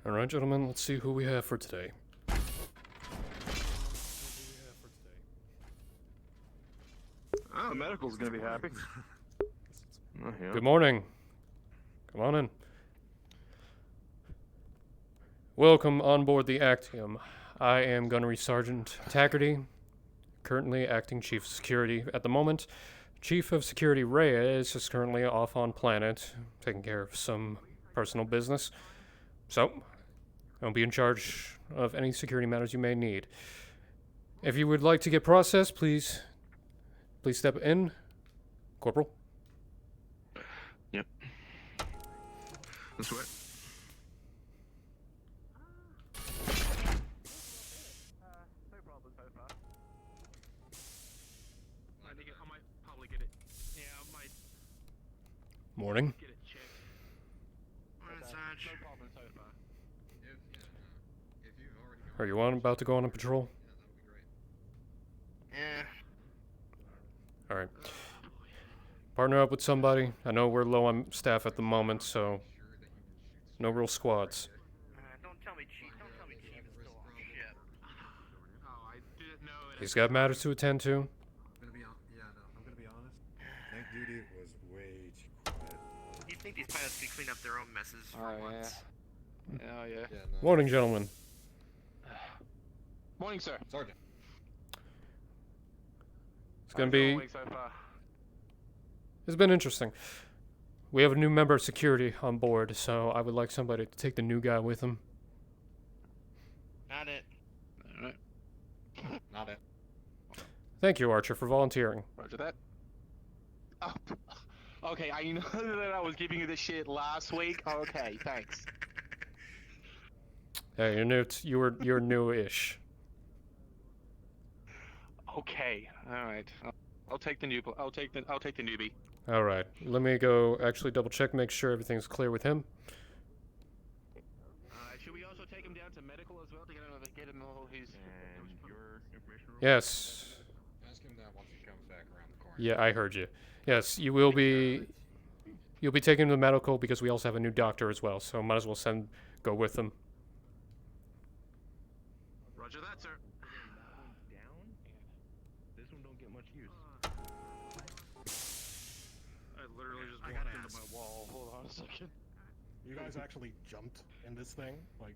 Alright, gentlemen, let's see who we have for today. Oh, medical's gonna be happy. Oh, yeah. Good morning. Come on in. Welcome on board the Actium. I am Gunnery Sergeant Taggerty, currently acting Chief of Security at the moment. Chief of Security Reyes is currently off on planet, taking care of some personal business. So, I'll be in charge of any security matters you may need. If you would like to get processed, please step in. Corporal. Yep. This way. No problem so far. I might probably get it. Yeah, I might Morning. get it checked. No problem so far. Are you about to go on a patrol? Yeah. Alright. Partner up with somebody. I know we're low on staff at the moment, so no real squads. Don't tell me Chief. Don't tell me Chief is still on shit. Oh, I didn't know it. He's got matters to attend to. I'm gonna be honest. Tank duty was way too quiet. You'd think these pilots could clean up their own messes for once. Oh, yeah. Yeah, no. Morning, gentlemen. Morning, sir. Sergeant. It's gonna be. Morning so far. It's been interesting. We have a new member of security on board, so I would like somebody to take the new guy with him. Not it. Alright. Not it. Thank you, Archer, for volunteering. Roger that. Oh. Okay, I know that I was giving you this shit last week. Okay, thanks. Hey, you're new-ish. Okay, alright. I'll take the new. I'll take the newbie. All right, let me go actually double check, make sure everything's clear with him. Should we also take him down to medical as well to get him all his your information? Yes. Ask him that once he comes back around the corner. Yeah, I heard you. Yes, you will be. You'll be taken to the medical because we also have a new doctor as well, so might as well go with them. Roger that, sir. Down? This one don't get much use. I literally just I walked gotta into ask. my wall. Hold on a second. You guys actually jumped in this thing? Like,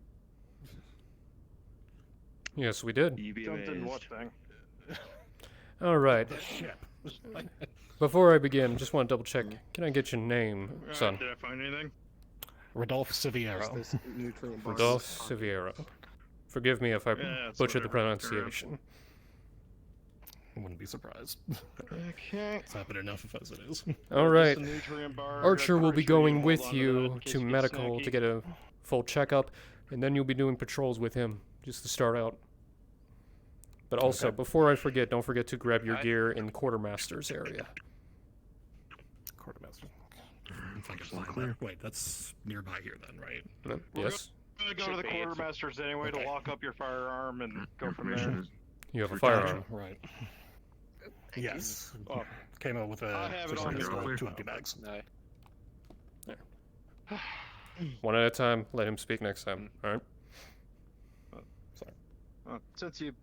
Yes, we did. Jumped in what thing? All right. the ship. Before I begin, just want to double check. Can I get your name, son? Did I find anything? Rodolphe Siviero. Rodolphe Siviero. Forgive me if I that's butchered the whatever. pronunciation. I wouldn't be surprised. Okay. It's happened enough as it is. All right. This is a nutrient bar. Archer will be going Hold with on you that in case to you get medical snacky. to get a full checkup, and then you'll be doing patrols with him, just to start out. But also, Okay. before I forget, don't forget to grab your Alright. gear in Quartermaster's area. Quartermaster. If I can find that. Wait, that's nearby here then, right? Yes? I'm gonna go to the quartermaster's anyway Okay. to lock up your firearm and go from there. You have a Gotcha, firearm. Right. Yes. Oh. Came out with I a have it on pistol, here. 2 empty bags. No. One at a time. Let him speak next time. Alright? Since you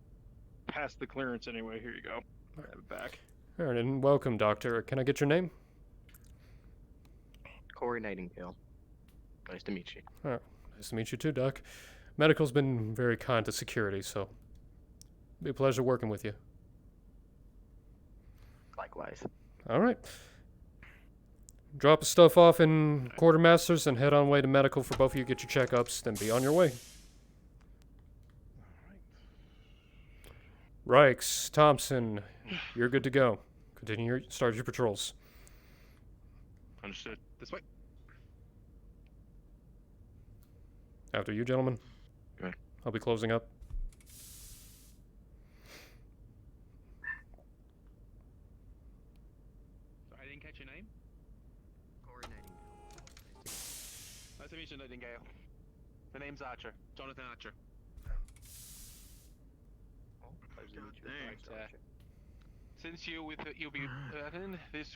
passed the clearance anyway, here you go. I have it back. Alright, and welcome, Doctor. Can I get your name? Corey Nightingale. Nice to meet you. Nice to meet you too, Doc. Medical's been very kind to security, so it'll be a pleasure working with you. Likewise. Alright. Drop the stuff off in Quartermaster's and head on way to medical for both of you. Get your checkups, then be on your way. Rikes, Thompson, you're good to go. Start your patrols. Understood. This way. After you, gentlemen. Okay. I'll be closing up. Sorry, I didn't catch your name. Corey Nightingale. Nice to meet you, Nightingale. The name's Archer. Jonathan Archer. Pleasure to meet you. Thanks, Mr. Archer. Since you'll be this is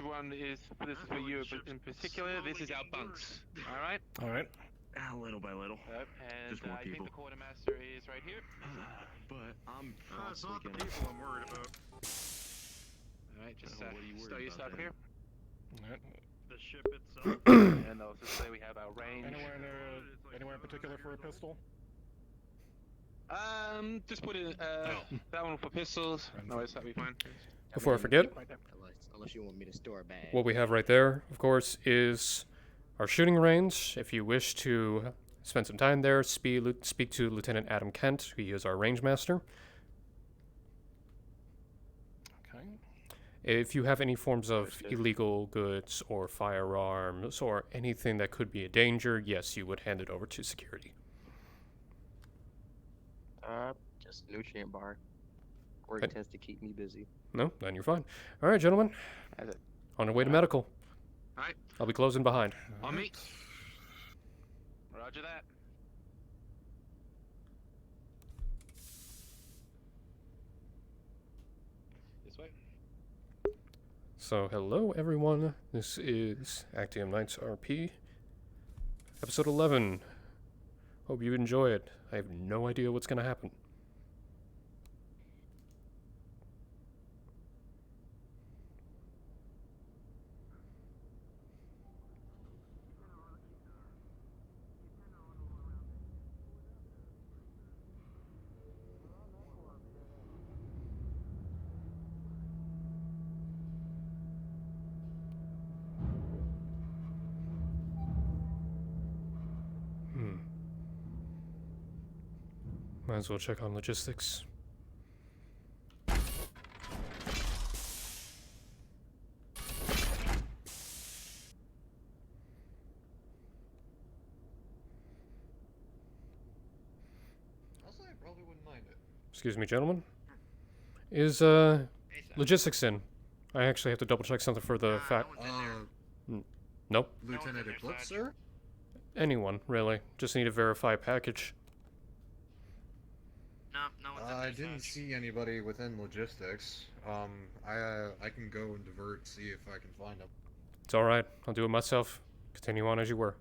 for you in particular. This is our bunks. All right. Alright. Little by little. Yep, and Just more I think people. the quartermaster is right here. But I'm It's possibly not the gonna. people I'm worried about. Alright, just What are you worried stow your about stuff then? here. The ship itself. And also say we have our range. Anywhere in particular for a pistol? Just put in that one for pistols. No, that'll be fine. Before I forget, Unless you want me to store a bag. what we have right there, of course, is our shooting range. If you wish to spend some time there, speak to Lieutenant Adam Kent. He is our range master. Okay. If you have any forms of illegal goods or firearms or anything that could be a danger, yes, you would hand it over to security. Just nutrient bar. Work tends to keep me busy. No? Then you're fine. All right, gentlemen. That's it. On your way to medical. Alright. I'll be closing behind. On me. Roger that. This way. So, hello everyone. This is Actium Knights RP, episode 11. Hope you enjoy it. I have no idea what's going to happen. Might as well check on logistics. Also, I probably wouldn't mind it. Excuse me, gentlemen. Is logistics in? I actually have to double check something for the fact. Nope. Lieutenant Eclipse, sir? Anyone, really. Just need to verify a package. No one's I didn't see anybody within logistics. I can go and divert, see if I can find them. It's alright. I'll do it myself. Continue on as you were.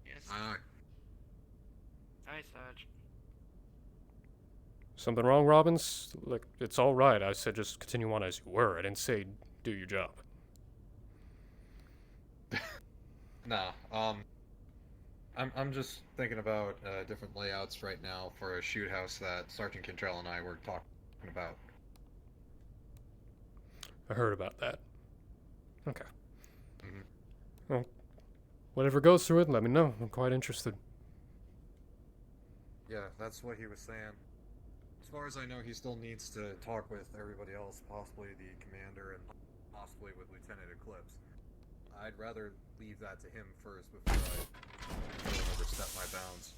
Yes. Aye. Hi, Sarge. Something wrong, Robbins? Look, it's alright. I said just continue on as you were. I didn't say do your job. Nah, I'm just thinking about different layouts right now for a shoot house that Sergeant Cantrell and I were talking about. I heard about that. Okay. Mhm. Well, whatever goes through it, let me know. I'm quite interested. Yeah, that's what he was saying. As far as I know, he still needs to talk with everybody else, possibly the commander and possibly with Lieutenant Eclipse. I'd rather leave that to him first before I go and overstep my bounds.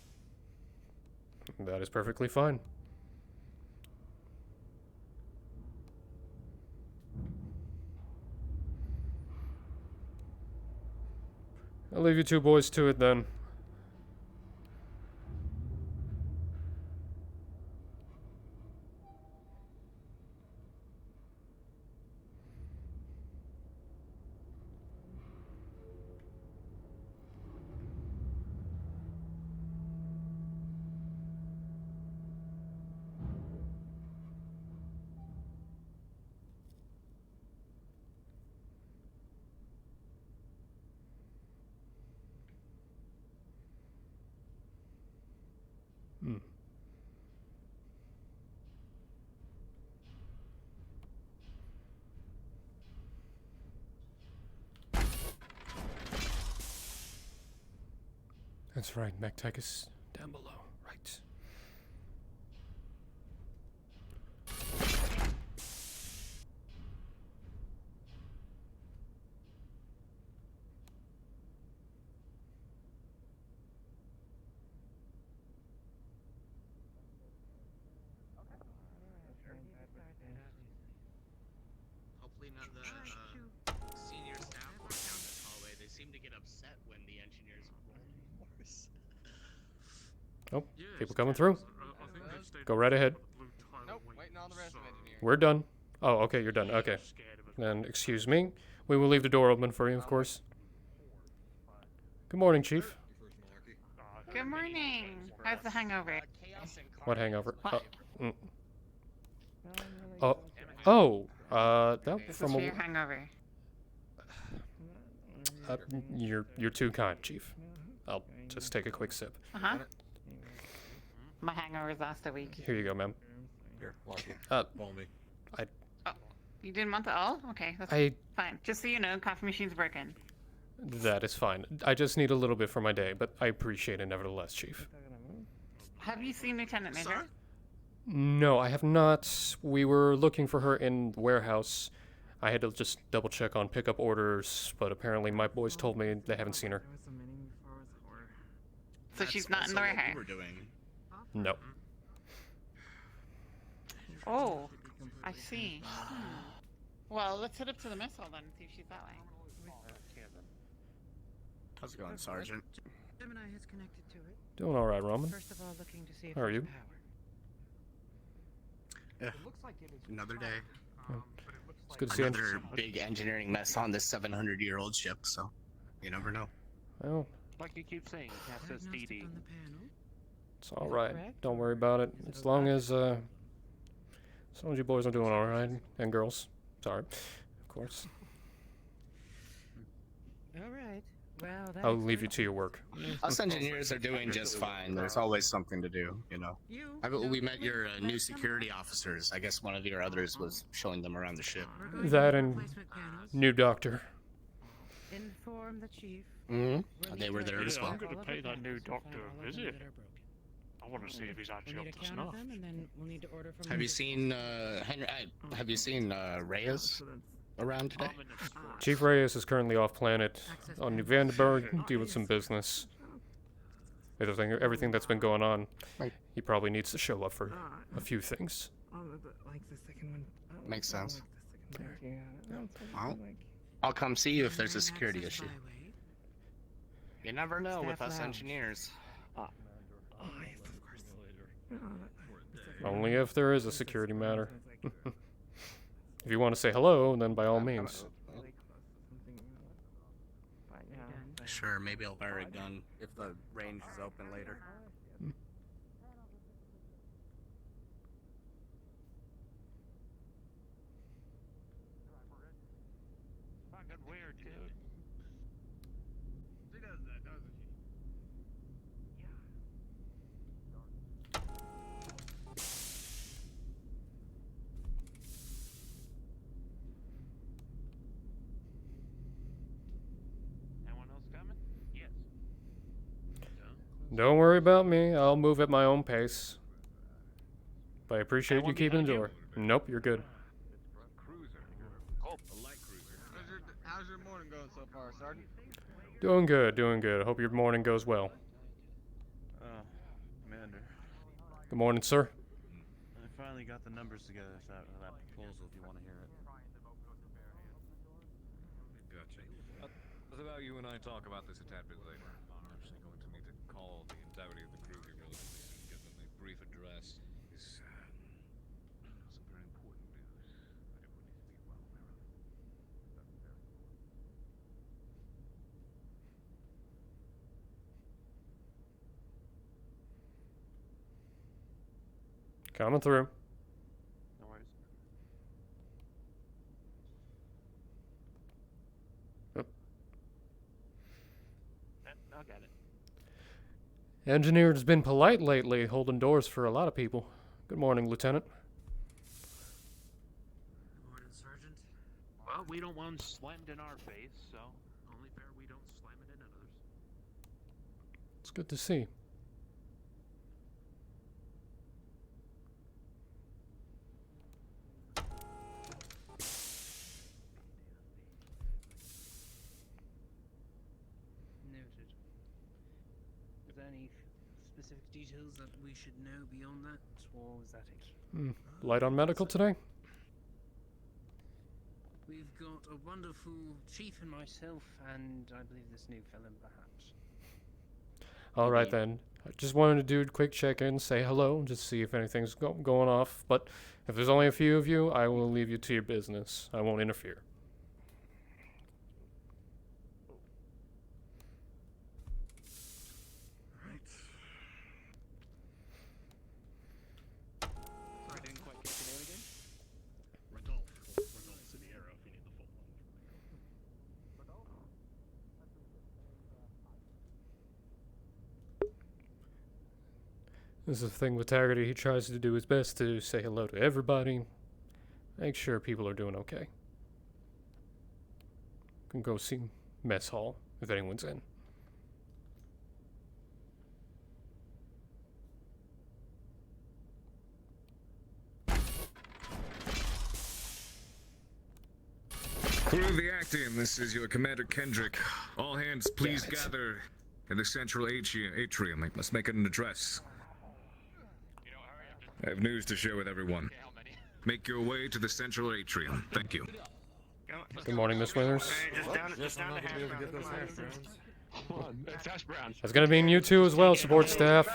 That is perfectly fine. I'll leave you two boys to it then. That's right, MacTech is down below. Right. Hopefully not the senior staff walk down this hallway. They seem to get upset when the engineers roll doors. Oh, people coming through. Go right ahead. Nope, waiting on the rest of engineers. We're done. Oh, okay, you're done. Okay. Then, excuse me. We will leave the door open for you, of course. Good morning, Chief. First Malarkey. Good morning. How's the hangover? Chaos What incarnate. hangover? What? Mm. Oh, that This is from for a. your hangover. Uh, you're too kind, Chief. I'll just take a quick sip. Uh-huh. My hangover last a week. Here you go, ma'am. Here, Malarkey. Follow me. You didn't want the all? Okay, that's fine. Just so you know, coffee machine's broken. That is fine. I just need a little bit for my day, but I appreciate it nevertheless, Chief. Have you seen Lieutenant Major? Sir? No, I have not. We were looking for her in the warehouse. I had to just double check on pickup orders, but apparently my boys told me they haven't seen her. So she's not in the also what we warehouse? were doing. No. Oh, I see. Well, let's head up to the mess hall then and see if she's that way. How's it going, Sergeant? Gemini has connected to it. Doing all right, Roman. First of all, looking to see if How are there's you? power. Yeah. It looks like it is Another day. It's good to see you. Another big engineering mess on this 700-year-old ship, so you never know. Well, Like you keep saying, diagnostic SSDD. on the panel. it's all right. Don't worry about it. As long as you boys are doing all right, and girls. Sorry, of course. All right. Well, that I'll leave you to your work. Us engineers are doing just fine. There's always something to do, you know. We met your new security officers. I guess one of your others was showing them around the ship. That and new doctor. Inform the chief. Mm-hmm. They were there as well. I'm gonna pay that new doctor a visit. I want to see if he's actually up to snuff. And then we'll need to order from Have you seen Henry? Have you seen Reyes around today? I'm in the store. Chief Reyes is currently off planet on New Vandenberg, deal with some business. Everything that's been going on, he probably needs to show up for a few things. Like the second one. Makes sense. Well, I'll come see you if there's a security issue. You never know with us engineers. Oh, yes, of course. Only if there is a security matter. If you want to say hello, then by all means. Sure, maybe I'll fire a gun if the range is open later. Fucking weird, dude. She does that, doesn't she? Anyone else coming? Yes. Don't worry about me. I'll move at my own pace. But I appreciate you Anyone keeping the behind door. Nope, you're good. Oh, a light cruiser. How's your morning going so far, Sergeant? Doing good, doing good. I hope your morning goes well. Commander, Good morning, sir. I finally got the numbers together for that proposal, if you want to hear it. Gotcha. How about you and I talk about this a tad bit later? I'm actually going to need to call the entirety of the crew here relatively soon, give them a brief address. It's some very important news. Everyone needs to be well aware of. Coming through. No worries. I'll get it. Engineer's been polite lately, holding doors for a lot of people. Good morning, Lieutenant. Good morning, Sergeant. Well, we don't want 'em slammed in our face, so only fair we don't slam it in others. It's good to see. Noted. Is there any specific details that we should know beyond that, or is that it? Light on medical today? We've got a wonderful chief and myself, and I believe this new fellow, perhaps. All right then. I just wanted to do a quick check-in, say hello, just see if anything's going off. But if there's only a few of you, I will leave you to your business. I won't interfere. This is the thing with Taggerty. He tries to do his best to say hello to everybody. Make sure people are doing okay. Can go see mess hall if anyone's in. Crew of the Actium, this is your Commander Kendrick. All hands, please gather in the central atrium. I must make an address. I have news to share with everyone. Make your way to the central atrium. Thank you. Good morning, Miss Winters. Just down to hash browns. Come on, it's hash browns. That's gonna mean you two as well, support staff.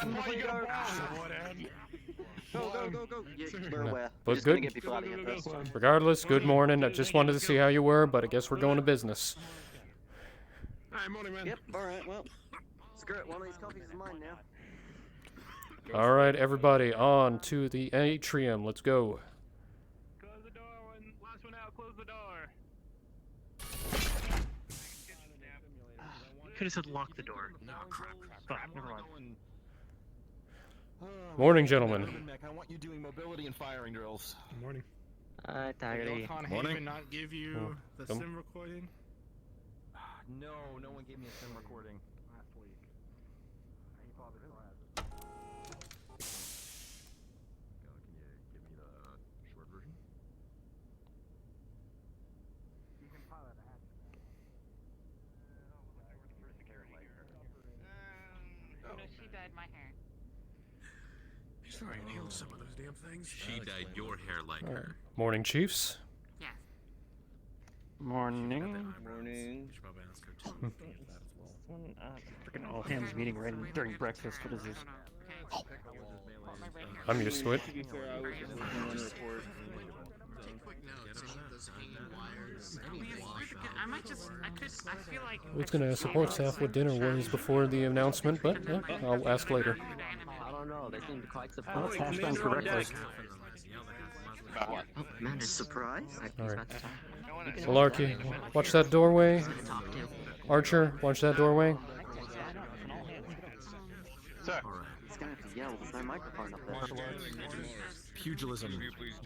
Go. We're aware. But We're just gonna good. get people out of here first. Regardless, good morning. I just wanted to see how you were, but I guess we're going to business. Hi, morning, man. Yep, alright, well. Screw it, one of these coffees is mine now. All right, everybody, on to the atrium. Let's go. Close the door when last one out. Close the door. Could have said lock the door. No, crap. Never mind. Morning, gentlemen. I want you doing mobility and firing drills. Good morning. Did Morning. not give you the Come. sim recording? No one gave me a sim recording last week. He probably still has it. Can you give me the short version? You can pilot a hatch. No, she dyed my hair. Sorry, I nailed some of those damn things. She dyed your hair like All right. her. Morning, Chiefs. Yes. Morning. Should probably ask her to that as well. Freaking all hands meeting right during breakfast. What is this? I'm used to it. Take quick notes. Any of those hanging wires, any wash I feel like. Who's gonna ask support staff what dinner was before the announcement, but yeah, I'll ask later. I don't know, they seemed quite Let's surprised. hash down correctly. Oh, man, surprise? All right. Malarkey, watch that doorway. Archer, watch that doorway. Sir. He's gonna have to yell, there's no microphone up there. Pugilism.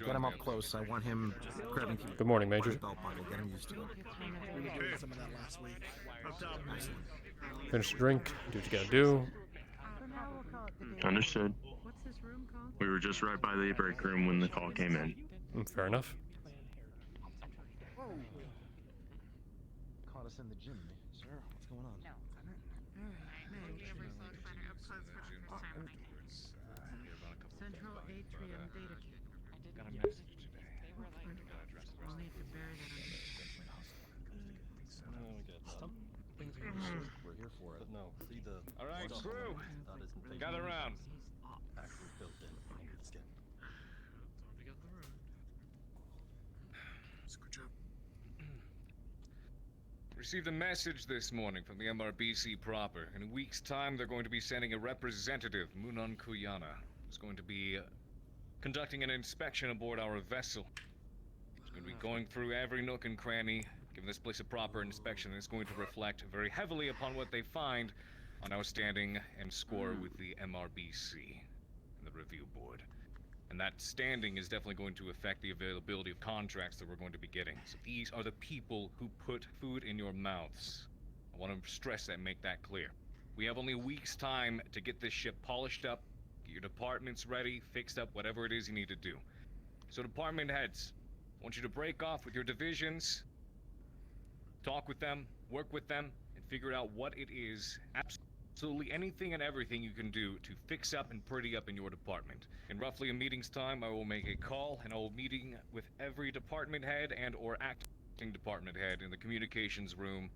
Get him up close. I want him grabbing people. Good morning, by Major. the belt buckle. Get him used to it. We did some of that last week. Finish the drink. Do what you gotta do. Understood. We were just right by the break room when the call came in. Fair enough. Caught us in the gym, sir. What's going on? Central atrium data kit. Got a message today. We'll need to bury We're here for it. No, see the. All right, crew. Gather around. Actually built in. Good job. Received a message this morning from the MRBC proper. In a week's time, they're going to be sending a representative, Munon Kuyana, who's going to be conducting an inspection aboard our vessel. He's going to be going through every nook and cranny, giving this place a proper inspection, and it's going to reflect very heavily upon what they find on our standing and score with the MRBC and the review board. And that standing is definitely going to affect the availability of contracts that we're going to be getting. So these are the people who put food in your mouths. I want to stress that, make that clear. We have only a week's time to get this ship polished up, get your departments ready, fixed up, whatever it is you need to do. So department heads, I want you to break off with your divisions, talk with them, work with them, and figure out what it is, absolutely anything and everything you can do to fix up and pretty up in your department. In roughly a meeting's time, I will make a call and I will meeting with every department head and or acting department head in the communications room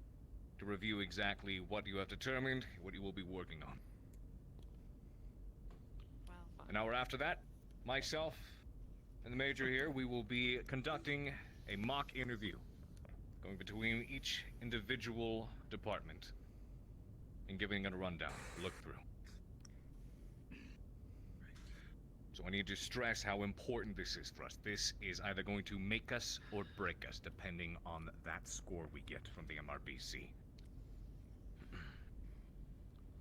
to review exactly what you have determined, what you will be working on. An hour after that, myself and the Major here, we will be conducting a mock interview, going between each individual department and giving it a rundown, look through. So I need to stress how important this is for us. This is either going to make us or break us, depending on that score we get from the MRBC.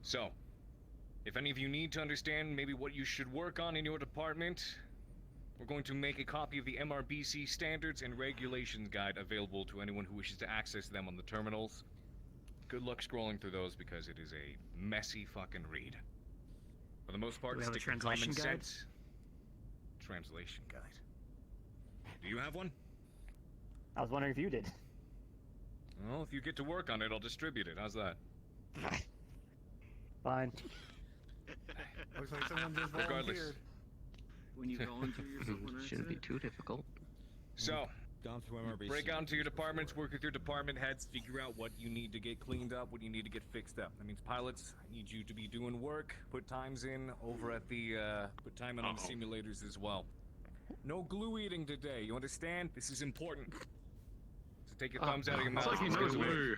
So, If any of you need to understand maybe what you should work on in your department, we're going to make a copy of the MRBC Standards and Regulations Guide available to anyone who wishes to access them on the terminals. Good luck scrolling through those because it is a messy fucking read. For the most part, Do we have a stick to translation common guide? sense. Translation guide. Do you have one? I was wondering if you did. Well, if you get to work on it, I'll distribute it. How's that? Fine. Looks like someone just Regardless. volunteered. When you volunteer yourself, Shouldn't be too difficult. So, Gone through MRBC. break out into your departments, work with your department heads, figure out what you need to get cleaned up, what you need to get fixed up. That means pilots, I need you to be doing work, put times in over at the, put time in on the simulators as well. No glue eating today, you understand? This is important. So take your thumbs out of your mouth. like he and knows do it. glue.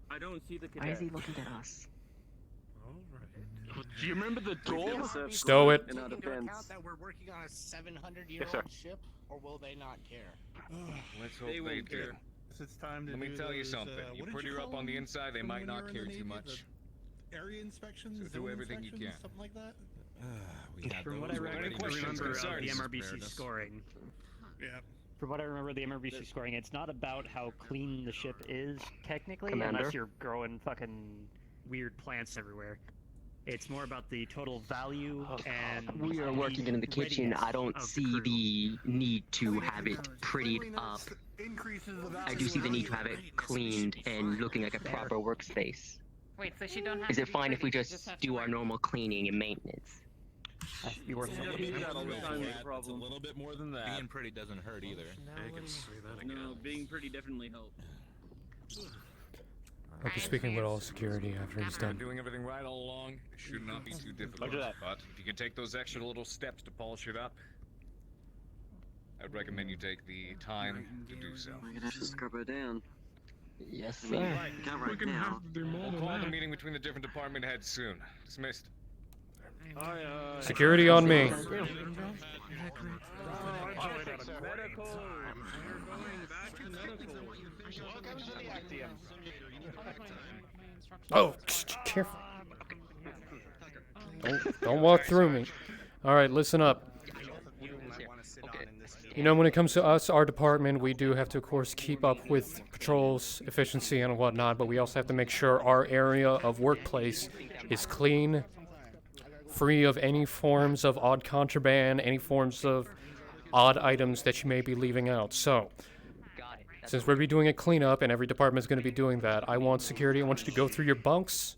I don't see the Why is cadet. he looking at us? Do you remember the door? Stow it. In our defense. that we're working on a 700-year-old Yes, sir. ship, or will they not care? Let's hope They they won't do. care. It's time to Let me do tell you those, something. You what did pretty you up call on the them inside, they from might when you not were in care the too Navy? much. The area inspections, So do zone everything you inspections, can. something like that. From what I Any questions, remember of the concerns? MRBC scoring, Yeah. From what I remember of the MRBC scoring, it's not about how clean the ship is, technically, Commander? unless you're growing fucking... weird plants everywhere. It's more about the total value and We are working in the kitchen. I don't of the see crew. the need to have it prettied up. I do see the need to have it cleaned and looking like a proper workspace. Wait, so she don't have Is to it be fine if we pretty, she just has to do work? our normal cleaning and maintenance? Has to be worth It's problem. a little bit more than that. Being pretty doesn't hurt either. No, being pretty definitely helps. I'll be speaking with all security after he's Been done. doing everything right all along. It should not be too difficult. Roger that. But if you can take those extra little steps to polish it up, I'd recommend you take the time to do so. We're gonna have to scrub her down. Yes, sir. Not right now. We'll call the meeting between the different department heads soon. Dismissed. Security on me. Medical. We're going back to medical. Welcome to the Actium. Oh, careful. Don't walk through me. All right, listen up. You know, when it comes to us, our department, we do have to, of course, keep up with patrols, efficiency, and whatnot, but we also have to make sure our area of workplace is clean, free of any forms of odd contraband, any forms of odd items that you may be leaving out. So, since we're be doing a cleanup and every department is going to be doing that, I want security. I want you to go through your bunks,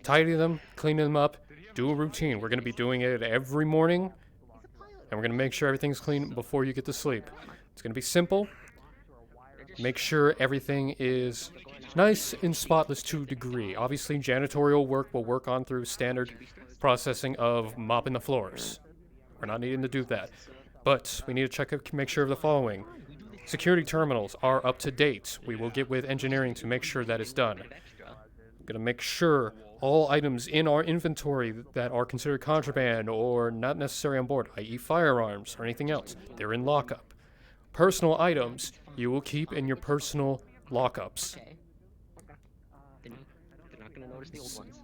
tidy them, clean them up, do a routine. We're going to be doing it every morning, and we're going to make sure everything's clean before you get to sleep. It's going to be simple. Make sure everything is nice and spotless to a degree. Obviously, janitorial work will work on through standard processing of mopping the floors. We're not needing to do that. But we need to check out, make sure of the following. Security terminals are up to date. We will get with engineering to make sure that is done. We're going to make sure all items in our inventory that are considered contraband or not necessary on board, i.e. firearms or anything else, they're in lockup. Personal items you will keep in your personal lockups. They're not gonna notice the old ones.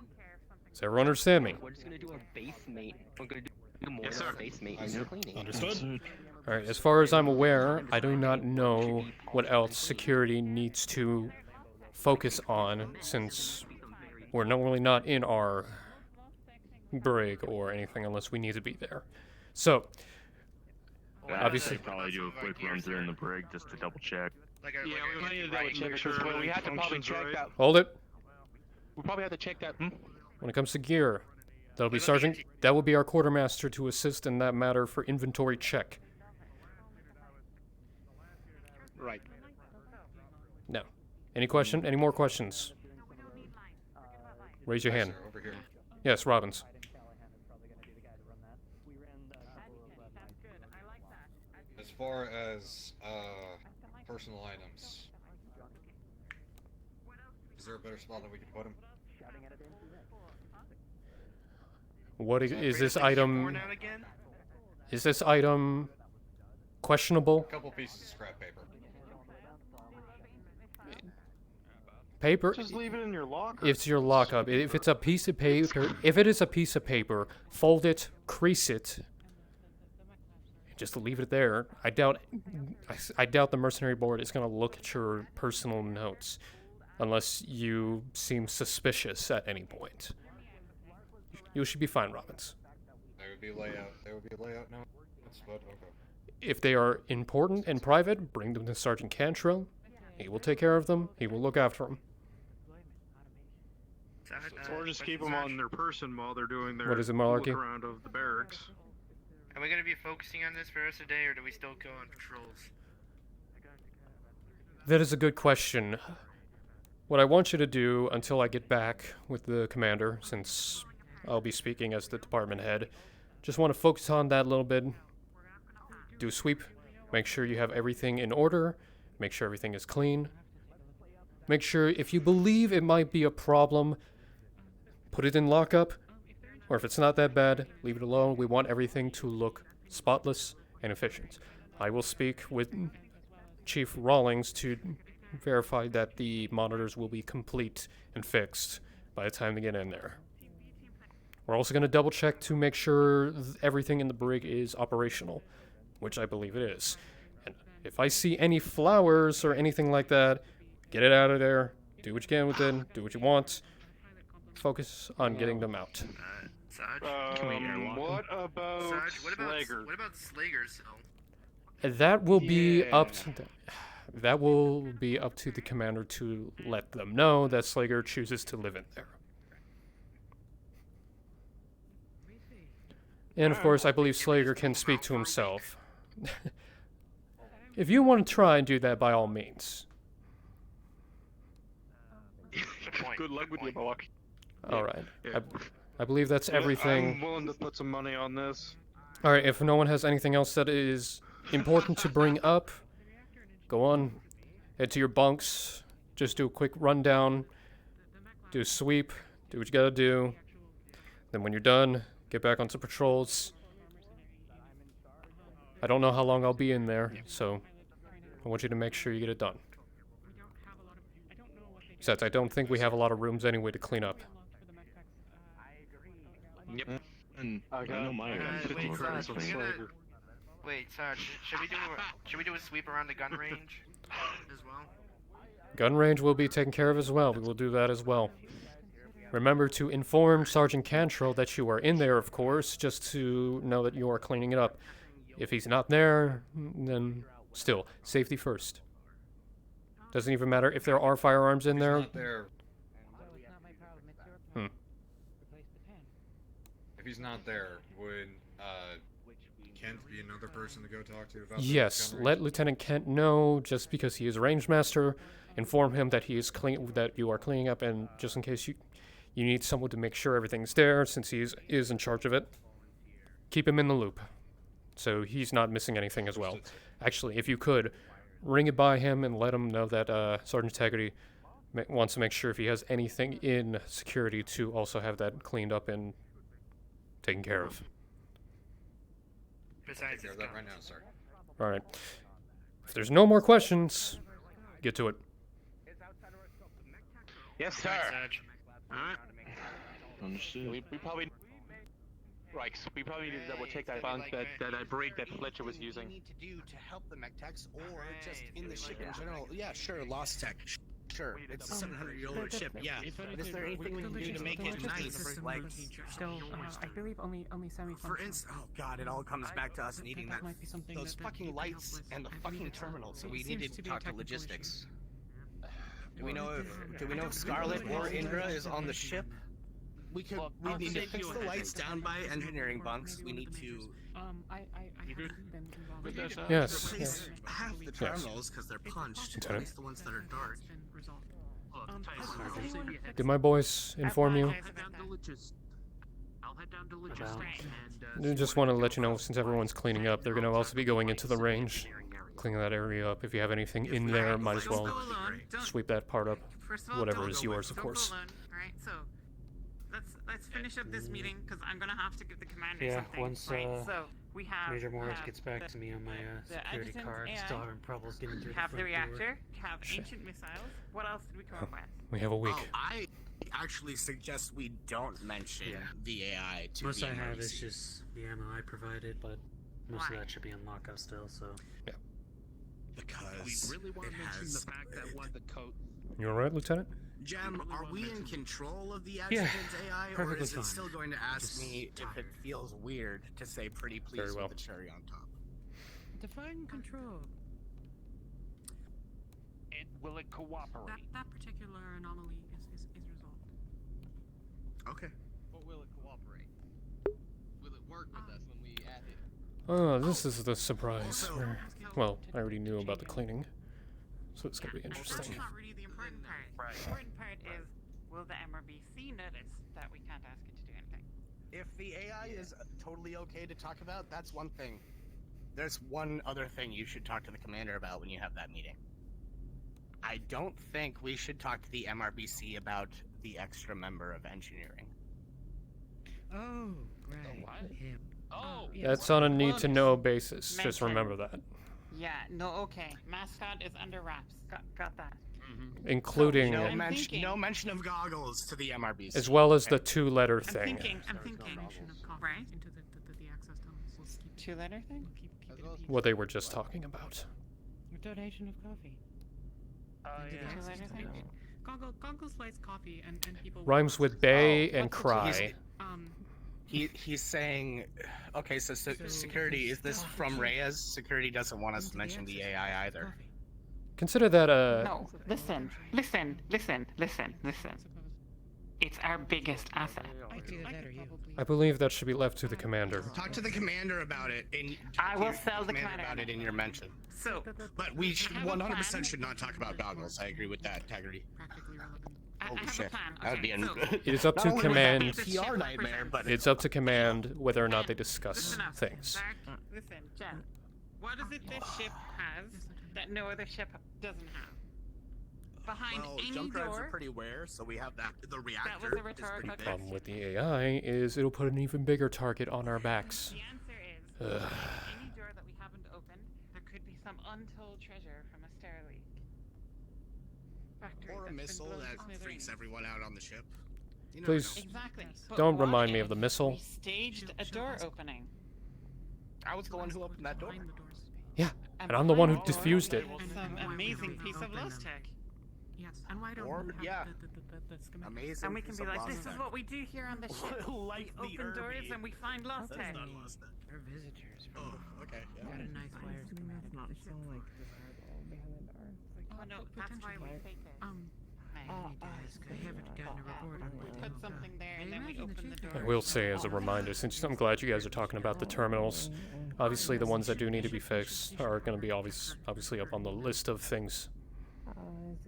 Does everyone understand me? We're just gonna do our base mate. We're gonna do more Yes, of our sir. base maintenance and cleaning. Understood. Alright, as far as I'm aware, I do not know what else security needs to focus on since we're normally not in our brig or anything unless we need to be there. So, obviously, probably do a quick run through in the brig just to double check. Yeah, we might need to double check because we have to probably check that. hold it. We probably have to check that. When it comes to gear, that'll be Sergeant. That will be our quartermaster to assist in that matter for inventory check. Right. No. Any question? Any more questions? Raise your hand. Sir, over here. Yes, Robbins. As far as personal items, is there a better spot that we can put them? What is this item? Is this item questionable? A couple pieces of scrap paper. Paper. Just leave it in your locker. It's your lockup. If it's a piece of paper, if it is a piece of paper, fold it, crease it, just leave it there. I doubt the mercenary board is gonna look at your personal notes, unless you seem suspicious at any point. You should be fine, Robbins. There would be layout. There would be layout now. But okay. If they are important and private, bring them to Sergeant Cantrell. He will take care of them. He will look after them. Or just keep them on their person while they're doing their What is it, Malarkey? look around of the barracks. Are we gonna be focusing on this for the rest of the day, or do we still go on patrols? That is a good question. What I want you to do until I get back with the commander, since I'll be speaking as the department head, just want to focus on that a little bit. Do a sweep. Make sure you have everything in order. Make sure everything is clean. Make sure if you believe it might be a problem, put it in lockup. Or if it's not that bad, leave it alone. We want everything to look spotless and efficient. I will speak with Chief Rawlings to verify that the monitors will be complete and fixed by the time they get in there. We're also going to double check to make sure everything in the brig is operational, which I believe it is. And if I see any flowers or anything like that, get it out of there. Do what you can with it. Do what you want. Focus on getting them out. What about Slager? What about Slager's cell? That will be up to that will be up to the commander to let them know that Slager chooses to live in there. And of course, I believe Slager can speak to himself. If you want to try and do that, by all means. Good luck with your block. All right. Yeah. I believe that's everything. I'm willing to put some money on this. All right. If no one has anything else that is important to bring up, go on. Head to your bunks. Just do a quick rundown. Do a sweep. Do what you gotta do. Then when you're done, get back onto patrols. I don't know how long I'll be in there, so I want you to make sure you get it done. Besides, I don't think we have a lot of rooms anyway to clean up. Yep. And I know mine. Wait, Sarge, should we do a sweep around the gun range as well? Gun range will be taken care of as well. We will do that as well. Remember to inform Sergeant Cantrell that you are in there, of course, just to know that you are cleaning it up. If he's not there, then still, safety first. Doesn't even matter if there are firearms in there. If he's not there, would Kent be another person to go talk to about Yes, let Lieutenant Kent know, just because he is range master. Inform him that he is that you are cleaning up, and just in case you need someone to make sure everything's there, since he is in charge of it. Keep him in the loop, so he's not missing anything as well. Actually, if you could, ring it by him and let him know that Sergeant Taggerty wants to make sure if he has anything in security to also have that cleaned up and taken care of. Besides that right now, sir. All right. If there's no more questions, get to it. Yes, sir. Alright. Understood. We probably. Right, so we probably need to double check that bunk that brig that Fletcher was using. Need to do to help the mech techs, or just in the ship in general? Yeah, sure, Lost Tech. Sure, it's a 700-year-old ship. Yeah, but is there anything we can do to make it nice? Like, still, I believe only semi-functional. for instance, oh god, it all comes back to us needing that those fucking lights and the fucking terminals. So we need to talk to logistics. Do we know if Scarlet or Indra is on the ship? We need to fix the lights down by engineering bunks. We need to. I haven't been involved. Yes. Replace half the terminals because they're punched. At least the ones that are dark. Did my boys inform you? I'll head down to logistics and I just want to let you know, since everyone's cleaning up, they're going to also be going into the range, cleaning that area up. If you have anything in there, might as well sweep that part up. Whatever is yours, of course. Alright, so let's finish up this meeting because I'm gonna have to give the commander Yeah, something. once, right? So We have Major Morris have gets back the, to me on my the security adjutant card. AI. Still having troubles getting through We the have the front door. reactor. We have ancient missiles. What else did we come up with? We have a week. Oh, I actually suggest we don't mention the AI to Most the I have is MRBC. just the ammo I provided, but most of that should be in lockup still, so. Yeah. Because We really want to mention the fact that one of the coat. You alright, Lieutenant? Jem, are we in control of the Yeah, adjutant's AI, or perfectly is it fine. still going to ask me if it feels weird to say pretty please Very well. with the cherry on top? Define control. Will it cooperate? That particular anomaly is resolved. Okay. But will it cooperate? Will it work with us when we add it? Oh, this is the surprise. Well, I already knew about the cleaning, so it's gonna be That's interesting. not really the important part. The important part is, will the MRBC notice that we can't ask it to do anything? If the AI is totally okay to talk about, that's one thing. There's one other thing you should talk to the commander about when you have that meeting. I don't think we should talk to the MRBC about the extra member of engineering. Oh, right. Him. Oh! That's on a need-to-know basis. Just remember that. Yeah, no, okay. Mascot is under wraps. Got that. Including, No mention of goggles to the MRBC. as well as the two-letter I'm thing. thinking. Right? Into the access tunnels. Let's keep Two-letter thing? keep it What they were just talking about. Donation of coffee. Two-letter thing? Goggles likes coffee and people. Rhymes with bay and cry. He's saying, okay, so security, is this from Reyes? Security doesn't want us to mention the AI either. Consider that No, listen. It's our biggest asset. I believe that should be left to the commander. Talk to the commander about it. And I will sell the commander about it in your mention. So, But we should, have a 100% plan. should not talk about goggles. I agree with that, Taggerty. practically relevant. I Holy have a shit. plan. That would be Okay, an It is up not to only would that be a command. PR nightmare, but It's up to command whether or not they discuss Listen up. things. Zach, listen, Jen. What is it this ship has that no other ship doesn't have? Behind well, any jump drives are door. pretty rare, so we have that. The reactor was a is rhetorical pretty The big. problem with the AI is it'll put an even bigger target on our backs. The answer is Ugh. any door that we haven't opened, there could be some untold treasure from a stair leak. Factory Or a that's been missile blown to that smithereens. freaks everyone out on the ship. You never Please know. Exactly. But don't what remind me if of the missile. We staged a door opening. I was the one who opened that door. Yeah, and I'm the one who behind the diffused door it. was Some amazing piece of lost tech. Yes, and why don't Or, we have yeah. the schematic? Amazing. And we can piece be of like, lost this is tech. what we do here on the ship. Like We the open doors Irby. and we find lost That's tech. not lost tech. They're visitors. Oh, okay. Yeah. Got a nice wire schematic. Not so like Oh no, that's why we fake it. I haven't gotten a report on We what put something there and then we open the door. I will say as a reminder, since I'm glad you guys are talking about the terminals, obviously the ones that do need to be fixed are going to be obviously up on the list of things.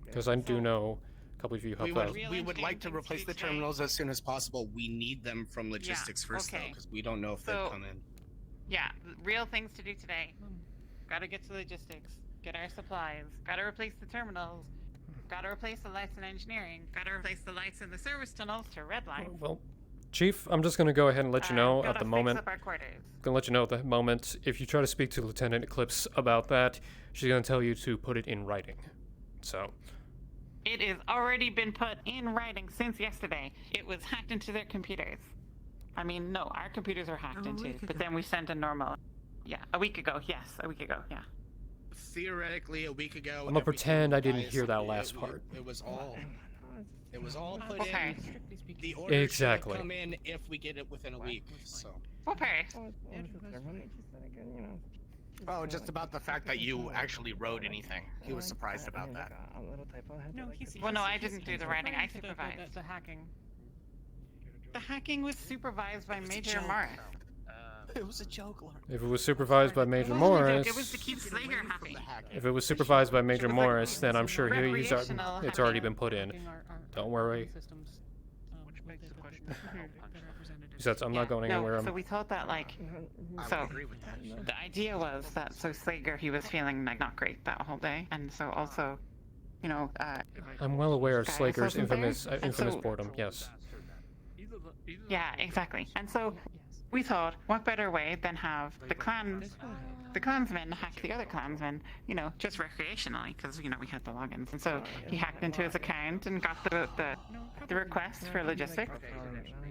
Because I do know a couple of you helped out. We would like to replace the terminals as soon as possible. We need them from logistics first, though, okay. because we don't know if they'll come in. Yeah, real things to do today. Gotta get to logistics. Get our supplies. Gotta replace the terminals. Gotta replace the lights in engineering. Gotta replace the lights in the service tunnels to red lights. Well, Chief, I'm just going to go ahead and let you know at the moment. Fix up our quarters. Going to let you know at the moment, if you try to speak to Lieutenant Eclipse about that, she's going to tell you to put it in writing. So, It has already been put in writing since yesterday. It was hacked into their computers. I mean, no, our computers are hacked into, but then we sent a normal. Yeah, a week ago. Yes, a week ago. Yeah. Theoretically, a week ago. I'm going to pretend I didn't hear that last part. It was all. It was all put Okay. in. The order Exactly. should come in if we get it within a week. So. Okay. Oh, just about the fact that you actually wrote anything. He was surprised about that. No, Well, no, I didn't do the writing. I referring to supervised. the hacking. The hacking was supervised by Major Morris. It was a joke, Lord. if it was supervised by Major It wasn't a Morris, joke, it was the Keith Slater hacking. if it was supervised by Major It was Morris, then I'm sure recreational it's already hacking. been put in. Don't worry. Systems, Which begs the question: Besides, I'm not going No, anywhere. so we thought that, like, so the idea was that so Slager, he was feeling like not great that whole day, and so also, you know, I'm well aware of Guys, Slager's wasn't there? infamous And infamous so- boredom. Yes. yeah, exactly. And so we thought, what better way than have the clansmen hack the other clansmen, you know, just recreationally, because, you know, we had the logins. And so he hacked into his account and got the request for logistics,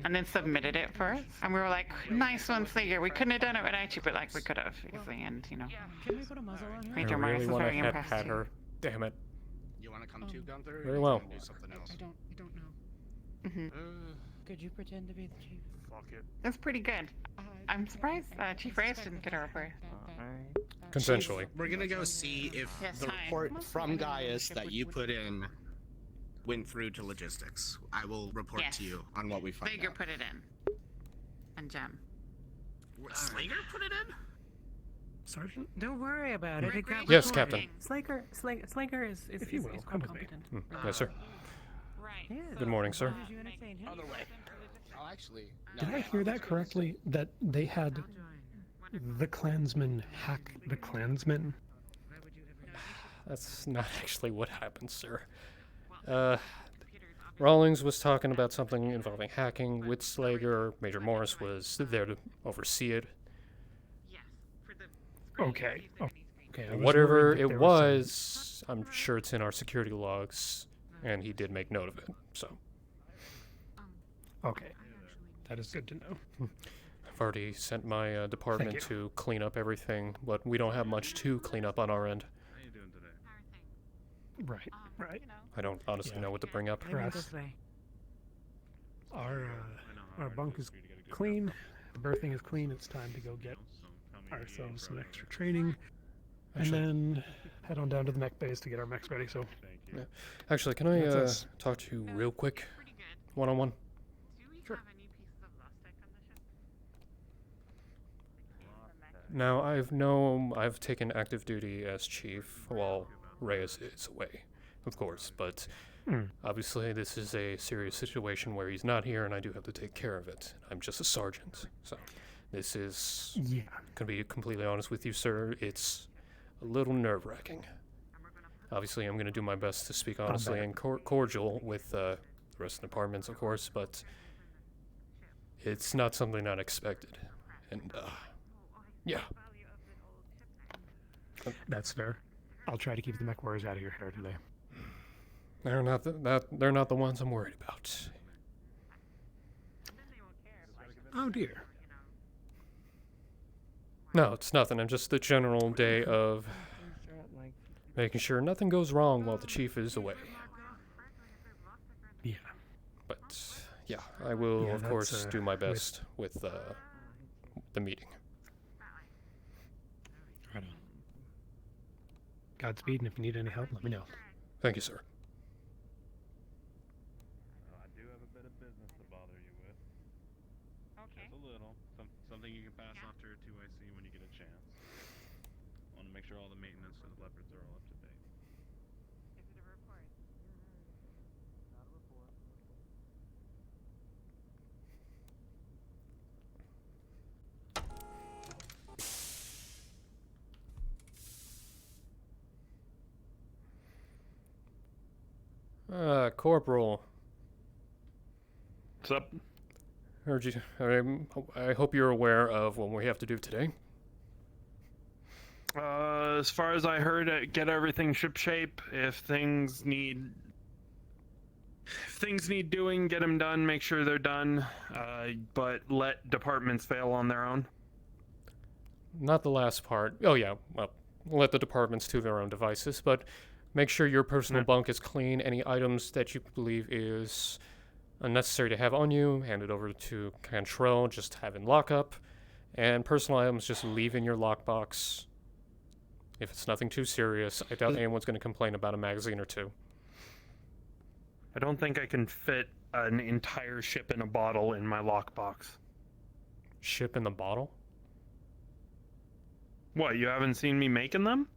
and then submitted it for us. And we were like, nice one, Slayer. We couldn't have done it without you, but, like, we could have, easily, and, you know. Can we put a muzzle on her? Major I Morris really was want to very head impressed. pat her. Damn it. You want to come too, Gunther? Very well. Do something else. I don't know. Mm-hmm. Could you pretend to be the chief? Fuck it. That's pretty good. I'm surprised Chief Reyes didn't get her first. Consensually. Chief, we're gonna go see if Yes, the hi. report from Gaius that you put in went through to logistics. I will report Yes. to you on what we find Slager out. put it in. And Gem. Slager put it in? Sergeant? Don't worry about it. It got Yes, recorded. Captain. Slager is If you will, quite come with me. competent. Yes, sir. Right. Yeah. Good morning, sir. How did you entertain him? Other way. Oh, actually. Did I hear that correctly? That they had the Klansmen hack the Klansmen? That's not actually what happened, sir. Rawlings was talking about something involving hacking with Slager. Major Morris was there to oversee it. Okay. Oh, okay. I was Whatever worried that it there was, I'm sure it's in our security logs, and he did make note of it. So Okay. That is good to know. I've already sent my department you. to clean up everything, but we don't have much to clean up on our end. How you doing today? Right. Right. I don't honestly know what to bring up. For us, our bunk is clean. The berthing is clean. It's time to go get ourselves some extra training, and then head on down to the mech base to get our mechs ready. So, Yeah. Actually, can I That's us. talk to you real quick, one-on-one? Sure. Now, I've taken active duty as chief while Reyes is away, of course, but obviously this is a serious situation where he's not here and I do have to take care of it. I'm just a sergeant, so this is, yeah. gonna be completely honest with you, sir, it's a little nerve-wracking. Obviously, I'm gonna do my best to speak honestly and cordial with the rest of the departments, of course, but it's not something not expected, and yeah. That's fair. I'll try to keep the mech warriors out of your hair today. They're not the ones I'm worried about. Oh dear. No, it's nothing. I'm just the general day of making sure nothing goes wrong while the chief is away. Yeah. But yeah, I will Yeah, of that's, course do my with- best with the meeting. Right on. Godspeed, and if you need any help, let me know. Thank you, sir. I do have a bit of business to bother you with. Okay. Just a little. Something you can pass off to 2IC when you get a chance. I want to make sure all the maintenance for the leopards are all up to date. Is it a report? Not a report. Corporal. What's up? Heard you. I hope you're aware of what we have to do today. As far as I heard, get everything shipshape. If things need doing, get them done. Make sure they're done. But let departments fail on their own. Not the last part. Oh yeah, well, let the departments to their own devices, but make sure your personal bunk is clean. Any items that you believe is unnecessary to have on you, hand it over to Cantrell, just have in lockup. And personal items, just leave in your lockbox. If it's nothing too serious, I doubt anyone's going to complain about a magazine or two. I don't think I can fit an entire ship in a bottle in my lockbox. Ship in the bottle? What, you haven't seen me making them?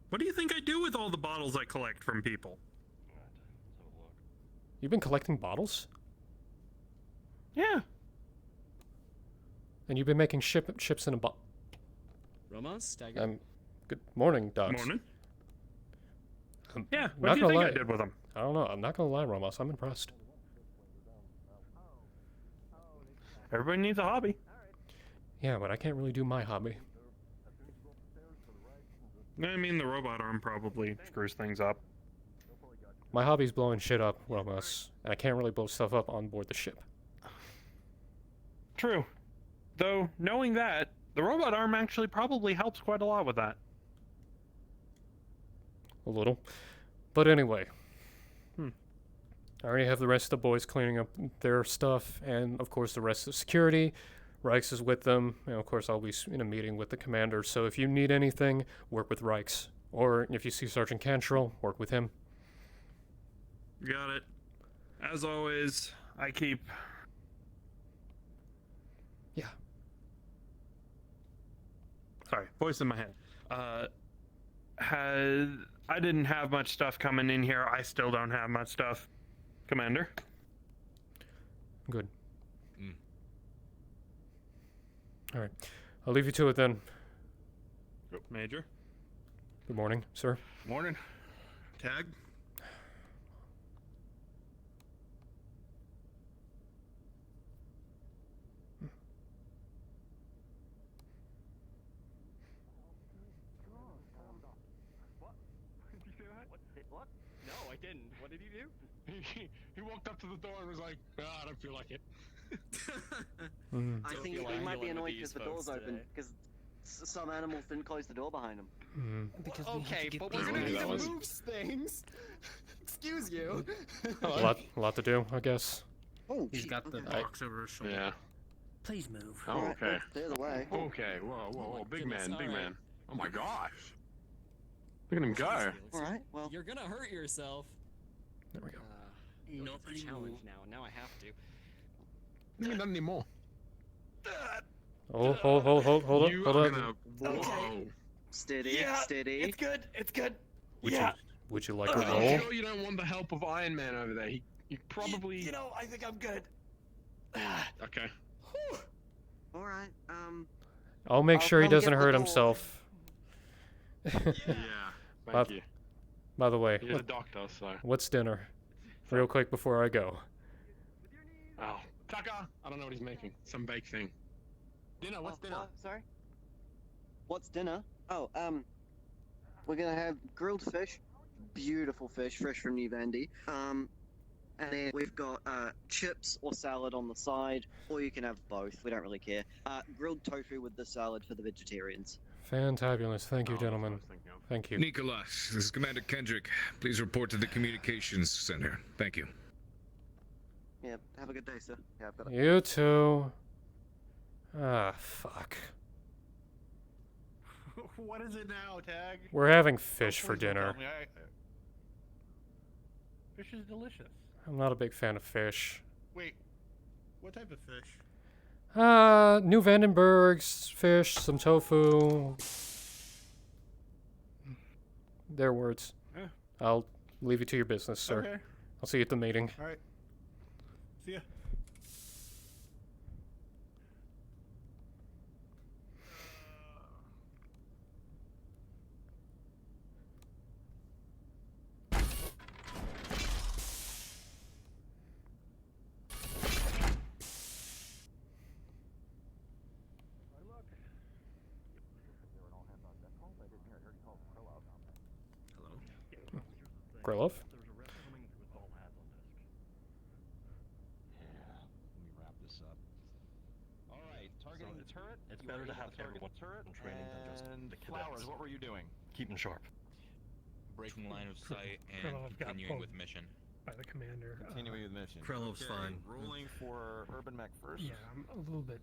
What do you think I do with all the bottles I collect from people? You've been collecting bottles? Yeah. And you've been making ships in a bottle? Romance? Taggerty? Good morning, Docs. Morning. Yeah, what do you think I did with them? I don't know. I'm not gonna lie, Ramos. I'm impressed. Everybody needs a hobby. Yeah, but I can't really do my hobby. I mean, the robot arm probably screws things up. My hobby's blowing shit up, Ramos, and I can't really blow stuff up on board the ship. True. Though, knowing that, the robot arm actually probably helps quite a lot with that. A little. But anyway. I already have the rest of the boys cleaning up their stuff, and of course the rest of security. Reichs is with them, and of course I'll be in a meeting with the commander, so if you need anything, work with Reichs. Or if you see Sergeant Cantrell, work with him. Got it. As always, I keep... Yeah. Sorry, voice in my head. I didn't have much stuff coming in here. I still don't have much stuff. Commander? Good. Alright. I'll leave you to it then. Major? Good morning, sir. Morning. Tag? What? No, I didn't. What did he do? He walked up to the door and was like, I don't feel like it. I think he might be annoyed because the door's open, because some animals didn't close the door behind him. Okay, but we're gonna need to move things. Excuse you. A lot to do, I guess. Oh, He's got the box over his shoulder. Yeah. Please move. Oh, okay. Stay the way. Okay, whoa, big goodness, man, big alright. man. Oh my gosh. Look at him go. Alright, well. You're gonna hurt yourself. There we go. No challenge now. Now I have to. You mean not anymore. Oh, hold up. Whoa. Steady, steady. It's good. It's good. Would you like a I'm roll? sure you don't want the help of Iron Man over there. He probably... You know, I think I'm good. Okay. Alright, I'll make sure he come doesn't get the hurt door. himself. Yeah, By- thank you. By the way, He's a doctor, so... what's dinner? Real quick before I go. Oh, Tucker! I don't know what he's making. Some baked thing. Dinner, what's dinner? Sorry? What's dinner? Oh, we're gonna have grilled fish. Beautiful fish, fresh from New Vandy. And then we've got, chips or salad on the side, or you can have both, we don't really care. Grilled tofu with the salad for the vegetarians. Fantabulous. Thank you, gentlemen. Thank you. Nicholas, this is Commander Kendrick. Please report to the communications center. Thank you. Yeah, have a good day, sir. Yeah, I've got You too. Ah, fuck. What is it now, Tag? We're having fish for dinner. Fish is delicious. I'm not a big fan of fish. Wait, what type of fish? New Vandenberg's fish, some tofu. Their words. Yeah. I'll leave you to your business, sir. Okay. I'll see you at the meeting. Alright. See ya. Krylov? Wrap this up. All right, targeting the turret. It's You better were to able have target everyone the turret in training than just and the Flowers. cadets. What were you doing? Keep them sharp. Breaking line of sight and Krylov got continuing pulled with mission. by the commander. Continuing with mission. Krylov's fine. Rolling for Urban Mech first. Yeah, I'm a little bit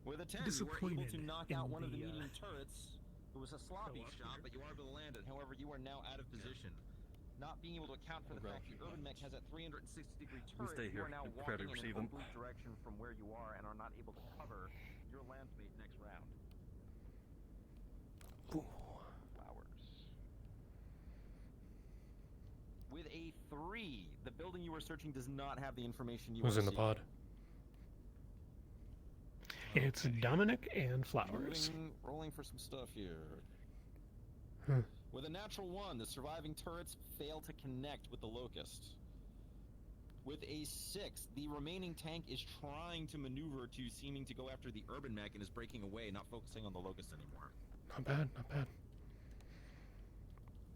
With a 10, you were able to disappointed knock in out one of the the, medium turrets. It was a sloppy shot, but you were able to land it. However, you are now out of position. Not being able to account for the fact the Urban Mech has a 360-degree turret, stay you here are now and prepare to walking in receive an them. oblique direction from where you are and are not able to cover your landsmate next round. Flowers. With a 3, the building you were searching does not have the information you Who's are in the seeking. pod? It's Dominic and Flowers. Rolling for some stuff here. With a natural 1, the surviving turrets fail to connect with the locust. with a 6. The remaining tank is trying to maneuver to seeming to go after the urban mech and is breaking away, not focusing on the locust anymore. Not bad, not bad.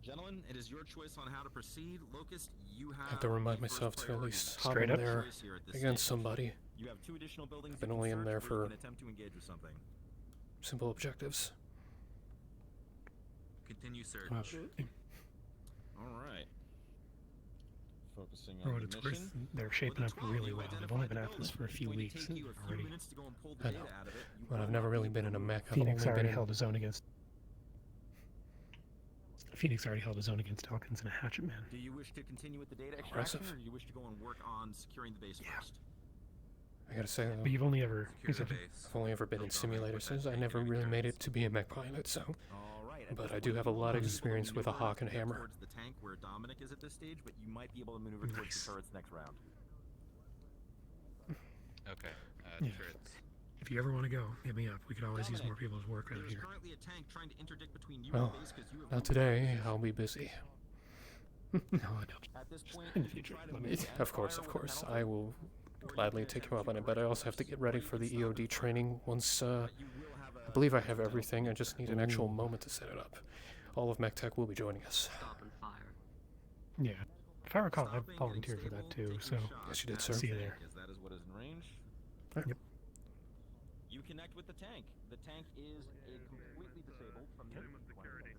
Gentlemen, it is your choice on how to proceed. Locust, you I have to remind myself to at least hop in there against somebody. You have 2 additional buildings. I've been only in there for attempt to engage with something. simple objectives. Continue search. Absolutely. All right. Focusing For on what the it's mission. worth, they're shaping up really well. They've only been at this for a few weeks already. I know, but I've never really been in a mech. I've Phoenix only already been held his own against. Phoenix already held his own against Elkins and a Hatchet Man. Do you wish to continue with the data extraction, Impressive. or do you wish to go and work on securing the base first? I gotta say though, But you've only ever. I've only ever been in simulators. I never really made it to be a mech pilot, so. But I do have a lot of experience with a hawk and hammer. Towards the tank where Dominic is at this stage, but you might be able to maneuver towards the turrets next round. Okay. Yeah. Turrets. If you ever want to go, hit me up. We could always use more people's work out here. Currently a tank trying to interdict between you Well, and base because you have not today. I'll be busy. No, I don't. At this point, In the future. Of course. I will gladly take you up on it, but I also have to get ready for the EOD training once, I believe I have everything. I just need an actual moment to set it up. All of MechTech will be joining us. Stop and fire. Yeah. If I recall, I volunteered for that too, so. Yes, you did, sir. See you there. That is what is in range. Yep. You connect with the tank. The tank is completely disabled from the security.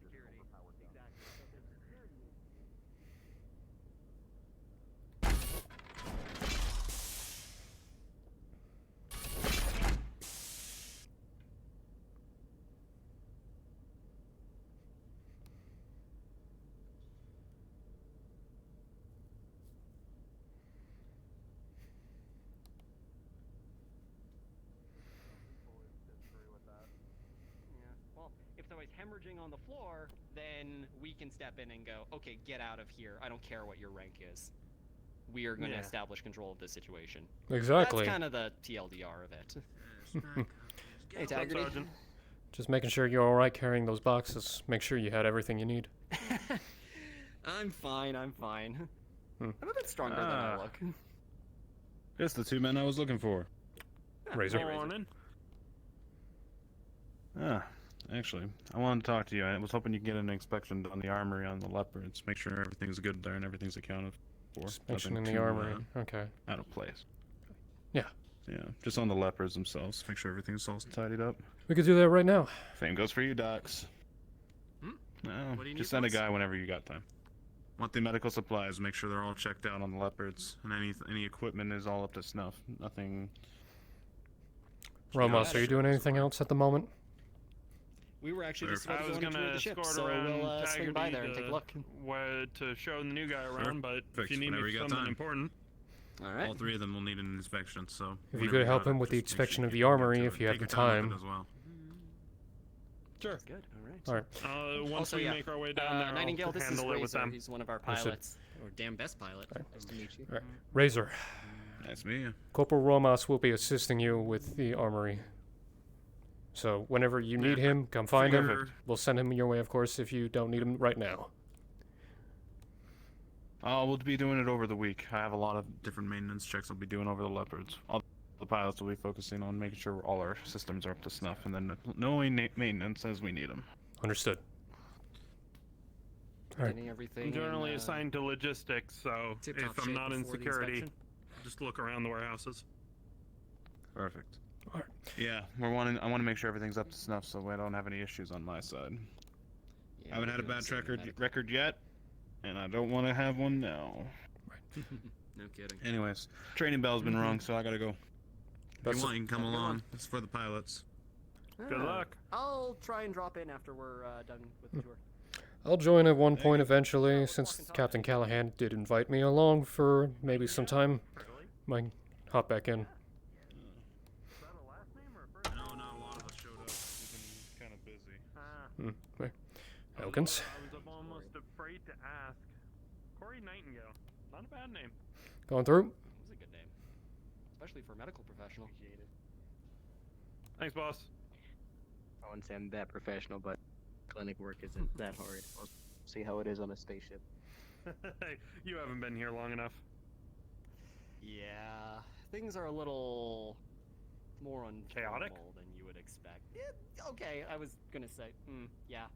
If somebody's hemorrhaging on the floor, then we can step in and go, okay, get out of here. I don't care what your rank is. We are going to establish control of this situation. Exactly. That's kind of the TLDR of it. Hey, Taggerty. Just making sure you're alright carrying those boxes. Make sure you had everything you need. I'm fine. I'm a bit stronger than I look. Just the 2 men I was looking for. Razor. Morning. Actually, I wanted to talk to you. I was hoping you could get an inspection done the armory on the leopards. Make sure everything's good there and everything's accounted for. Inspection in Nothing the too, armory. Okay. Out of place. Yeah. Yeah, just on the leopards themselves. Make sure everything's all tidied up. We could do that right now. Same goes for you, Docs. No, What do you just need, send a boss? guy whenever you got time. Want the medical supplies. Make sure they're all checked out on the leopards, and any equipment is all up to snuff. Nothing. Ramos, are you doing anything else at the moment? We were actually just I about was to go gonna into the ship, escort so around we'll swing by Taggerty there and take a look. To show the new guy around, but if Perfect. you need Whenever me you for got something time. important. All right. All 3 of them will need an inspection, so. If you whenever could help got it, him with the just make inspection sure of the you get armory, to if it. you have Take the your time time. with it as well. Sure. Good. All right. Alright. Once Also, we yeah. make our way down there, Nightingale, I'll this is handle it with Razor. them. He's one of our Understood. pilots, or damn best pilot. Nice to meet you. Alright. Razor. Nice to meet you. Corporal Ramos will be assisting you with the armory. So whenever you need him, come find him. Perfect. We'll send him your way, of course, if you don't need him right now. We'll be doing it over the week. I have a lot of different maintenance checks I'll be doing over the leopards. All the pilots will be focusing on making sure all our systems are up to snuff, and then knowing maintenance as we need them. Understood. Getting everything. I'm generally in, assigned to logistics, so tip-top if I'm shape not in before the security, inspection? just look around the warehouses. Perfect. Alright. Yeah, I want to make sure everything's up to snuff, so I don't have any issues on my side. Yeah, I haven't had a we're doing bad the same record yet, and I don't want to have one now. No kidding. Anyways, training bell's been rung, so I gotta go. If That's you want, you can come Have a good along. one. It's for the pilots. Good luck. I'll try and drop in after we're done with the tour. I'll join at one point eventually, since Captain Callahan did invite me along for maybe some time. Might hop back in. No, not a lot of us showed up. We've been kind of busy. Right. Elkins? I was almost afraid to ask. Corey Nightingale. Not a bad name. Going through? It's a good name, especially for a medical professional. Thanks, boss. I wouldn't say I'm that professional, but clinic work isn't that hard. We'll see how it is on a spaceship. You haven't been here long enough. Yeah, things are a little more Chaotic? unchaotic than you would expect. Okay, I was gonna say, yeah,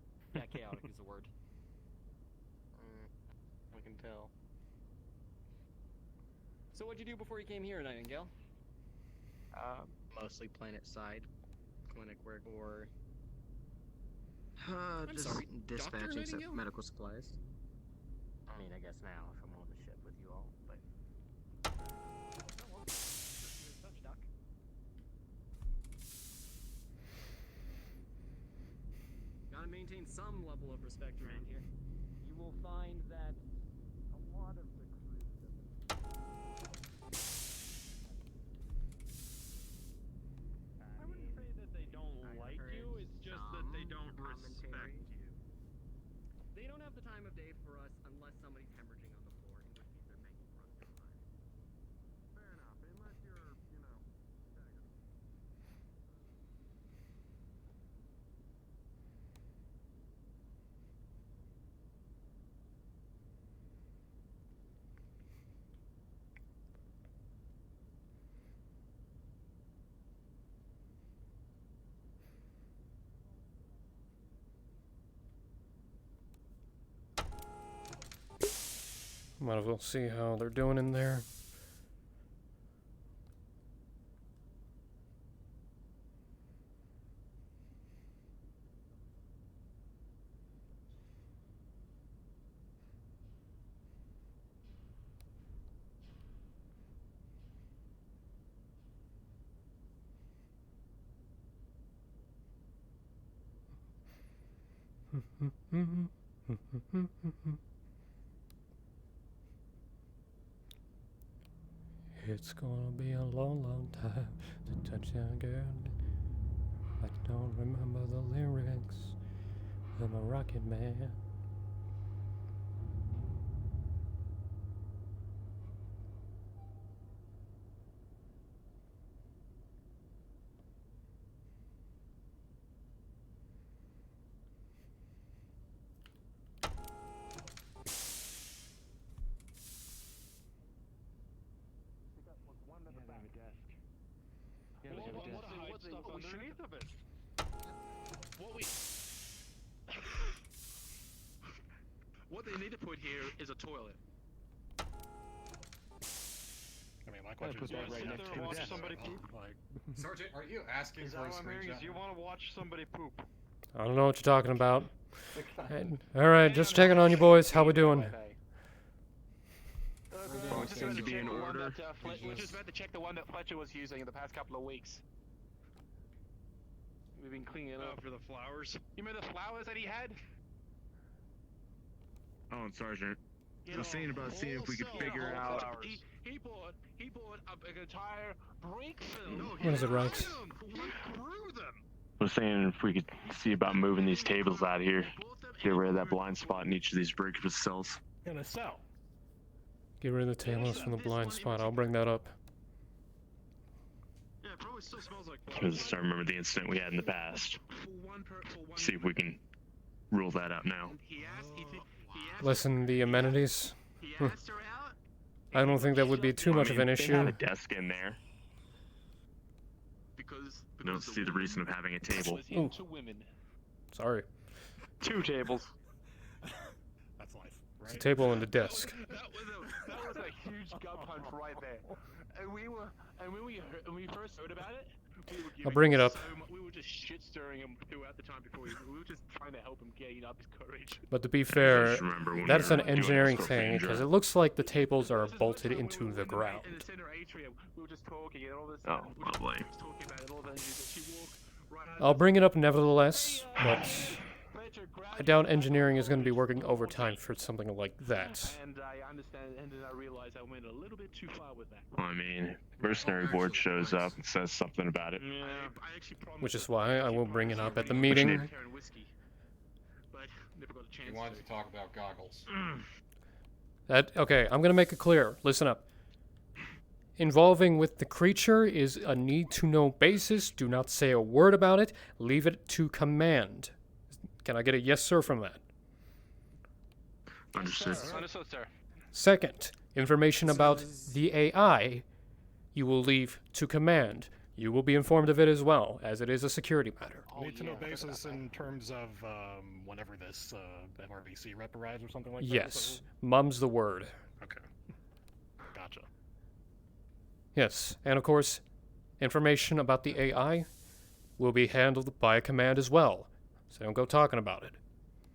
chaotic is the word. I can tell. So what'd you do before you came here, Nightingale? Mostly planet side clinic work or I'm just sorry, Dr. dispatching some Nightingale? medical supplies. I mean, I guess now if I'm on the ship with you all, but Gotta maintain some level of respect around here. You will find that a lot of the crew I wouldn't say that they don't like you, it's just that they don't respect you. They don't have the time of day for us unless somebody's hemorrhaging on the floor, in which case they're making for us to find. Fair enough, unless you're, you know, Taggerty. Might as well see how they're doing in there. It's gonna be a long, long time to touch that girl. I don't remember the lyrics. I'm a rocket man. What they need to put here is a toilet. I mean, my question is, right next to watch the desk. somebody poop? Like, Sergeant, are you asking for a screenshot? You want to watch somebody poop? I don't know what you're talking about. Alright, just checking on you boys. How we doing? We're just about to check the one that we're just about to check the one that Fletcher was using in the past couple of weeks. We've been cleaning it up. For the flowers? You remember the flowers that he had? Oh, and Sergeant. I was saying about seeing if we could figure out. He bought an entire brake film. What is it, Rex? I was saying if we could see about moving these tables out of here, get rid of that blind spot in each of these breakfast cells. Gonna sell. Get rid of the tables from the blind spot. I'll bring that up. Yeah, it probably still smells like Because I remember the incident we had in the past. See if we can rule that out now. Listen, the amenities. I don't think that would be too much of an They issue. have a desk in there. Because I don't see the reason of having a table. into women. Sorry. 2 tables. That's life, It's a table and a desk. That was a huge gut punch right there. And when we first heard about it, we were giving I'll bring it him up. we were just shit stirring him throughout the time before we were just trying to help him gain up his courage. But to be fair, just remember when that's we an were doing engineering this thing, propane because drill. it looks like the tables are bolted into the ground. In the center atrium, we were just talking and all this. Oh, we were just lovely. talking about it all the she walked right out. I'll bring it up nevertheless, but I doubt engineering is going to be working overtime for something like that. And I understand, and then I realized I went a little bit too far with that. Well, I mean, mercenary board shows up and says something about it. I actually promised Which is why I will bring it up at the you meeting. need? whiskey, but never got a chance. He wanted to talk about goggles. Okay, I'm going to make it clear. Listen up. Involving with the creature is a need-to-know basis. Do not say a word about it. Leave it to command. Can I get a yes, sir, from that? Understood. Understood, sir. Second, information about the AI you will leave to command. You will be informed of it as well, as it is a security matter. Need to know basis in terms of whenever this MRBC rep arrives or something like that? Yes, mum's the word. Okay. Gotcha. Yes, and of course, information about the AI will be handled by a command as well, so don't go talking about it.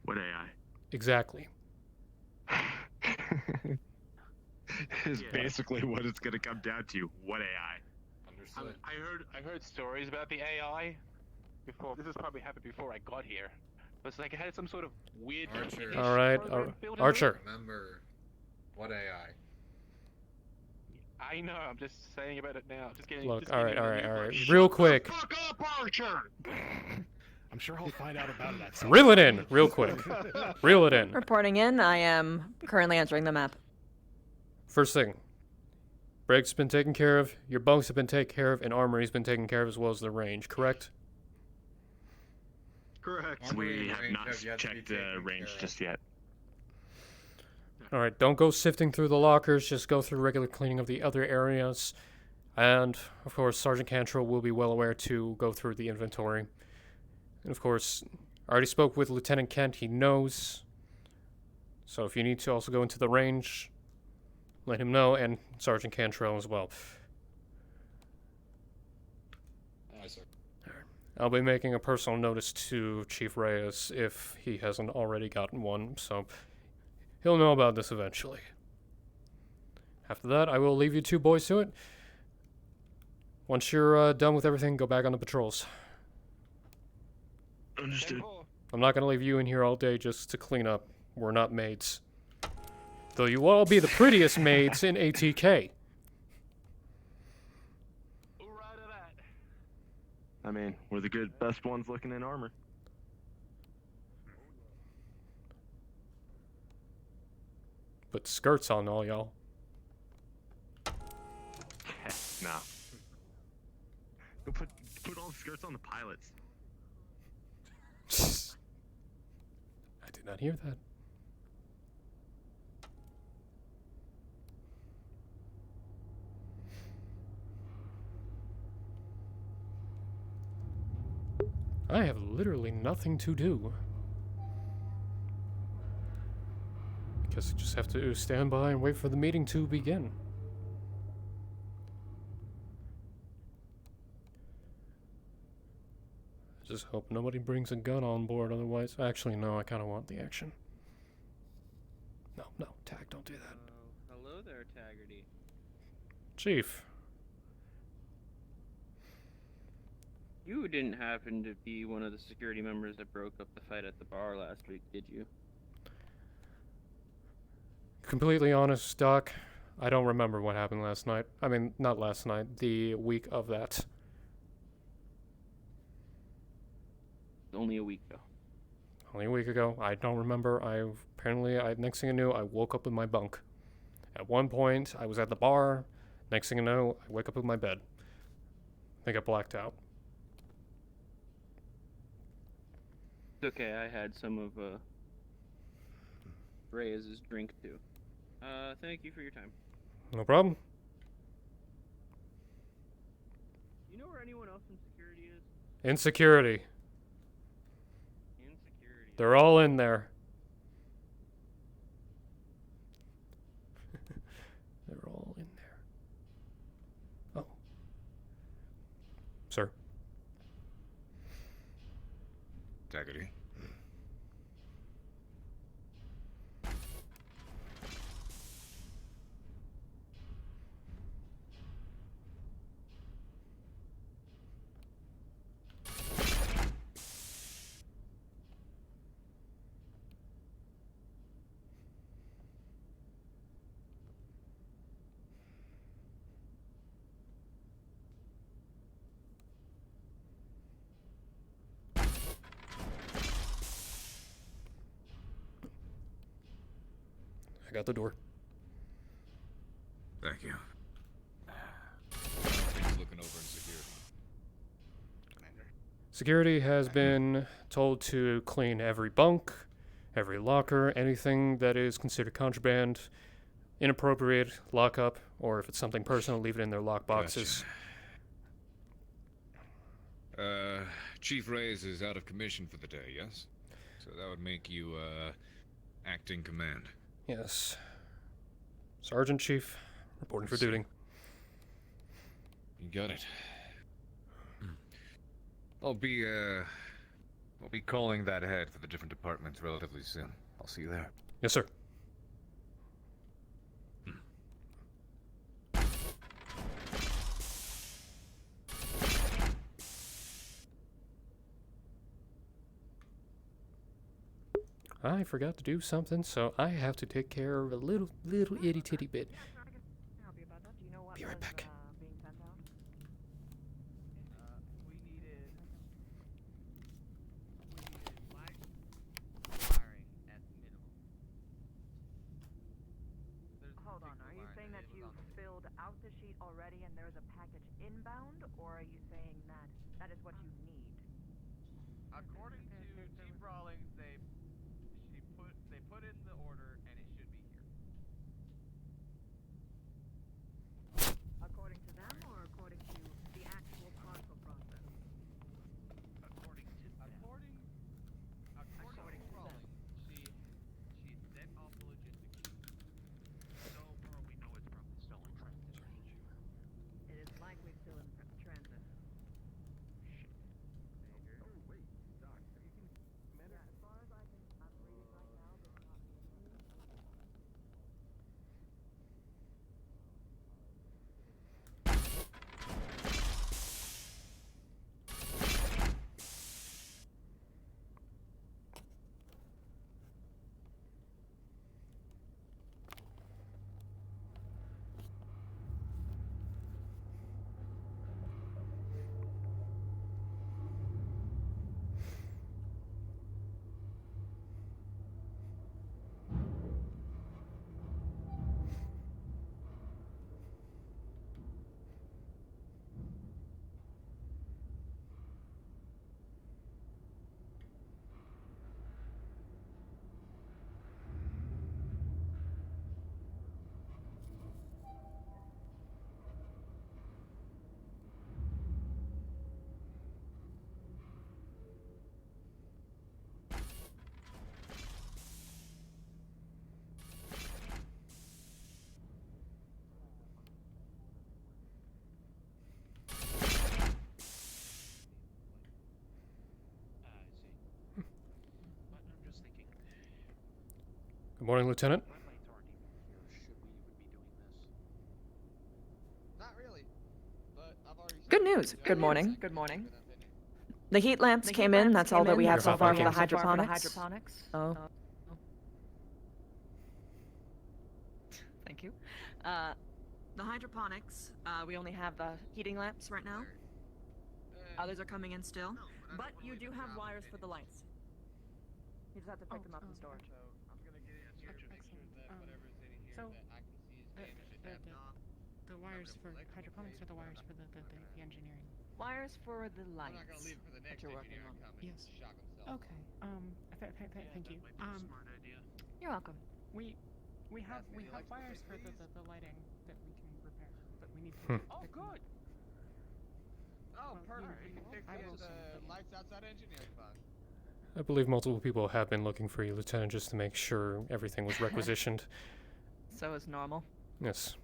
What AI? Exactly. Is basically what it's gonna come down to. What AI? Understood. I heard stories about the AI before. This has probably happened before I got here. But it's like it had some sort of weird. Archer. All right, Archer. Remember, what AI? I know. I'm just saying about it now. Just getting. Look, just all getting right. the news. Real quick. Fuck up, Archer! I'm sure he'll find out about it at some Reel it in, real quick. Reel it in. Reporting in. I am currently entering the map. First thing. Break's been taken care of, your bunks have been taken care of, and armory's been taken care of as well as the range, correct? Correct. We have not checked the range just yet. Alright, don't go sifting through the lockers, just go through regular cleaning of the other areas. And, of course, Sergeant Cantrell will be well aware to go through the inventory. And, of course, I already spoke with Lieutenant Kent, he knows. So if you need to also go into the range, let him know, and Sergeant Cantrell as well. Aye, sir. I'll be making a personal notice to Chief Reyes if he hasn't already gotten one, so he'll know about this eventually. After that, I will leave you two boys to it. Once you're done with everything, go back on the patrols. Understood. I'm not going to leave you in here all day just to clean up. We're not maids. Though you all be the prettiest maids in ATK. I mean, we're the best ones looking in armor. Put skirts on all y'all. Nah. Go put all the skirts on the pilots. I did not hear that. I have literally nothing to do. I guess I just have to stand by and wait for the meeting to begin. I just hope nobody brings a gun on board, otherwise... Actually, no, I kind of want the action. No, Tag, don't do that. Hello there, Taggerty. Chief. You didn't happen to be one of the security members that broke up the fight at the bar last week, did you? Completely honest, Doc, I don't remember what happened last night. I mean, not last night, the week of that. Only a week ago. Only a week ago. I don't remember. Next thing I knew, I woke up in my bunk. At one point, I was at the bar. Next thing I know, I wake up in my bed. I think I blacked out. It's okay, I had some of Reyes' drink too. Thank you for your time. No problem. You know where anyone else in security is? In security. They're all in there. They're all in there. Oh. Sir. Taggerty. I got the door. Thank you. Things looking over in security. Security has been told to clean every bunk, every locker, anything that is considered contraband inappropriate, lock up, or if it's something personal, leave it in their lock boxes. Chief Reyes is out of commission for the day, yes? So that would make you, acting command. Yes. Sergeant Chief, reporting for duty. You got it. I'll be calling that ahead for the different departments relatively soon. I'll see you there. Yes, sir. I forgot to do something, so I have to take care of a little itty titty bit. Be right back. Hold on, are you saying that you filled out the sheet already and there's a package inbound, or are you saying that that is what you need? According to Chief Rawlings, they put in the order and it should be here. According to them or according to the actual parcel process? According to Rawlings, she sent off the logistics. So far we know it's probably still in transit. It is likely still in transit. Oh wait, Doc, have you seen Commander? Yeah, as far as I'm reading right now, there's not any. Good morning, Lieutenant. Not really, but I've already. Good news. Good morning. Good morning. The heat lamps came in. That's all that we have so far for the hydroponics. Oh. Thank you. The hydroponics, we only have the heating lamps right now. Others are coming in still. But you do have wires for the lights. You just have to pick them up in storage. I'm gonna get in here to make sure that whatever's in here that I can see is damaged should have The wires for hydroponics or the wires for the engineering? Wires for the lights. I'm not gonna leave it for the next that you're working engineer on. coming Yes. to shock himself. Okay. Thank you. Smart idea. You're welcome. We have wires for the lighting that we can repair, but we need to. Oh, good. Oh, perfect. We can fix I will the lights outside engineering fund. I believe multiple people have been looking for you, Lieutenant, just to make sure everything was requisitioned. So is normal. Yes.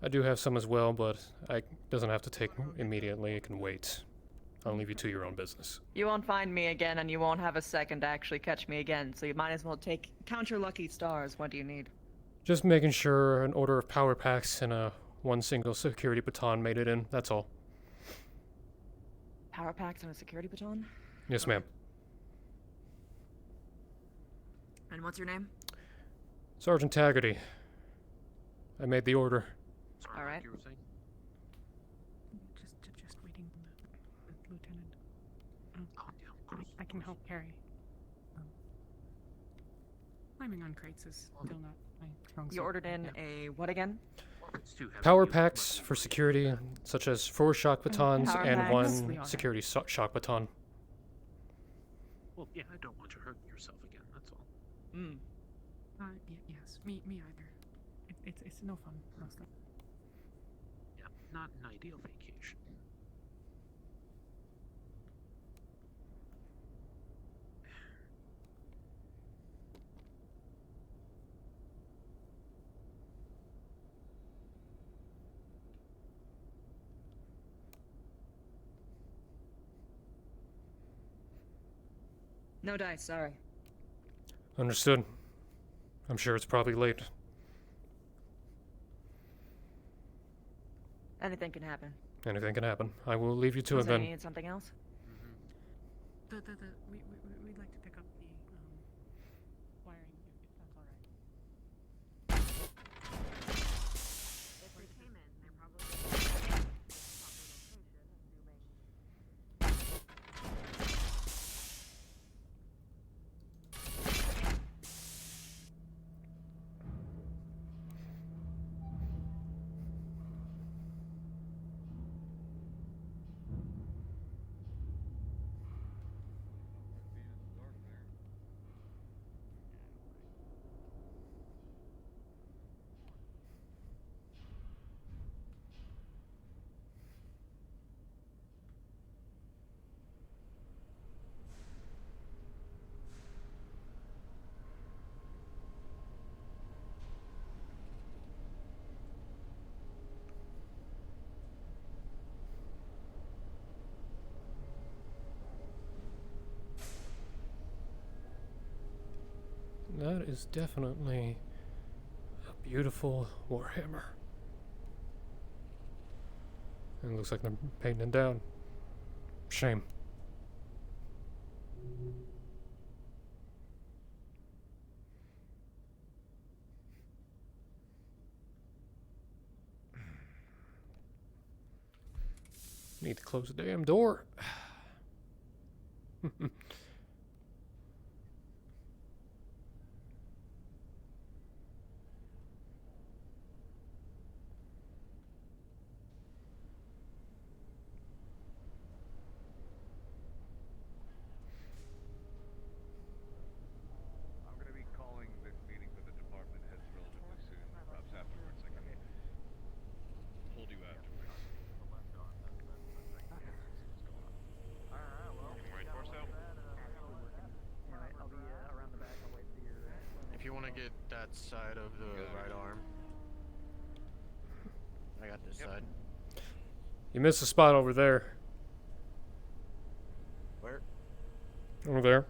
I do have some as well, but it doesn't have to take immediately. It can wait. I'll leave you to your own business. You won't find me again, and you won't have a second to actually catch me again, so you might as well count your lucky stars. What do you need? Just making sure an order of power packs and one single security baton made it in. That's all. Power packs and a security baton? Yes, ma'am. And what's your name? Sergeant Taggerty. I made the order. All right. Just waiting on the lieutenant. I can help carry. Climbing on crates is still not my strong suit. You ordered in a what again? Power packs for security, such as 4 shock batons Power and packs. 1 security shock baton. Well, yeah, I don't want you hurting yourself again. That's all. Mm. Yes, me either. It's no fun. Mostly. Yeah, not an ideal vacation. No dice, sorry. Understood. I'm sure it's probably late. Anything can happen. Anything can happen. I will leave you to it So you then. needed something else? We'd like to pick up the wiring if that's all right. If they came in, they're probably That is definitely a beautiful Warhammer. And it looks like they're painting it down. Shame. Need to close the damn door. I'm going to be calling this meeting with the department heads relatively soon. Perhaps afterwards I can hold you afterwards. Right torso. I'll be around the back. I'll wait for your. If you want to get that side of the right arm, I got this side. You missed a spot over there. Where? Over there.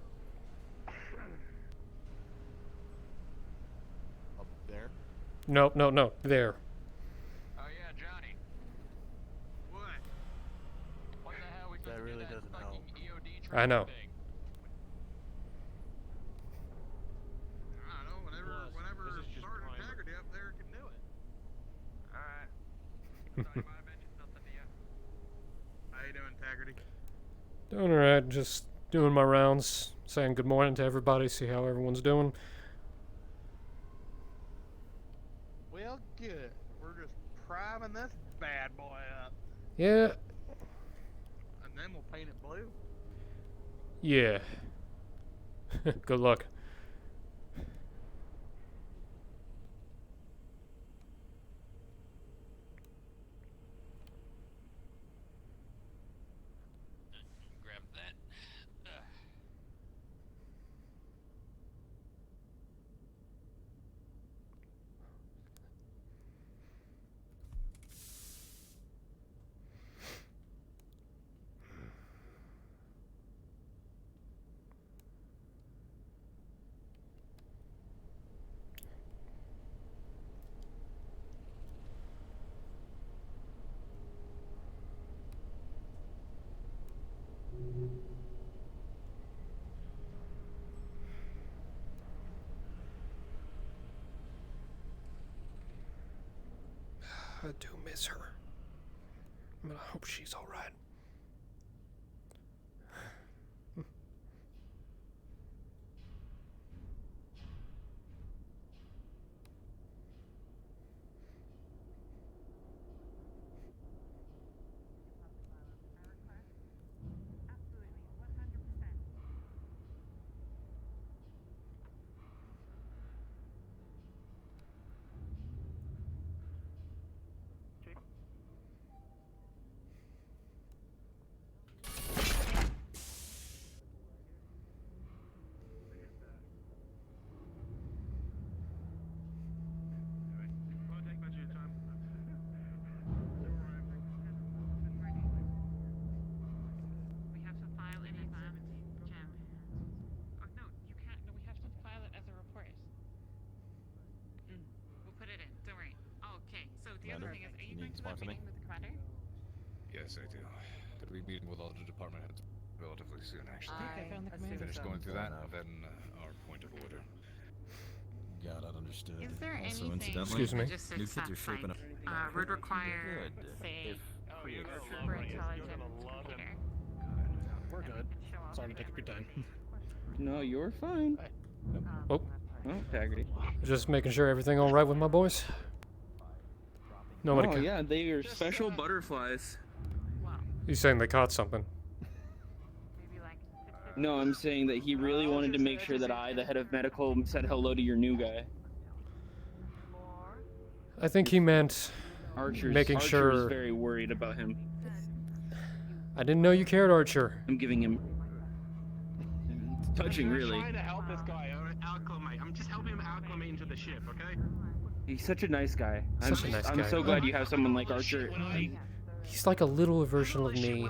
Up there. No, no, no. There. Oh yeah, Johnny. What? What the hell we That really doesn't help. I know. I don't know, whenever Sergeant Taggerty up there can do it. Alright. Thought he might have mentioned something to you. How you doing, Taggerty? Doing alright. Just doing my rounds. Saying good morning to everybody. See how everyone's doing. Well, good. We're just priming this bad boy up. Yeah. And then we'll paint it blue. Yeah. Good luck. Grab that. I do miss her. But I hope she's alright. Explain to me. Yes, I do. Gonna be meeting with all the department heads relatively soon, actually. I found the commander. Finish going through that, then our point of order. Got it, understood. Is there Also, anything incidentally, Excuse me? new kids are shaping up. would require, say, super intelligent computer? We're good. Sorry to take up your time. No, you're fine. Oh, Oh, Taggerty. just making sure everything all right with my boys. Nobody. Oh yeah, they are special butterflies. He's saying they caught something. No, I'm saying that he really wanted to make sure that I, the head of medical, said hello to your new guy. I think he meant making Archer's sure. very worried about him. I didn't know you cared, Archer. I'm giving him. It's touching, I'm really. trying to help this guy acclimate. I'm just helping him acclimate into the ship, okay? He's such a nice guy. Such a nice I'm guy. so glad you have someone like Archer. He's like a little version of me.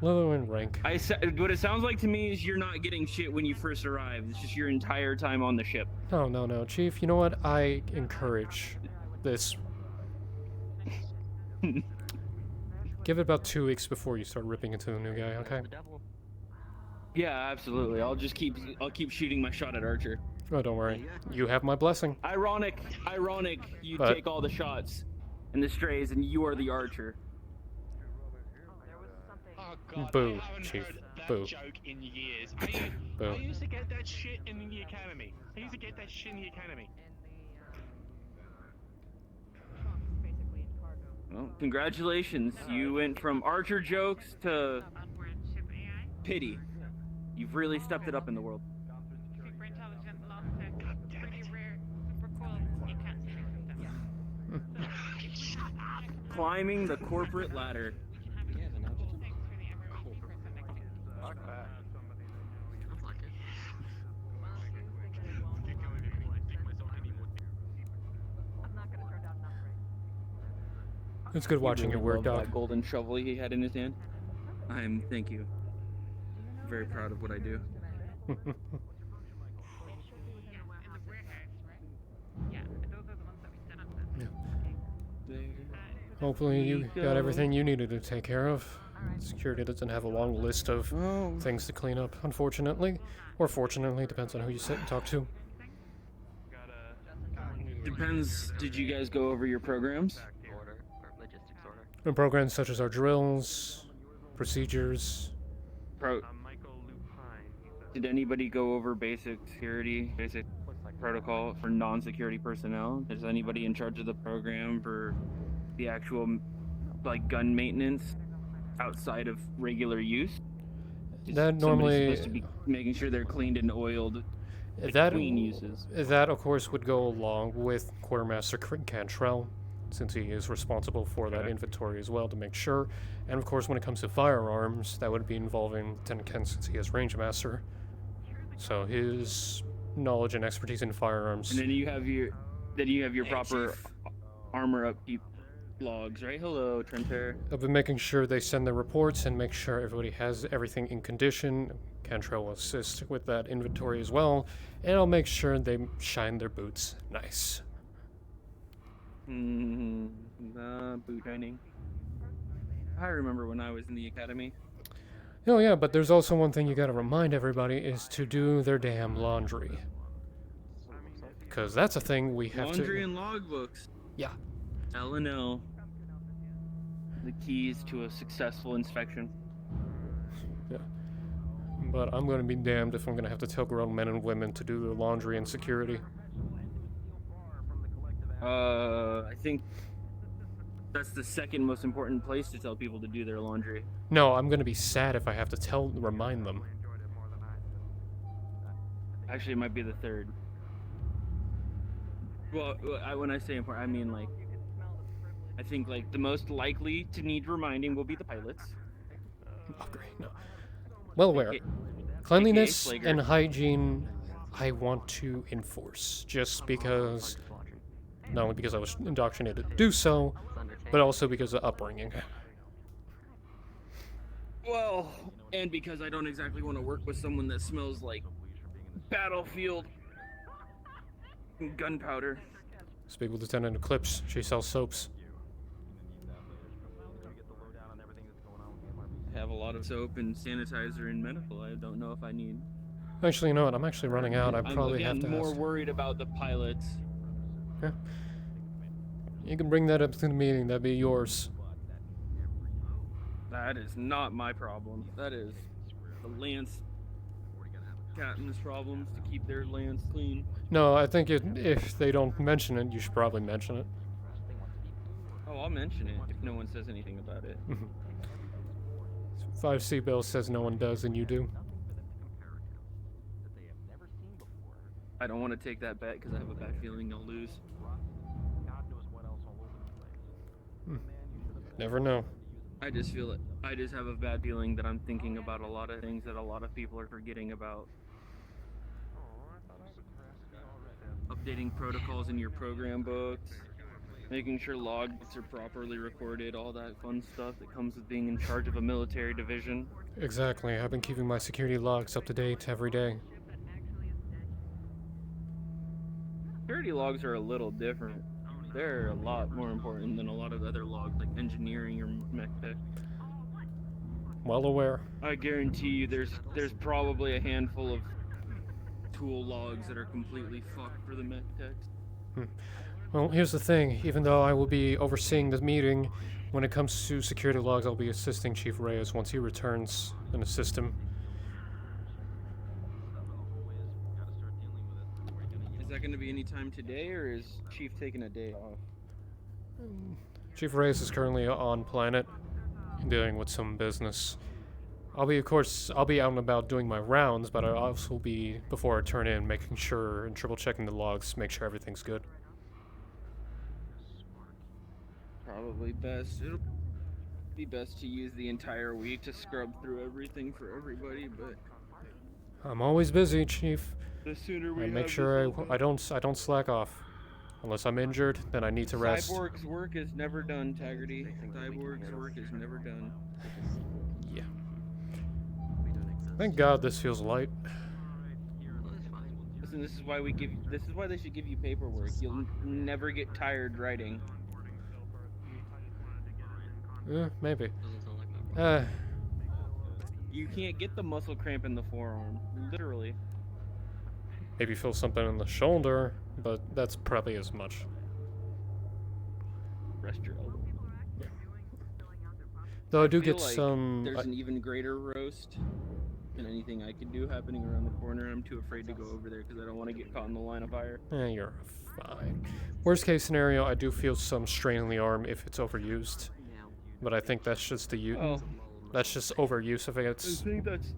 Lower in rank. What it sounds like to me is you're not getting shit when you first arrive. It's just your entire time on the ship. No, no, no, Chief. You know what? I encourage this. Give it about 2 weeks before you start ripping into the new guy, okay? Yeah, absolutely. I'll keep shooting my shot at Archer. Oh, don't worry. You have my blessing. Ironic. You But- take all the shots and the strays, and you are the Archer. Oh god, Boo, I haven't Chief. heard that Boo. joke in years. Boo. I used to get that shit in the academy. I used to get that shit in the academy. Well, congratulations. You went from Archer jokes to pity. You've really stepped it up in the world. Super intelligent, low tech, pretty rare, super cool. You can't see anything. Climbing the corporate ladder. It's good watching your work, Love dog. that golden shovel he had in his hand. Thank you. Very proud of what I do. Hopefully you got everything you needed to take care of. Security doesn't have a long list of things to clean up, unfortunately. Or fortunately, depends on who you sit and talk to. Depends. Did you guys go over your programs? And programs such as our drills, procedures. Did anybody go over basic security, basic protocol for non-security personnel? Is anybody in charge of the program for the actual, like, gun maintenance outside of regular use? Is That somebody normally- supposed to be making sure they're cleaned and oiled That, between uses. that, of course, would go along with Quartermaster Cantrell, since he is responsible for that inventory as well to make sure. And of course, when it comes to firearms, that would be involving Lieutenant Ken since he is Range Master. So his knowledge and expertise in firearms. And then you have your proper armor upkeep logs, right? Hello, Trenter. I've been making sure they send their reports and make sure everybody has everything in condition. Cantrell will assist with that inventory as well, and I'll make sure they shine their boots nice. Boot shining. I remember when I was in the academy. Oh yeah, but there's also one thing you gotta remind everybody is to do their damn laundry. Because that's a thing we have Laundry to... and logbooks. Yeah. L&L. The keys to a successful inspection. Yeah. But I'm gonna be damned if I'm gonna have to tell grown men and women to do their laundry and security. I think that's the second most important place to tell people to do their laundry. No, I'm gonna be sad if I have to remind them. Actually, it might be the third. Well, when I say important, I mean, like, I think, like, the most likely to need reminding will be the pilots. Oh, great, no. Well aware. Cleanliness AKA and hygiene I want to enforce, just because... Not only because I was indoctrinated to do so, but also because of upbringing. Well, and because I don't exactly want to work with someone that smells like battlefield gunpowder. Speak with Lieutenant Eclipse. She sells soaps. have a lot of soap and sanitizer and medical. I don't know if I need. Actually, you know what? I'm actually running out. I I'm probably again have to more ask. worried about the pilots. Yeah. You can bring that up to the meeting. That'd be yours. That is not my problem. That is the Lance captain's problems to keep their Lance clean. No, I think if they don't mention it, you should probably mention it. Oh, I'll mention it if no one says anything about it. 5C Bill says no one does, and you do. I don't want to take that bet because I have a bad feeling they'll lose. Never know. I just feel it. I just have a bad feeling that I'm thinking about a lot of things that a lot of people are forgetting about. Updating protocols in your program books, making sure logs are properly recorded, all that fun stuff that comes with being in charge of a military division. Exactly. I've been keeping my security logs up to date every day. Security logs are a little different. They're a lot more important than a lot of other logs like engineering or mech tech. Well aware. I guarantee you there's probably a handful of tool logs that are completely fucked for the mech techs. Well, here's the thing. Even though I will be overseeing the meeting, when it comes to security logs, I'll be assisting Chief Reyes once he returns and assist him. Is that going to be any time today, or is Chief taking a day off? Chief Reyes is currently on planet, dealing with some business. I'll be out and about doing my rounds, but I'll also be, before I turn in, making sure and triple checking the logs, make sure everything's good. Probably best. It'll be best to use the entire week to scrub through everything for everybody, but I'm always busy, Chief. the sooner we I make have sure this I don't slack off. Unless I'm injured, then I need to rest. Cyborg's work is never done, Taggerty. Cyborg's work is never done. Yeah. Thank God this feels light. Listen, this is why they should give you paperwork. You'll never get tired writing. Maybe. You can't get the muscle cramp in the forearm, literally. Maybe feel something in the shoulder, but that's probably as much. Rest your elbow. Though I do feel get like some. There's an even greater roast than anything I could do happening around the corner. I'm too afraid to go over there because I don't want to get caught in the line of fire. You're fine. Worst case scenario, I do feel some strain in the arm if it's overused, but I think that's just that's just overuse of it. I think that's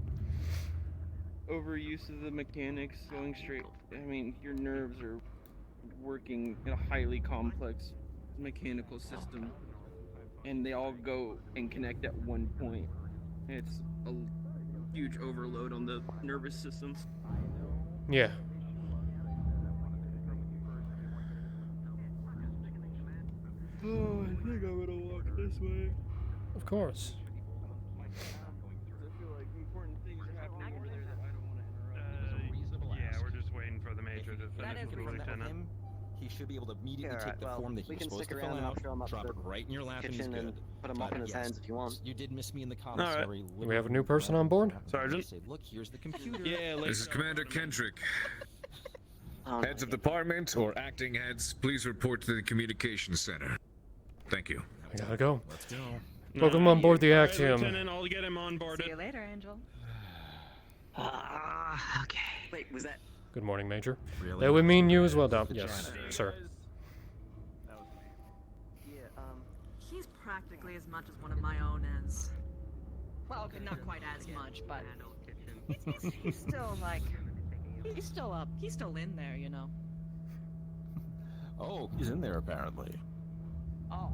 overuse of the mechanics going straight. I mean, your nerves are working in a highly complex mechanical system, and they all go and connect at one point. It's a huge overload on the nervous system. Yeah. Oh, I think I'm gonna walk this way. Of course. I feel like important things are happening over there that I don't want to interrupt. Yeah, we're just waiting for the major to finish with the lieutenant. He should be able to immediately Yeah, take the well, form that he we was can supposed stick to fill around and I'll out, show him up drop to it right in your lap, and he's kitchen good. and put 'em up in his hands if you want. You did miss me in the All commissary. right. Do we have a new person on board? Sergeant? Say, look, here's the computer. Yeah, This is Commander Kendrick. Heads of department or acting heads, please report to the communications center. Thank you. I gotta go. Let's go. Welcome on board the All right, Actium. Lieutenant, I'll get him on board. See you later, Angel. Okay. Wait, was that? Good morning, Major. Really? That would mean you as well, Dom. Yes, sir. Yeah. He's practically as much as one of my own as. Well, okay, not quite as much, but he's still like. He's still up. He's still in there, you know. Oh, he's in there apparently. Oh.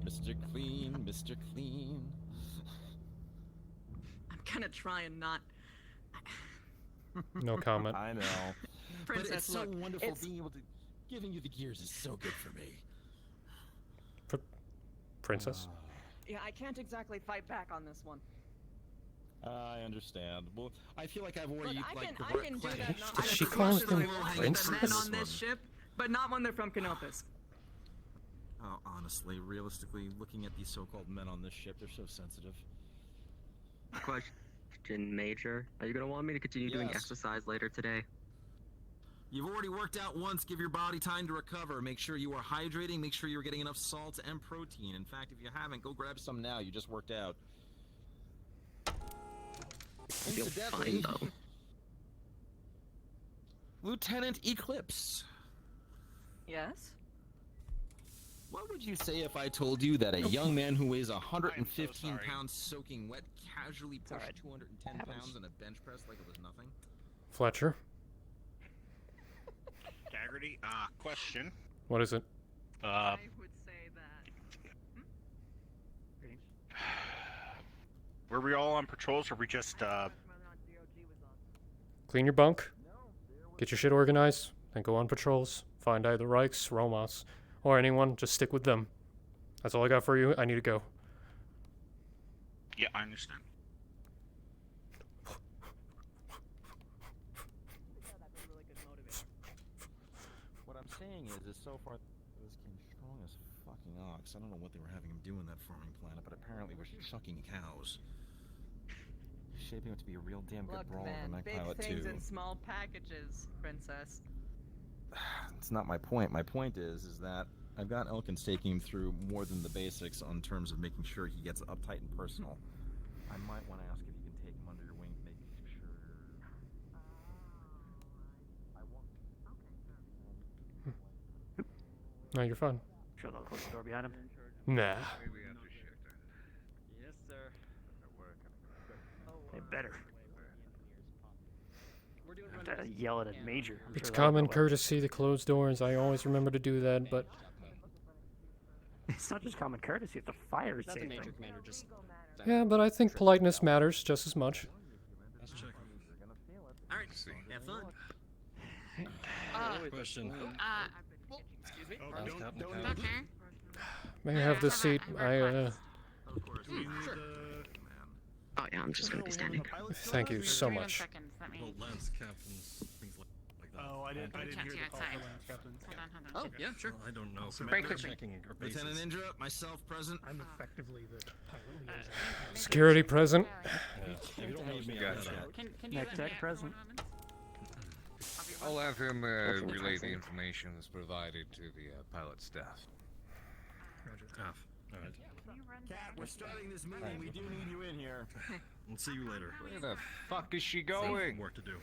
Mr. Clean, Mr. Clean. I'm gonna try and not. No comment. I know. Princess, but it's so look, wonderful it's- being able to. Giving you the gears is so good for me. Princess? Yeah, I can't exactly fight back on this one. I understand. Well, I feel like I've already Look, I like. can do that. Not, Does she call him men Princess? on this ship, but not when they're from Canopus. Oh, honestly, realistically, looking at these so-called men on this ship, they're so sensitive. Question, Major. Are you gonna want me to continue doing Yes. exercise later today? You've already worked out once. Give your body time to recover. Make sure you are hydrating. Make sure you're getting enough salt and protein. In fact, if you haven't, go grab some now. You just worked out. I feel fine though. Lieutenant Eclipse. Yes? What would you say if I told you that a young man who weighs 115 pounds soaking wet casually pushed 210 pounds in a bench press like it was nothing? Fletcher, Taggerty, question. what is it? I would say that. Were we all on patrols, or we just, Clean your bunk, get your shit organized, then go on patrols. Find either Reichs, Romas, or anyone. Just stick with them. That's all I got for you. I need to go. Yeah, I understand. What I'm saying is so far this came strong as fucking ox. I don't know what they were having him do in that farming planet, but apparently we're sucking cows. Shaping up to be a real damn good Look, brawl man, over Mech big Pilot things 2. in small packages, princess. It's not my point. My point is that I've got Elkins taking him through more than the basics on terms of making sure he gets uptight and personal. I might want to ask if you can take him under your wing, making sure. No, you're fine. Sure, they'll close the door behind him. Nah. Yes, sir. They better. Have to yell it at Major. I'm It's sure that'll common go well. courtesy to close doors. I always remember to do that, but It's not just common courtesy. It's a fire Nothing safe major, thing. Commander. Just yeah, but I think politeness matters just as much. Let's check. Alright, have fun. Question. excuse me. Doctor? May I have this seat? Oh yeah, I'm just gonna be standing. Thank you so much. Seconds, let me... Lance captains, things like that. Oh, I didn't Chat hear to the you call for outside. Lance Captains. Hold on. Oh, yeah, sure. I don't know. Very quickly. Checking our bases. Lieutenant Indra, myself present. I'm effectively the pilot liaison. Security present. You don't need me. Gotcha. Can you Neck let tech me out present. for 1 moment? I'll have him That's what we're relay trying the to say. information that's provided to the pilot staff. Half. All right. Can you run Cat, back? we're starting this meeting. We do need you in here. We'll see you later. Where the fuck is she Some going? work to do.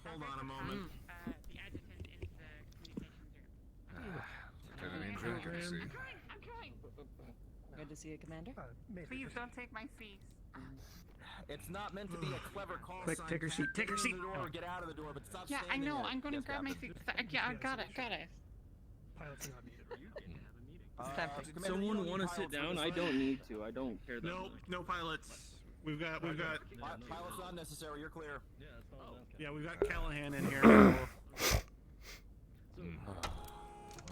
Hold on a moment. The adjutant in the communications room. Lieutenant Indra, good to see you. I'm coming. Good to see you, Commander. Please don't take my seat. It's not meant to be a clever call Quick, sign. take her seat, take her Get in seat. the door or get out of the door, but stop Yeah, I standing know. there. I'm going to Yes, grab my Captain. seat. Yeah, I got it. Pilots are not needed. Someone want to sit down? I don't need to. I don't care that No, much. no pilots. We've got. Pilot's not necessary. You're clear. Yeah, we've got Callahan in here.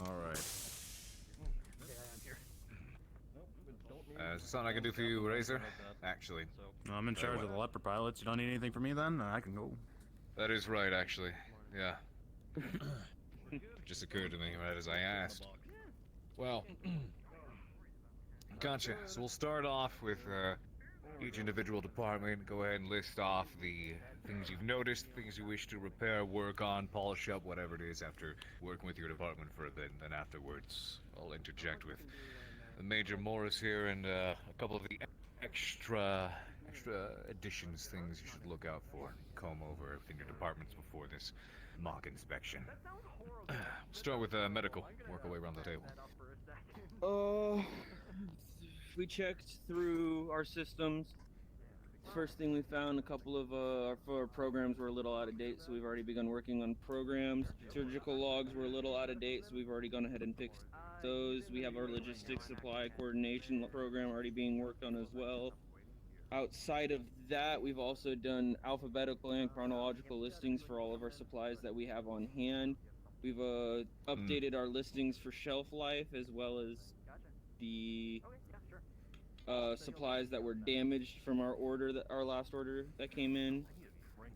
All right. Something I can do for you, Razor? Actually. No, I'm in charge of the leopard pilots. You don't need anything from me then? I can go. That is right, actually. Yeah. Just occurred to me right as I asked. Well, gotcha. So we'll start off with each individual department. Go ahead and list off the things you've noticed, things you wish to repair, work on, polish up, whatever it is after working with your department for a bit. Then afterwards, I'll interject with Major Morris here and a couple of the extra additions, things you should look out for. Comb over in your departments before this mock inspection. Start with medical. Work our way around the table. We checked through our systems. First thing we found, a couple of our programs were a little out of date, so we've already begun working on programs. Surgical logs were a little out of date, so we've already gone ahead and fixed those. We have our logistics supply coordination program already being worked on as well. Outside of that, we've also done alphabetical and chronological listings for all of our supplies that we have on hand. We've updated our listings for shelf life as well as the supplies that were damaged from our last order that came in.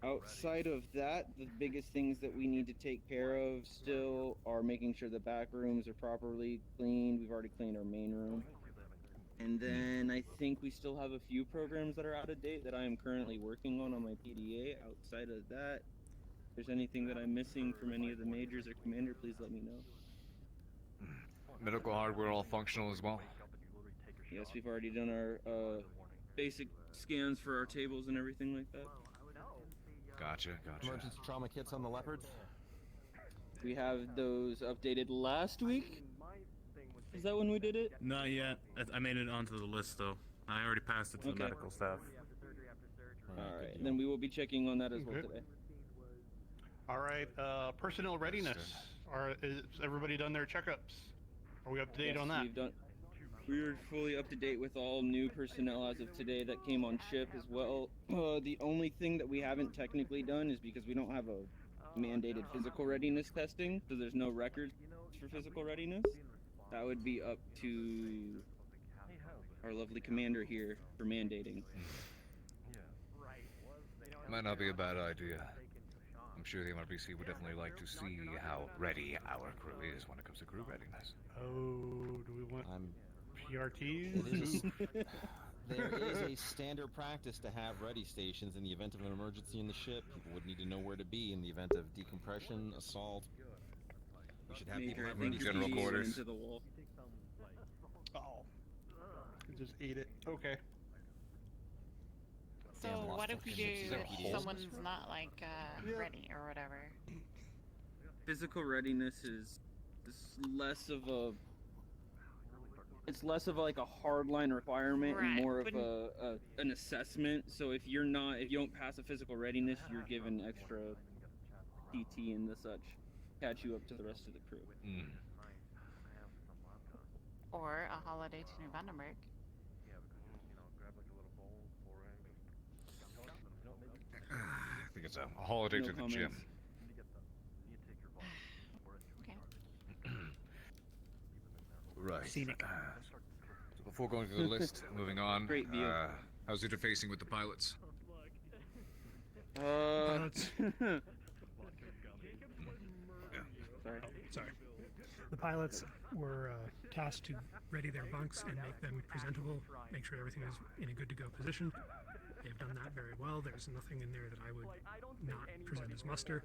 Outside of that, the biggest things that we need to take care of still are making sure the back rooms are properly cleaned. We've already cleaned our main room. And then I think we still have a few programs that are out of date that I am currently working on my PDA. Outside of that, if there's anything that I'm missing from any of the majors or commander, please let me know. Medical hardware all functional as well? Yes, we've already done our basic scans for our tables and everything like that. Gotcha. Emergency trauma kits on the Leopards? We have those updated last week. Is that when we did it? Not yet. I made it onto the list though. I already passed it to the medical staff. Alright, then we will be checking on that as well today. Alright, personnel readiness. Is everybody done their checkups? Are we up to date on that? We are fully up to date with all new personnel as of today that came on ship as well. The only thing that we haven't technically done is because we don't have a mandated physical readiness testing, so there's no records for physical readiness. That would be up to our lovely commander here for mandating. Might not be a bad idea. I'm sure the MRBC would definitely like to see how ready our crew is when it comes to crew readiness. Oh, do we want PRTs? There is a standard practice to have ready stations in the event of an emergency in the ship. People would need to know where to be in the event of decompression, assault. We should have people have ready general quarters. Into the wall. Oh, just eat it. Okay. So what if we do someone's not like ready or whatever? Physical readiness is less of a. It's less of like a hardline requirement and more of an assessment. So if you don't pass a physical readiness, you're given extra PT and the such, catch you up to the rest of the crew. Or a holiday to New Vandenberg. I think it's a holiday to the gym. Right. Scenic. So before going through the list, moving on. Great view. How's it interfacing with the pilots? Sorry. The pilots were tasked to ready their bunks and make them presentable, make sure everything is in a good to go position. They've done that very well. There's nothing in there that I would not present as muster.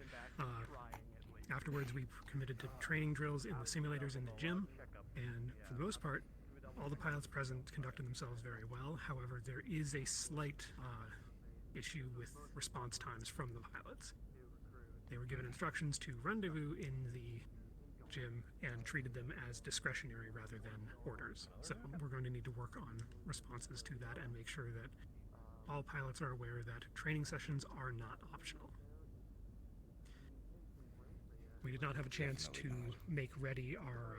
Afterwards, we committed to training drills in the simulators in the gym, and for the most part, all the pilots present conducted themselves very well. However, there is a slight issue with response times from the pilots. They were given instructions to rendezvous in the gym and treated them as discretionary rather than orders. So we're going to need to work on responses to that and make sure that all pilots are aware that training sessions are not optional. We did not have a chance to make ready our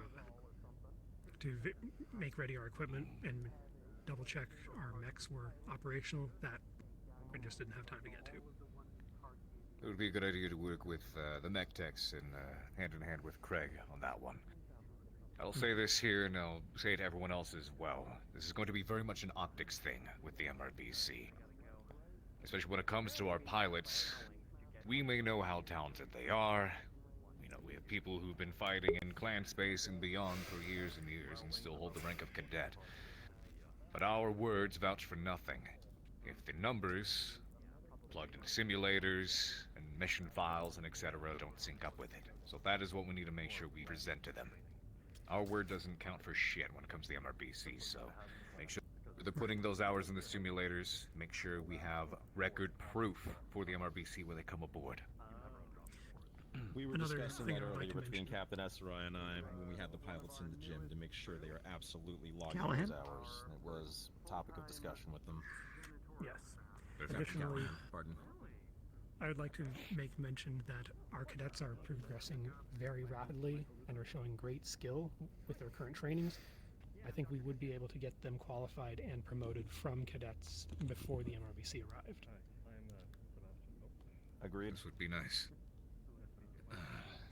equipment and double check our mechs were operational. That we just didn't have time to get to. It would be a good idea to work with the mech techs and hand in hand with Craig on that one. I'll say this here, and I'll say it to everyone else as well. This is going to be very much an optics thing with the MRBC. Especially when it comes to our pilots. We may know how talented they are. We have people who've been fighting in clan space and beyond for years and years and still hold the rank of cadet. But our words vouch for nothing. If the numbers, plugged into simulators and mission files and etc. don't sync up with it. So that is what we need to make sure we present to them. Our word doesn't count for shit when it comes to the MRBC, so make sure they're putting those hours in the simulators. Make sure we have record proof for the MRBC when they come aboard. We were discussing that earlier between Captain Esserai and I when we had the pilots in the gym to make sure they are absolutely logging those hours. It was a topic of discussion with them. Yes. Additionally, I would like to make mention that our cadets are progressing very rapidly and are showing great skill with their current trainings. I think we would be able to get them qualified and promoted from cadets before the MRBC arrived. Agreed. This would be nice.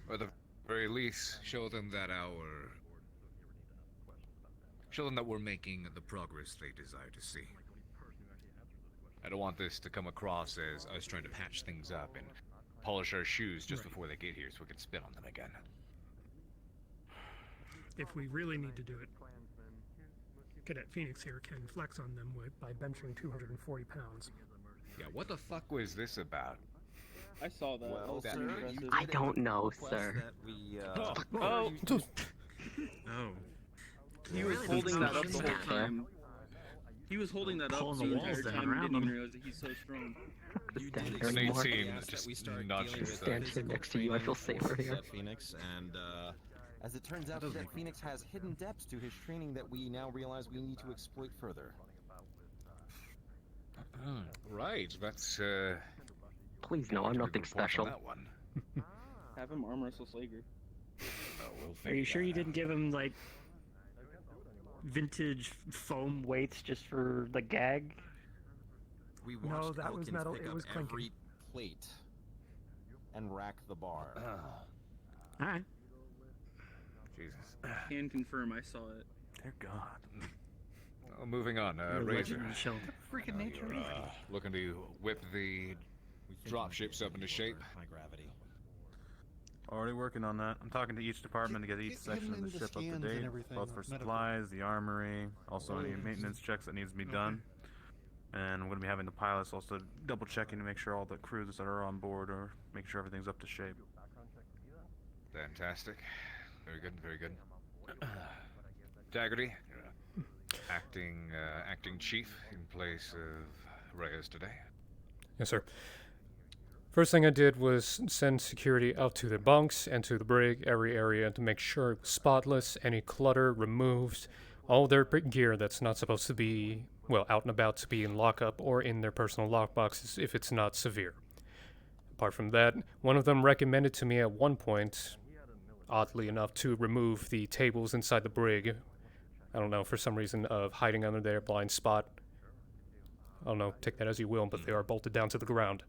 Or at the very least, show them that we're making the progress they desire to see. I don't want this to come across as us trying to patch things up and polish our shoes just before they get here so we can spit on them again. If we really need to do it, Cadet Phoenix here can flex on them by benching 240 pounds. Yeah, what the fuck was this about? I saw that. Well, That was sir, pretty you impressive. I don't know, request sir. that we, Oh. Oh. He was Really holding that up the don't whole understand. time. He was holding that up Pulling the the entire walls down time. around Didn't even him. realize that he's so strong. You Stand did here express anymore. to Team us that just we start nudged dealing with Stand physical here next to you, I feel training safer for here. Cadet Phoenix, and as it turns out, Cadet Phoenix has hidden depths to his training that we now realize we need to exploit further. Right, that's Please no, I'm good nothing report on special. that one. Have him arm wrestle Slager. We'll Are you figure sure that you out. didn't give him like vintage foam weights just for the gag? We No, watched that was Elkins metal, pick it up was clinking. every plate and rack the bar. Alright. Jesus. Can confirm I saw it. Dear God. Oh, moving on, You're a Razor. legend, Michelle. Freaking nature You're, looking to whip the drop ships up into shape. High gravity. Already working on that. I'm talking to each department to get each section of the ship up to date, both for supplies, the armory, also any maintenance checks that needs to be done. And I'm going to be having the pilots also double checking to make sure all the crews that are on board are making sure everything's up to shape. Fantastic. Very good, very good. Taggerty, acting chief in place of Reyes today. Yes, sir. First thing I did was send security out to their bunks and to the brig, every area, to make sure it was spotless, any clutter removed, all their gear that's not supposed to be, well, out and about to be in lockup or in their personal lockboxes if it's not severe. Apart from that, one of them recommended to me at one point, oddly enough, to remove the tables inside the brig. I don't know, for some reason of hiding under their blind spot. I don't know, take that as you will, but they are bolted down to the ground.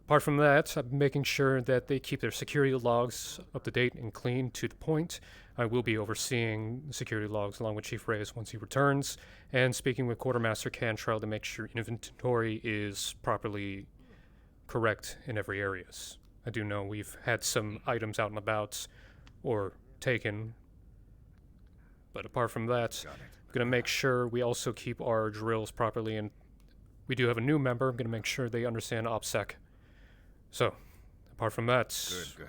Apart from that, I'm making sure that they keep their security logs up to date and clean to the point. I will be overseeing the security logs along with Chief Reyes once he returns, and speaking with Quartermaster Cantrell to make sure inventory is properly correct in every areas. I do know we've had some items out and about or taken, but apart from that, I'm going to make sure we also keep our drills properly, and we do have a new member. I'm going to make sure they understand OPSEC. So, apart from that, Good.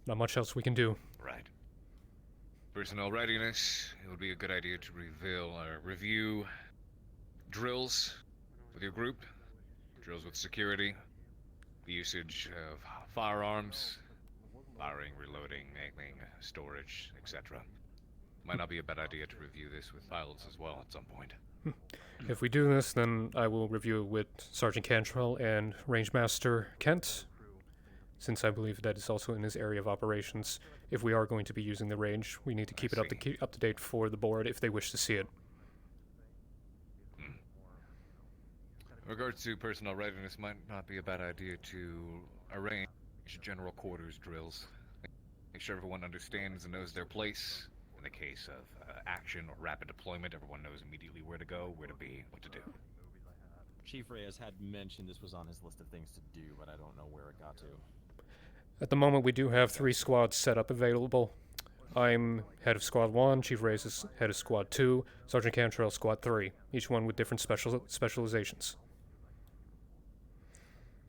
not much else we can do. Right. Personnel readiness. It would be a good idea to review drills with your group, drills with security, the usage of firearms, firing, reloading, aiming, storage, etc. Might not be a bad idea to review this with pilots as well at some point. If we do this, then I will review it with Sergeant Cantrell and Rangemaster Kent, since I believe that is also in his area of operations. If we are going to be using the range, we need to keep it up to date for the board if they wish to see it. In regards to personnel readiness, might not be a bad idea to arrange general quarters drills. Make sure everyone understands and knows their place. In the case of action or rapid deployment, everyone knows immediately where to go, where to be, what to do. Chief Reyes had mentioned this was on his list of things to do, but I don't know where it got to. At the moment, we do have 3 squads set up available. I'm head of Squad 1, Chief Reyes is head of Squad 2, Sergeant Cantrell Squad 3, each one with different specializations.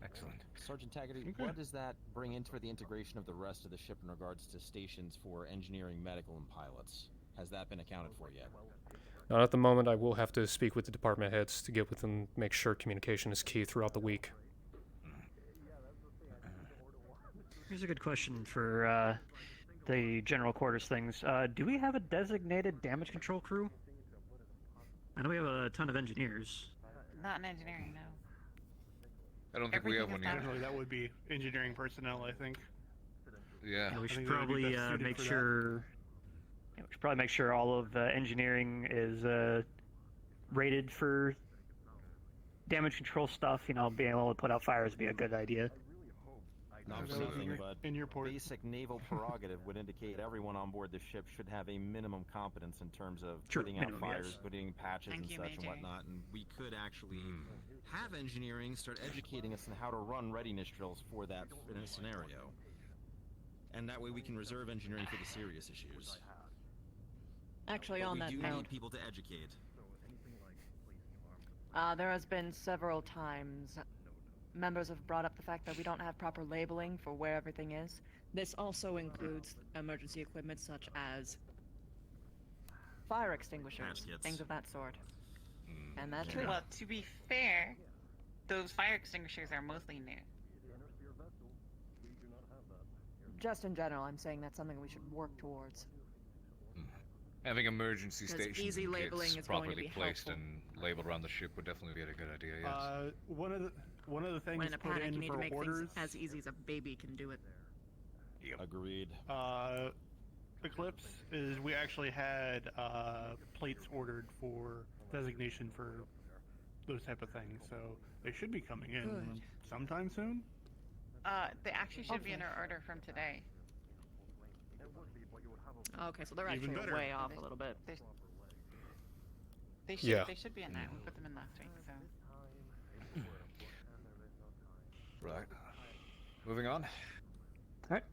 Excellent. Sergeant Taggerty, what does that bring in for the integration of the rest of the ship in regards to stations for engineering, medical, and pilots? Has that been accounted for yet? Not at the moment. I will have to speak with the department heads to get with them, make sure communication is key throughout the week. Here's a good question for the general quarters things. Do we have a designated damage control crew? I know we have a ton of engineers. Not in engineering, no. I don't think we have one yet. Generally, that would be engineering personnel, I think. Yeah. We I should think they would be probably best suited make for that. sure. Yeah, we should probably make sure all of engineering is rated for damage control stuff. You know, being able to put out fires would be a good idea. Not for Absolutely. nothing, but basic naval prerogative would indicate everyone on board the ship should have a minimum competence in terms of Sure, putting out minimum, fires, yes. putting patches Thank and you, such and Major. whatnot, and we could actually have engineering start educating us on how to run readiness drills for that in a scenario. And that way we can reserve engineering for the serious issues. Actually, But on we that do note, need people to educate. there has been several times members have brought up the fact that we don't have proper labeling for where everything is. This also includes emergency equipment such as fire extinguishers, Gaskets. things of that sort. And that too. Well, to be fair, those fire extinguishers are mostly new. Just in general, I'm saying that's something we should work towards. Having emergency 'Cause stations easy and labeling kits is going to properly be placed helpful. and labeled around the ship would definitely be a good idea. Yes. One of the things When in a put panic, in you need for to make orders. things as easy as a baby can do it. Agreed. Eclipse is we actually had plates ordered for designation for those type of things, so they should be coming in Good. sometime soon. They actually should be in our order from today. Okay, so they're Even actually better. way off a little bit. They should. Yeah. They should be in there. We put them in last week, so. Right. Moving on. Alright.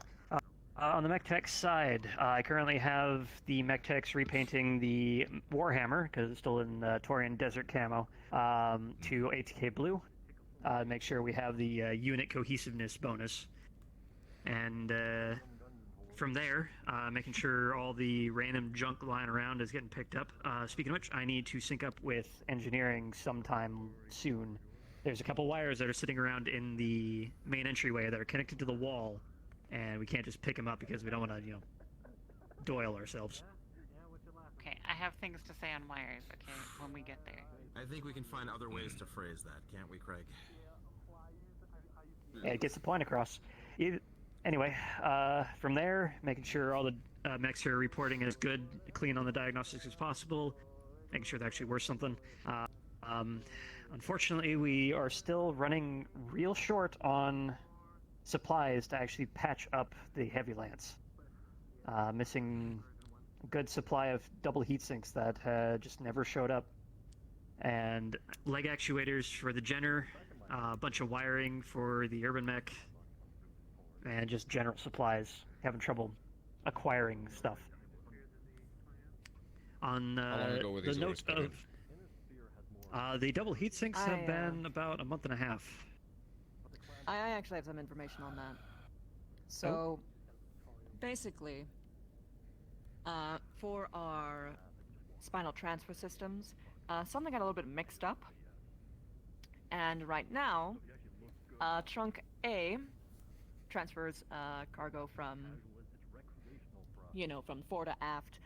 On the MechTech side, I currently have the MechTechs repainting the Warhammer, because it's still in Taurian Desert camo, to ATK blue. Make sure we have the unit cohesiveness bonus. And from there, making sure all the random junk lying around is getting picked up. Speaking of which, I need to sync up with engineering sometime soon. There's a couple wires that are sitting around in the main entryway that are connected to the wall, and we can't just pick them up because we don't want to, doil ourselves. Okay, I have things to say on wires. Okay, when we get there. I think we can find other ways to phrase that, can't we, Craig? Yeah, it gets the point across. Anyway, from there, making sure all the mechs here reporting is good, clean on the diagnostics as possible, making sure they're actually worth something. Unfortunately, we are still running real short on supplies to actually patch up the heavy lance. Missing a good supply of double heat sinks that just never showed up. And leg actuators for the Jenner, a bunch of wiring for the Urban Mech, and just general supplies. Having trouble acquiring stuff. On How long ago were the these note orders put in? of the double heat sinks have been about a month and a half. I actually have some information on that. So, basically, for our spinal transfer systems, something got a little bit mixed up. And right now, Trunk A transfers cargo from, from fore to aft.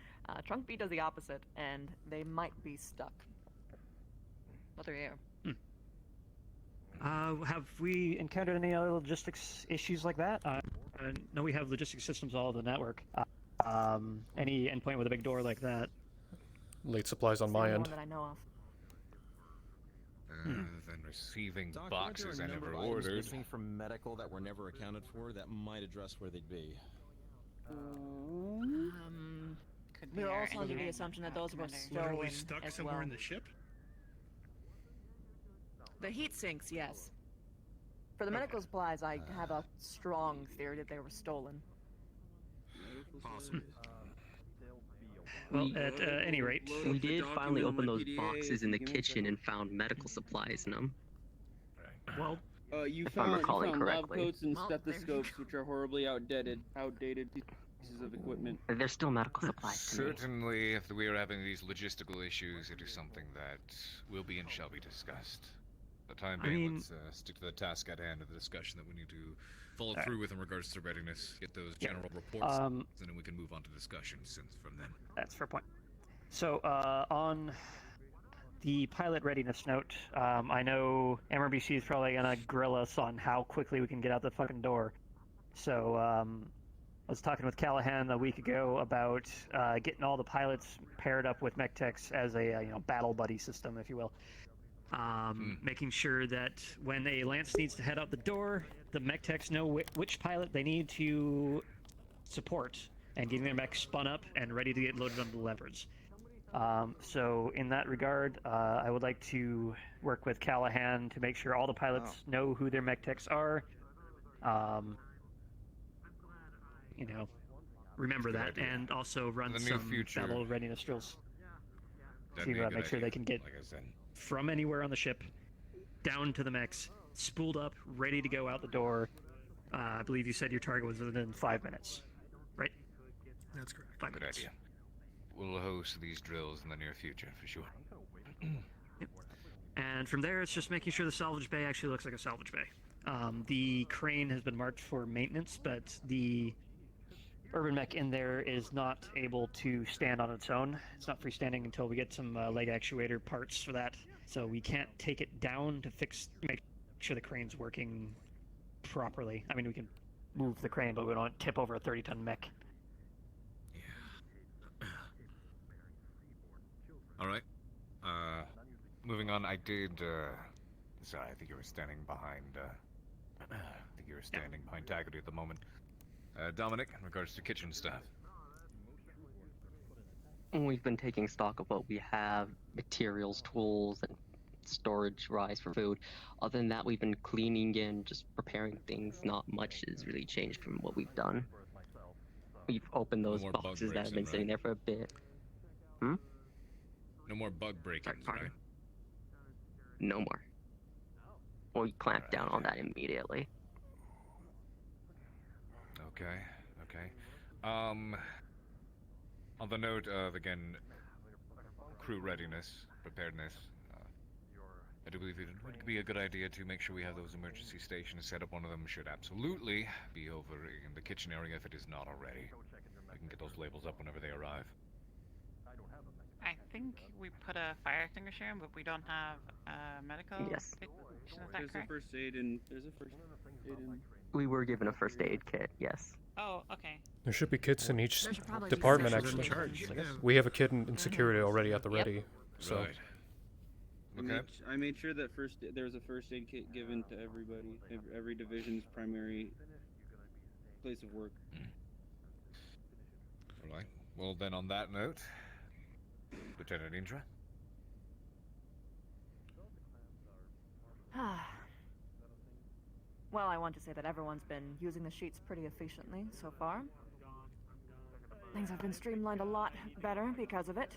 Trunk B does the opposite, and they might be stuck. But they're here. Have we encountered any other logistics issues like that? I know we have logistics systems all over the network. Any endpoint with a big door like that? Late supplies on It's the my only end. one that I know of. Then receiving Doc, boxes aren't I there a number never of items ordered. missing from medical that were never accounted for that might address where they'd be? Could be We're our also under the engineering assumption that those were commander. stolen Literally stuck as somewhere well. in the ship. The heat sinks, yes. For the medical supplies, I have a strong theory that they were stolen. Possible. Well, at any rate, We did finally open those boxes in the kitchen and found medical supplies in them. well, You If I'm found recalling lab correctly. coats and Well, there you stethoscopes, which are horribly outdated pieces of equipment. They're still medical supplies to me. Certainly, if we are having these logistical issues, it is something that will be and shall be discussed. For the time I being, mean- let's stick to the task at hand of the discussion that we need to follow Alright. through with in regards to readiness, get those Yeah. general reports, Um, and then we can move on to discussions since from then. that's a fair point. So, on the pilot readiness note, I know MRBC is probably going to grill us on how quickly we can get out the fucking door. So, I was talking with Callahan a week ago about getting all the pilots paired up with MechTechs as a battle buddy system, if you will. Making sure that when a Lance needs to head out the door, the MechTechs know which pilot they need to support, and getting their mech spun up and ready to get loaded onto the Leopards. So in that regard, I would like to work with Callahan to make sure all the pilots know who their MechTechs are. remember Good that, idea. and also run In the near some future, battle readiness drills. that'd be To a good make sure they idea, can get like I said. from anywhere on the ship down to the mechs, spooled up, ready to go out the door. I believe you said your target was within 5 minutes, right? That's correct. 5 Good minutes. idea. We'll host these drills in the near future, for sure. And from there, it's just making sure the salvage bay actually looks like a salvage bay. The crane has been marked for maintenance, but the urban mech in there is not able to stand on its own. It's not freestanding until we get some leg actuator parts for that. So we can't take it down to make sure the crane's working properly. I mean, we can move the crane, but we don't tip over a 30-ton mech. All right. Moving on, I did. Sorry, I think you were standing behind. I think you were standing behind Taggerty at the moment. Dominic, in regards to kitchen staff. We've been taking stock of what we have, materials, tools, and storage rise for food. Other than that, we've been cleaning and just preparing things. Not much has really changed from what we've done. We've opened those more bug boxes that have been breaks, sitting there for a bit. Hmm? No more bug break-ins, right? No more. We clamped down on that immediately. Okay, okay. On the note of, again, crew readiness, preparedness, I do believe it would be a good idea to make sure we have those emergency stations set up. One of them should absolutely be over in the kitchen area if it is not already. I can get those labels up whenever they arrive. I think we put a fire extinguisher in, but we don't have medical. Yes. Is that There's a correct? first aid in. There's a first aid in. We were given a first aid kit, yes. Oh, okay. There should be kits in each There should probably be department, sections actually. in charge, yeah. We have a kit in security already at the ready, so. Right. I made sure that there was a first aid kit given to everybody, every division's primary place of work. All right. Well, then, on that note, Lieutenant Indra. Well, I want to say that everyone's been using the sheets pretty efficiently so far. Things have been streamlined a lot better because of it.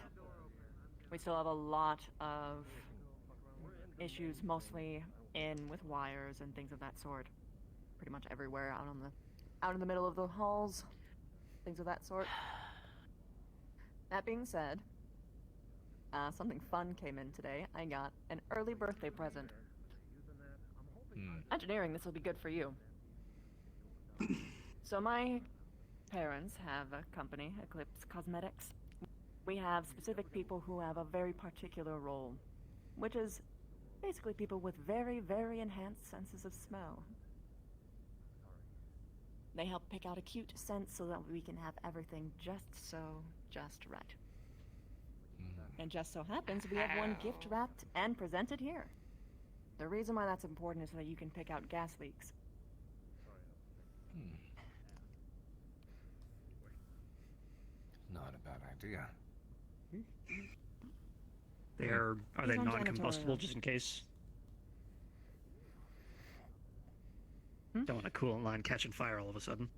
We still have a lot of issues, mostly with wires and things of that sort. Pretty much everywhere out in the middle of the halls, things of that sort. That being said, something fun came in today. I got an early birthday present. Engineering, this will be good for you. So my parents have a company, Eclipse Cosmetics. We have specific people who have a very particular role, which is basically people with very, very enhanced senses of smell. They help pick out a cute scent so that we can have everything just right. And just so happens we have one gift wrapped and presented here. The reason why that's important is so that you can pick out gas leaks. Not a bad idea. Are they non-combustible, just in case? Don't want a coolant line catching fire all of a sudden.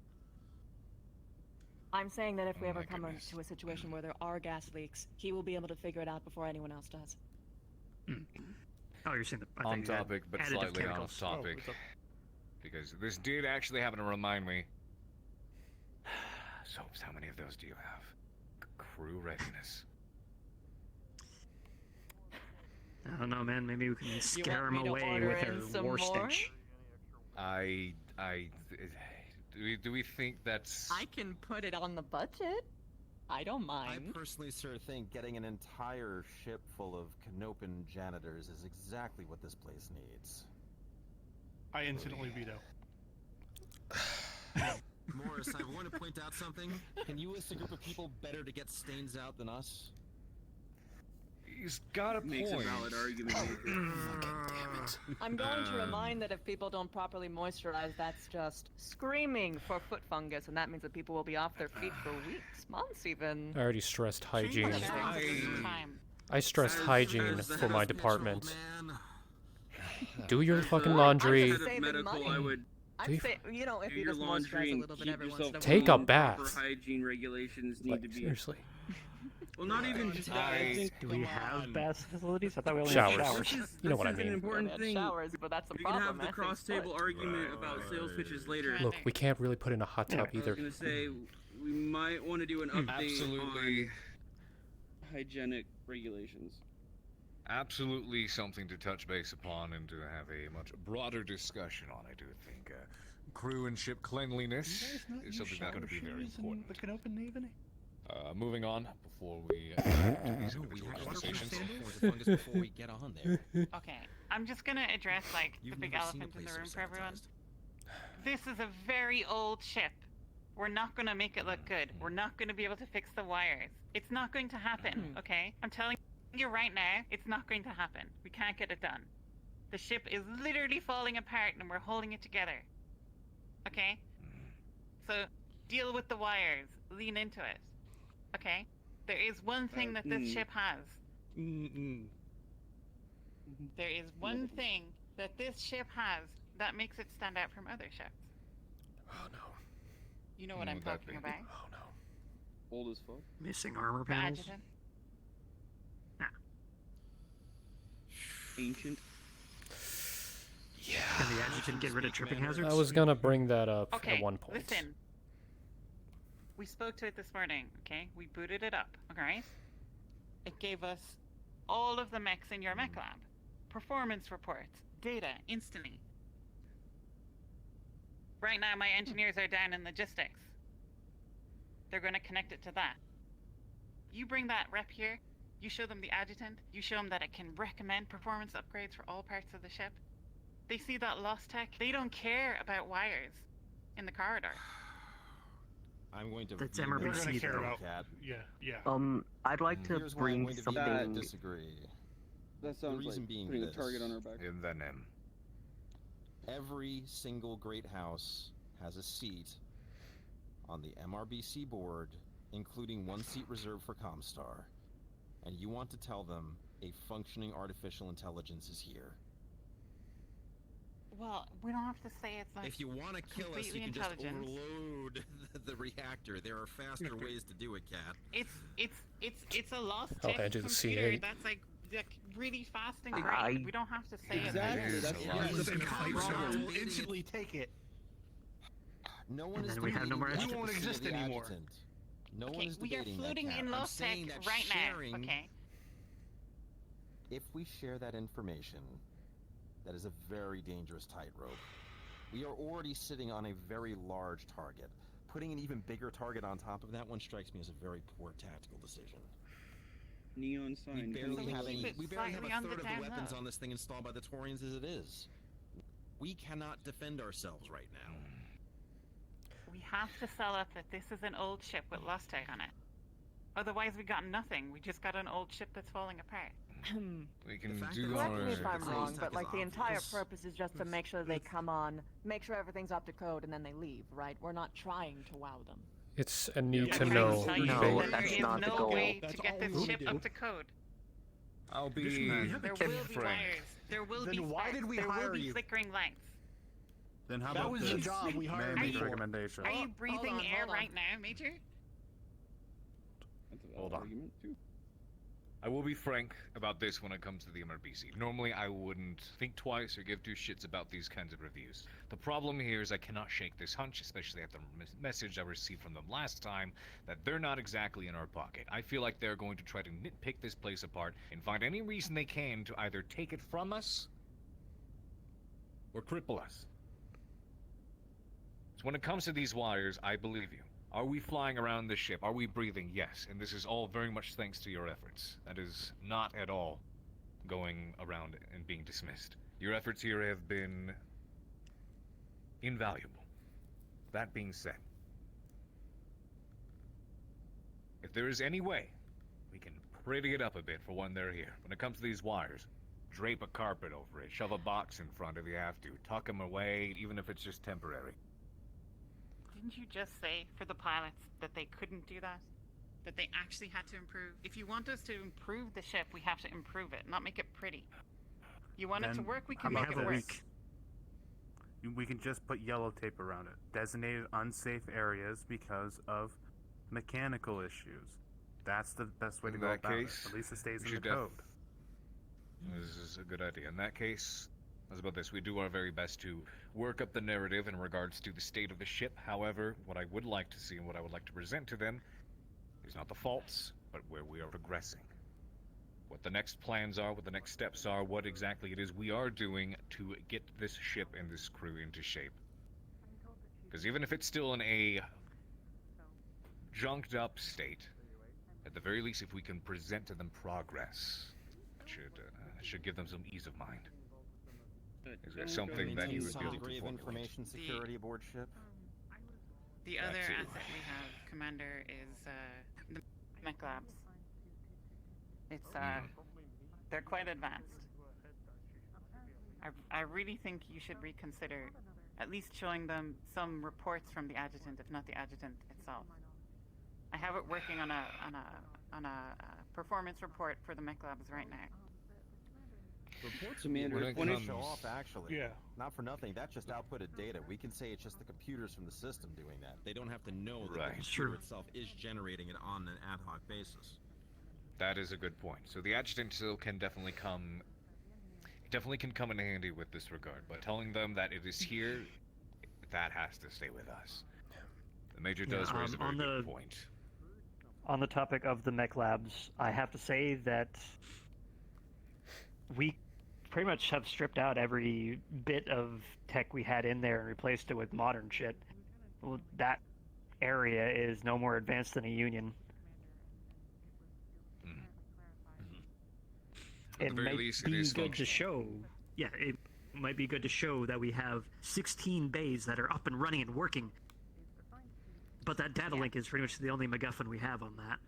I'm saying that if we ever come into a situation where there are gas leaks, he will be able to figure it out before anyone else does. Oh, you're saying that On topic, but additive slightly chemicals. off topic. Oh, Because this did actually happen to remind me. Soaps, how many of those do you have? Crew readiness. I don't know, man. Maybe we can scare them away with their war stench. Do we think that's... I can put it on the budget. I don't mind. I personally, sir, think getting an entire ship full of Canopan janitors is exactly what this place needs. I instantly veto. Morris, I want to point out something. Can you list a group of people better to get stains out than us? He's got a Makes point. a valid argument. I'm going to remind that if people don't properly moisturize, that's just screaming for foot fungus, and that means that people will be off their feet for weeks, months even. I already stressed hygiene. Time. I stressed hygiene for my department. Do your fucking laundry. Medical, I would I'd say, you know, if Do you your just moisturize laundry a and little bit keep every once yourself in a while. Take a clean. bath. Proper hygiene regulations need Like, to be. seriously. Well, not even just that. I think. Do we have bath facilities? I thought we only Showers. had showers. You know what I This is mean. an important Yeah, thing. showers, but that's a We problem. can have the That's cross-table foot. argument about sales pitches later. Look, we can't really put in a hot tub I either. was gonna say we might want to do an update Absolutely. on hygienic regulations. Absolutely something to touch base upon and to have a much broader discussion on, I do think. Crew and ship cleanliness is something that's going to be very important. Look at open evening. Moving on before we to these individual conversations. Before we get on there. Okay, I'm just gonna address like the big never seen a elephant in the place room so for everyone. sanitized. This is a very old ship. We're not gonna make it look good. We're not gonna be able to fix the wires. It's not going to happen, okay? I'm telling you right now, it's not going to happen. We can't get it done. The ship is literally falling apart and we're holding it together. Okay? So, deal with the wires. Lean into it. Okay? There is one thing that this ship has. There is one thing that this ship has that makes it stand out from other ships. Oh no. You know what I'm talking about? Oh no. Old as fuck. Missing armor The panels. adjutant. Ancient. Yeah. Can the adjutant get rid of tripping hazards? I was gonna bring that up Okay, at one point. listen. We spoke to it this morning, okay? We booted it up, alright? It gave us all of the mechs in your mech lab. Performance reports, data, instantly. Right now, my engineers are down in logistics. They're gonna connect it to that. You bring that rep here, you show them the adjutant, you show them that it can recommend performance upgrades for all parts of the ship. They see that lost tech, they don't care about wires in the corridor. I'm going to. That's veto MRBC that, We're gonna care about- Cat. Yeah. I'd like to Here's why I'm bring going to something. veto and disagree. That The sounds reason like being putting this. a target on our back. In the name. Every single great house has a seat on the MRBC board, including one seat reserved for Comstar. And you want to tell them a functioning artificial intelligence is here. Well, we don't have to say it's like If you want to kill us, you completely can just intelligent. overload the reactor. There are faster ways to do it, Cat. It's a lost Oh, tech I do the computer C8. that's like really fast and great. I- We don't have to say Exactly. it. That's Listen, the problem. will instantly take it. No one And is then we have no debating more the adjutants. You won't efficacy of exist the anymore. adjutant. No one Okay, is we are debating floating that, in Cat. lost I'm tech saying that right sharing, now. Okay. If we share that information, that is a very dangerous tightrope. We are already sitting on a very large target. Putting an even bigger target on top of that one strikes me as a very poor tactical decision. Neon We sign. barely we have keep any. it We barely have slightly a on the third of the down weapons low. on this thing installed by the Taurians as it is. We cannot defend ourselves right now. We have to sell it that this is an old ship with lost tech on it. Otherwise, we got nothing. We just got an old ship that's falling apart. We can fact do that our. Correct me if I'm It's wrong, always but tech like is the entire obvious. purpose is just to make sure they come on, make sure everything's up to code, and then they leave, right? We're not trying to wow them. It's a need I'm to trying know. tell you No, that base. that's there is not the no goal. way That's to get all this we ship do. up to code. I'll be There will be frank. wires. There will Then be why sparks. did we there hire will be you? flickering lights. Then how That about was this? the job we May I hired make you a for. recommendation? Are you breathing on, air hold on. right now, Major? That's a valid Hold on. argument too. I will be frank about this when it comes to the MRBC. Normally, I wouldn't think twice or give two shits about these kinds of reviews. The problem here is I cannot shake this hunch, especially after the message I received from them last time, that they're not exactly in our pocket. I feel like they're going to try to nitpick this place apart and find any reason they can to either take it from us or cripple us. So when it comes to these wires, I believe you. Are we flying around this ship? Are we breathing? Yes. And this is all very much thanks to your efforts. That is not at all going around and being dismissed. Your efforts here have been invaluable. That being said, if there is any way we can pretty it up a bit for when they're here, when it comes to these wires, drape a carpet over it, shove a box in front if you have to, tuck them away, even if it's just temporary. Didn't you just say for the pilots that they couldn't do that? That they actually had to improve? If you want us to improve the ship, we have to improve it, not make it pretty. You want it to Then work, we how can make about it this? work. We can just put yellow tape around it. Designated unsafe areas because of mechanical issues. That's the best way to go about it. At least it stays in the code. This is a good idea. In that case, as about this, we do our very best to work up the narrative in regards to the state of the ship. However, what I would like to see and what I would like to present to them is not the faults, but where we are progressing. What the next plans are, what the next steps are, what exactly it is we are doing to get this ship and this crew into shape. Because even if it's still in a junked up state, at the very least, if we can present to them progress, that should give them some ease of mind. Is there something that you would be able to degree of information security aboard ship? The other asset we have, Commander, is the mech labs. It's they're quite advanced. I really think you should reconsider at least showing them some reports from the adjutant, if not the adjutant itself. I have it working on a performance report for the mech labs right now. Reports Commander, when when show off, actually. Yeah. Not for nothing. That's just outputted data. We can say it's just the computers from the system doing that. They don't have to know that the computer itself is generating it on an ad hoc basis. That is a good point. So the adjutant still can definitely come in handy with this regard, but telling them that it is here, that has to stay with us. The Major does raise a very good point. On the topic of the mech labs, I have to say that we pretty much have stripped out every bit of tech we had in there and replaced it with modern shit. Well, that area is no more advanced than a Union. It might be good to show. Yeah, it might be good to show that we have 16 bays that are up and running and working. But that data link is pretty much the only MacGuffin we have on that.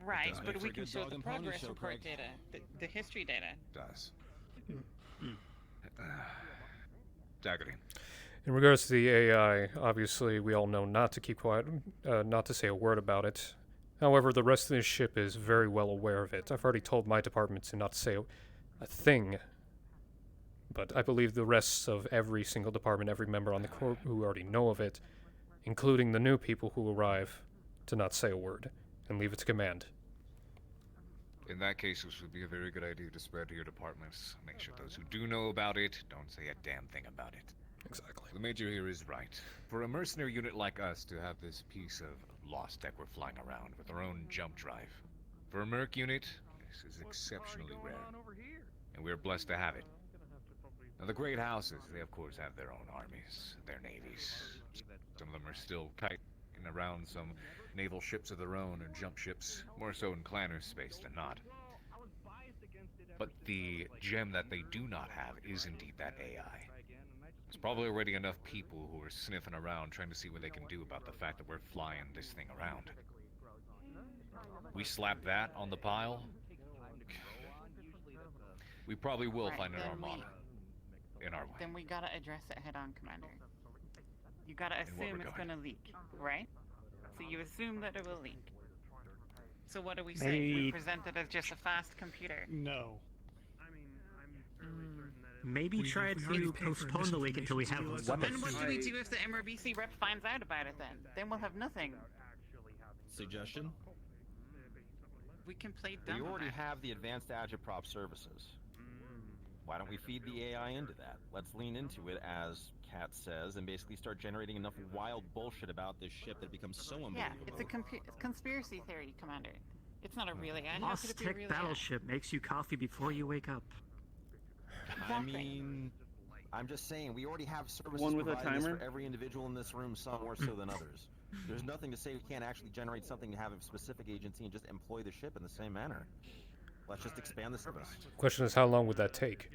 Right, but we can show the progress report data, the history data. Does. Taggerty. In regards to the AI, obviously we all know not to keep quiet, not to say a word about it. However, the rest of this ship is very well aware of it. I've already told my department to not say a thing. But I believe the rest of every single department, every member on the Corps who already know of it, including the new people who arrive, to not say a word and leave it to command. In that case, this would be a very good idea to spread to your departments. Make sure those who do know about it don't say a damn thing about it. Exactly. The Major here is right. For a mercenary unit like us to have this piece of lost tech we're flying around with our own jump drive, for a merc unit, this is exceptionally rare. And we're blessed to have it. Now, the great houses, they of course have their own armies, their navies. Some of them are still kiting around some naval ships of their own or jump ships, more so in clanner space than not. But the gem that they do not have is indeed that AI. There's probably already enough people who are sniffing around trying to see what they can do about the fact that we're flying this thing around. We slap that on the pile, we probably will find an armada in our way. Then we gotta address it head on, Commander. You gotta assume it's gonna leak, right? So you assume that it will leak. So what do we say? We present it as just a fast computer. No. Maybe try to postpone the leak until we have weapons. Then what do we do if the MRBC rep finds out about it then? Then we'll have nothing. Suggestion? We can play dumb. We already have the advanced agitprop services. Why don't we feed the AI into that? Let's lean into it, as Kat says, and basically start generating enough wild bullshit about this ship that it becomes so unbelievable. Yeah, it's a conspiracy theory, Commander. It's not a real AI. Lost tech battleship makes you coffee before you wake up. I mean, I'm just saying, we already have services One with a providing this timer? for every individual in this room, some more so than others. There's nothing to say we can't actually generate something to have a specific agency and just employ the ship in the same manner. Let's just expand the service. Question is, how long would that take?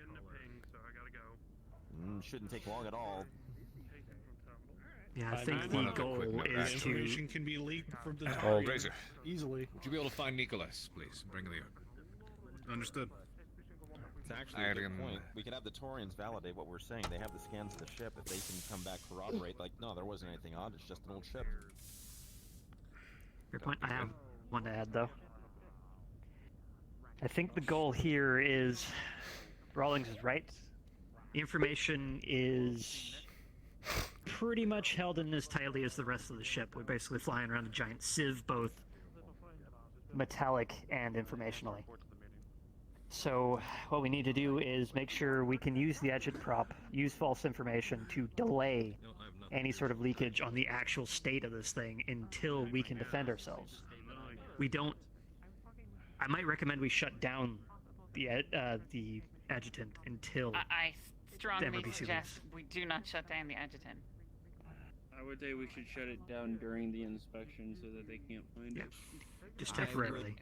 Shouldn't take long at all. Yeah, I think the goal is to... Information can be leaked from the Oh, target Razor. easily. Would you be able to find Nicholas, please? Bring the up. Understood. It's actually a good point. We could have the Taurians validate what we're saying. They have the scans of the ship. If they can come back corroborate, like, no, there wasn't anything odd. It's just an old ship. Fair point. I have one to add, though. I think the goal here is, Rawlings is right. The information is pretty much held in as tightly as the rest of the ship. We're basically flying around a giant sieve, both metallic and informationally. So what we need to do is make sure we can use the agent prop, use false information to delay any sort of leakage on the actual state of this thing until we can defend ourselves. We don't... I might recommend we shut down the adjutant until I strongly the MRBC suggest leaves. we do not shut down the adjutant. I would say we should shut it down during the inspection so that they can't find it. Just temporarily.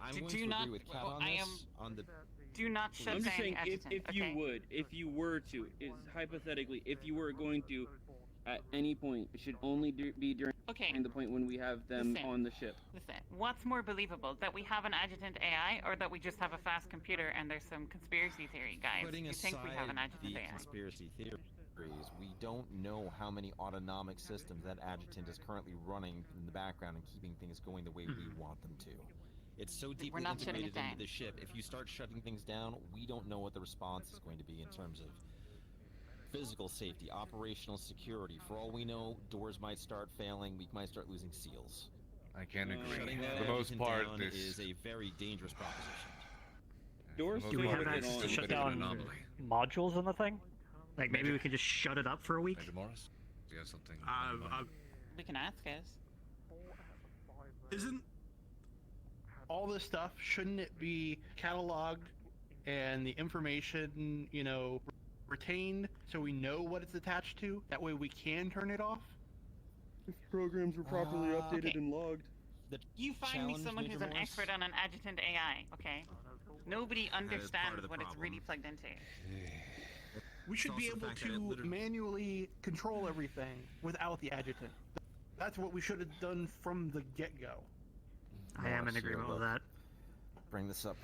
I'm Do- going do to not- agree with Kat on I this. am- On the Do not shut I'm down just saying, the adjutant, if okay? you would, if you were to, is hypothetically, if you were going to, at any point, it should only be during the point when we have them Listen. on the ship. Listen, what's more believable, that we have an adjutant AI or that we just have a fast computer and there's some conspiracy theory, guys? Putting You think we have an aside adjutant the AI? conspiracy theories, we don't know how many autonomic systems that adjutant is currently running in the background and keeping things going the way we want them to. It's so deeply not shutting integrated it down. into the ship. If you start shutting things down, we don't know what the response is going to be in terms of physical safety, operational security. For all we know, doors might start failing, we might start losing seals. I can agree. Shutting that For the most adjutant part, down this is a very dangerous proposition. Doors most Do we part, have it's access a to bit shut of an down anomaly. modules on the thing? Like maybe Major- we can just shut it up for a week? Major Morris, do you have something? We can ask us. Isn't all this stuff, shouldn't it be cataloged and the information, you know, retained so we know what it's attached to? That way we can turn it off? If programs were properly updated Okay. and logged. You find me challenge, someone Major who's an Morris? expert on an adjutant AI, okay? Nobody is part of understands the what it's problem. really plugged into. We should be also the able fact that it to literally- manually control everything without the adjutant. That's what we should have done from the get-go. I am in Morris, here, agreement with look. that. Bring this up.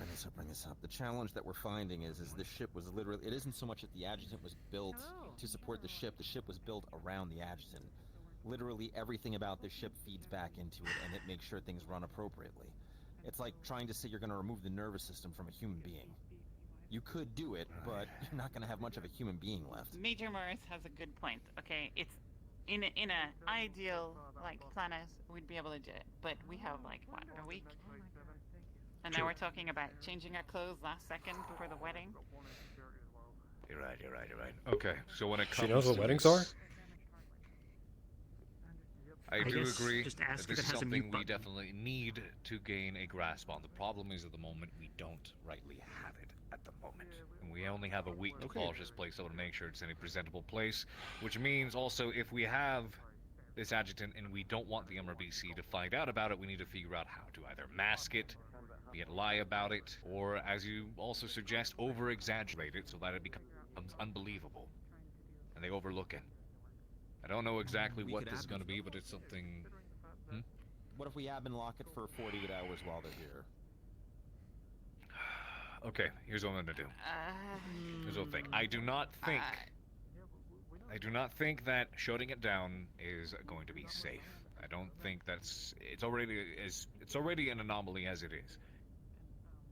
The challenge that we're finding is the ship was literally, it isn't so much that the adjutant was built to support the ship was built around the adjutant. Literally everything about the ship feeds back into it and it makes sure things run appropriately. It's like trying to say you're going to remove the nervous system from a human being. You could do it, but you're not going to have much of a human being left. Major Morris has a good point, okay? It's in a ideal like planet, we'd be able to do it, but we have like what, a week? And now True. we're talking about changing our clothes last second before the wedding. You're right. Okay, so when it comes She knows what to weddings this, are? I do guess agree just that ask this if is it has a something mute we button. definitely need to gain a grasp on. The problem is at the moment we don't rightly have it at the moment. And we only have a week to polish this place up and make sure it's in a presentable place, which means also if we have this adjutant and we don't want the MRBC to find out about it, we need to figure out how to either mask it, be it lie about it, or as you also suggest, over-exaggerate it so that it becomes unbelievable and they overlook it. I don't know exactly We what could this is going to advocate. be, but it's something. What if we have and lock it for 48 hours while they're here? Okay, here's what I'm going to do. Here's what I think. I do not think that shutting it down is going to be safe. I don't think it's already an anomaly as it is.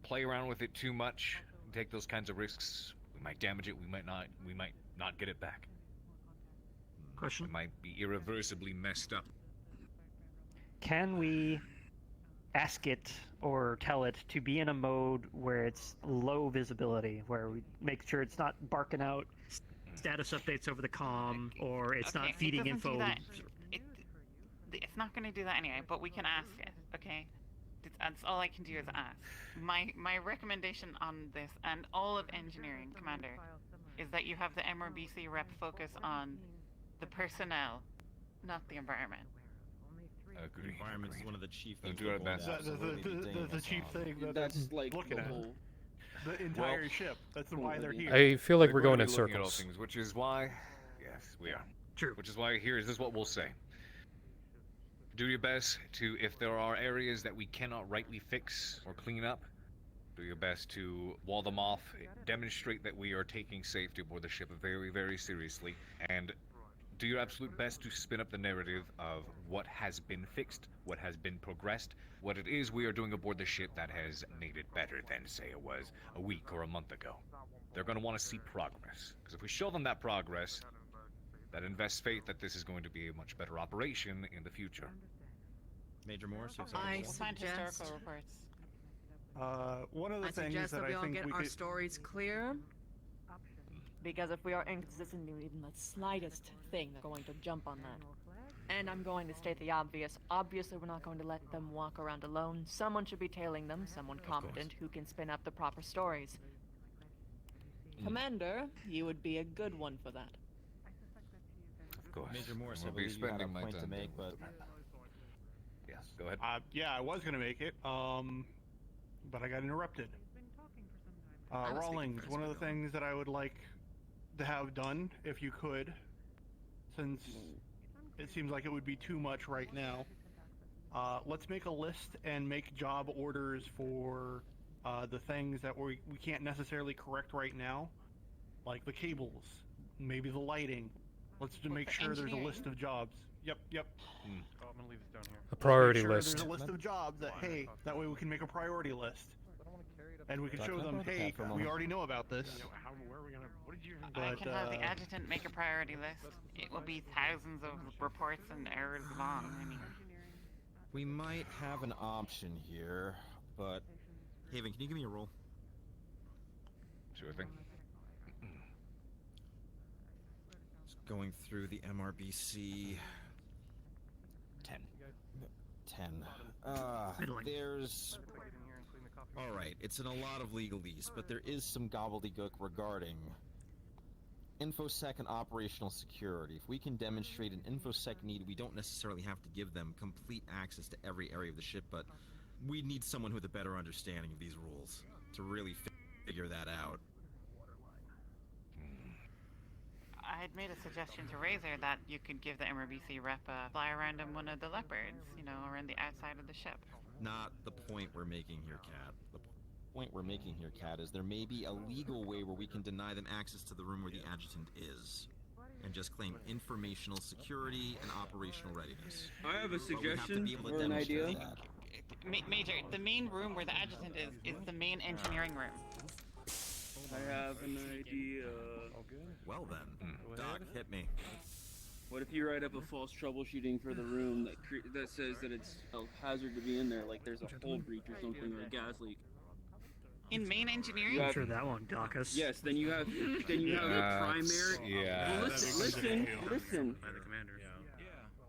Play around with it too much, take those kinds of risks. We might damage it. We might not get it back. Question? It might be irreversibly messed up. Can we ask it or tell it to be in a mode where it's low visibility, where we make sure it's not barking out status updates over the comm, or it's Okay, not feeding it doesn't info? do that. It's not going to do that anyway, but we can ask it, okay? That's all I can do is ask. My recommendation on this, and all of engineering, Commander, is that you have the MRBC rep focus on the personnel, not the environment. The environment is one of the chief We'll things. do we our hold best. out, so we'll be dinging The us chief off. thing that That's I'm like looking the at. whole. The entire Well, ship. That's why they're here. I feel like we're going going to in be looking at all circles. things, which is why, yes, we are. True. Which is why this is what we'll say. Do your best to, if there are areas that we cannot rightly fix or clean up, do your best to wall them off, demonstrate that we are taking safety aboard the ship very, very seriously, and do your absolute best to spin up the narrative of what has been fixed, what has been progressed, what it is we are doing aboard the ship that has made it better than, say, it was a week or a month ago. They're going to want to see progress, because if we show them that progress, that invests faith that this is going to be a much better operation in the future. Major Morris, you have I We'll find suggest, historical reports. One of the I things suggest that we I all think get we our could. stories clear. Because if we are inconsistent in even the slightest thing, they're going to jump on that. And I'm going to state the obvious. Obviously, we're not going to let them walk around alone. Someone should be tailing them, someone competent who can spin up the proper stories. Commander, you would be a good one for that. Of course. Major Morris, I We'll be believe you had a spending my point to time make, but yes, go ahead. Yeah, I was gonna make it, but I got interrupted. Rawlings, one of the things that I would like to have done, if you could, since it seems like it would be too much right now, let's make a list and make job orders for the things that we can't necessarily correct right now, like the cables, maybe the lighting. Let's just make sure there's a list of jobs. Yep. A priority Make sure list. There's a list of jobs that, hey, that way we can make a priority list. And we can show them, hey, we already know about this. I can have the adjutant make a priority list. It will be thousands of reports and errors long. I mean, we might have an option here, but Haven, can you give me a roll? Sure thing. Just going through the MRBC. 10. There's... Alright, it's in a lot of legalese, but there is some gobbledygook regarding InfoSec and operational security. If we can demonstrate an InfoSec need, we don't necessarily have to give them complete access to every area of the ship, but we need someone with a better understanding of these rules to really figure that out. I had made a suggestion to Razor that you could give the MRBC rep a fly around in one of the leopards, you know, around the outside of the ship. Not the point we're making here, Kat. The point we're making here, Kat, is there may be a legal way where we can deny them access to the room where the adjutant is, and just claim informational security and operational readiness. I have a But we have to suggestion be able to or an demonstrate idea. that. Major, the main room where the adjutant is the main engineering room. I have an idea. Well then, Doc, hit me. What if you write up a false troubleshooting for the room that says that it's a hazard to be in there, like there's a hull breach or something, or a gas leak? In main engineering? You have- Sure, that won't dock us. Yes, then you have a primary. Yeah. Well, listen.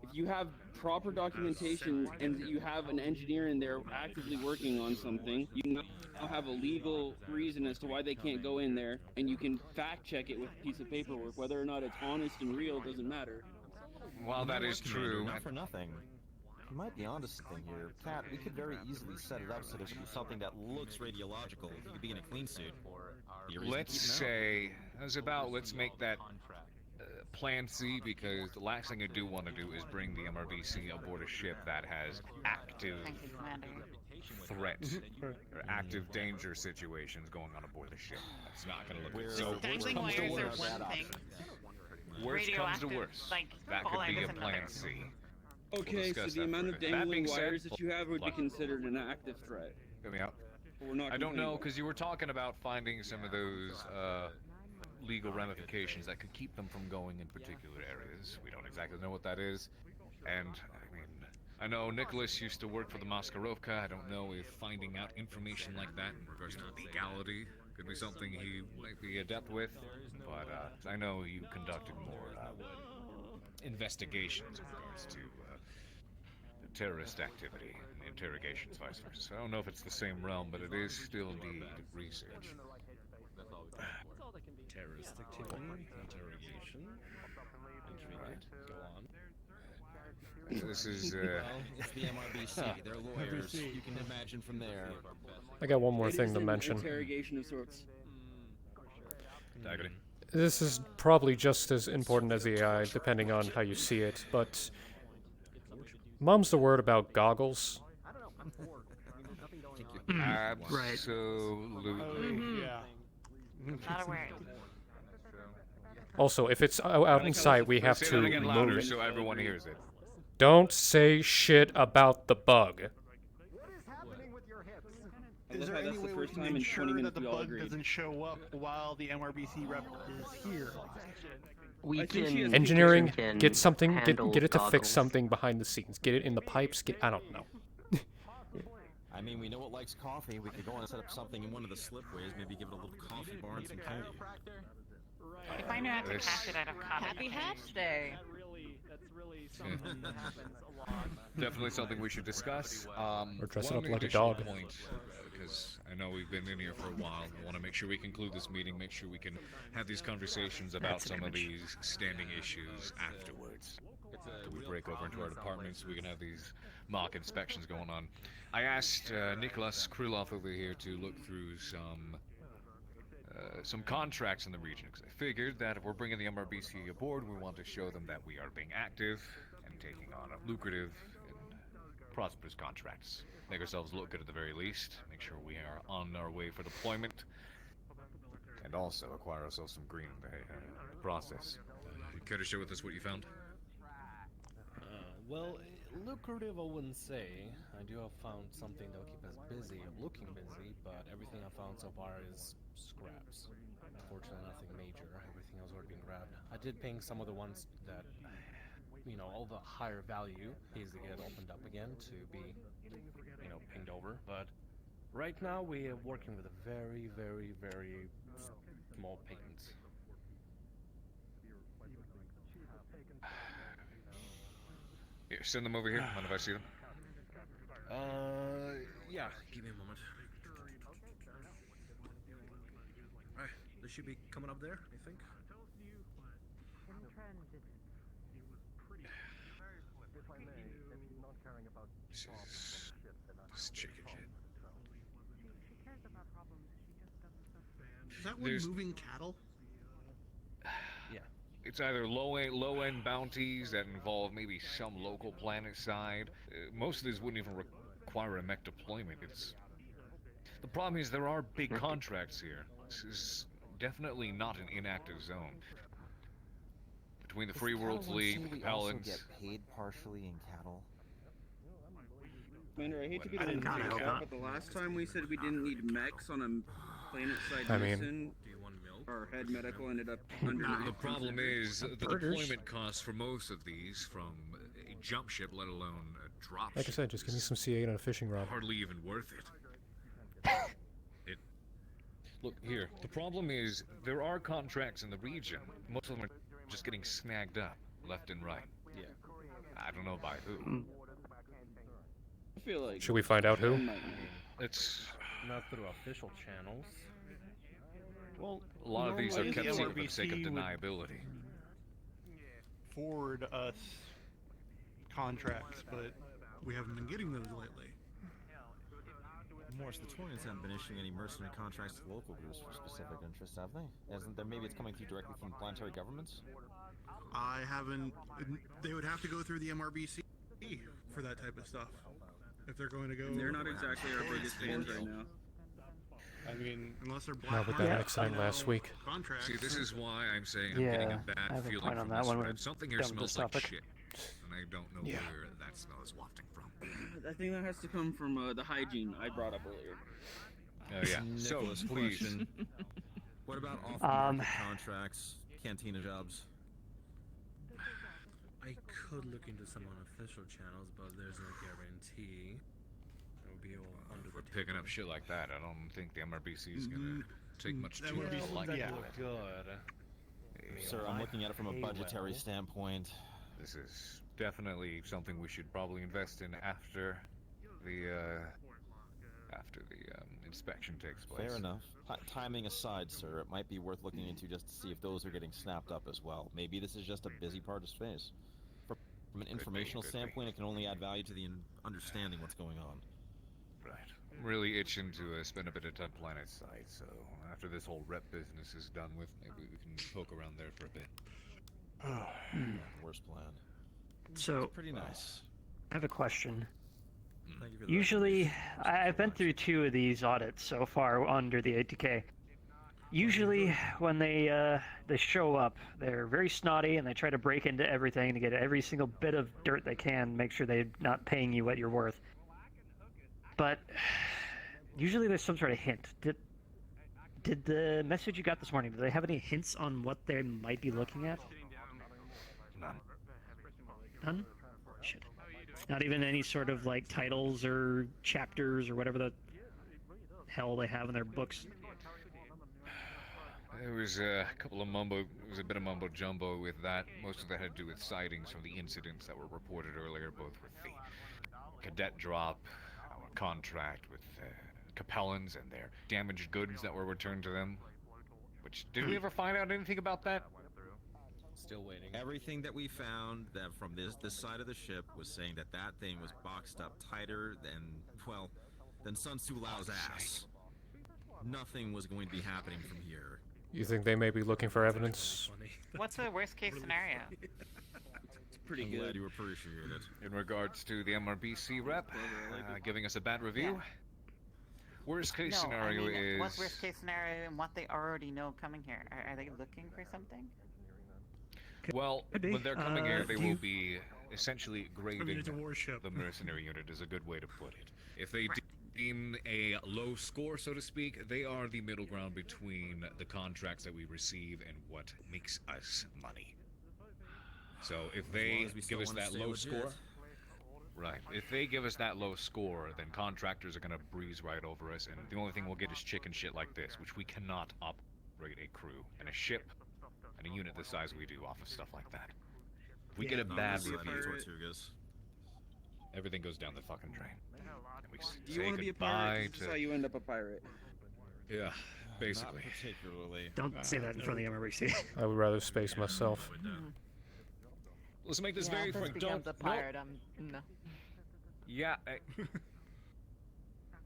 If you have proper documentation and you have an engineer in there actively working on something, you now have a legal reason as to why they can't go in there, and you can fact check it with a piece of paperwork. Whether or not it's honest and real doesn't matter. While that is true, Not for nothing. You might be onto something here. Kat, we could very easily set it up so there could be something that looks radiological. You could be in a clean suit. let's say, let's make that Plan C, because the last thing I do want to do is bring the MRBC aboard a ship that has active threats or active danger situations going on aboard the ship. That's not going to look good. So Dangling worst comes to wires are worst. one thing. Worst comes to Radioactive, worst. like, That could fallout be a is another. Plan C. Okay, so discuss the that amount of further. That dangling being said, wires that you have would be considered an active threat. Hear me out. But we're not I don't know, complaining. because you were talking about finding some of those legal ramifications that could keep them from going in particular areas. We don't exactly know what that is. And, I mean, I know Nicholas used to work for the Maskarovka. I don't know if finding out information like that in regards to legality could be something he might be adept with. But I know you conducted more investigations in regards to terrorist activity and interrogations, vice versa. So I don't know if it's the same realm, but it is still indeed research. Terrorist activity, interrogation. Intrigued. Go on. This is Well, it's the MRBC. They're lawyers. You can imagine from there. I got one more It thing is to an mention. interrogation of sorts. Taggerty. This is probably just as important as the AI, depending on how you see it, but mom's the word about goggles. Absolutely. Yeah. Not a word. Also, if it's out I in think sight, we have say to that again louder move it. so everyone hears it. Don't say shit about the bug. Is there any way we can ensure that the bug doesn't show up while the MRBC rep is here? We can Engineering, can get something, handle get it to fix goggles. something behind the scenes. Get it in the pipes. I don't know. I mean, we know it likes coffee. We could go and set up something in one of the slipways. Maybe give it a little coffee bar and some candy. If I knew how to catch it, I'd have caught it. Happy Hatch Day. That's really something that happens a lot. Definitely something we should discuss. Or dress it one up like a additional dog. Point, because I know we've been in here for a while. I want to make sure we conclude this meeting, make sure we can have these conversations about some of these standing issues afterwards. We break over into our departments, we can have these mock inspections going on. I asked Nicholas Krylov over here to look through some contracts in the region, because I figured that if we're bringing the MRBC aboard, we want to show them that we are being active and taking on lucrative and prosperous contracts. Make ourselves look good at the very least, make sure we are on our way for deployment, and also acquire ourselves some green in the process. You care to share with us what you found? Well, lucrative I wouldn't say. I do have found something that will keep us busy, looking busy, but everything I found so far is scraps. Unfortunately, nothing major. Everything else already been grabbed. I did ping some of the ones that, you know, all the higher value needs to get opened up again to be, you know, pinged over. But right now we are working with a very, very, very small patents. Here, send them over here. Mind if I see them? Yeah, give me a moment. Alright, they should be coming up there, I think. This chicken shit. Is that one moving cattle? Yeah. It's either low-end bounties that involve maybe some local planet side. Most of these wouldn't even require a mech deployment. The problem is there are big contracts here. This is definitely not an inactive zone. Between the Free Worlds League, we also Paladins... get paid partially in cattle. Commander, I hate to be I the didn't one to think freak so. out, but the last time we said we didn't need mechs on a planet-side I mean- mission, our head medical ended up under The problem is the deployment costs for most of these, from a jump ship, let alone a drop Like I ship, said, just give me some C8 and a fishing rod. hardly even worth it. Look, here, the problem is there are contracts in the region. Most of them are just getting snagged up, left and right. Yeah. I don't know by who. I feel like Should we find out who? It's not through official channels. Well, a lot of these are normally kept the secret for the sake of MRBC would deniability. forward us contracts, but we haven't been getting those lately. Morris, the Torians haven't been issuing any mercenary contracts to local groups for specific interests, have they? Isn't there? Maybe it's coming through directly from planetary governments? I haven't. They would have to go through the MRBC for that type of stuff. If they're going to go. They're not exactly our biggest fans right now. I mean, unless they're Not black with that market, accident last week. contracts. See, this is why I'm saying I'm getting a Yeah, I bad have a feeling point on from that this one. rep. We're Something here done with smells this like topic. shit, and I don't know Yeah. where that smell is wafting from. I think that has to come from the hygiene I brought up earlier. Oh yeah. So Nicholas, please. question. What about off-market contracts, cantina jobs? I could look into some unofficial channels, but there's no guarantee. It would be all under We're picking up shit like that. I don't think the MRBC is gonna take much to That like would it. look good. Sir, I'm looking at it from a budgetary standpoint. This is definitely something we should probably invest in after the inspection takes place. Fair enough. Timing aside, sir, it might be worth looking into just to see if those are getting snapped up as well. Maybe this is just a busy part of space. From an informational standpoint, it can only add value to the understanding what's going on. Right. I'm really itching to spend a bit of time planet side, so after this whole rep business is done with, maybe we can poke around there for a bit. Worst plan. So, Pretty nice. I have a question. Thank you for the Usually, I've been through 2 of these audits so far under the ATK. Usually, when they show up, they're very snotty and they try to break into everything to get every single bit of dirt they can, make sure they're not paying you what you're worth. But usually there's some sort of hint. Did the message you got this morning, do they have any hints on what they might be looking at? None. None? Shit. Not even any sort of like titles or chapters or whatever the hell they have in their books. There was a couple of it was a bit of mumbo jumbo with that. Most of that had to do with sightings from the incidents that were reported earlier, both with the cadet drop, our contract with Capellans and their damaged goods that were returned to them. Which, did we ever find out anything about that? Still waiting. Everything that we found that from this side of the ship was saying that thing was boxed up tighter than Sun Tzu Lao's ass. Nothing was going to be happening from here. You think they may be looking for evidence? What's the worst case scenario? It's pretty good. Glad you appreciate it. In regards to the MRBC rep giving us a bad review, worst case scenario is... What's worst case scenario and what they already know coming here? Are they looking for something? Well, when they're coming here, they will be essentially grading the mercenary unit, is a good way to put it. If they deem a low score, so to speak, they are the middle ground between the contracts that we receive and what makes us money. So if they give us that low score... Right. If they give us that low score, then contractors are going to breeze right over us, and the only thing we'll get is chicken shit like this, which we cannot operate a crew and a ship and a unit the size we do off of stuff like that. If we get a bad review, everything goes down the fucking drain. And we Do you want to be a pirate? This is how you end up a pirate. Yeah, basically. Not particularly. Don't say that in front of the MRBC. I would rather space myself. Let's make this very frank. Don't a pirate. No. Yeah,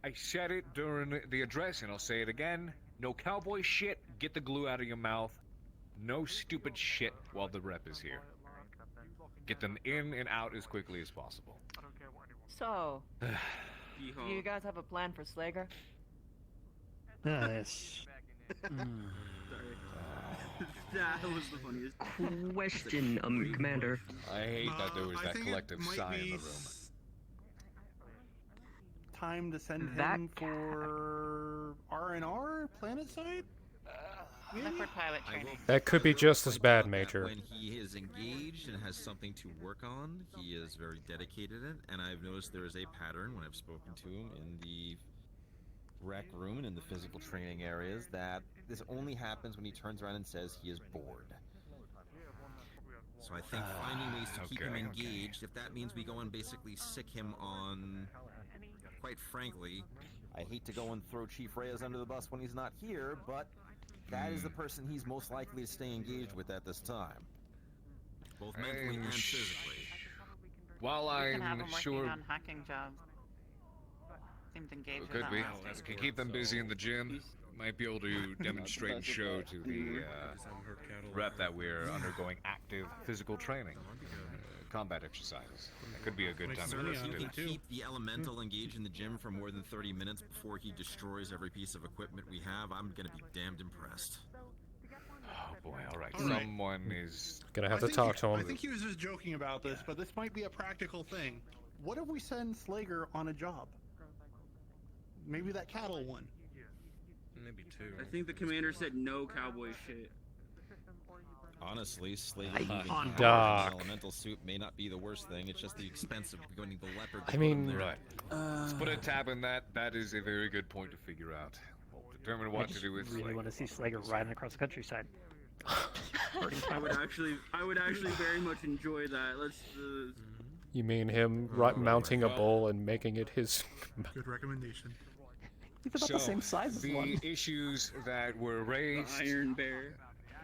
I said it during the address, and I'll say it again. No cowboy shit. Get the glue out of your mouth. No stupid shit while the rep is here. Get them in and out as quickly as possible. So, do you guys have a plan for Slager? Yes. That was the funniest. Question, Commander. I hate that there was that collective sigh in the room. Time to send him for R&R, planet side? Liquid pilot training. That could be just as bad, Major. When he is engaged and has something to work on, he is very dedicated in it, and I've noticed there is a pattern when I've spoken to him in the rec room and in the physical training areas that this only happens when he turns around and says he is bored. So I think finding ways to keep him engaged, if that means we go and basically sick him on, quite frankly, I hate to go and throw Chief Reyes under the bus when he's not here, but that is the person he's most likely to stay engaged with at this time. Both mentally and physically. While We can have I'm them sure... working on hacking jobs. Seemed engaged with Could that be. last Can keep them busy in the gym. Might be able to demonstrate and show to the rep that we're undergoing active physical training, combat exercises. That could be a good time for us to do If that. he can keep the elemental engaged in the gym for more than 30 minutes before he destroys every piece of equipment we have, I'm gonna be damned impressed. Oh boy, alright. Someone is... Gonna have to talk to him. I think he was just joking about this, but this might be a practical thing. What if we send Slager on a job? Maybe that cattle one. Maybe two. I think the commander said no cowboy shit. Honestly, Slater leaving on an Doc. elemental suit may not be the worst thing. It's just the expense of going to the leopard. I mean, right. Let's put a tab in that. That is a very good point to figure out. We'll determine what to do with really want to see Slager riding across the countryside. I would actually very much enjoy that. Let's. You mean him mounting a bull and making it his... Good recommendation. He's about the same size as one. The issues that were raised Iron Bear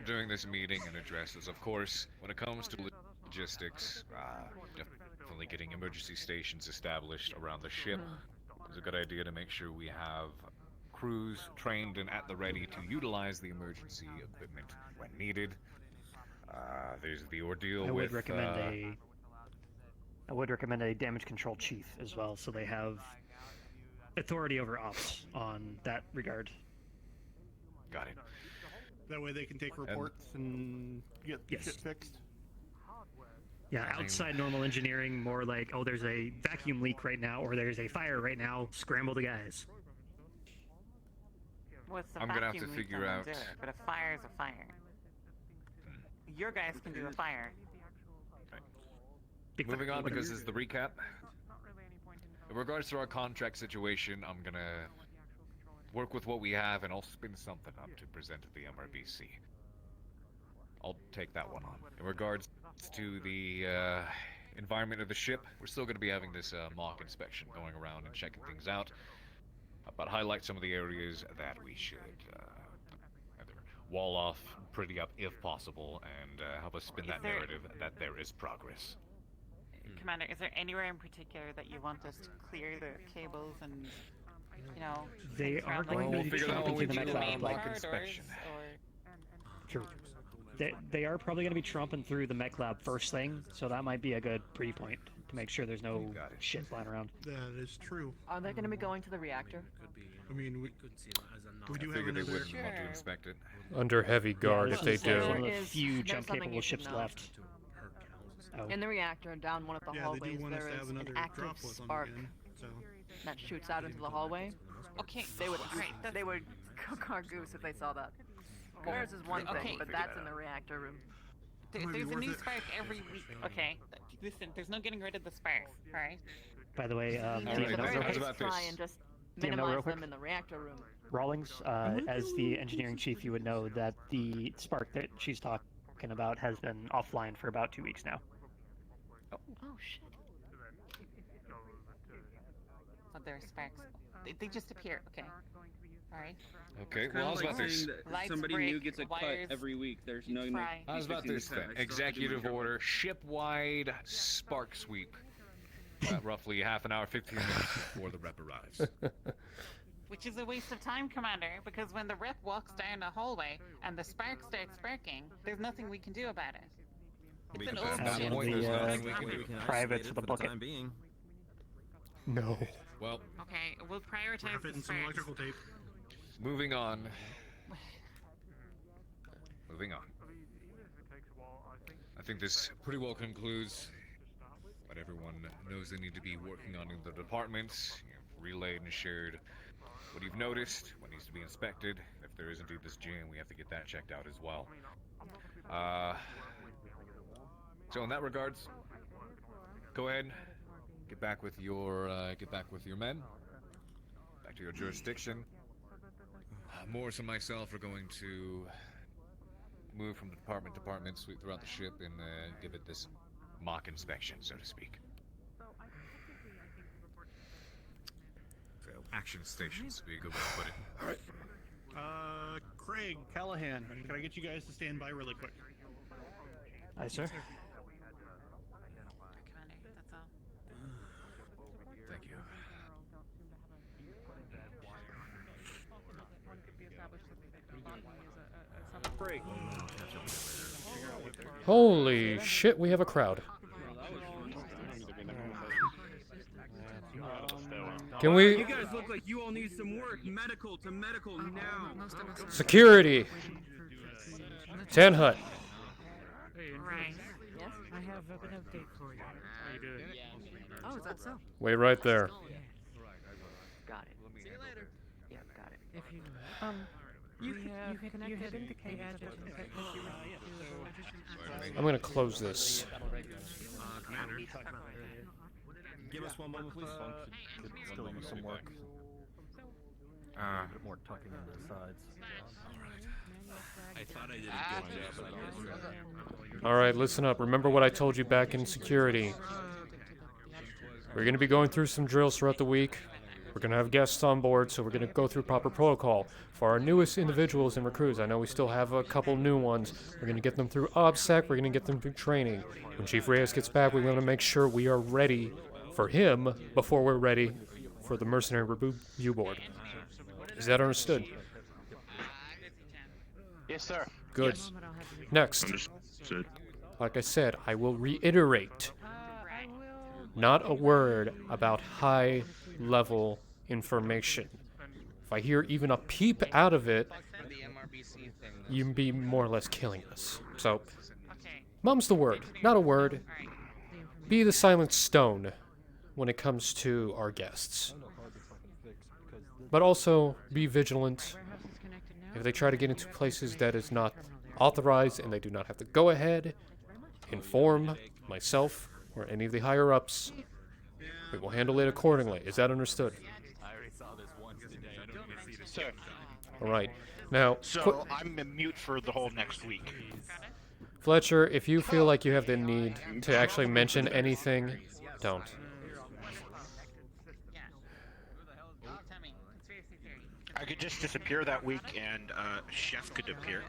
during this meeting and addressed is, of course, when it comes to logistics, definitely getting emergency stations established around the ship is a good idea to make sure we have crews trained and at the ready to utilize the emergency equipment when needed. There's the ordeal with... I would recommend a damage control chief as well, so they have authority over ops on that regard. Got it. That way they can take reports and get shit fixed. Yeah, outside normal engineering, more like, oh, there's a vacuum leak right now, or there's a fire right now, scramble the guys. What's the I'm gonna have to vacuum leak figure gonna out- do it, but a fire's a fire. Your guys can do a fire. Moving on, because this is the recap. In regards to our contract situation, I'm gonna work with what we have, and I'll spin something up to present to the MRBC. I'll take that one on. In regards to the environment of the ship, we're still going to be having this mock inspection, going around and checking things out, but highlight some of the areas that we should either wall off, pretty up if possible, and help us spin that narrative that there is progress. Commander, is there anywhere in particular that you want us to clear the cables and, you know, They things are around, going like, to be the trumping through the main MechLab. corridors, inspection. True. They are probably going to be trumping through the MechLab first thing, so that might be a good pre-point to make sure there's no shit flying around. That is true. Are they going to be going to the reactor? I mean, we do I have figured they another... wouldn't want to inspect it. Under heavy guard if they There's one do. of the few there's jump something capable you should ships know. left. Oh. In the reactor, down one of the Yeah, they hallways, do want us there to is have an another active drop with them spark again, so... that shoots out into the hallway. Okay, They would, alright, they would cook our goose if they saw that. Flares is one Okay. thing, but that's in the reactor room. Might be There's a worth new it. spark every week. Okay, listen, there's no getting rid of the sparks, alright? By the way, Alright, At the very how's least, about try this? and just DMO real minimize quick. them in the reactor room. Rawlings, as the engineering chief, you would know that the spark that she's talking about has been offline for about 2 weeks now. Oh shit. Oh, there are sparks. They just appear, okay. Alright. Okay, It's well, kinda how's like about this? saying that Lights somebody break, new gets a wires cut every week. There's no fry. How's about fixing this the then? cut. I still have to do my Executive job. order, ship-wide spark sweep. Roughly half an hour, 15 minutes before the rep arrives. Which is a waste of time, Commander, because when the rep walks down a hallway and the spark starts sparking, there's nothing we can do about it. It's an old At that ship. point, there's nothing we uh, can do. privates of the bucket. No. Well, Okay, we'll prioritize Wrap it the in some sparks. electrical tape. moving on. Moving on. I think this pretty well concludes what everyone knows they need to be working on in the departments. Relayed and shared what you've noticed, what needs to be inspected. If there is indeed this jam, we have to get that checked out as well. So in that regards, go ahead, get back with your men, back to your jurisdiction. Morris and myself are going to move from department to department, sweep throughout the ship, and give it this mock inspection, so to speak. So, action stations would be a good way to put it. Alright. Craig, Callahan, can I get you guys to stand by really quick? Aye, sir. Commander, that's all. Thank you. Holy shit, we have a crowd. Can we... You guys look like you all need some work. Medical to medical now. Security! Tan Hut. Right. Yes? I have an update for you. How you doing? Oh, is that so? Wait right there. Got it. See you later. Yeah, got it. If you You had indicated that you I'm gonna close this. Commander, give us one moment, please. Still use some work. A bit more tucking into the sides. I thought I did a good job, but I guess Alright, listen up. Remember what I told you back in security. We're going to be going through some drills throughout the week. We're going to have guests on board, so we're going to go through proper protocol. For our newest individuals and recruits, I know we still have a couple new ones. We're going to get them through OBSEC, we're going to get them through training. When Chief Reyes gets back, we're going to make sure we are ready for him before we're ready for the Mercenary Review Board. Is that understood? Yes, sir. Good. Yes. Next. Understood. Like I said, I will reiterate. Not a word about high-level information. If I hear even a peep out of it, MRBC thing. you can be more or less killing us. So, Okay. mum's the word, not a word. Be the silent stone when it comes to our guests. But also be vigilant. If they try to get into places that is not authorized and they do not have to go ahead, inform myself or any of the higher ups. We will handle it accordingly. Is that understood? I already saw this once today. I don't need to see this. Sir. All right. Now, So I'm mute for the whole next week. Fletcher, if you feel like you have the need to actually mention anything, don't. I could just disappear that week, and Chef could appear.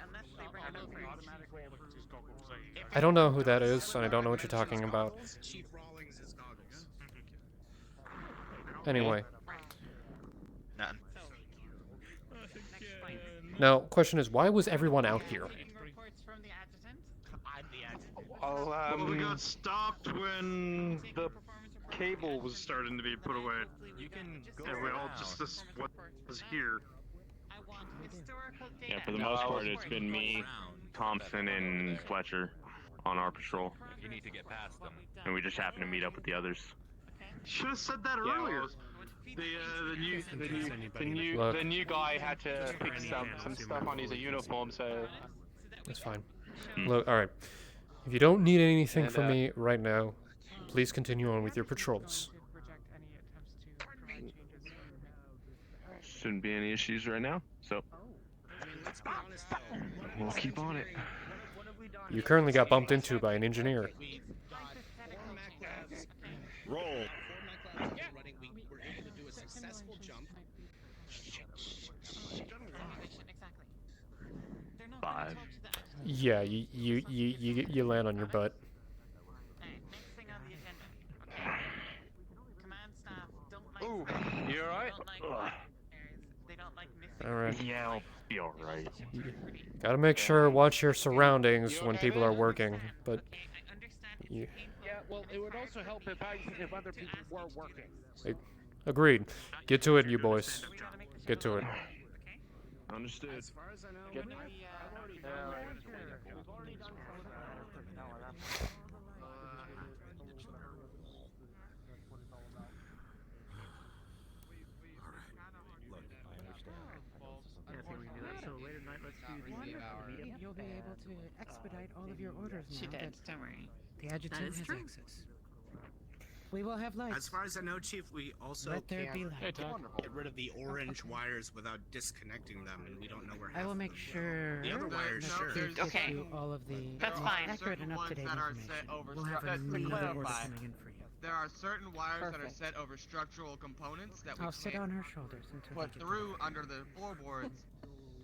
I don't know who that is, and I don't know what you're talking about. Chief Rawlings' goggles. Anyway. None. Now, question is, why was everyone out here? Well, we got stopped when the cable was starting to be put away. You can go and we all just this what was here. Yeah, for the most part, it's been me, Thompson, and Fletcher on our patrol. You need to get past them. And we just happened to meet up with the others. Should have said that earlier. The new guy had to fix some stuff on his uniform, so That's fine. Look, alright. If you don't need anything And, from me right now, please continue on with your patrols. Shouldn't be any issues right now, so we'll keep on it. You currently got bumped into by an engineer. Roll. We're able to do a successful jump. 5. Yeah, you land on your butt. Ooh, you alright? Alright. Yeah, I'll be alright. Gotta make sure, watch your surroundings when people are working, but... You, Yeah, well, it would also help if other people were working. agreed. Get to it, you boys. Get to it. Understood. As far as I know, You'll be able to expedite all of your orders now. She did, that don't worry. The adjutant That is has true. access. We will have lights. As far as I know, Chief, we also Let there can't be light. get rid of the orange wires without disconnecting them, and we don't know where. I will make sure. The other wires, that sure. Chief gets you all of the That's fine. accurate and up-to-date information. We'll have another order coming in for you. There are certain wires that are Perfect. set over structural components that we I'll sit can't on her shoulders until put they get through under the floorboards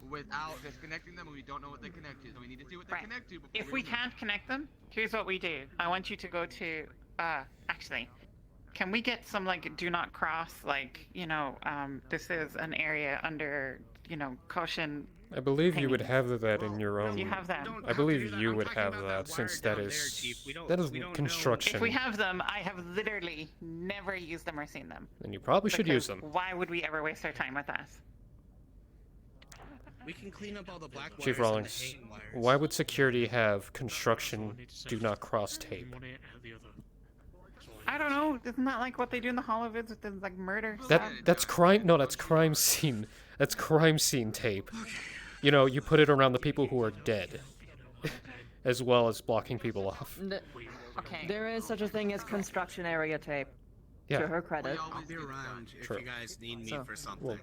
without disconnecting them, and we don't know what they connect to. So we need to see what they Right. connect to. Before If we can't connect them, here's what we do. I want you to go to, actually, can we get some, like, do not cross, like, you know, this is an area under, you know, caution. I believe you would have that in your own... You have that. I believe you would have that, since that is... That is construction. If we have them, I have literally never used them or seen them. Then you probably should use Because them. Why would we ever waste our time with that? We can clean up all the black wires Chief and the Rawlings, hanging wires. why would security have construction do not cross tape? I don't know. Isn't that like what they do in the Holovids with the, like, murder That stuff? that's crime. No, that's crime scene. That's crime scene tape. You know, you put it around the people who are dead, as well as blocking people off. Okay. There is such a thing as construction area tape. Yeah. To her credit. I'll be around if Sure. you guys need me So- for something. Well-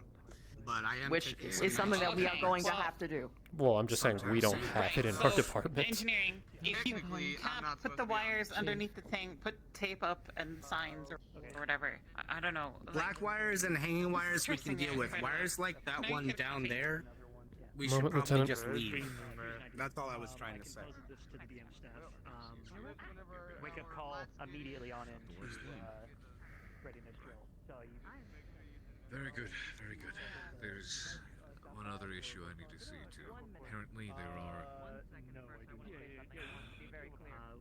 but I am Which taking is some something that we are action. going to have to do. Well, I'm just saying we don't have it in our So, department. Engineering, if you can't put the wires underneath the thing, put tape up and signs or whatever. I don't know. Black wires and hanging wires we can Interesting, deal with. yeah. Wires like that Thank one you. down there, we Moment, should probably Lieutenant. just leave. That's all I was trying to say. Wake up call immediately on in to readiness drill. So you... Very good, very good. There's one other issue I need to see to. Apparently there are...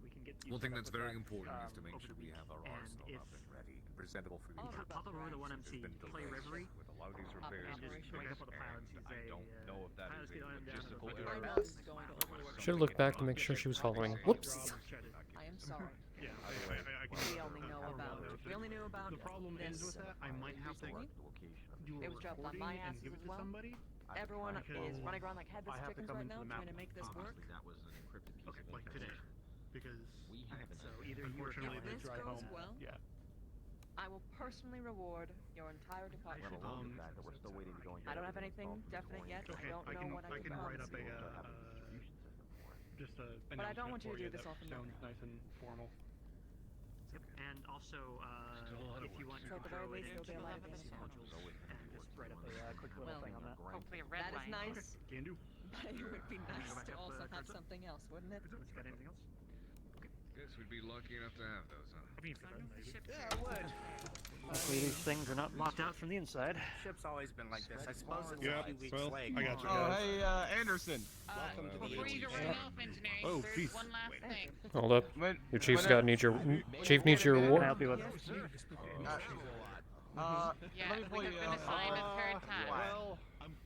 We can get One thing that's very important is to make sure we have our arsenal up and ready, and presentable for the Pop over the 1MC, play Reverie, with a lot of these repairs. and just wake up all the pilots and say, I don't know if that is a logistical error. Should have looked back to make sure she was following. Whoops. I am sorry. Yeah, We only know about. We only knew about. The problem is with that, I might have to do It a was dropped on recording my and asses give it as to well. somebody. Everyone Because is running around like headless I have to chickens come right into now the map. trying to make this work. That was an encrypted piece Okay, of like today, because haven't so either unfortunately If the this drive goes home. well, Yeah. I will personally reward your entire department. Let alone the fact that we're still waiting to go and I get don't have everything anything installed definite yet. Okay, I don't know what I I can write promise up a you. just a But I don't announcement want you to for do this that off in sounds the- nice and formal. Yep, and also, if you want, you So can at the very throw it least, into there'll be a light at the the end of the tunnel. and just write up a quick little Well, thing on that. Hopefully a red That is line. nice. Can do. But it would be nice back to up also the have cursor? something else, wouldn't it? Got anything else? Guess we'd be lucky enough to have those, huh? Yeah, I would. Hopefully these things are not locked out from the inside. Ship's always been like this. I suppose it's Yeah, a few weeks well, late. I got you Oh, guys. hey, Anderson. Welcome to the Before you go running off, engineering, Oh, there's chief. one last thing. Hold up. When- Your chief's when got I- needs your chief needs your Can I reward. help you with? Yeah, let me we pull have you been assigned a third task. Well,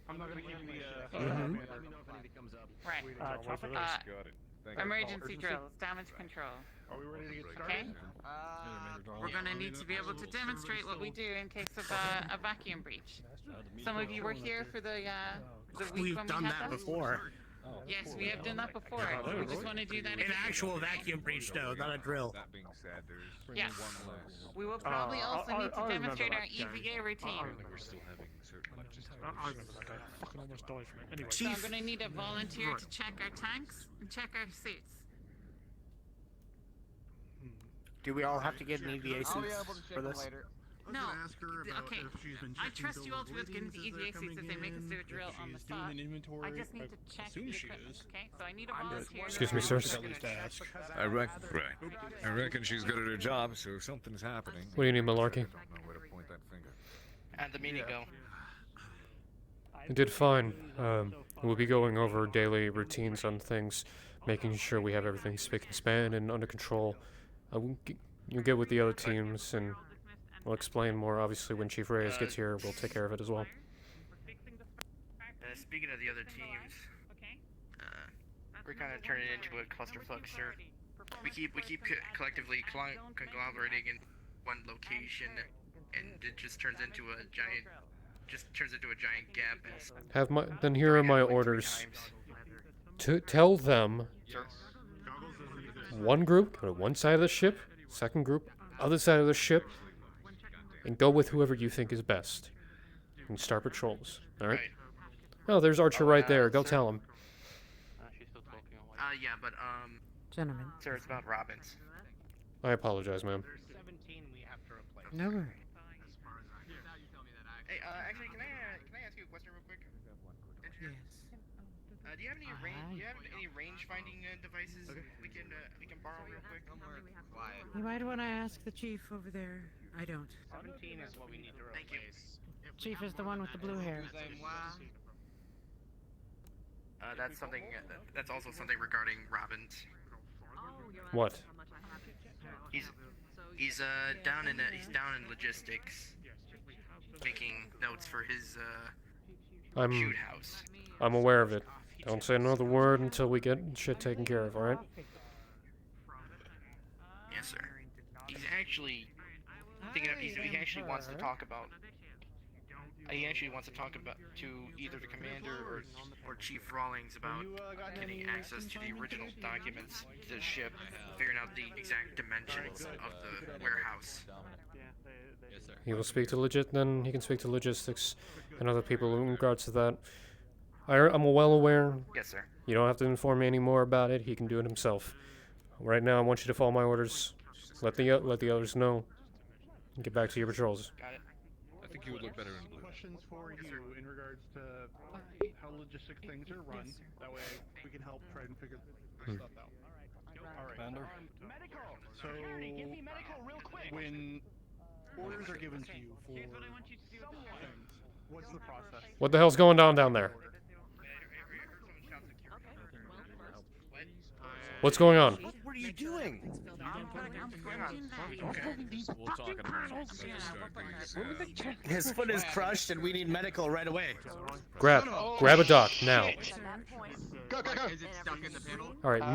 I'm not gonna give you the. Mm-hmm. Let me know if anything comes up. Right. Topic? Got it. Thank you. Emergency drills, damage control. Are we ready to get Okay? started? We're going to need to be able to demonstrate what we do in case of a vacuum breach. Some of you were here for the week We've when done we had that before. Yes, we have done that before. We just want to do that An again. actual vacuum breach, though, not a drill. That being said, there's Yeah. one less. We will probably also need to I remember demonstrate our that, Jerry. EVA routine. We're still having certain logistical I remember that guy. Fucking almost died from it. Anyway. So I'm going to need a volunteer to check our tanks and check our suits. Do we all have to get an EVA I'll be suits able to check for them this? later. No, Ask her about okay. if she's been I checking trust you all bill to of get into ladings as EVA they're suits if they make us do a coming drill in, on if the she's doing spot. an inventory. I just need to check the assume she equipment. is. Okay, so I need a I'm volunteer. Excuse me, sirs. At least ask. I reckon she's good at her job, so something's happening. What do you need, Malarkey? I don't know where to point that finger. And the meeting go. I did fine. We'll be going over daily routines on things, making sure we have everything spick and span and under control. You'll get with the other teams, and we'll explain more. Obviously, when Chief Reyes gets here, we'll take care of it as well. Speaking of the other teams, we're kind of turning into a clusterfuck, sir. We keep collectively conglomerating in one location, and it just turns into a giant gap. Then here are my orders. To tell them, one group go to one side of the ship, second group other side of the ship, and go with whoever you think is best. And start patrols. All right. Oh, there's Archer right there. Go tell him. Yeah, but Gentlemen. sir, it's about Robbins. I apologize, ma'am. 17 we have to replace. No worries. Hey, actually, can I ask you a question real quick? Yes. Do you have any range finding devices we can borrow real quick? You might want to ask the chief over there. I don't. 17 is what we need to replace. Thank you. Chief is the one with the blue hair. That's also something regarding Robbins. What? He's down in logistics, making notes for his shoot house. I'm aware of it. Don't say another word until we get shit taken care of, alright? Yes, sir. He's actually thinking. He actually wants to talk about. He actually wants to talk about to either the commander or Chief Rawlings about getting access to the original documents to the ship, figuring out the exact dimensions of the warehouse. He will speak to then he can speak to logistics and other people in regards to that. I'm well aware. Yes, sir. You don't have to inform me any more about it. He can do it himself. Right now, I want you to follow my orders. Let the others know. And get back to your patrols. Got it. I think you would look better in blue. Questions for you in regards to how logistic things are run. That way we can help try and figure stuff out. Alright. Commander? So, when orders are given to you for things, what's the process? What the hell's going on down there? What's going on? What were you doing? We'll talk in a moment. His foot is crushed, and we need medical right away. Grab a doc now. Go, go, go. Is it stuck in the panel? All right,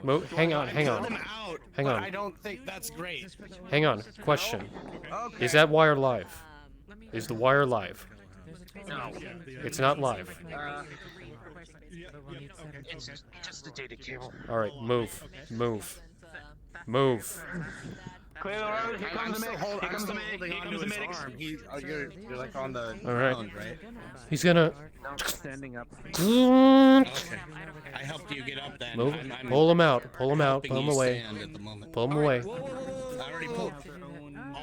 move. Hang on. Pull him out, Hang but on. I don't think that's great. Hang on. Question. Okay. Is that wire live? Is the wire live? No. It's not live. It's just a data cable. All right, move. Clear the road. Here comes the medic. Here comes the medic. Here comes the medic. You're like on the All right. ground, right? He's gonna. Standing up. Okay. I helped you get up then. Move. I'm Pull him out. Pull him helping you away. stand at the moment. Pull him away. I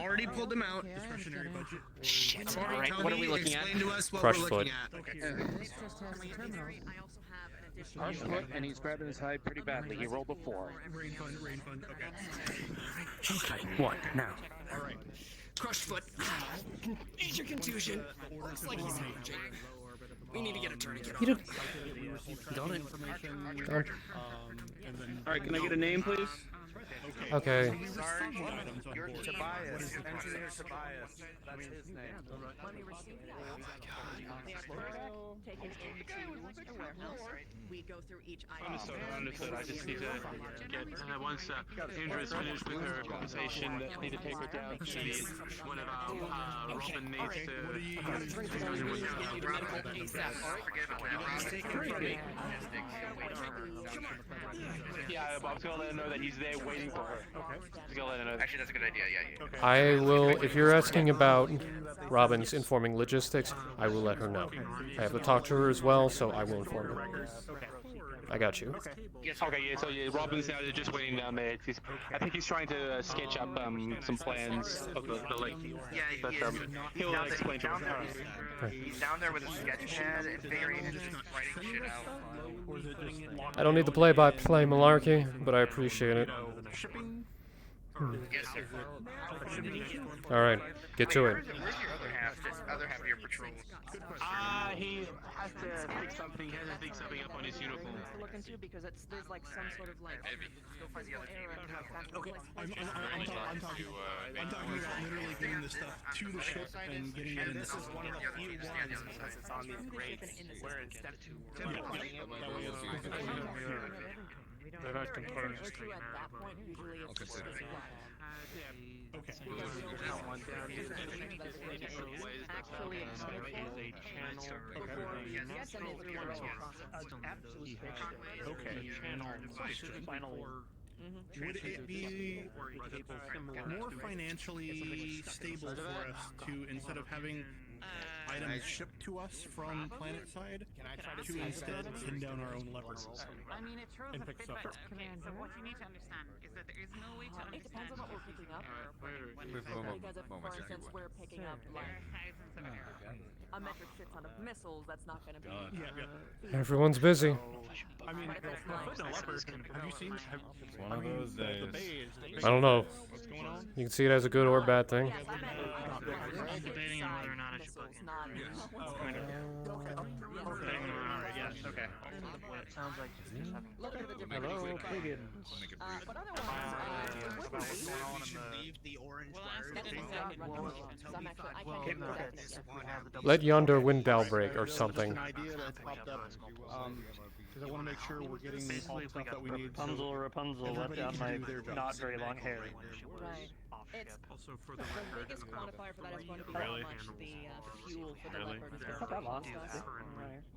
already pulled him out. Shit. All right. What are we looking at? Explain to us what Crushed we're foot. looking at. Crushed foot, and he's grabbing his hide pretty badly. He rolled a 4. Rain fund. Okay. What now? All right. Crushed foot. Major contusion. Looks like he's hemorrhaging. We need to get a tourniquet on him. Got it. All right, can I get a name, please? Okay. You're Tobias. Engineer Tobias. That's his name. We go through each Understood. I just need to get once Indra's finished with her conversation, I need to take her down to the whatever Robin needs Yeah, I was gonna let her know that he's there waiting for her. Okay. Just gonna let her know. Actually, that's a good idea. Yeah. Okay. I will. If you're asking about Robin's informing logistics, I will let her know. I have to talk to her as well, so I will inform her. I got you. Okay, so Robin's now just waiting down there. I think he's trying to sketch up some plans of the lake. Yeah, But he'll explain to her. He's down there with a sketch pad and figuring and just writing shit out. I don't need the play-by-play malarkey, but I appreciate it. Yes, sir. All right, get to it. Where's your other half of your patrol? He has to fix something. He has to fix something up on his uniform. Look into because there's like some sort of like Okay, I'm talking about literally getting the stuff to the ship and getting it in the system. One of the few ones because it's on these grades where it's They're not components. I'll consider it. Okay. Would it be more financially stable for us to, instead of having items shipped to us from planet side, to instead send down our own leopards I mean, it throws and a pick bit stuff back. up? Okay, so what you need to understand is that there is no way to It depends on what we're picking up. Moment, Because if, for if you instance, would. we're picking up like a metric shit ton of missiles, that's not going to be. Everyone's busy. I mean, have you seen? One of those days. I don't know. What's going on? You can see it as a good or a bad thing. I'm debating on whether or not I should put Okay. Sounds like Look at the different hello, Piggin. But otherwise, Leave the orange Let yonder wind bow break or something. An idea that popped up. Because I want to make sure we're getting all the stuff that we need. Rapunzel let down my not very long hair. Right. It's also for the biggest quantifier for that is going to be how much the fuel for the leopard is going to cost us.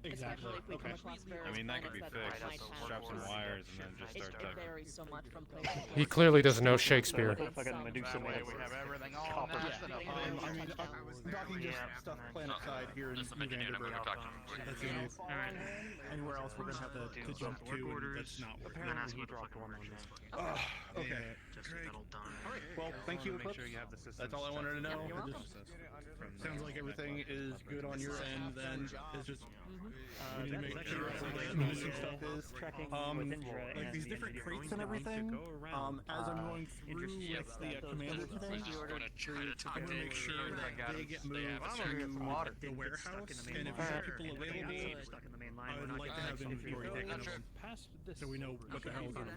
Exactly. Especially if we come across various I mean, that could be planets that fixed. might Strap some have wires and then just It start tugging. varies so much from place to place. He clearly doesn't know Shakespeare. Fucking Medusa We man. have everything all nice and I mean, I'm talking just stuff planet side here in New Vanderburg. That's the only. Anywhere else we're gonna have to jump to, and that's not working. Okay. Alright, well, thank you, Eclipse. That's all I wanted to know. It just sounds like everything is good on your end, then it's just we need to make sure all the missing stuff is. Like these different crates and everything, as I'm going through with the commander today, I'm going to make sure that they get moved to the warehouse, and if we have people available, I would like to have inventory taken of them, so we know what the hell is on.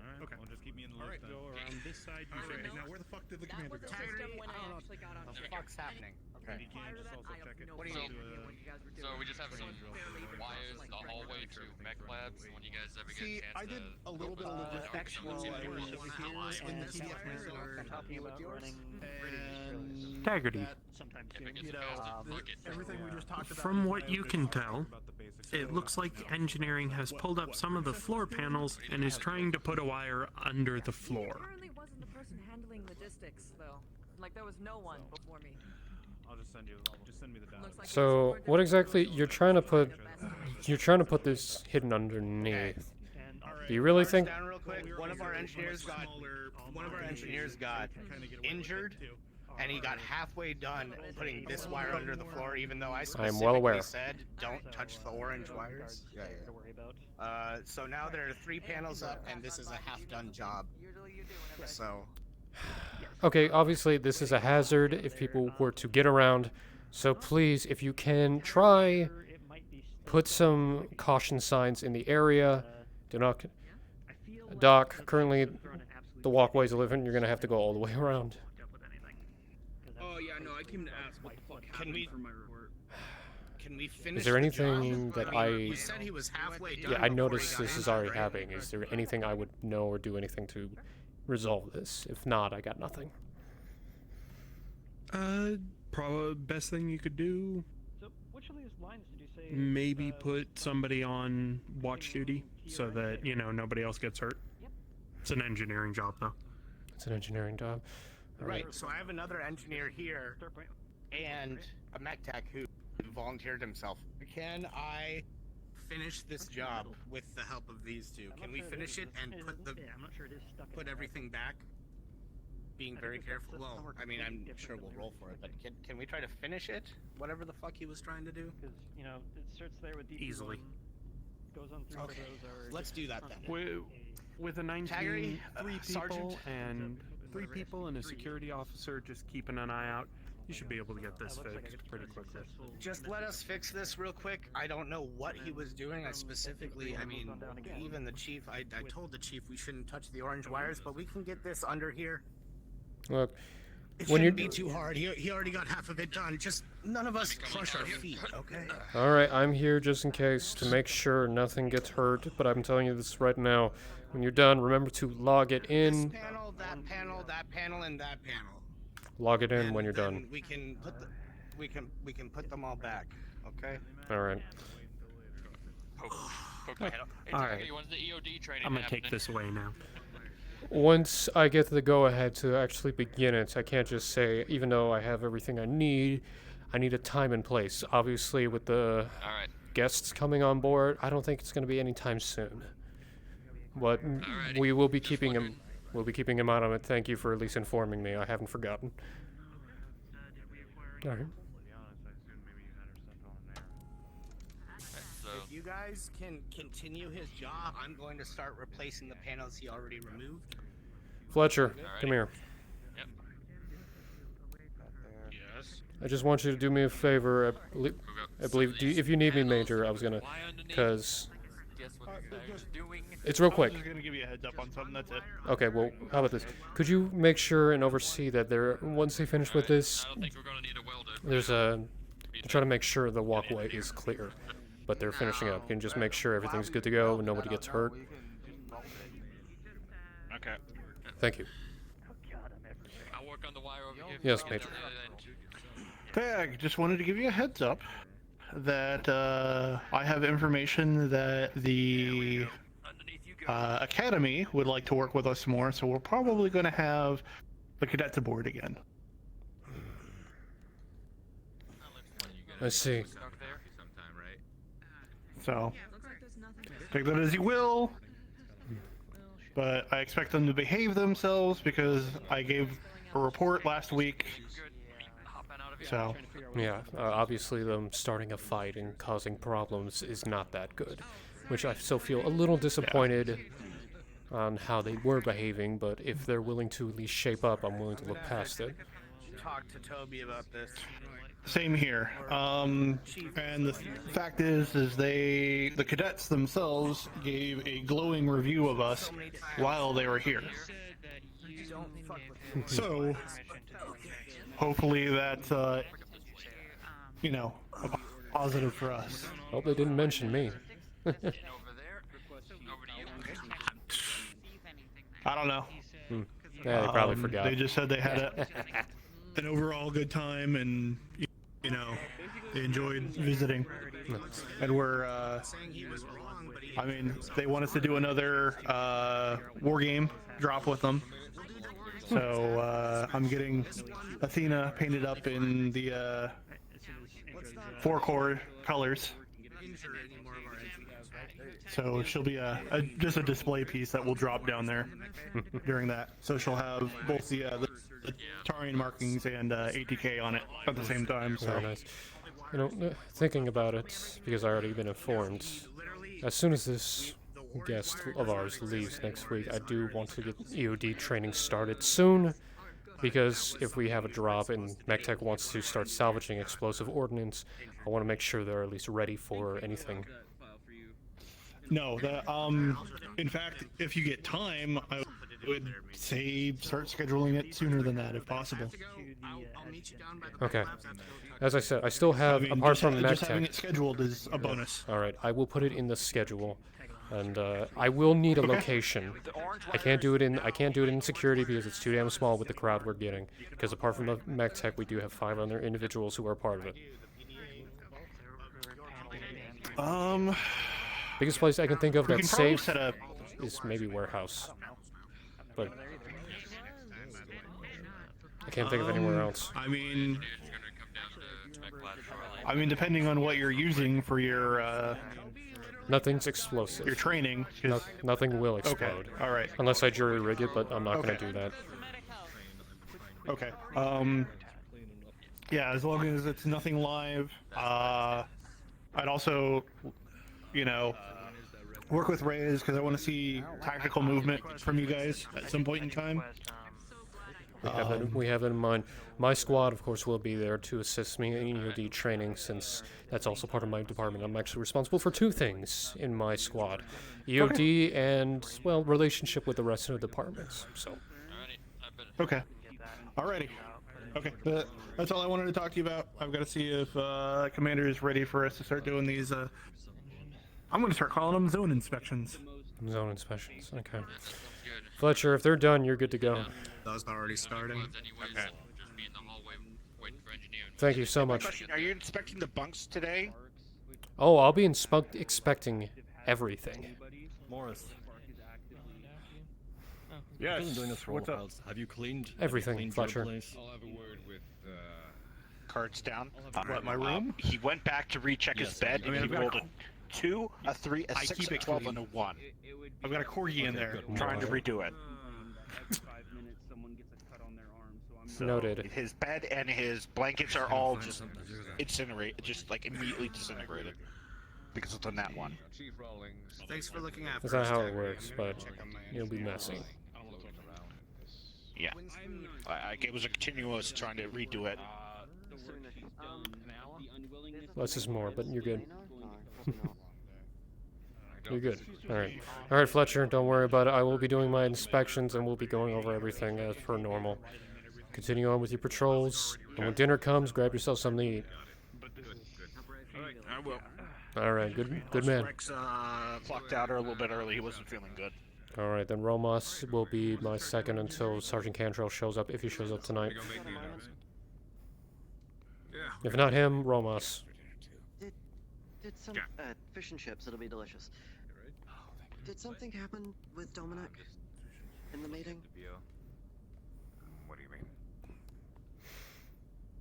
Alright, Okay. well, just keep me in the loop. Alright, then. go around this side. You say, now where the fuck did the commander go? When I actually got on What the fuck's happening? Okay. You can just also check it. What do you So we just have some wires in the hallway to mech labs. When you guys ever get See, a chance I did to a little bit of logistics while I was over here in the and TDF we manager were talking about running and Taggerty. sometime If soon. it gets You know, faster, fuck it. everything we just talked about. From what you can tell, it looks like engineering has pulled up some of the floor panels and is trying to put a wire under the floor. Apparently wasn't the person handling logistics, though. Like, there was no one before me. I'll just send you. Just send me the data. So, what exactly you're trying to put? You're trying to put this hidden underneath. Do you really think? Down real quick. One of our engineers got injured, and he got halfway done putting this wire under the floor, even though I I am well aware. said don't touch the orange wires. So now there are 3 panels up, and this is a half-done job. So. Okay, obviously this is a hazard if people were to get around. So please, if you can, try put some caution signs in the area. Do not. Doc, currently the walkways are living. You're gonna have to go all the way around. Oh yeah, no, I came to ask what the fuck happened for my report. Can we finish? Is there anything that He said he was halfway done. Yeah, I before he noticed got this is injured, already right? happening. Is there anything I would know or do anything to resolve this? If not, I got nothing. Probably best thing you could do. So, which of these lines did you say? Maybe put somebody on watch duty so that nobody else gets hurt. It's an engineering job, though. It's an engineering job. All Right. So I have another engineer here, and a mech tech who volunteered himself. Can I finish this job with the help of these two? Can we finish it and put everything back? Being very careful. Well, I mean, I'm sure we'll roll for it, but can we try to finish it? Whatever the fuck he was trying to do. Because it starts there with DP1, Easily. goes on through Okay. to those. Let's do that then. With a 19, Taggerty, three people Sergeant. and 3 people and a security officer just keeping an eye out, you should be able to get this fixed pretty quickly. Just let us fix this real quick. I don't know what he was doing. I mean, even the chief, I told the chief we shouldn't touch the orange wires, but we can get this under here. Look, It when you're shouldn't be too hard. He already got half of it done. Just none of us crush our feet, okay? all right, I'm here just in case to make sure nothing gets hurt. But I'm telling you this right now. When you're done, remember to log it in. This panel, that panel, that panel, and that panel. Log it in And when you're then done. we can put we can put them all back, okay? All right. Poke my head up. Hey, All Taggerty, right. when's the EOD training I'm gonna happening? take this away now. Once I get the go-ahead to actually begin it, I can't just say, even though I have everything I need a time and place. Obviously, with the guests coming on board, I don't think it's going to be anytime soon. But we will be keeping him. We'll be keeping him out on it. Thank you for at least informing me. I haven't forgotten. All right. If you guys can continue his job, I'm going to start replacing the panels he already removed. Fletcher, come here. Yes. I just want you to do me a favor. I believe, if you need me, Major, I was gonna, because it's real quick. I'm just gonna give you a heads up on something. That's it. Okay, well, how about this? Could you make sure and oversee that once they finish with this, there's to try to make sure the walkway is clear, but they're finishing up. You can just make sure everything's good to go and nobody gets hurt. Okay. Thank you. I'll work on the wire over here. Yes, Major. Tag, just wanted to give you a heads up that I have information that the Academy would like to work with us more, so we're probably going to have the cadets aboard again. I see. So, take that as you will, but I expect them to behave themselves because I gave a report last week. So, yeah, obviously them starting a fight and causing problems is not that good, which I still feel a little disappointed on how they were behaving, but if they're willing to at least shape up, I'm willing to look past it. Talk to Toby about this. Same here. And the fact is the cadets themselves gave a glowing review of us while they were here. So, hopefully that's, you know, a positive for us. Hope they didn't mention me. I don't know. Yeah, they probably forgot. They just said they had an overall good time and, you know, they enjoyed visiting. And we're, I mean, they want us to do another war game drop with them. So I'm getting Athena painted up in the 4-core colors. So she'll be just a display piece that will drop down there during that. So she'll have both the Tarian markings and ATK on it at the same time. So Very nice. You know, thinking about it, because I already been informed, as soon as this guest of ours leaves next week, I do want to get EOD training started soon, because if we have a drop and MechTech wants to start salvaging explosive ordnance, I want to make sure they're at least ready for anything. no, in fact, if you get time, I would say start scheduling it sooner than that if possible. Okay. As I said, I still have, apart from just having MechTech. it scheduled is a bonus. All right, I will put it in the schedule, and I will need a location. I can't do it in security because it's too damn small with the crowd we're getting. Because apart from the MechTech, we do have 5 other individuals who are part of it. Biggest place I can think of that's safe is maybe warehouse, but I can't think of anywhere else. I mean, depending on what you're using for your Nothing's explosive. Your training. Nothing will explode. Okay. All right. Unless I jury rig it, but I'm not going to do that. Okay. Yeah, as long as it's nothing live. I'd also, you know, work with Reyes because I want to see tactical movement from you guys at some point in time. We have it in mind. My squad, of course, will be there to assist me in EOD training, since that's also part of my department. I'm actually responsible for 2 things in my squad: EOD and, well, relationship with the rest of the departments. So. Okay. Alrighty. Okay. That's all I wanted to talk to you about. I've got to see if Commander is ready for us to start doing these. I'm going to start calling them zone inspections. Zone inspections. Okay. Fletcher, if they're done, you're good to go. Those already starting. Okay. Thank you so much. Are you inspecting the bunks today? Oh, I'll be expecting everything. Morris. Yes. Been doing this for What's a up? while. Have you cleaned Everything, cleaned Fletcher. your place? I'll have a word with Cards down. What, my room? He went back to recheck his bed, and he rolled a 2, a 3, a I 6, keep a it 12, clean. and a 1. I've got a corgi in there. I'm trying to redo it. Noted. His bed and his blankets are all just incinerated, just like immediately disintegrated because of the nat 1. Chief Rawlings. Thanks for looking after That's not how it works, but it'll be messy. Yeah. It was a continuous trying to redo it. Less is more, but you're good. You're good. Alright, Fletcher, don't worry about it. I will be doing my inspections and we'll be going over everything as per normal. Continue on with your patrols, and when dinner comes, grab yourself something to eat. I will. Alright, good man. Rex clocked out a little bit early. He wasn't feeling good. Alright, then Romos will be my second until Sergeant Cantrell shows up, if he shows up tonight. If not him, Romos. Did some fish and chips? It'll be delicious. Did something happen with Dominic in the meeting? What do you mean?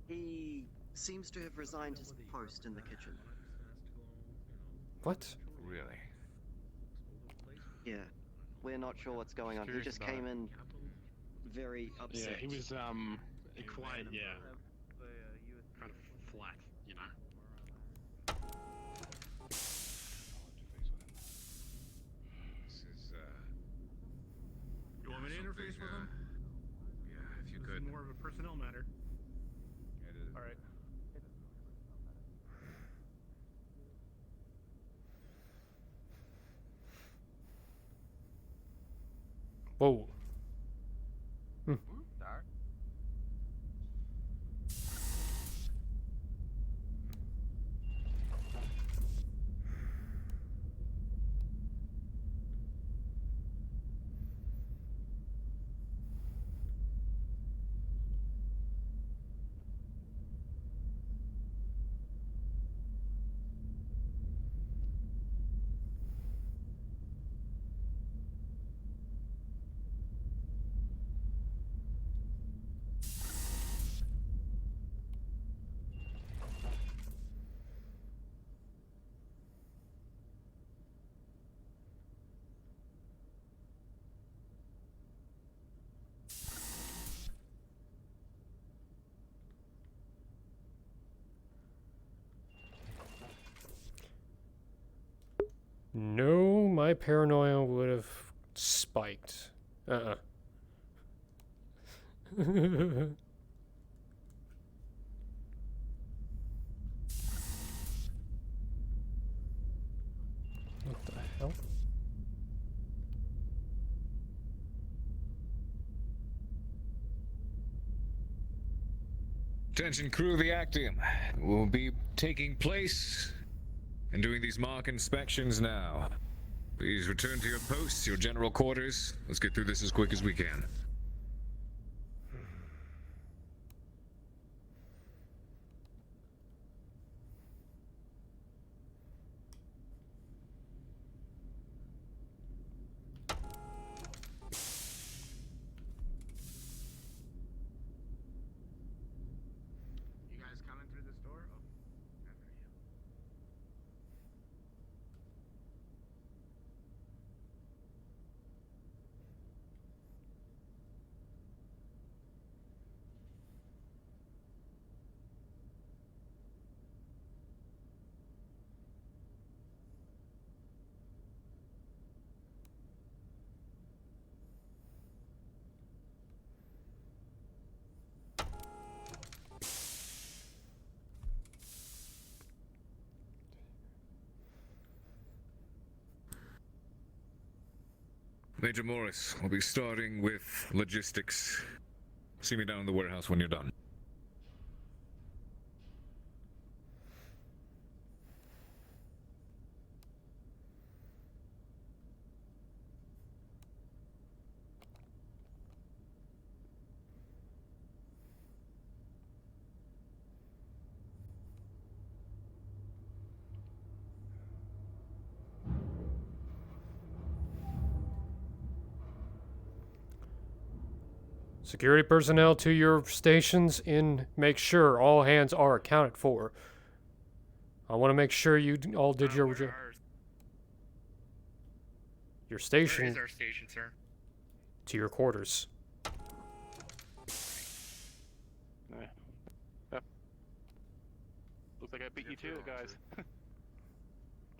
He seems to have resigned his post in the kitchen. What? Really? Yeah, we're not sure what's going on. He Curious just about came in very upset. Yeah, he was quiet. Yeah. Kind of flat, you know. This is You want me to interface with him? yeah, if you This could. is more of a personnel matter. It is. All right. Whoa. No, my paranoia would have spiked. What the hell? Attention crew of the Actium. We'll be taking place and doing these mock inspections now. Please return to your posts, your general quarters. Let's get through this as quick as we can. You guys coming through this door? Oh, after you. Major Morris, we'll be starting with logistics. See me down in the warehouse when you're done. Security personnel to your stations and make sure all hands are accounted for. I want to make sure you all did your station. Where is our station, sir? To your quarters. Yep. Looks like I beat you too, guys.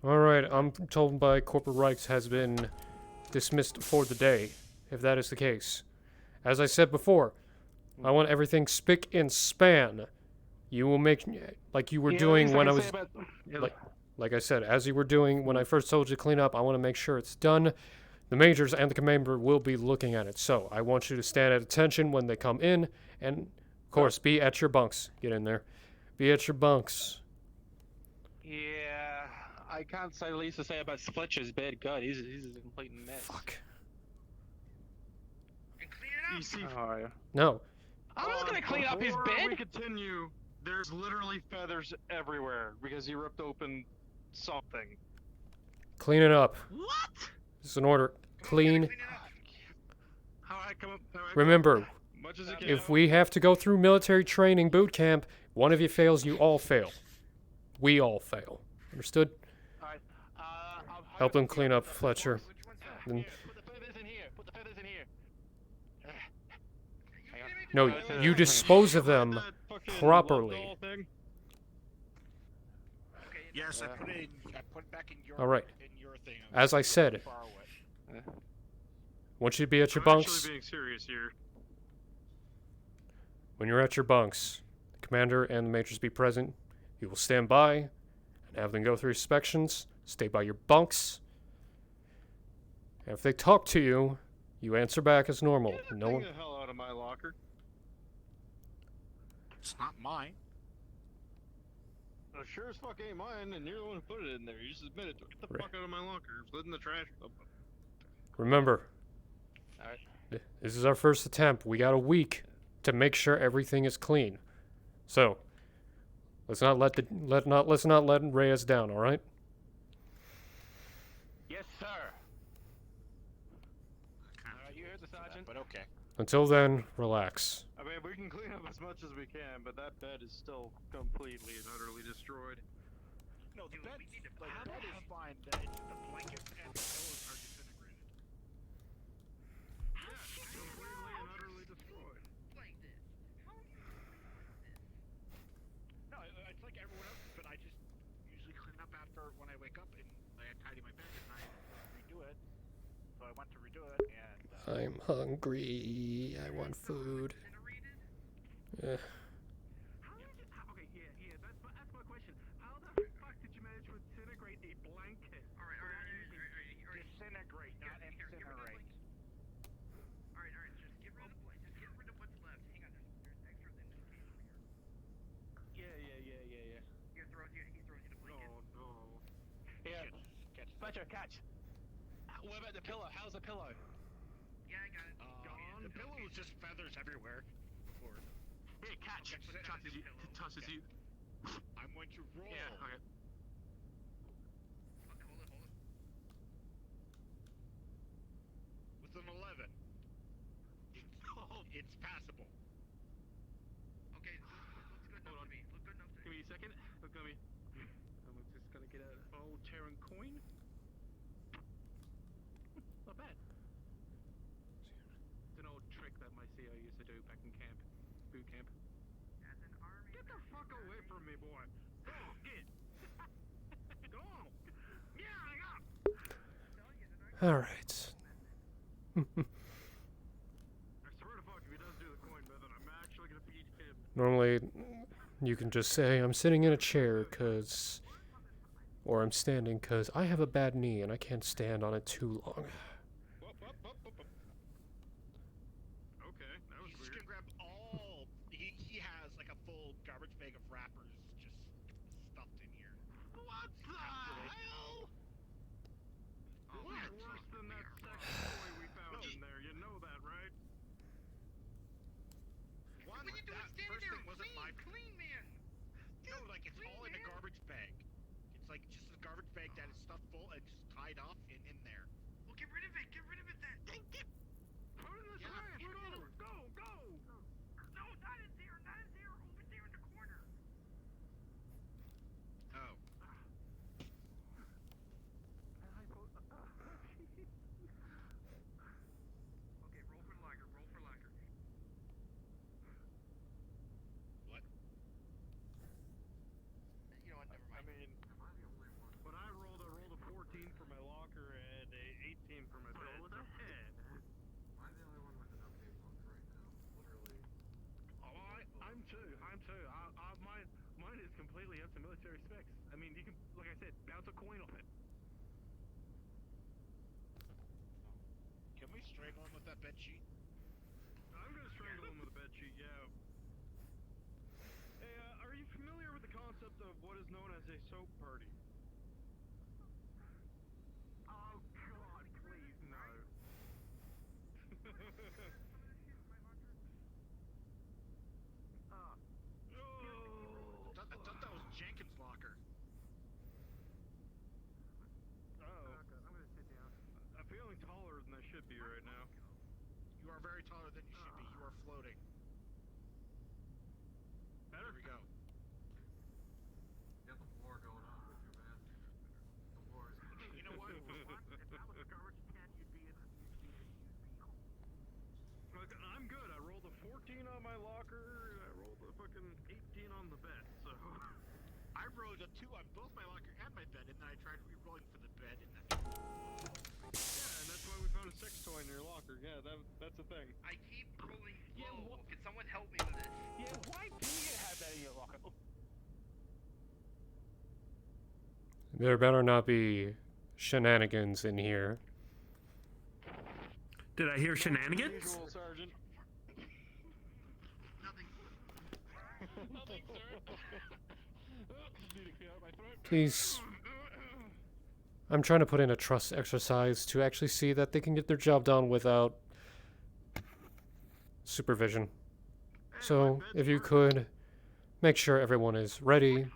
All right, I'm told by Corporal Reichs has been dismissed for the day, if that is the case. As I said before, I want everything spick and span. You will make, like you were doing when I was, like I said, as you were doing when I first told you to clean up, I want to make sure it's done. The majors and the commander will be looking at it, so I want you to stand at attention when they come in, and of course, be at your bunks. Get in there. Be at your bunks. Yeah, I can't say the least to say about Fletcher's bed. God, he's a complete mess. Fuck. No. I'm not gonna clean up his Before bed. we continue, there's literally feathers everywhere because he ripped open something. Clean it up. What? This is an order. Clean. How I come up? Remember, Much as it can. if we have to go through military training boot camp, one of you fails, you all fail. We all fail. Understood? Help them clean up, Fletcher. Then, no, you dispose of them properly. Yes, I put it back in your. All right. In your thing. As I said, want you to be at your bunks. Actually being serious here. When you're at your bunks, the commander and the majors be present. You will stand by and have them go through inspections. Stay by your bunks. And if they talk to you, You answer back as normal. No Take one. the hell out of my locker. It's not mine. Sure as fuck ain't mine, and you're the one who put it in there. You just admitted to it. Get the fuck out of my locker. It's in the trash. Remember, Alright. this is our first attempt. We got a week to make sure everything is clean. So, let's not let Reyes down. All right? Yes, sir. Alright, you heard the sergeant. But okay. Until then, relax. I mean, we can clean up as much as we can, but that bed is still completely and utterly destroyed. No, the bed, the bed is fine. It's the blankets and the pillows are disintegrated. Completely and utterly destroyed. No, it's like everyone else, but I just usually clean up after when I wake up and I tidy my bed and I redo it. So I went to redo it and. I'm hungry. I want food. Okay, yeah, that's my question. How the fuck did you manage to incinerate a blanket? Alright. Disintegrate, not incinerate. Alright, just get rid of the blanket. Just get rid of what's left. Hang on, there's extras in this case over here. Yeah. He throws you the blanket. No. Yeah, Fletcher, catch. What about the pillow? How's the pillow? Yeah, I got it. The pillow was just feathers everywhere before. Hey, catch! Tosses you. I'm going to roll. Yeah, okay. Hold it. With an 11. It's passable. Okay, looks good enough to me. Look good enough to Give me a second. Look at me. I'm just gonna get out an old Terran coin. Not bad. It's an old trick that my CO used to do back in camp. Boot camp. As an army. Get the fuck away from me, boy. Go on, get. Go on. Yeah, I got. All right. I swear to fuck, if he does do the coin method, I'm actually gonna feed him. Normally, you can just say, I'm sitting in a chair or I'm standing because I have a bad knee and I can't stand on it too long. Okay, that was weird. He's gonna grab all. He has like a full garbage bag of wrappers just stuffed in here. What the hell? Oh, that's worse than that second toy we found in there. You know that, right? One, What are you doing that standing first there? thing wasn't my. Clean, man. No, like it's all in a garbage bag. It's like just a garbage bag that is stuffed full and just tied up and in there. Well, get rid of it. Get rid of it then. Put it in the trash. Go. No, not in there. Over there in the corner. Oh. Okay, roll for locker. What? You know what? Never mind. I mean, when I rolled a 14 for my locker and a 18 for my bed. With a head. I'm the only one with an update book right now. Literally. Oh, I'm too. Mine is completely up to military specs. I mean, you can, like I said, bounce a coin off it. Can we strangle him with that bed sheet? I'm gonna strangle him with a bed sheet, yeah. Hey, are you familiar with the concept of what is known as a soap party? Oh God, please no. I thought that was Jenkins' locker. Oh. I'm gonna sit down. I'm feeling taller than I should be right now. You are very taller than you should be. You are floating. Better? There we go. Got the floor going on with you, man. The floor is. You know what? If that was a garbage can, you'd be home. Look, I'm good. I rolled a 14 on my locker, and I rolled a fucking 18 on the bed, so. I rolled a 2 on both my locker and my bed, and then I tried re-rolling for the bed, and then. Yeah, and that's why we found a sex toy in your locker. Yeah, that's a thing. I keep rolling low. Can someone help me with this? Yeah, why do you have that in your locker? There better not be shenanigans in here. Did I hear shenanigans? Sergeant. Please. I'm trying to put in a trust exercise to actually see that they can get their job done without supervision. So, if you could, make sure everyone is ready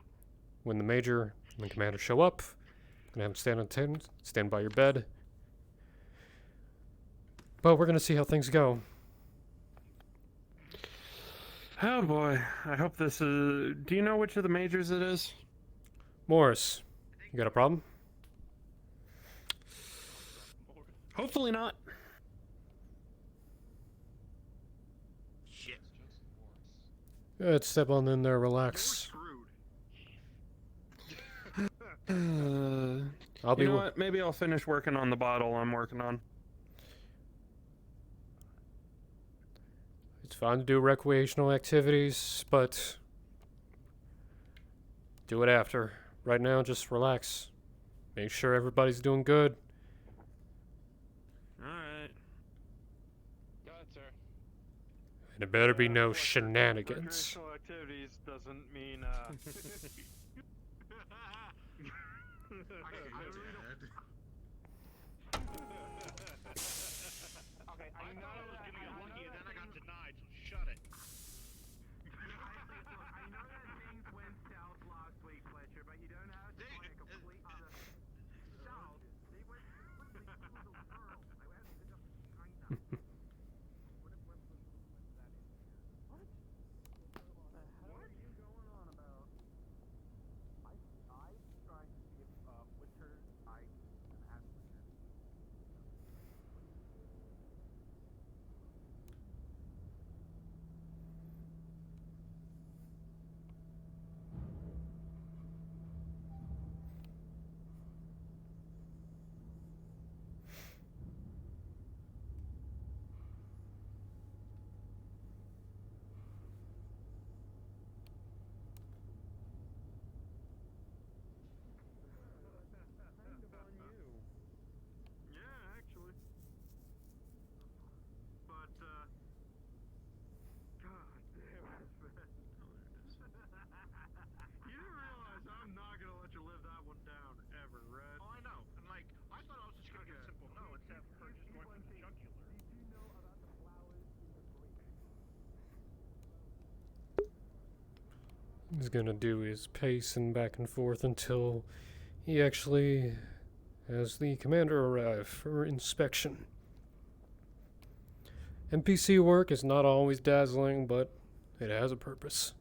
when the major and the commander show up. Gonna have them stand on attendance, stand by your bed. But we're gonna see how things go. Oh boy, I hope this is... Do you know which of the majors it is? Morris, you got a problem? Hopefully not. Shit. Good, step on in there, relax. I'll be. You know what? Maybe I'll finish working on the bottle I'm working on. It's fine to do recreational activities, but do it after. Right now, just relax. Make sure everybody's doing good. Alright. Got it, sir. And it better be no shenanigans. Recreational activities doesn't mean, Okay, I thought I was gonna get lucky and then I got denied, so shut it. I know that things went south last week, Fletcher, but you don't have to play a complete other south. They went completely through the world. I went to the China. What are you going on about? I trying to see if Winter, I can ask Winter. Yeah, actually. But, God damn it, man. You realize I'm not gonna let you live that one down, ever, right? Oh, I know. And, like, I thought I was just gonna get a simple no instead of her just going for the jugular. Did you know about the flowers in the He's gonna do his pacing back and forth until he actually has the commander arrive for inspection. NPC work is not always dazzling, but it has a purpose.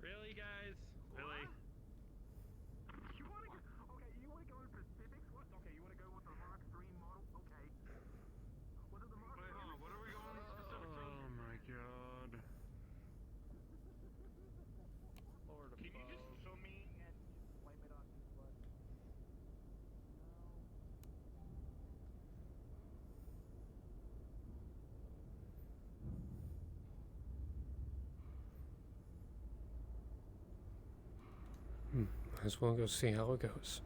Really, guys? Really? You wanna go? Okay, you wanna go in specifics? What? Okay, you wanna go with the Mark III model? Okay. What are the Mark? Wait, hold on. What are we going with specifics? Oh my god. Lord above. Can you just show me and blame it on his blood? Might as well go see how it goes.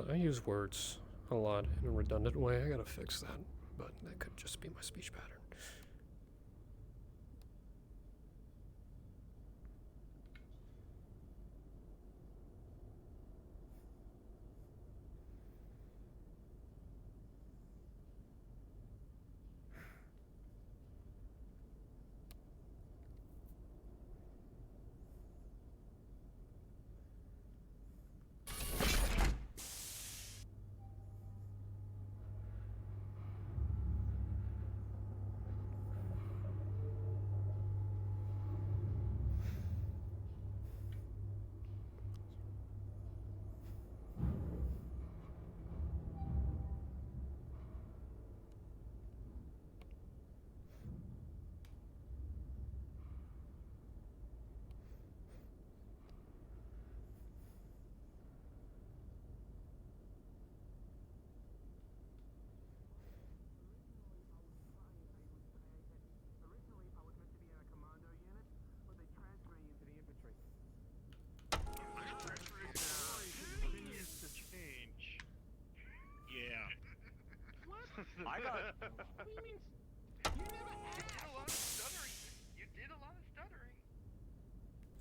I use words a lot in a redundant way. I gotta fix that, but that could just be my speech pattern.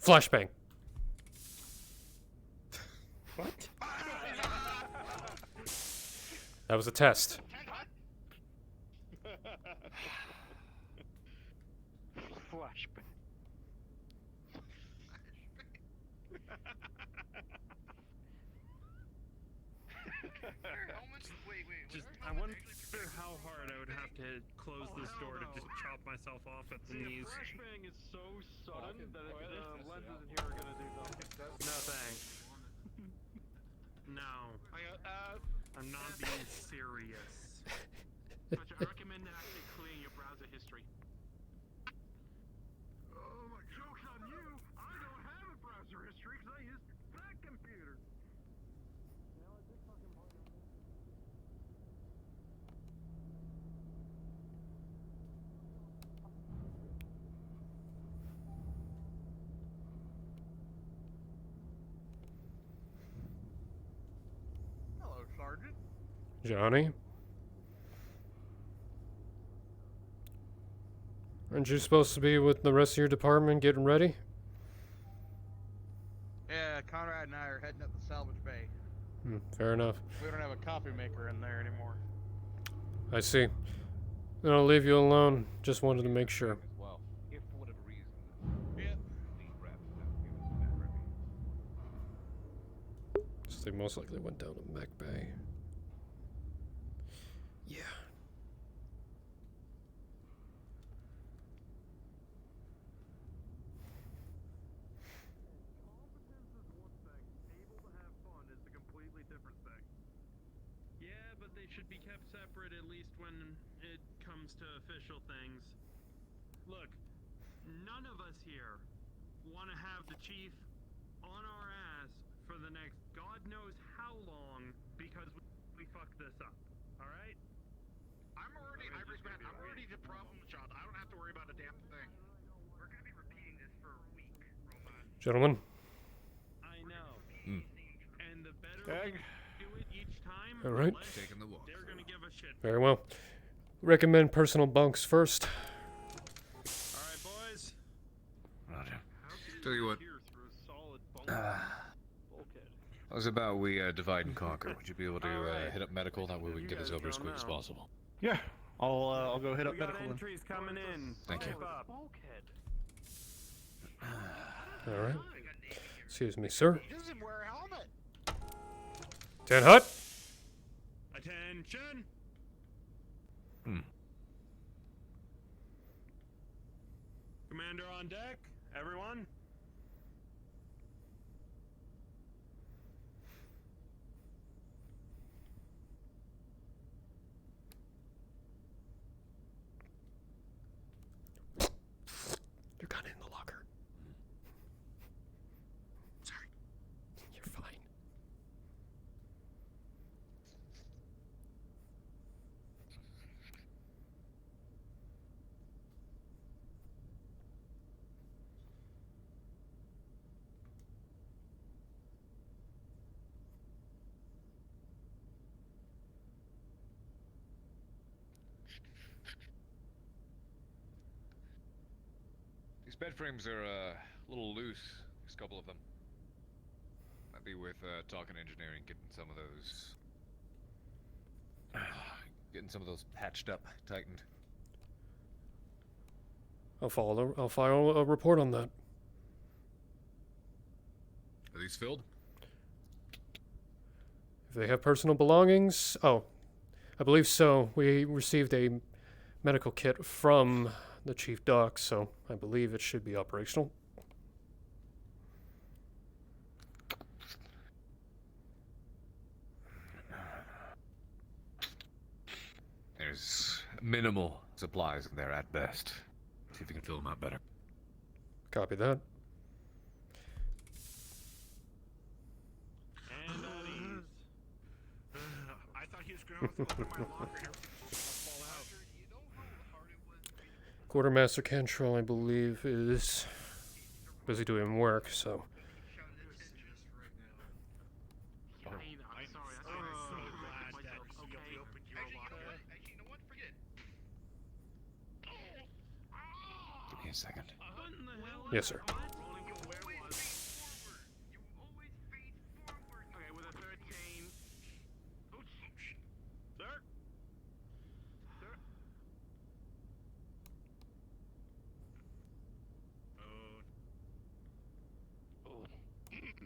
Flashbang. What? That was a test. Flashbang. Just, I wonder how hard I would have to close this door to just chop myself off at the knees. Flashbang is so sudden that the lenses in here are gonna do nothing. No thanks. No. I'm not being serious. I recommend actually clearing your browser history. Oh, my joke's on you! I don't have a browser history because I use that computer. Hello, Sergeant. Johnny? Aren't you supposed to be with the rest of your department getting ready? Yeah, Conrad and I are heading up the salvage bay. Fair enough. We don't have a coffee maker in there anymore. I see. Then I'll leave you alone. Just wanted to make sure. Well, if for whatever reason, Yeah. these rats have given us that remy. So they most likely went down to Mech Bay. Yeah. Competence is one thing. Able to have fun is a completely different thing. Yeah, but they should be kept separate at least when it comes to official things. Look, none of us here want to have the chief on our ass for the next God knows how long because we fucked this up. All right? I'm already the problem child. I don't have to worry about a damn thing. We're gonna be repeating this for a week, Robot. Gentlemen? I know. Hmm. And the better Tag. we do it each time, All right. the less Taking the walk. they're gonna give a shit. Very well. Recommend personal bunks first. All right, boys. Roger. Tell you what. Here through a solid bulkhead. How's about we divide and conquer? Would you be able to hit up medical? That way we can get this over as quick as possible. Yeah, I'll go hit up We got medical. Then. entries coming in. Thank you. Keep up. All right. Excuse me, sir. He doesn't wear a helmet. 10 Hut? Attention. Commander on deck. Everyone. Your gun in the locker. Sorry. You're fine. These bed frames are a little loose. There's a couple of them. Might be worth talking engineering, getting some of those patched up, tightened. I'll file a report on that. Are these filled? If they have personal belongings, I believe so. We received a medical kit from the chief doc, so I believe it should be operational. There's minimal supplies in there at best. See if you can fill them out better. Copy that. And at ease. I thought he was gonna open my locker and fall out. Quartermaster Cantrell, I believe, is busy doing work, so. Give me a second. Yes, sir.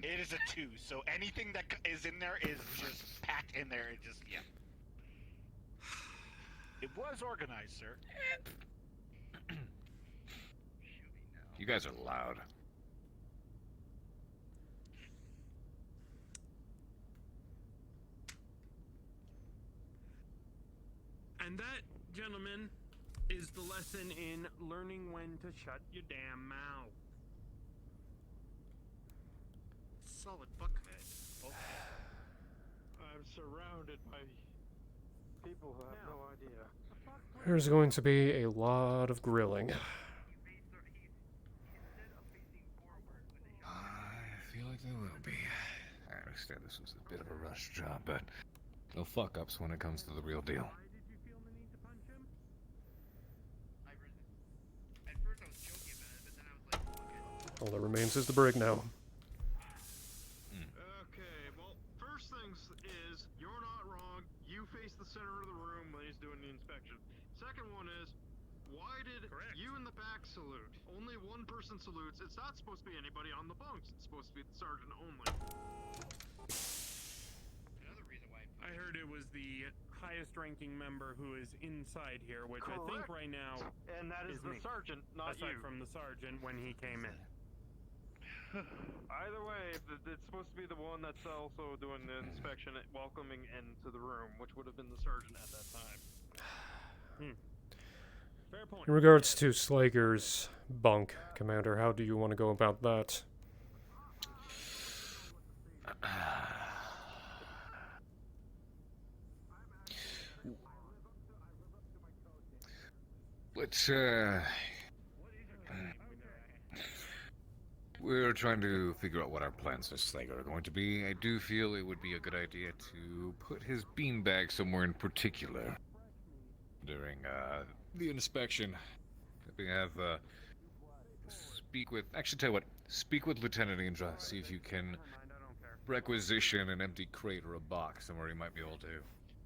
It is a 2, so anything that is in there is just packed in there. It just, yeah. It was organized, sir. You guys are loud. And that, gentlemen, is the lesson in learning when to shut your damn mouth. Solid fuckhead. Okay. I'm surrounded by people who have no idea. There's going to be a lot of grilling. I feel like there will be. I understand this was a bit of a rush job, but no fuck-ups when it comes to the real deal. All that remains is the brig now. Okay, well, first things is, you're not wrong. You face the center of the room when he's doing the inspection. Second one is, why did you in the back salute? Only one person salutes. It's not supposed to be anybody on the bunks. It's supposed to be the sergeant only. Another reason why I heard it was the highest ranking member who is inside here, which I think right now And that is the me. sergeant, not Aside you. from the sergeant when he came in. Either way, it's supposed to be the one that's also doing the inspection, welcoming into the room, which would have been the sergeant at that time. Fair point. In regards to Slager's bunk, Commander, how do you want to go about that? Let's, we're trying to figure out what our plans for Slager are going to be. I do feel it would be a good idea to put his beanbag somewhere in particular during, the inspection. We have, actually tell you what, speak with Lieutenant Indra, see if you can requisition an empty crate or a box somewhere he might be able to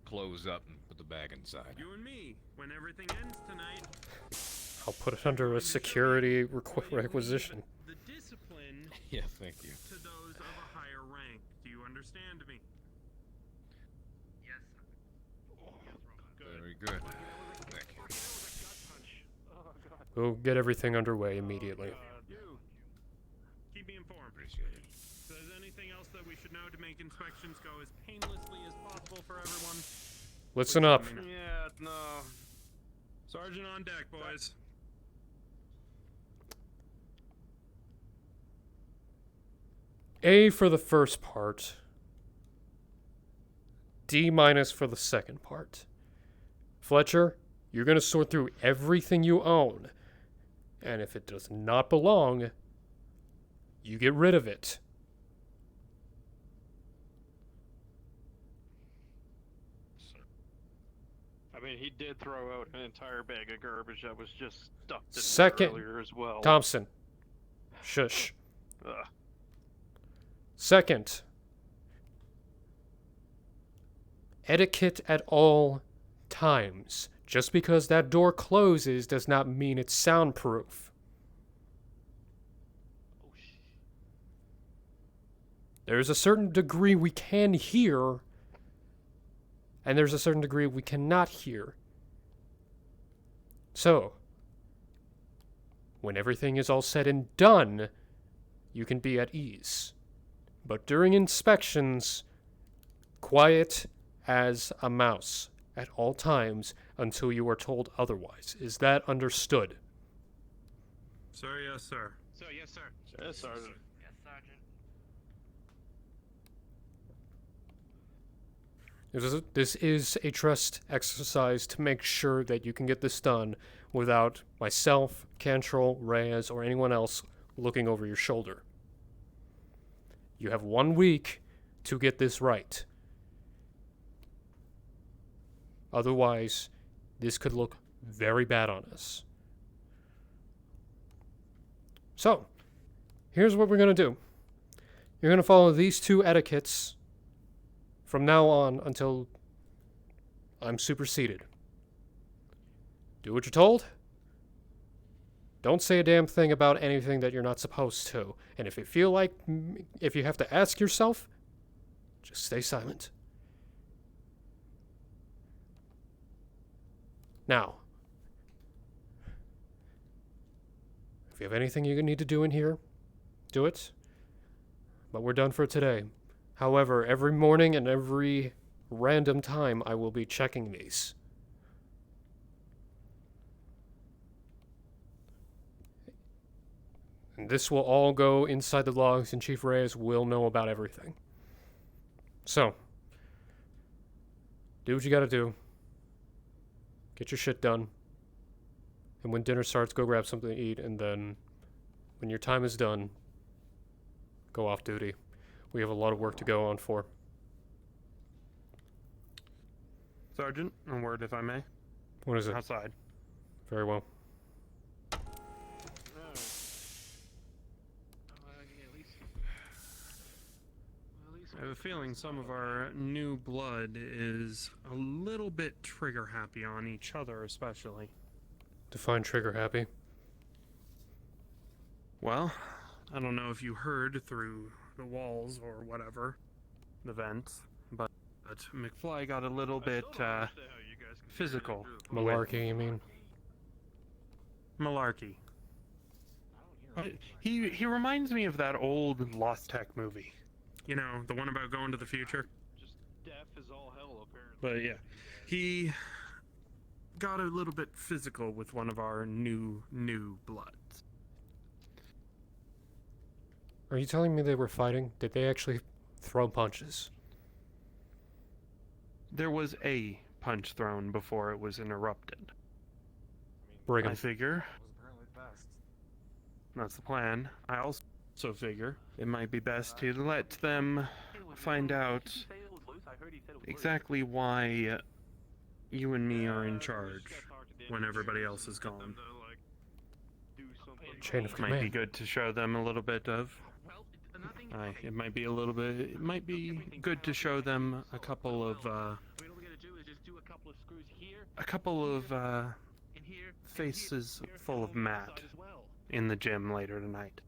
close up and put the bag inside. You and me, when everything ends tonight. I'll put it under a security requisition. The discipline Yeah, thank you. to those of a higher rank. Do you understand me? Yes. Very good. Thank you. We'll get everything underway immediately. Keep me informed. Appreciate it. If there's anything else that we should know to make inspections go as painlessly as possible for everyone, Listen up. Yeah, no. Sergeant on deck, boys. A for the first part. D minus for the second part. Fletcher, you're going to sort through everything you own. And if it does not belong, you get rid of it. I mean, he did throw out an entire bag of garbage that was just stuffed in Second, earlier as well. Thompson. Shush. Ugh. Second, etiquette at all times. Just because that door closes does not mean it's soundproof. There's a certain degree we can hear, and there's a certain degree we cannot hear. So, when everything is all said and done, you can be at ease. But during inspections, quiet as a mouse at all times until you are told otherwise. Is that understood? Sir, yes, sir. So, yes, sir. Yes, Sergeant. Yes, Sergeant. This is a trust exercise to make sure that you can get this done without myself, Cantrell, Reyes, or anyone else looking over your shoulder. You have 1 week to get this right. Otherwise, this could look very bad on us. So, here's what we're going to do. You're going to follow these 2 etiquettes from now on until I'm superseded. Do what you're told. Don't say a damn thing about anything that you're not supposed to. And if you feel like, if you have to ask yourself, just stay silent. Now, if you have anything you need to do in here, do it. But we're done for today. However, every morning and every random time, I will be checking these. And this will all go inside the logs, and Chief Reyes will know about everything. So, do what you gotta do. Get your shit done. And when dinner starts, go grab something to eat, and then when your time is done, go off duty. We have a lot of work to go on for. Sergeant, a word if I may. What is it? Outside. Very well. I have a feeling some of our new blood is a little bit trigger happy on each other, especially. Define trigger happy. Well, I don't know if you heard through the walls or whatever, the vents, but McFly got a little bit physical. Malarkey, you mean? Malarkey. He reminds me of that old Lost Tech movie. You know, the one about going to the future. Just deaf as all hell, apparently. But yeah, he got a little bit physical with one of our new bloods. Are you telling me they were fighting? Did they actually throw punches? There was a punch thrown before it was interrupted. Bring 'em. I figure that's the plan. I also figure it might be best to let them find out exactly why you and me are in charge when everybody else is gone. Chain of Might be command. good to show them a little bit of. It might be a little bit. It might be good to show them a couple of faces full of Matt in the gym later tonight.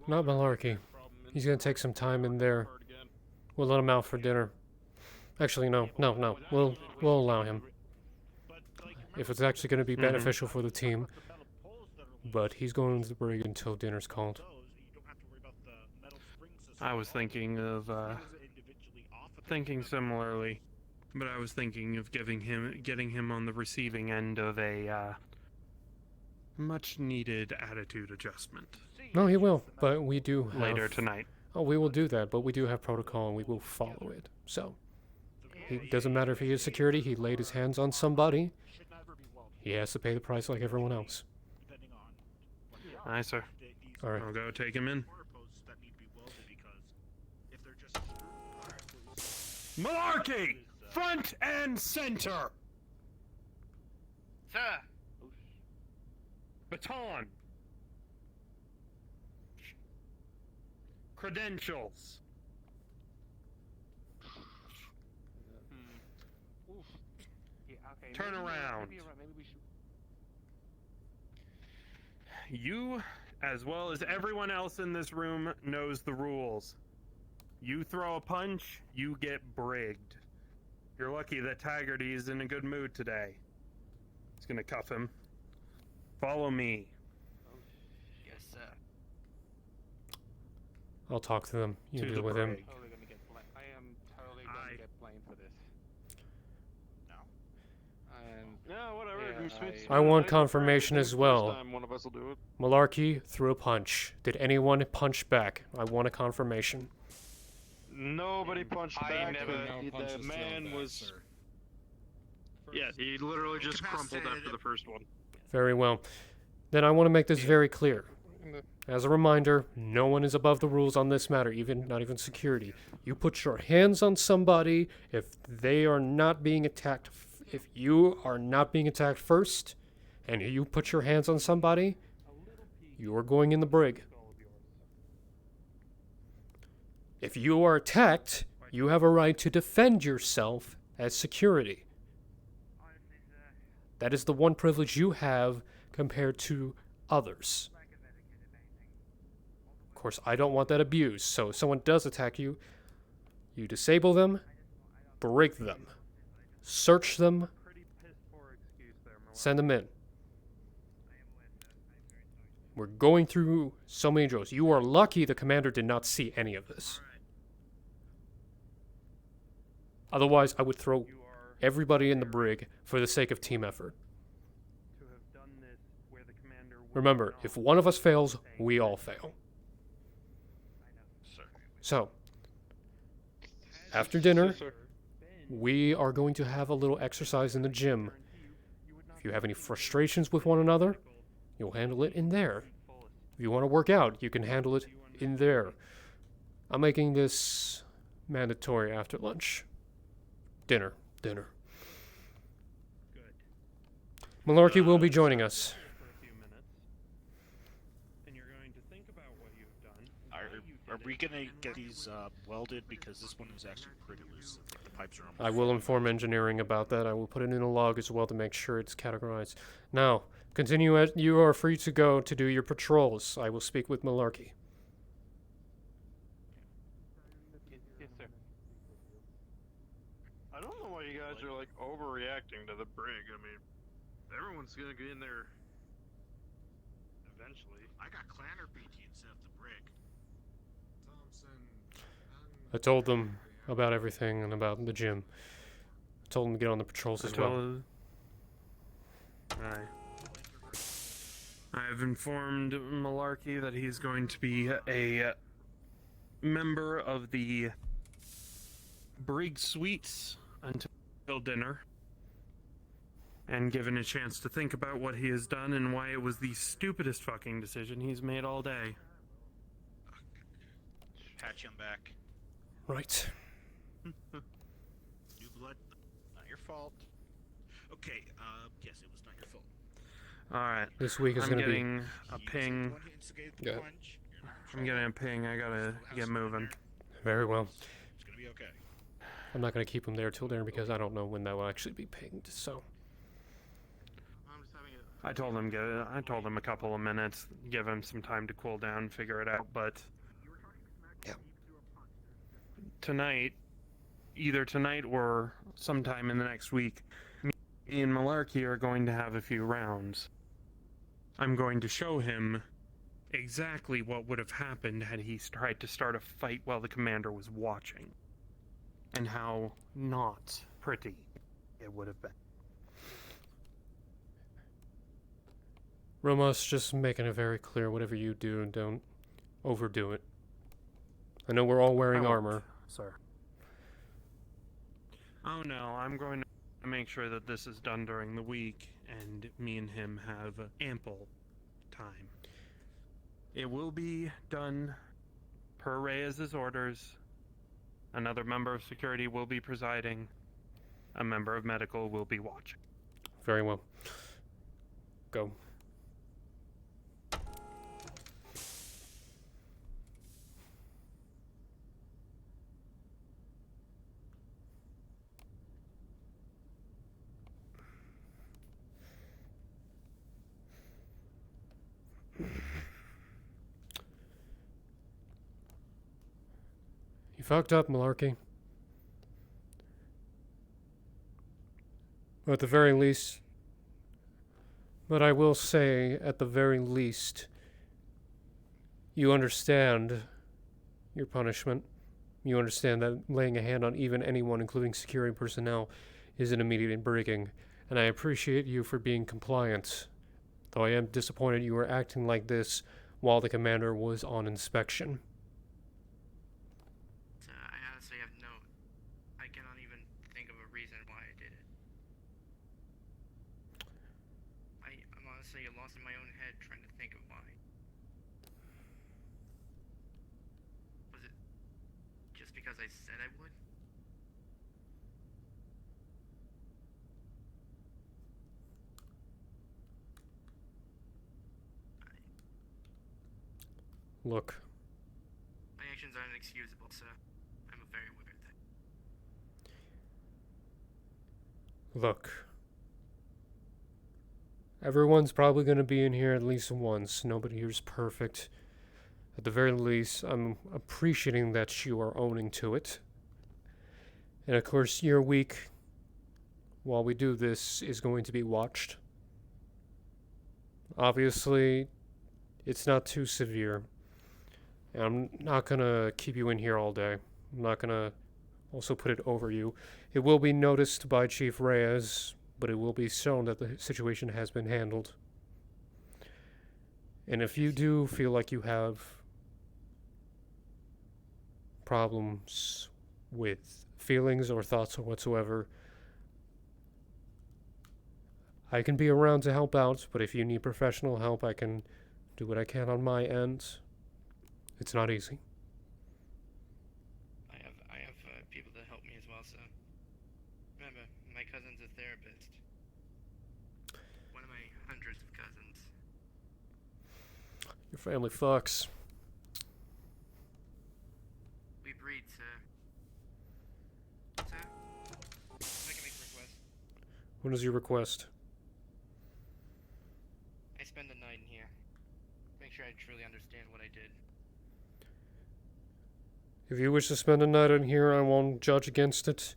Not Malarkey. He's gonna take some time in there. We'll let him out for dinner. Actually, no. We'll allow him. If it's actually gonna be beneficial for the team. But he's going to the brig until dinner's called. I was thinking of thinking similarly, but I was thinking of getting him on the receiving end of a much needed attitude adjustment. No, he will. But we do have... Later tonight. Oh, we will do that, but we do have protocol and we will follow it. So, it doesn't matter if he is security, he laid his hands on somebody. He has to pay the price like everyone else. Aye, sir. Alright. I'll go take him in. Malarkey! Front and center! Sir! Baton! Credentials! Turn around. You, as well as everyone else in this room, knows the rules. You throw a punch, you get brigged. You're lucky that Taggerty is in a good mood today. He's gonna cuff him. Follow me. Yes, sir. I'll talk to them. You To deal the with him. brig. I am totally going to get blamed for this. No, whatever. I want confirmation as well. One of us will do it. Malarkey threw a punch. Did anyone punch back? I want a confirmation. Nobody punched back. no punches The man thrown was. back, sir. Yeah, he literally just crumpled after the first one. Very well. Then I want to make this very clear. As a reminder, no one is above the rules on this matter, not even security. You put your hands on somebody if they are not being attacked. If you are not being attacked first, and you put your hands on somebody, you are going in the brig. If you are attacked, you have a right to defend yourself as security. That is the one privilege you have compared to others. Of course, I don't want that abused, so if someone does attack you, you disable them, break them, search them, send them in. We're going through so many drills. You are lucky the commander did not see any of this. Otherwise, I would throw everybody in the brig for the sake of team effort. Remember, if one of us fails, we all fail. So, after dinner, we are going to have a little exercise in the gym. If you have any frustrations with one another, you'll handle it in there. If you want to work out, you can handle it in there. I'm making this mandatory after lunch. Dinner. Malarkey will be joining us. Are we gonna get these welded? Because this one is actually pretty loose. The pipes are almost I will inform engineering about that. I will put it in a log as well to make sure it's categorized. Now, continue as you are free to go to do your patrols. I will speak with Malarkey. Yes, sir. I don't know why you guys are like overreacting to the brig. I mean, everyone's gonna get in there eventually. I got Clanner BT instead of the brig. I told them about everything and about the gym. I told them to get on the patrols as well. I've informed Malarkey that he's going to be a member of the brig suites until dinner, and given a chance to think about what he has done and why it was the stupidest fucking decision he's made all day. Pat you on back. Right. New blood, not your fault. Okay, yes, it was not your fault. Alright. This week is I'm going to be... getting a ping. Yeah. I'm getting a ping. I gotta get moving. Very well. It's gonna be okay. I'm not going to keep him there till dinner because I don't know when that will actually be pinged, so... I told him a couple of minutes, give him some time to cool down, figure it out, but... Yeah. Tonight, either tonight or sometime in the next week, me and Malarkey are going to have a few rounds. I'm going to show him exactly what would have happened had he tried to start a fight while the commander was watching. And how not pretty it would have been. Romos, just making it very clear, whatever you do, don't overdo it. I know we're all wearing armor. Sir. Oh no, I'm going to make sure that this is done during the week, and me and him have ample time. It will be done per Reyes's orders. Another member of security will be presiding. A member of medical will be watching. Very well. Go. You fucked up, Malarkey. At the very least... But I will say, at the very least, you understand your punishment. You understand that laying a hand on even anyone, including security personnel, is an immediate breaking. And I appreciate you for being compliant. Though I am disappointed you were acting like this while the commander was on inspection. I honestly have no... I cannot even think of a reason why I did it. I'm honestly lost in my own head trying to think of why. Was it just because I said I would? Look. My actions are inexcusable, sir. I'm very aware of that. Look. Everyone's probably going to be in here at least once. Nobody here's perfect. At the very least, I'm appreciating that you are owning to it. And of course, your week, while we do this, is going to be watched. Obviously, it's not too severe. And I'm not going to keep you in here all day. I'm not going to also put it over you. It will be noticed by Chief Reyes, but it will be shown that the situation has been handled. And if you do feel like you have problems with feelings or thoughts or whatsoever, I can be around to help out, but if you need professional help, I can do what I can on my end. It's not easy. I have people to help me as well, so remember, my cousin's a therapist. One of my hundreds of cousins. Your family fucks. We breed, sir. Sir, I can make a request. What is your request? I spend a night in here. Make sure I truly understand what I did. If you wish to spend a night in here, I won't judge against it.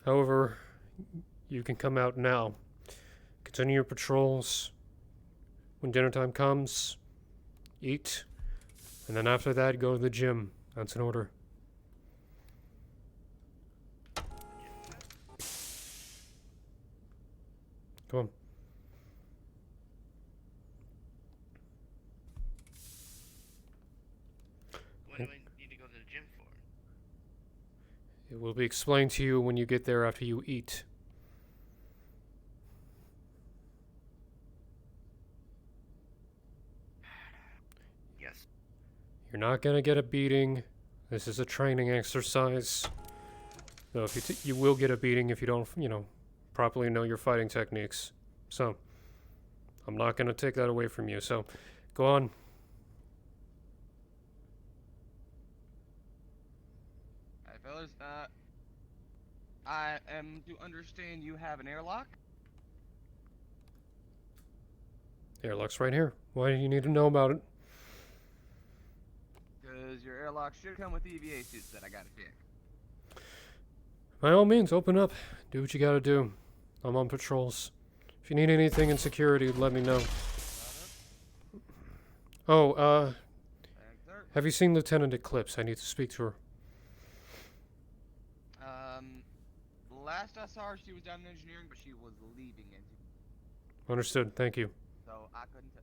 However, you can come out now. Continue your patrols. When dinner time comes, eat. And then after that, go to the gym. That's an order. Come on. What do I need to go to the gym for? It will be explained to you when you get there after you eat. Yes. You're not gonna get a beating. This is a training exercise. Though if you will get a beating if you don't, properly know your fighting techniques. So, I'm not gonna take that away from you. So, go on. Alright, fellas. I am to understand you have an airlock. Airlock's right here. Why do you need to know about it? Because your airlock should come with EVA suits that I gotta check. By all means, open up. Do what you gotta do. I'm on patrols. If you need anything in security, let me know. Oh, have you seen Lieutenant Eclipse? I need to speak to her. Last I saw her, she was down in engineering, but she was leaving engineering. Understood. Thank you. So I couldn't tell.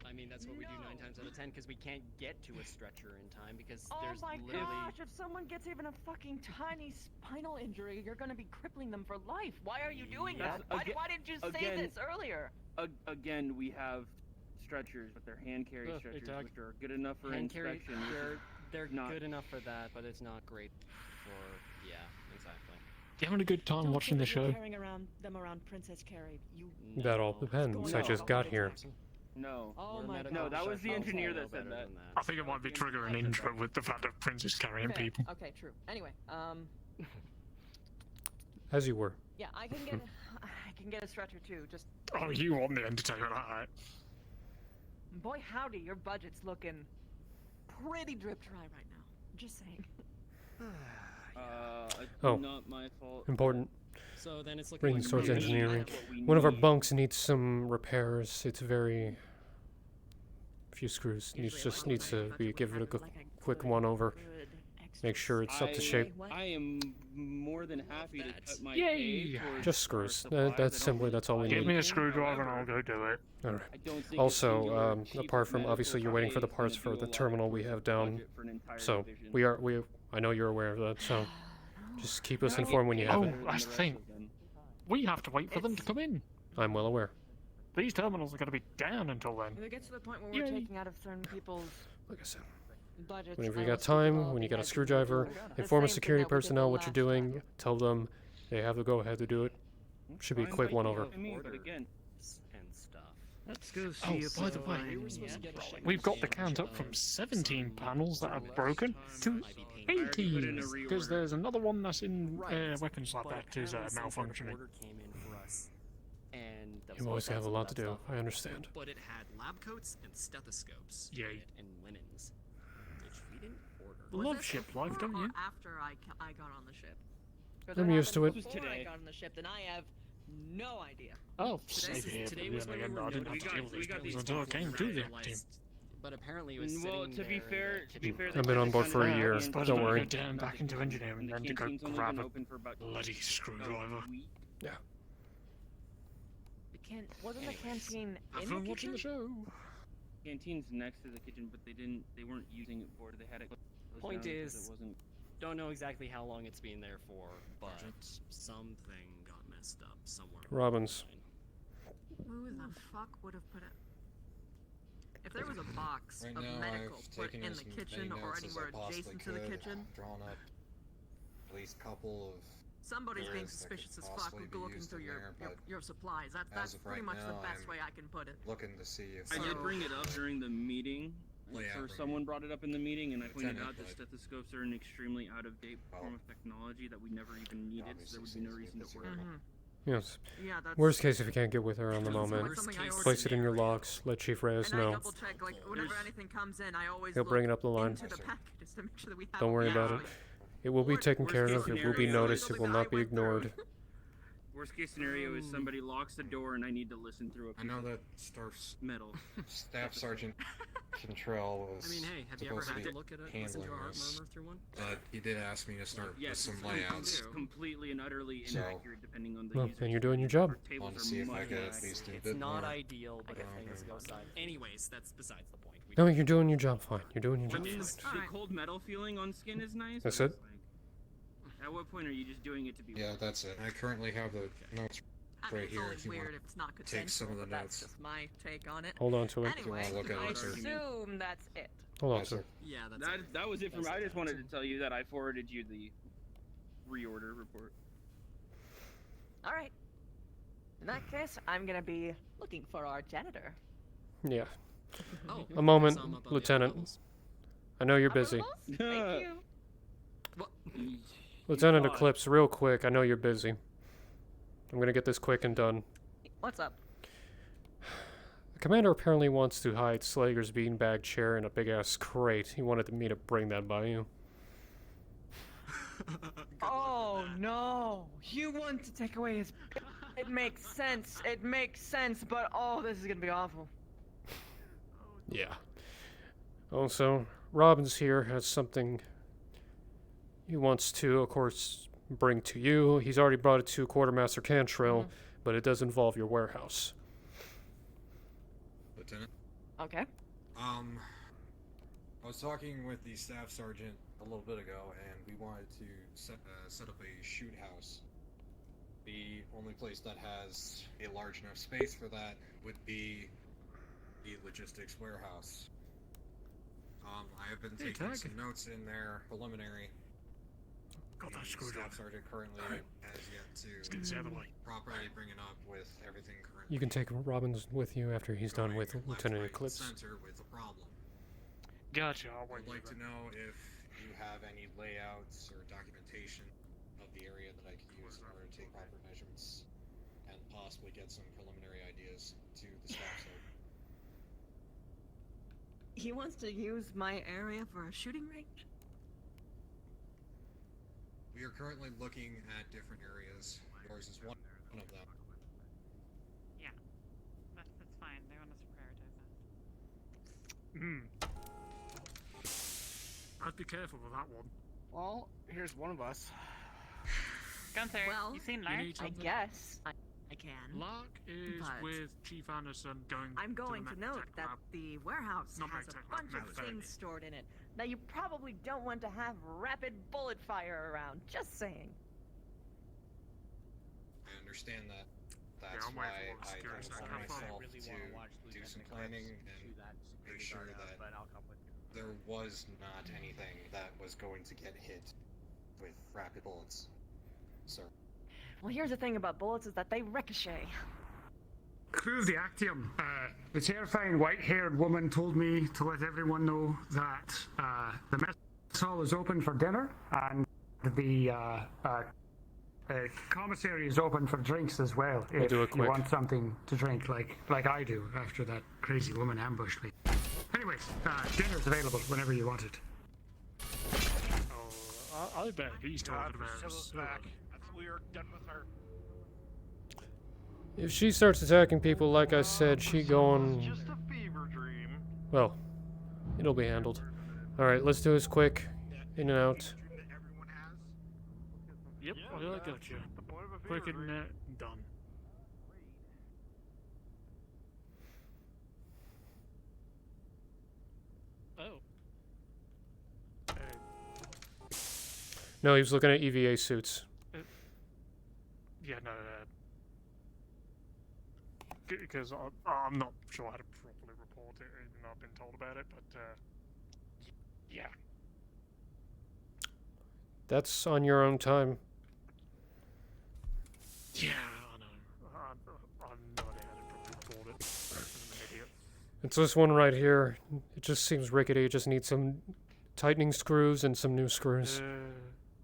I mean, that's what we do 9 times out of 10 because we can't get to a stretcher in time because Oh there's my literally. gosh, if someone gets even a fucking tiny spinal injury, you're gonna be crippling them for life. Why are you doing that? Why didn't you say this earlier? Again, we have stretchers, but they're hand carry stretchers, which are good enough for Hand carry, inspection. they're not good enough for that, but it's not great for exactly. You having a good time watching the show? Carrying them around Princess Carrie. That all depends. I just got here. No. Oh my god. No, that was the engineer that said that. I think it might be triggering intro with the fact of Princess carrying Okay, people. okay, true. Anyway, As you were. yeah, I can get a stretcher too. Just Oh, you want the entertainment, alright. boy howdy, your budget's looking pretty drip dry right now. Just saying. Oh, not my fault. important. So then it's looking Bringing like towards we need engineering. what we One of our need. bunks needs some repairs. It's very few screws. Just needs to be give it a quick one over. Make sure it's up to shape. I am more than happy to cut my Yay! pay towards Just screws. That's all we Give need. me a screwdriver and I'll go do it. Alright. I don't think Also, apart from obviously you're waiting for the parts for the terminal we have down. So we I know you're aware of that, so just keep us informed when you have it. Oh, that's the thing. We have to wait for them to come in. I'm well aware. These terminals are going to be down until then. If it gets to the point where we're taking out of certain people's Like I said, budgets, whenever I you will got speak with all time, of when you got a guys screwdriver, the inform a same thing security that we did personnel the what you're last doing. Tell them they have the go-ahead to do it. Should be a quick one over. But again, and stuff. let's go Oh, see if by the way, we've got the count up from 17 panels that are broken to 18, because there's another one that's in weapons lab that is malfunctioning. And that You was always all have a kinds of lot to that do. stuff. I understand. But it had lab coats and stethoscopes. Yay. And linens, which we didn't order. Love ship life, don't you? After I got on the ship. 'Cause I'm what used to happened it. Before I got on the ship, then I have no idea. Oh, Today- same here. today But was then when again, we I were didn't have notified. to deal with we these got things these until I came to the team. But apparently it was well, sitting to be there fair, to be fair, I've been on board for a year. Don't worry. Go down back into engineering and then to go grab a bloody screwdriver. Yeah. Wasn't the canteen in I've the been watching kitchen? the show. Canteen's next to the kitchen, but they weren't using it for. They had it. closed Point down because is, it wasn't. don't know exactly how long it's been there for, but something got messed up somewhere. Robbins. Who the fuck would have put it? If there was a box Right of now, medical I've put taken in as the many kitchen or notes as I anywhere possibly adjacent to the could, kitchen, drawn up at least a couple of somebody's being areas that suspicious could as fuck. possibly We'll be go looking used through in your, there, your but your supplies. as That's of pretty right much the now, best I'm way I can put it. looking to see if I did bring it up during the meeting. Layout Or someone brought it up in the meeting, and I pointed Lieutenant, out that but- stethoscopes are an extremely out-of-date form of technology that we never even needed, so there would be no reason to order. Yes. Yeah, that's- Worst case, if you can't get with her on the That's moment, something I ordered place it in your logs. Let Chief Reyes And I know. double check, like, whenever anything comes in, I always He'll look bring it up the line. into the packages to make sure that we have Don't worry all the about it. actual- It will be taken care Worst of. case It will be scenario, noticed. It will not be ignored. Worst case scenario is somebody locks the door and I need to listen through a I know piece that of Staff's metal. Staff Sergeant Cantrell was I mean, hey, have you ever supposed had to to look at it, listen handling to a heart this, murmur through one? but he did ask me to start with Yes, some it's layouts. completely and utterly So- inaccurate depending on the Well, user. then you're doing your job. Tables Want to are see if I much could less. at least do a It's bit not more. ideal, but if things go side. Anyways, that's besides the point. We No, you're doing your job fine. You're doing your I job mean, fine. the cold metal feeling on skin is nice. That's but it? it's like, at what point are you just doing it to be? Yeah, that's it. I currently have the notes I mean, right it's here. only If you weird want if it's not to take some of the consensual, but notes. that's just my take on it. Hold on to it. If you Anyway, wanna look at I it, sir. assume that's it. Hold on, sir. Yeah, That was it for me. I just wanted to tell you that I forwarded you the reorder report. All right. In that case, I'm gonna be looking for our janitor. Yeah. Oh, A moment, some up on the Lieutenant. upper levels. I know you're busy. Thank you. Lieutenant Eclipse, real quick. I know you're busy. I'm gonna get this quick and done. What's up? The commander apparently wants to hide Slager's beanbag chair in a big-ass crate. He wanted me to bring that by you. Oh no! You want to take away his? It makes sense. It makes sense. But oh, this is gonna be awful. Yeah. Also, Robbins here has something he wants to, of course, bring to you. He's already brought it to Quartermaster Cantrell, but it does involve your warehouse. Lieutenant. Okay. I was talking with the staff sergeant a little bit ago, and we wanted to set up a shoot house. The only place that has a large enough space for that would be the logistics warehouse. I have been Hey, taking Tag. some notes in there, preliminary. Got that The screwdriver. staff sergeant currently has yet get this to out of the way. properly bring it up with everything currently. You can take Robbins with you after he's done with left, Lieutenant right, and Eclipse. center with the problem. Gotcha. I'll I'd wait. like to know if you have any layouts or documentation of the area that I could use in order to take proper measurements and possibly get some preliminary ideas to the staff side. He wants to use my area for a shooting range. We are currently looking at different areas. Yours is one of them. Yeah, that's fine. They want us to prioritize that. I'd be careful with that one. Well, here's one of us. Gunther, Well, you seen You Lark? need I something? guess I can. Lark is But with Chief Anderson going I'm to going the to note Tech that lab. the warehouse Not has a Tech Lab, bunch of Med Tech. things stored in it Now, you probably don't want to have rapid bullet fire around. Just saying. I understand that. That's Yeah, I why might I have to told go myself really to wanna watch do some Lieutenant planning Clips and shoot that make security sure guard out, that but I'll come with you. there was not anything that was going to get hit with rapid bullets, sir. Well, here's the thing about bullets is that they ricochet. Crew of the Actium, the terrifying white-haired woman told me to let everyone know that the mess hall is open for dinner, and the commissary is open for drinks as well. We'll If do it you quick. want something to drink, like I do after that crazy woman ambushed me. Anyways, dinner's available whenever you want it. Oh, I bet he's talking about Priscilla's back. We are done with her. If she starts attacking people, like I said, she going... Just a fever dream. Well, it'll be handled. Alright, let's do this quick. In and out. Yep, I got you. Quick and done. Oh. No, he was looking at EVA suits. Yeah, no, because I'm not sure how to properly report it, even though I've been told about it, but, yeah. That's on your own time. Yeah, I know. I'm no idea how to properly report it. I'm an idiot. It's this one right here. It just seems rickety. It just needs some tightening screws and some new screws.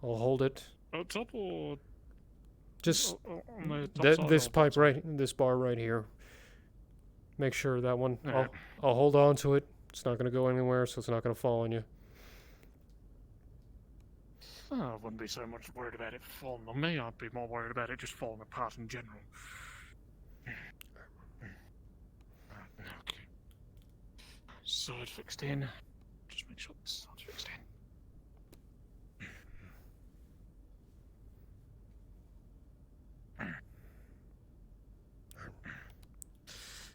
I'll hold it. Up top or Just on the top side this or pipe right, this bar right here. Make sure that one. Yeah. I'll hold on to it. It's not gonna go anywhere, so it's not gonna fall on you. Oh, I wouldn't be so much worried about it falling on me. I'd be more worried about it just falling apart in general. Okay. Side fixed in. Just make sure the side's fixed in.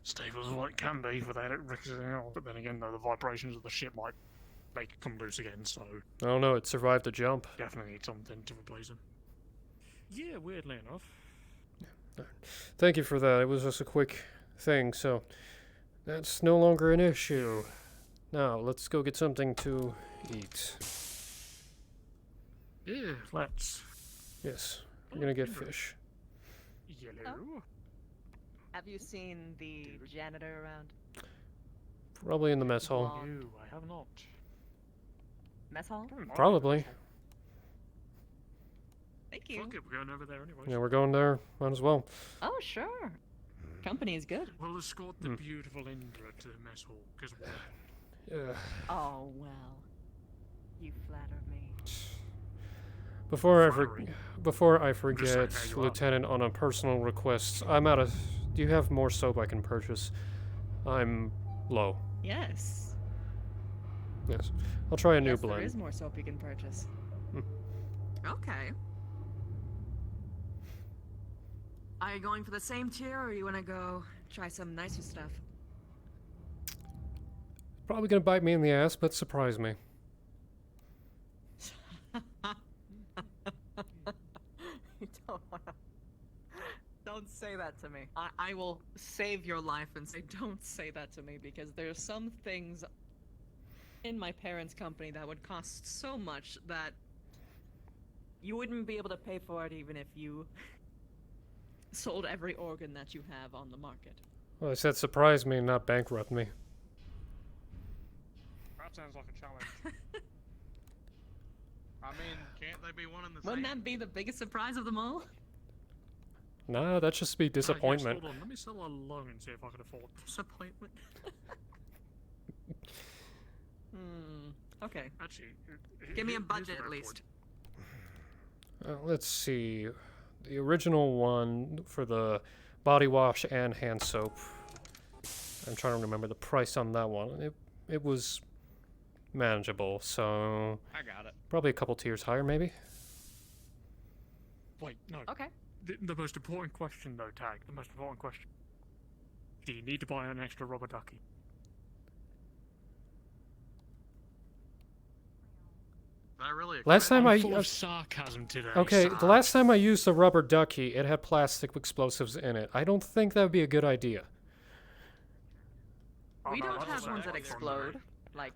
Stable as what it can be without it ricocheting off. But then again, though, the vibrations of the ship might make it come loose again, so... I don't know, it survived the jump. Definitely need something to replace it. Yeah, weirdly enough. Thank you for that. It was just a quick thing, so that's no longer an issue. Now, let's go get something to eat. Yeah, let's. Yes, we're gonna get fish. Yellow. Have you seen the janitor around? Probably in the mess hall. No, I have not. Mess hall? Probably. Thank you. Fuck it, we're going over there anyway. Yeah, we're going there. Might as well. Oh, sure. Company is good. We'll escort the beautiful Indra to the mess hall, because Yeah. Oh, well. You flatter me. Before I just saying forget, how you are. Lieutenant, on a personal request, I'm out of. Do you have more soap I can purchase? I'm low. Yes. Yes. I'll try a new Yes, blend. there is more soap you can purchase. Okay. Are you going for the same tier, or you want to go try some nicer stuff? Probably gonna bite me in the ass, but surprise me. You don't want to. Don't say that to me. I will save your life and say, don't say that to me, because there's some things in my parents' company that would cost so much that you wouldn't be able to pay for it even if you sold every organ that you have on the market. Well, I said surprise me, not bankrupt me. That sounds like a challenge. I mean, can't they be one and the same? Wouldn't that be the biggest surprise of them all? Nah, that just be disappointment. Yes, hold on, let me sell a loan and see if I can afford Disappointment. Okay. Actually, Give me a here's budget the at record. least. Let's see. The original one for the body wash and hand soap. I'm trying to remember the price on that one. It was manageable, so I got it. probably a couple tiers higher, maybe. Wait, no. Okay. The most important question, though, Tag. The most important question. Do you need to buy an extra rubber ducky? Last time I'm full of sarcasm today. Okay, Sarge. the last time I used the rubber ducky, it had plastic explosives in it. I don't think that would be a good idea. We don't have ones that explode, like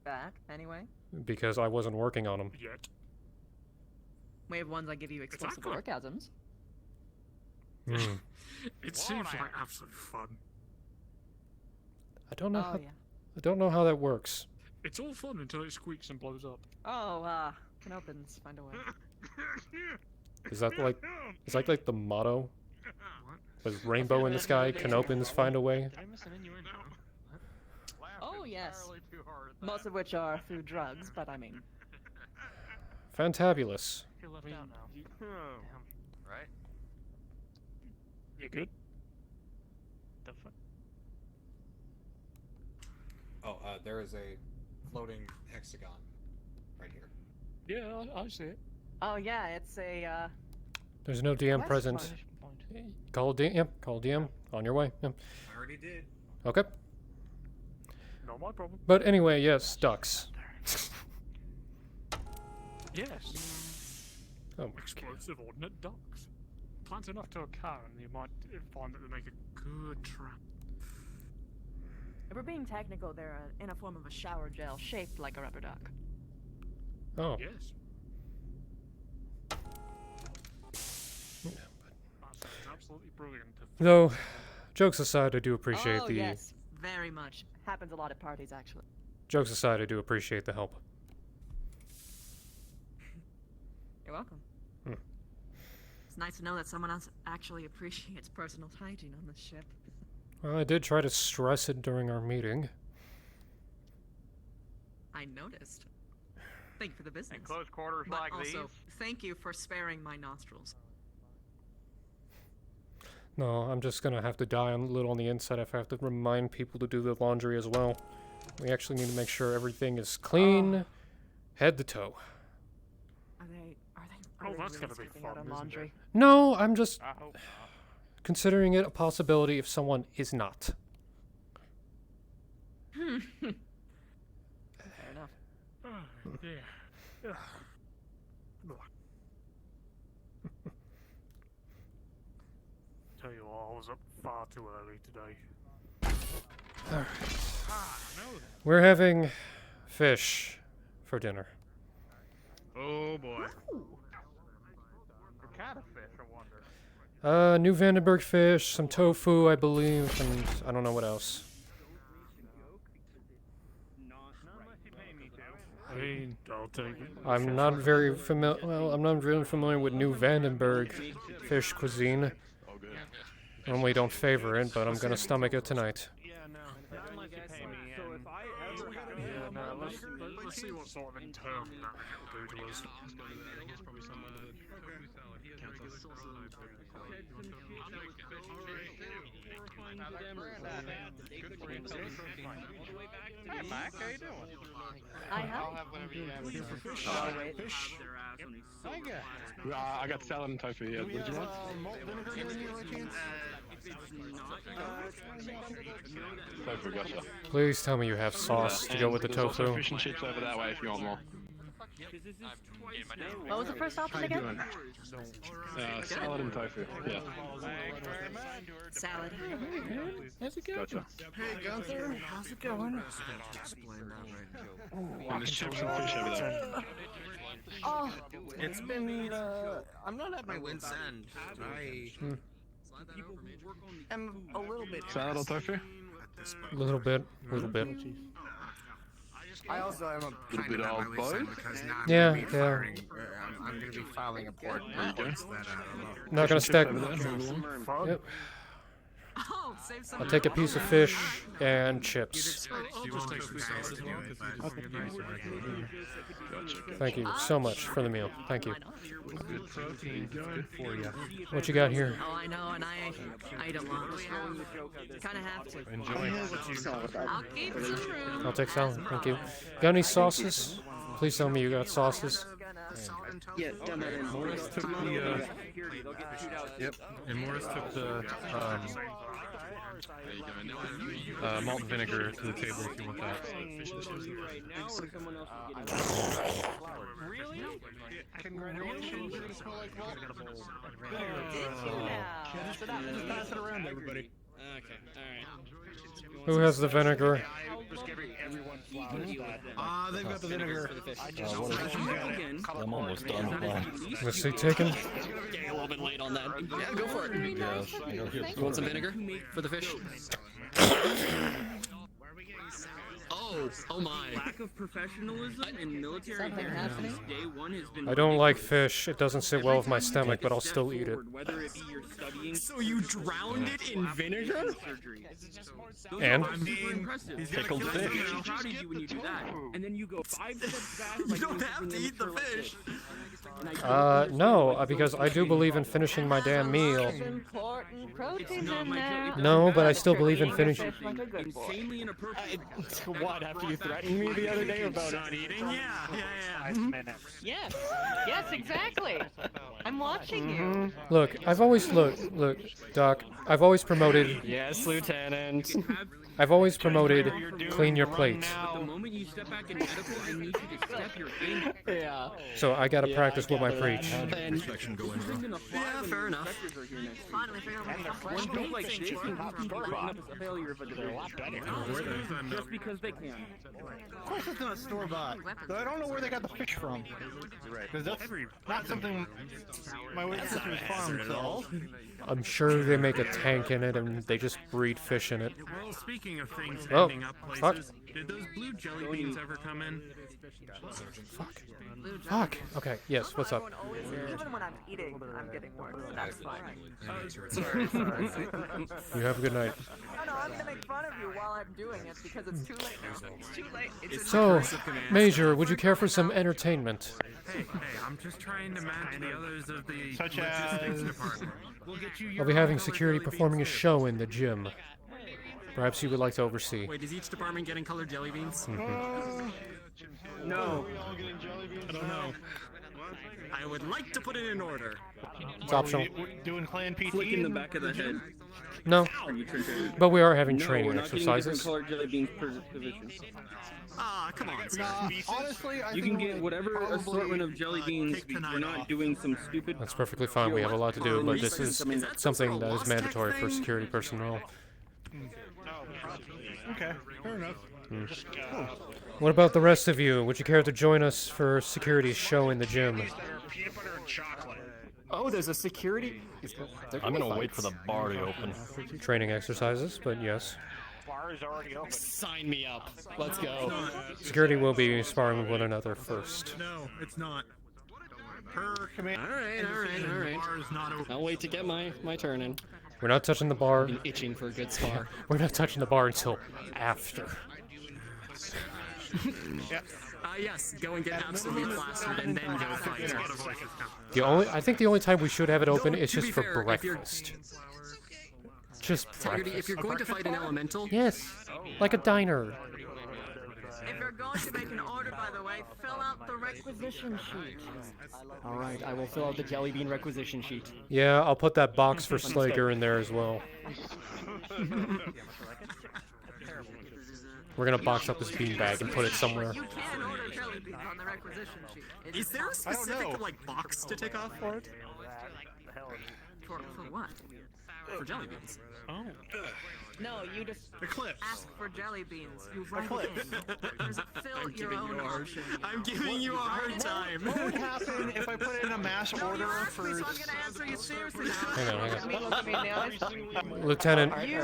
back, anyway. Because I wasn't working on them. Yet. We have ones that give you explosive orgasms. Hmm. It seems like absolute fun. I don't know. Oh, How, yeah. I don't know how that works. It's all fun until it squeaks and blows up. Oh, Canopins, find a way. Is that like the motto? With rainbow in the sky, Canopins find a way. Oh, yes. Most of which are through drugs, but I mean. Fantabulous. You're left out now. Right? You good? The fuck? Oh, there is a floating hexagon right here. Yeah, I see it. Oh, yeah, it's a, There's no DM Quest present. Call DM. Call DM. On your way. Yep. I already did. Okay. Not my problem. But anyway, yes, ducks. Yes. Oh my Explosive ordnate ducks. Plant enough to a cow and you might find that they make a good trap. If we're being technical, they're in a form of a shower gel shaped like a rubber duck. Oh. Yes. That's absolutely brilliant. Though, jokes aside, I do appreciate oh, the. yes, very much. Happens a lot at parties, actually. Jokes aside, I do appreciate the help. You're welcome. Hmm. It's nice to know that someone else actually appreciates personal hygiene on this ship. Well, I did try to stress it during our meeting. I noticed. Thank you for the business. In close quarters but like also, these. thank you for sparing my nostrils. No, I'm just gonna have to die a little on the inside if I have to remind people to do the laundry as well. We actually need to make sure everything is clean, head to toe. Are they Oh, really that's gonna be skipping fun, out on isn't laundry? it? No, I'm just I hope not. considering it a possibility if someone is not. Fair enough. Oh, yeah. Tell you what, I was up far too early today. Alright. Ah, no. We're having fish for dinner. Oh boy. What kind of fish, I wonder? New Vandenberg fish, some tofu, I believe, and I don't know what else. I mean, I'll take it. I'm not very familiar. Well, I'm not really familiar with New Vandenberg fish cuisine. Normally don't favor it, but I'm gonna stomach it tonight. Yeah, no. Not unless you pay me. So if I ever yeah, no, let's see what sort of internal damage it'll do to us. Hey, Mike, how you doing? I have. I'll have whatever you have. Here for fish. Fish. Thank you. I got salad and tofu. Yeah, would you want? Malt vinegar in here by chance? Tofu, gotcha. Please tell me you have sauce to go with the There's also tofu. fish and chips over that way if you want more. What was the first option How you again? doing? Salad and tofu. Yeah. Salad. How's it going? Gotcha. Hey Gunther, how's it going? And there's chips and fish over there. Oh, it's been, I'm not at my wit's end. I am a little bit. Salad or tofu? A little bit. I also am a Little bit at my of wit's end both? because now I'm Yeah, gonna be yeah. filing, I'm gonna be filing a port reports that Not gonna stack. Yep. Oh, save some. I'll take a piece of fish and chips. Thank you so much for the meal. Thank you. Good protein, good for you. What you got here? Oh, I know, and I ate a lot. Kind of have to. Enjoy. I'll keep it true. I'll take salad. Thank you. Got any sauces? Please tell me you got sauces. Yeah, done that in. Morris took the, yep, and Morris took the, Malt and vinegar to the table if you want that. Really? Congratulations. You smell like what? Just pass it around, everybody. Okay, alright. Who has the vinegar? Just giving everyone flowers. They've got the vinegar. I'm almost done with mine. Let's see, taken. Getting a little bit late on that. Yeah, go for it. Yes. You want some vinegar for the fish? Oh my. Lack of professionalism in military affairs since day one has been. I don't like fish. It doesn't sit well with my stomach, but I'll still eat it. Whether it be your studying. So you drowned it in vinegar? And? Pickled fish. I'm proud of you when you do that. And then you go 5 steps back. You don't have to eat the fish. No, because I do believe in finishing my damn meal. Important protein in there. No, but I still believe in finishing. Insanely inappropriate. What, after you threatened me the other day about not eating? Yeah. Yes. Yes, exactly. I'm watching you. Look, look, Doc, I've always promoted. Yes, Lieutenant. I've always promoted clean your plate. The moment you step back in medical, I need you to step your game. Yeah. So I gotta practice what I preach. Yeah, fair enough. One joke like this, you can bring up a failure of a division. Just because they can. Of course it's not store-bought. So I don't know where they got the fish from. Because that's not something my witnesses farm sells. I'm sure they make a tank in it and they just breed fish in it. Well, speaking of things Oh, ending up fuck. places, did those blue jelly beans ever come in? Fuck. Okay, yes, what's up? Even when I'm eating, I'm getting worse. That's fine. Sorry. You have a good night. No, I'm gonna make fun of you while I'm doing it because it's too late now. It's too late. It's So, Major, would you care for some entertainment? Hey, I'm just trying to match the others of the Such logistics as- department. We'll get you I'll be having security performing a show in the gym. Perhaps you would like to oversee. Wait, is each department getting colored jelly beans? No. I don't know. I would like to put it in order. It's optional. Doing clan PT? Flick in the back of the head. No, Are you trying but we are having No, training we're not exercises. getting different colored jelly beans per division. Ah, come on. Honestly, I You can get whatever assortment of jelly beans. We're not doing some stupid. That's perfectly fine. We have a lot to do, but this is something that is mandatory for security personnel. Okay, fair enough. What about the rest of you? Would you care to join us for security's show in the gym? Peanut butter and chocolate. Oh, there's a security. I'm gonna wait for the bar to open. Training exercises, but yes. Bar is already open. Sign me up. Let's go. Security will be sparring with one another first. No, it's not. Per command. Alright. Bar is not open. I'll wait to get my turn in. We're not touching the bar. Been itching for a good spar. We're not touching the bar until after. Yes, go and get absolutely plastered and then go fight. I think the only time we should have it open is To just be for fair, if you're- breakfast. Just Taggerty, breakfast. if you're going to fight an elemental, Yes, like a diner. If you're going to make an order, by the way, fill out the requisition sheet. Alright, I will fill out the jelly bean requisition sheet. Yeah, I'll put that box for Slager in there as well. We're gonna box up this beanbag and put it somewhere. You can order jelly beans on the requisition sheet. is there a specific like box to tick off for it? For what? For jelly beans. Oh. No, you just Eclipse. ask for jelly beans. You write it in. There's a fill your own option. I'm giving you a hard time. What would happen if I put in a mass order for... So I'm gonna answer you seriously now. Hang on. Look at me now. Lieutenant, You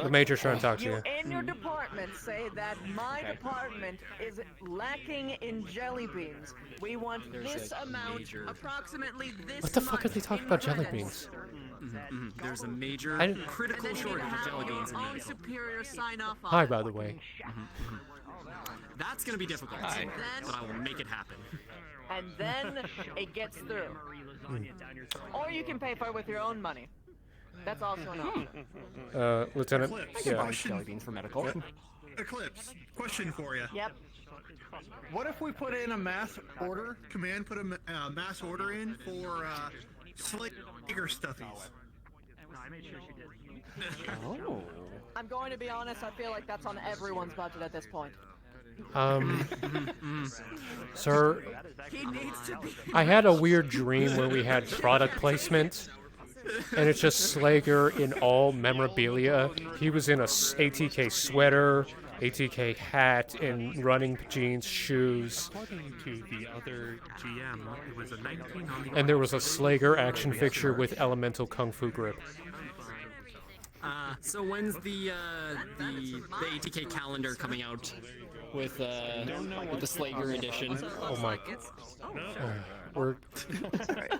the major's trying to talk to you. in your department say that my department is lacking in jelly beans. We want this amount, approximately this What the fuck are they much talking in about jelly credits. beans? There's a major I didn't- critical And then you need to shortage of have jelly your beans in own medical. superior sign off on Hi, it. by the way. That's gonna be difficult, Hi. but I will make it happen. And then it gets through. Or you can pay for it with your own money. That's also an option. Lieutenant, I can buy jelly beans for medical. Eclipse, question for you. Yep. What if we put in a mass order? Command put a mass order in for Slager stuffies. I made sure she did. Oh. I'm going to be honest, I feel like that's on everyone's budget at this point. Sir, He needs to be. I had a weird dream where we had product placement, and it's just Slager in all memorabilia. He was in a ATK sweater, ATK hat, and running jeans, shoes. According to the other GM, it was a 19 on the And there was a Slager action figure with elemental kung fu grip. So when's the ATK calendar coming out with the Slager edition? Oh my.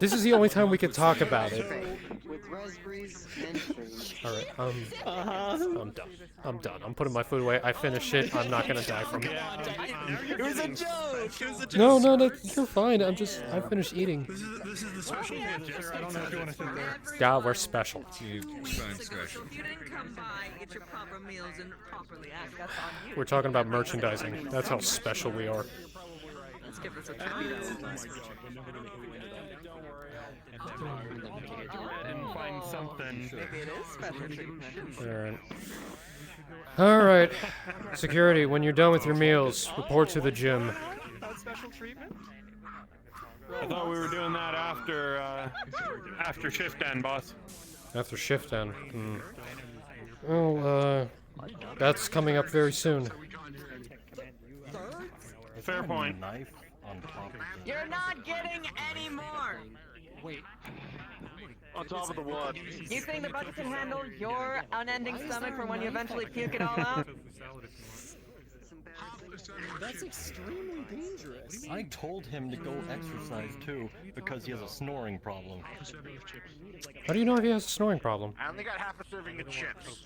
This is the only time we could talk about it. With raspberries and cream. Alright, I'm done. I'm done. I'm putting my food away. I finished it. I'm not gonna die from it. It was a joke! It was a joke! No, you're fine. I finished eating. This is the special picture. I don't know if you want to sit there. God, we're special. If you didn't come by, get your proper meals and properly act, that's on you. We're talking about merchandising. That's how special we are. Let's give this a try. and find something. Maybe it is special treatment. Alright. Security, when you're done with your meals, report to the gym. Special treatment? I thought we were doing that after shift end, boss. After shift end. Well, that's coming up very soon. Fair point. You're not getting any more! Wait. On top of the what? You think the budget can handle your unending stomach for when you eventually puke it all out? That's extremely dangerous. I told him to go exercise too, because he has a snoring problem. How do you know if he has a snoring problem? I only got half a serving of chips.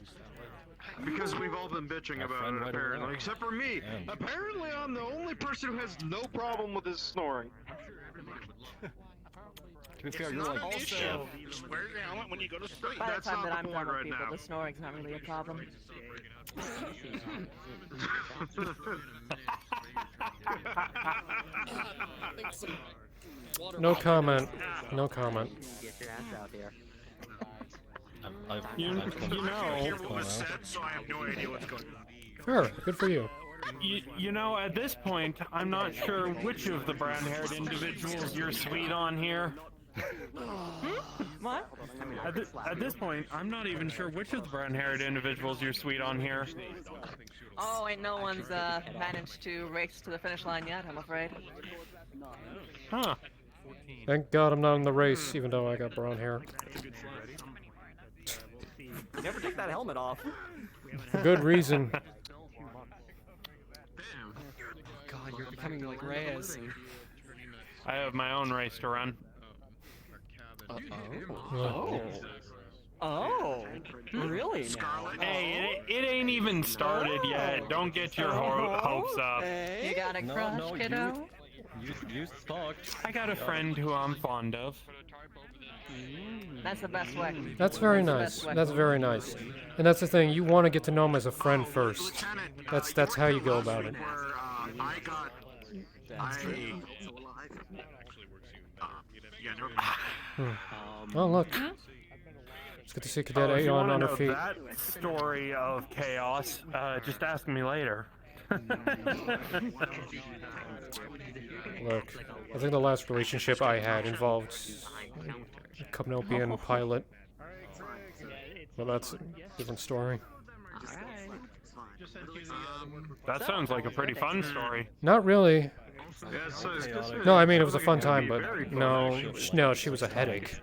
Because we've all been bitching about it, apparently, except for me. Apparently, I'm the only person who has no problem with his snoring. To be fair, you're like Also, just wear your helmet when you go to sleep. By the That's time not that the I'm point done with right people, now. the snoring's not really a problem. No comment. No comment. Get your ass out here. You know, So I have no idea what's going on. Sure, good for you. you know, at this point, I'm not sure which of the brown-haired individuals you're sweet on here. What? At this point, I'm not even sure which of the brown-haired individuals you're sweet on here. Oh, ain't no one's managed to race to the finish line yet, I'm afraid. Huh. Thank God I'm not in the race, even though I got brown hair. Never take that helmet off. For good reason. God, you're becoming like Reyes. I have my own race to run. Oh, really now? Hey, it ain't even started yet. Don't get your hopes up. You got a crush, kiddo? You talk. I got a friend who I'm fond of. That's the best way. That's very nice. That's very nice. And that's the thing, you want to get to know him as a friend first. That's how you go about it. Oh, look. It's good to see Cadet if you Aeon wanna on her know feet. that story of chaos, just ask me later. Look, I think the last relationship I had involved a Canopian pilot. Well, that's a different story. That sounds like a pretty fun story. Not really. Yeah, No, I mean, it was a fun time, but no, she was a headache.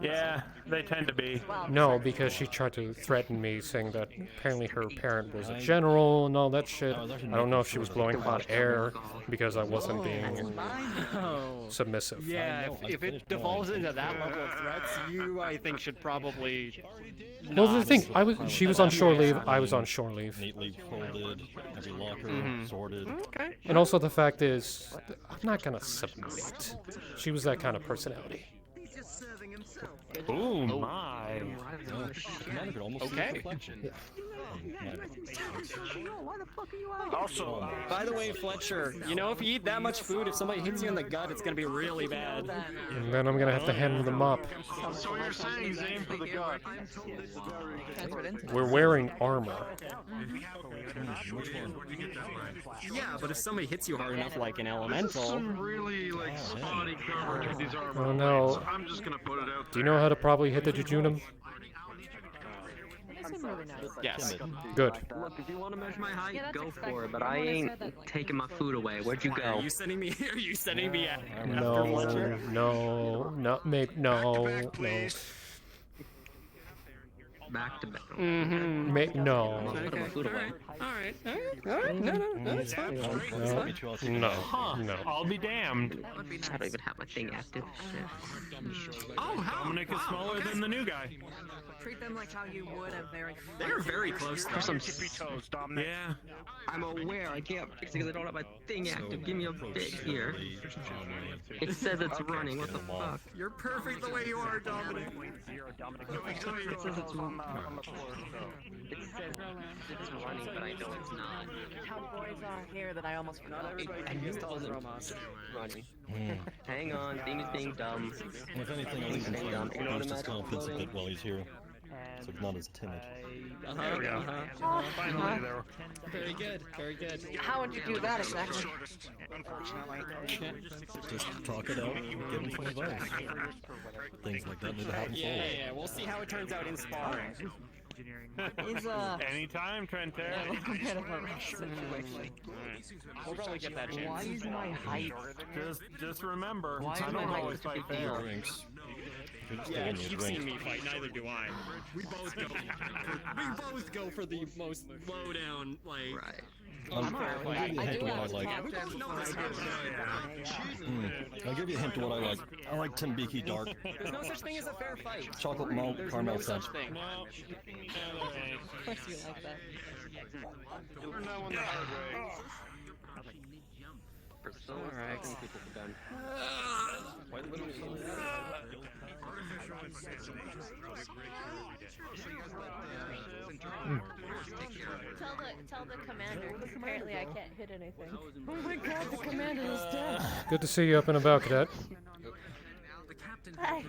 Yeah, they tend to be. No, because she tried to threaten me, saying that apparently her parent was a general and all that shit. I don't know if she was blowing hot air because I wasn't being submissive. Yeah, if it devolves into that level of threats, you, I think, should probably. Well, the thing, she was on shore leave, I was on shore leave. Neatly folded, every locker sorted. Okay. And also the fact is, I'm not gonna submit. She was that kind of personality. He's just serving himself. Oh my. Commander could almost see Okay. the reflection. Also, by the way, Fletcher, you know, if you eat that much food, if somebody hits you in the gut, it's gonna be really bad. And then I'm gonna have to hand him the mop. So you're saying he's aimed for the gut? We're wearing armor. Yeah, but if somebody hits you hard enough, like an elemental. Some really like spotty coverage of these armor. Oh no. So I'm just gonna put it out Do you know how to probably hit the jejunum? Yes. Good. Look, if you want to measure my height, go for it. But I ain't taking my food away. Where'd you go? Are you sending me? Are you sending me after No, Fletcher? no, not make no, no. Back to back. Mm-hmm. Make no. Put my food away. Alright. No, that's fine. No, Huh. no. I'll be damned. I don't even have my thing active. Shit. Oh, Dominic is smaller than the new guy. Treat them like how you would a very. They're very close. For some Tippy toes, Dominic. Yeah. I'm aware I can't fix it because I don't have my thing active. Give me a bit here. It says it's running. What the fuck? You're perfect the way you are, Dominic. It says it's running. It says it's running, but I know it's not. How boys are here that I almost forgot. I knew it wasn't running. Hang on, thing is being dumb. If anything, I'll even boost his confidence a bit while he's here. So he's not as timid. There we go. Finally, there. Very good. Very good. How would you do that exactly? Just talk it out and give him some advice. Things like that need to happen forward. Yeah. We'll see how it turns out in sparring. He's Anytime, Trenter. a little bit of a rough situation. We'll probably get that chance. Why is my height? Just remember, Why is I my don't height always such a fight big deal? fair. Drinks. Yeah, you've seen me fight. Neither do I. We both go. We both go for the most low down, like. Right. I'll give you a hint to what I like. I'll give you a hint to what I like. I like Timbiki Dark. There's no such thing as a fair fight. Chocolate malt There's caramel no scent. such thing. Of course you like that. Learn that one the hard way. Alright. Tell the commander. Apparently, I can't hit anything. Oh my god, the commander is dead. Good to see you up and about, cadet. Hi.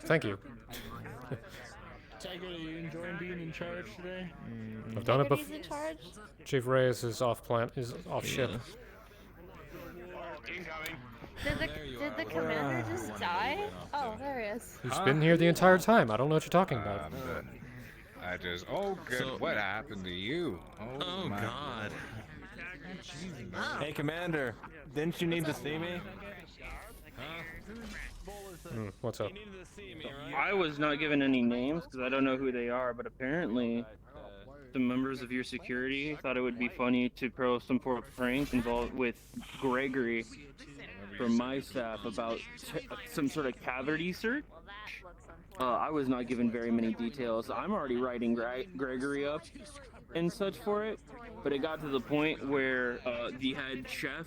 Thank you. Taggerty, you enjoying being in charge today? I've done it Taggerty's before. in charge? Chief Reyes is off ship. Did the commander just die? Oh, there he is. He's been here the entire time. I don't know what you're talking about. I just, oh good, So- what happened to you? Oh, my God. Hey, Commander, didn't you need to see me? What's up? I was not given any names because I don't know who they are, but apparently the members of your security thought it would be funny to throw some sort of prank involved with Gregory from my staff about some sort of cavity search. I was not given very many details. I'm already writing Gregory up and such for it, but it got to the point where the head chef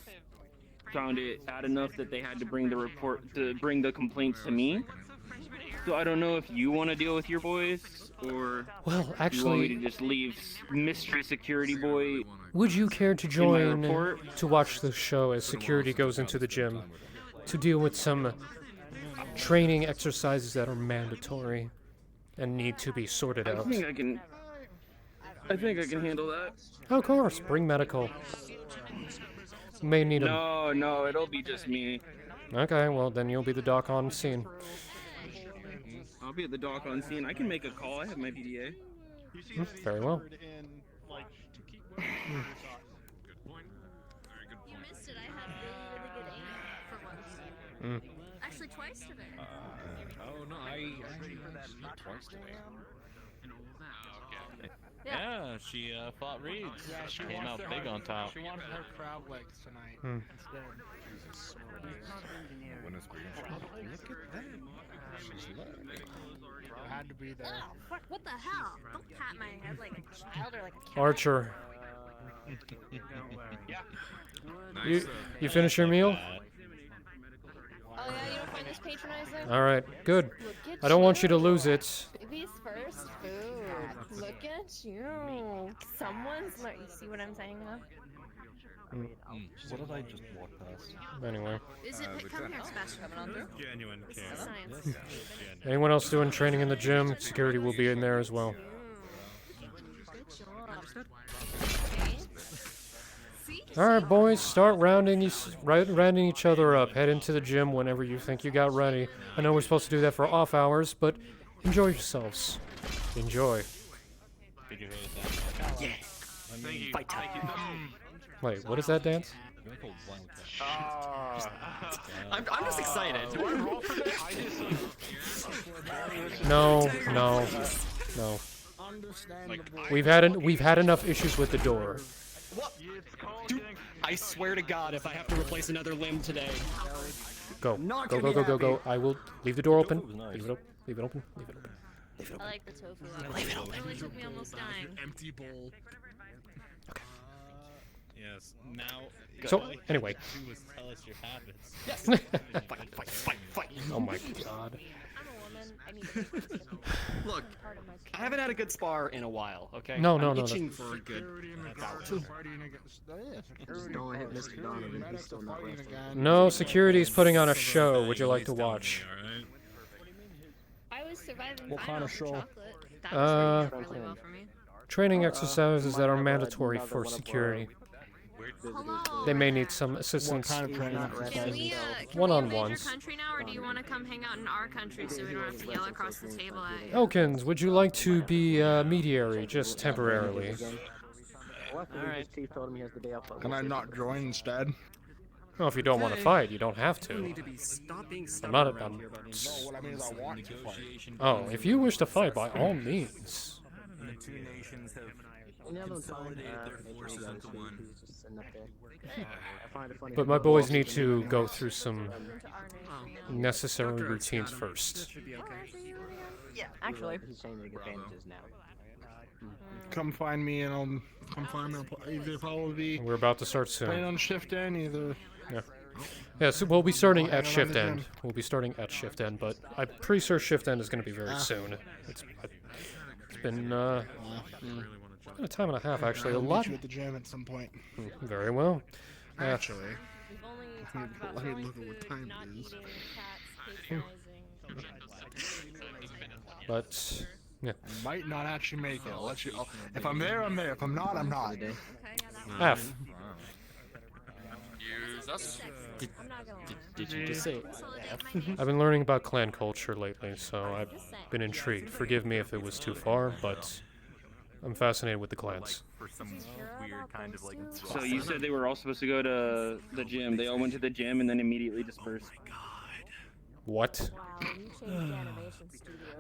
found it bad enough that they had to bring the complaints to me. So I don't know if you want to deal with your boys or Well, you want me actually, to just leave mystery security boy. would you care to in my join report? to watch the show as security goes into the gym to deal with some training exercises that are mandatory and need to be sorted I out? think I can handle that. Of course, bring medical. May need 'em. No, it'll be just me. Okay, well then you'll be the doc on scene. I'll be at the dock on scene. I can make a call. I have my PDA. Very well. You missed it. I had really good aim for once. Actually, twice today. Oh no, I twice today. Yeah, she fought Reeds. Yeah, she came wanted out her- big on top. She wanted her crab legs tonight instead. Look at that. She's learning. I had to be there. What the hell? Don't pat my head like a child or like a cat. Archer. You finish your meal? All right, good. Look at I don't want you to lose it. Baby's first food. Look at you. Someone's learning. You see what I'm saying now? What did I just walk past? Anyway. Is it? Come here, Sebastian. Genuine care. Science. Anyone else doing training in the gym? Security will be in there as well. Alright, boys, start rounding each other up. Head into the gym whenever you think you got ready. I know we're supposed to do that for off hours, but enjoy yourselves. Enjoy. Did you hear that? Yeah. Thank you. Fight time. Wait, what is that dance? I'm just excited. Do I roll for this? No. We've had enough issues with the door. What? Dude, I swear to God, if I have to replace another limb today. Go. Not Go, gonna go, be go, go, happy. go. I will leave the door open. Nice. Leave it open. Leave it open. Leave it open. Leave it I open. like the tofu. It only took me almost dying. Empty bowl. Yes. Now. So, anyway. Do is tell us your habits. Yes. Fight. Oh my God. I'm a woman. I need to be first. Look, I haven't had a good spar in a while. Okay. No, I'm no, no, itching no. for a good bout. Don't hit Mr. Donovan. He's still not resting. No, security's putting on a show. Would you like to watch? I was surviving What fine kind of off the show? chocolate. That was working really well for me. Training exercises that are mandatory for security. Hello. They may need some assistance. What kind of training Can we, exercises? can we invade your One-on-ones. country now, or do you want to come hang out in our country so we don't have to yell across the table at you? Elkins, would you like to be mediary, just temporarily? Alright. Chief told him he has the day off. Can I not join instead? Well, if you don't want to fight, you don't have to. I'm not. No, what I mean is I want to fight. Oh, if you wish to fight, by all means. The two nations have consolidated their forces into one. But my boys need to go through some necessary routines first. Yeah, actually. Come find me and I'll come find me. Either probably We're about to start playing soon. on shift end, either. Yeah. Yeah, so we'll be starting at Hanging around shift the end. gym. We'll be starting at shift end, but I'm pretty sure shift end is going to be very soon. It's been a time and a half, actually. A I'll meet lot. you at the gym at some point. Very well. Actually, We've only talked about let me going look at what food, time not it is. eating, cats, patronizing. But yeah. I might not actually make it. I'll let you. If I'm there, I'm there. If I'm not, I'm not. F. Did you just say I've been learning about clan culture lately, so I've been intrigued. Forgive me if it was too far, but I'm fascinated with the clans. For some weird kind of like. So you said they were all supposed to go to the gym. They all went to the gym and then immediately dispersed. What?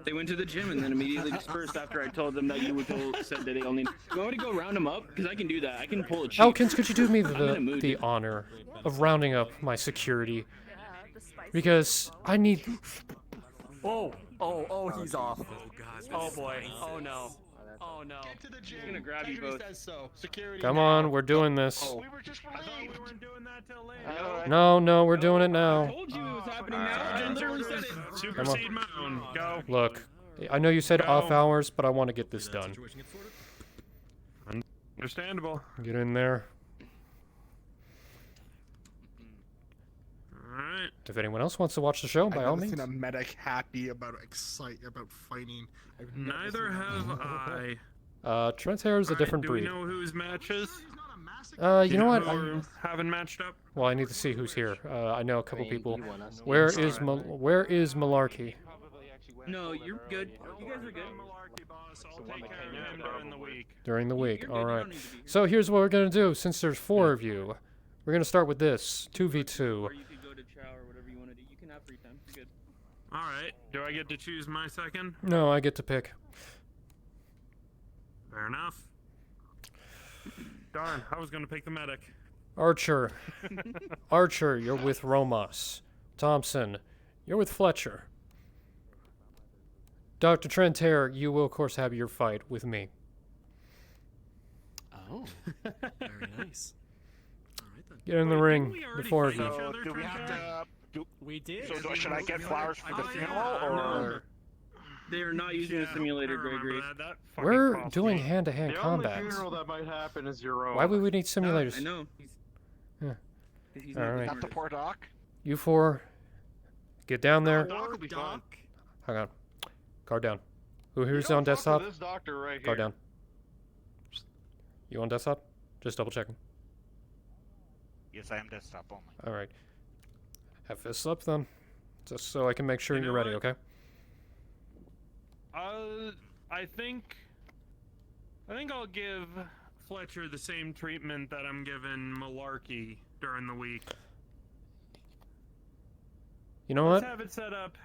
They went to the gym and then immediately dispersed after I told them that you said that they all need. You want me to go round them up? Because I can do that. I can pull a cheat. Elkins, could you do me I'm in a mood, the dude. honor of rounding up my security? Because I need. Oh, he's off. Oh boy. Oh no. Oh no. He's gonna grab you both. Come on, we're doing this. We were just relieved. We weren't doing that till later. No, we're doing it now. I told you it was happening now. Literally said it. Supersede my own. Go. Look, I know you said off hours, but I want to get this done. Understandable. Get in there. Alright. If anyone else wants to watch the show, by all I've never means. seen a medic happy about about fighting. I've never Neither seen have that. I. Trent Hair is a different Do breed. we know whose matches? You know what? Who haven't matched up? Well, I need to see who's here. I know a couple people. Where is Malarkey? No, you're good. You guys are good. During the week. During the week. All right. So here's what we're gonna do. Since there's 4 of you, we're gonna start with this 2v2. Or you could go to chow or whatever you want to do. You can have free time. You're good. Alright. Do I get to choose my second? No, I get to pick. Fair enough. Darn, I was gonna pick the medic. Archer. Archer, you're with Romas. Thompson, you're with Fletcher. Dr. Trentaire, you will of course have your fight with me. Oh. Very nice. Get in the ring, the 4 of you. So do we have to? We did. So should I get flowers for the funeral, No. or? They are not using the simulator, Gregory. We're doing hand-to-hand The combat. only funeral that might happen is your own. Why would we need simulators? I know. Yeah. He's All not right. Not the poor doc. You four, get down there. Doc will be fine. Hang on. Guard down. Who's You on don't fuck desktop? with this doctor right Guard here. down. You on desktop? Just double checking. Yes, I am desktop only. All right. Have fists up then, just so I can make sure You know you're ready. what? Okay. I think I'll give Fletcher the same treatment that I'm giving Malarkey during the week. You know Let's what? have it set up.